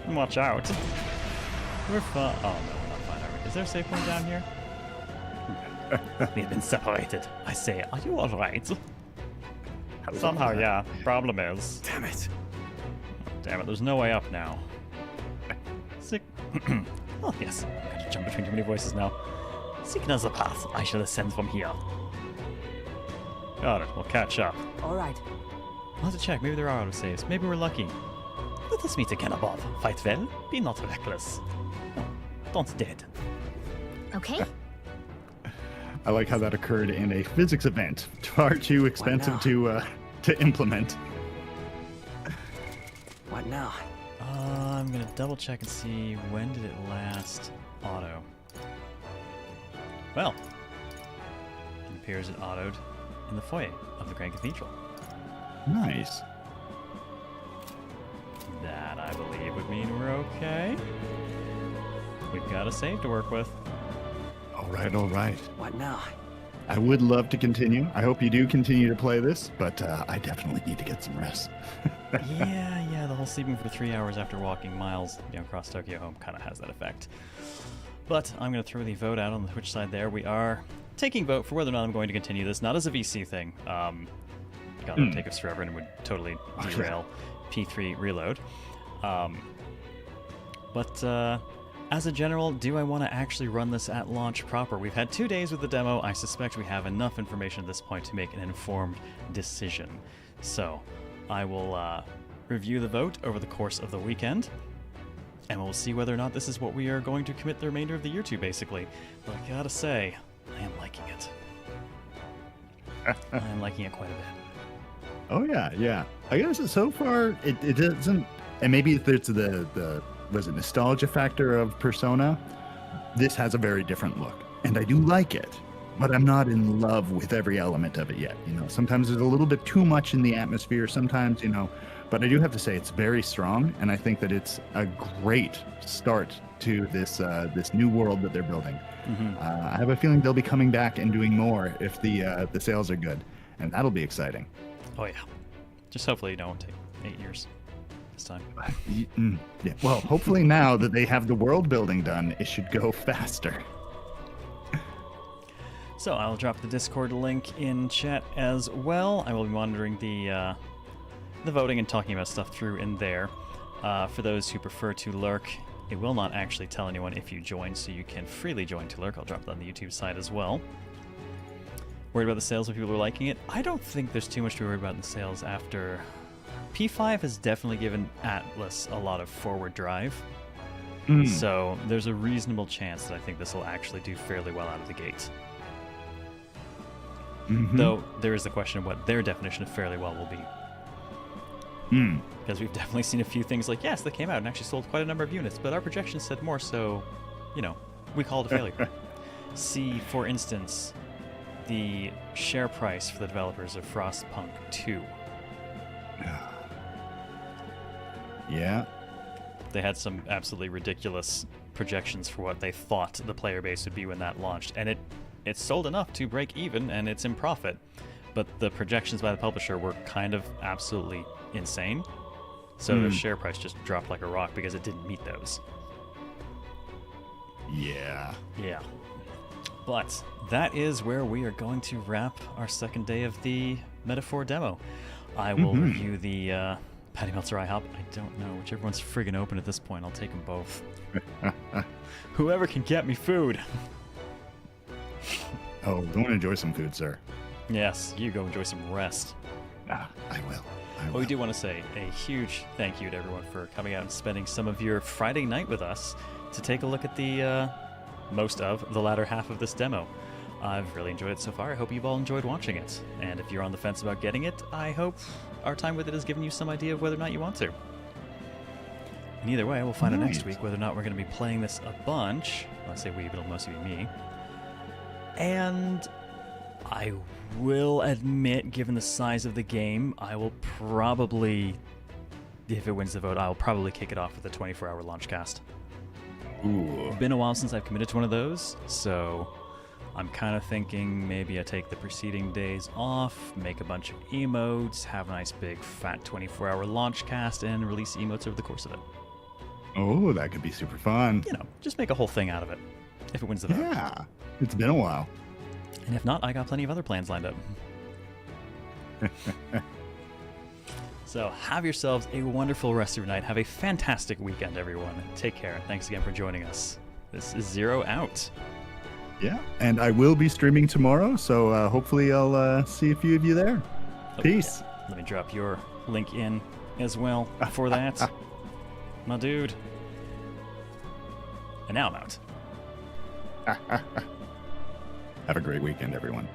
Watch out. We're fine. Oh no, we're not fine, are we? Is there a safe point down here? We have been separated. I say, are you alright? Somehow, yeah. Problem is... Damn it. Damn it, there's no way up now. Sick. Oh, yes. I'm going to jump between too many voices now. Signal the path. I shall ascend from here. Got it. We'll catch up. All right. I'll have to check. Maybe there are autosaves. Maybe we're lucky. Let us meet again above. Fight well. Be not reckless. No, don't dead. Okay. I like how that occurred in a physics event. Far too expensive to implement. What now? I'm gonna double check and see when did it last auto. Well, it appears it autoed in the foyer of the Grand Cathedral. Nice. That, I believe, would mean we're okay. We've got a save to work with. All right, all right. What now? I would love to continue. I hope you do continue to play this, but I definitely need to get some rest. yeah, the whole sleeping for 3 hours after walking miles across Tokyo home kind of has that effect. But I'm going to throw the vote out on the Twitch side there. We are taking vote for whether or not I'm going to continue this, not as a VC thing. God, it would take us forever and it would totally derail P3 reload. But as a general, do I want to actually run this at launch proper? We've had 2 days with the demo. I suspect we have enough information at this point to make an informed decision. So I will review the vote over the course of the weekend, and we'll see whether or not this is what we are going to commit the remainder of the year to, basically. But I gotta say, I am liking it. I am liking it quite a bit. Oh yeah. I guess so far it doesn't, and maybe there's the was it nostalgia factor of Persona. This has a very different look, and I do like it, but I'm not in love with every element of it yet. Sometimes there's a little bit too much in the atmosphere. Sometimes, but I do have to say it's very strong, and I think that it's a great start to this new world that they're building. I have a feeling they'll be coming back and doing more if the sales are good. and that'll be exciting. Oh, yeah. Just hopefully it don't take 8 years this time. Yeah. Well, hopefully now that they have the world building done, it should go faster. So I'll drop the Discord link in chat as well. I will be monitoring the voting and talking about stuff through in there. For those who prefer to lurk, it will not actually tell anyone if you join, so you can freely join to lurk. I'll drop that on the YouTube side as well. Worried about the sales when people are liking it? I don't think there's too much to worry about in the sales after... P5 has definitely given Atlus a lot of forward drive. So there's a reasonable chance that I think this will actually do fairly well out of the gate. Though there is the question of what their definition of fairly well will be. Because we've definitely seen a few things like, yes, they came out and actually sold quite a number of units, but our projections said more, so, you know, we call it a failure. See, for instance, the share price for the developers of Frostpunk 2. Yeah. They had some absolutely ridiculous projections for what they thought the player base would be when that launched, and it sold enough to break even, and it's in profit. But the projections by the publisher were kind of absolutely insane. So the share price just dropped like a rock because it didn't meet those. Yeah. Yeah. But that is where we are going to wrap our second day of the Metaphor demo. I will review the Patty Meltzer IHOP. I don't know. Whichever one's friggin' open at this point, I'll take them both. Whoever can get me food. Oh, go and enjoy some food, sir. Yes, you go enjoy some rest. I will. Well, we do want to say a huge thank you to everyone for coming out and spending some of your Friday night with us to take a look at the most of the latter half of this demo. I've really enjoyed it so far. I hope you've all enjoyed watching it. And if you're on the fence about getting it, I hope our time with it has given you some idea of whether or not you want to. And either way, we'll find out next week whether or not we're going to be playing this a bunch. Well, I say we, but it'll mostly be me. And I will admit, given the size of the game, I will probably, if it wins the vote, I'll probably kick it off with a 24-hour launch cast. It's been a while since I've committed to one of those, so I'm kind of thinking maybe I take the preceding days off, make a bunch of emotes, have a nice big fat 24-hour launch cast, and release emotes over the course of it. Oh, that could be super fun. You know, just make a whole thing out of it, if it wins the vote. Yeah, it's been a while. And if not, I got plenty of other plans lined up. So have yourselves a wonderful rest of your night. Have a fantastic weekend, everyone. Take care. Thanks again for joining us. This is Zero out. Yeah, and I will be streaming tomorrow, so hopefully I'll see a few of you there. Peace. Yeah. Let me drop your link in as well for that. My dude. And now I'm out. Have a great weekend, everyone.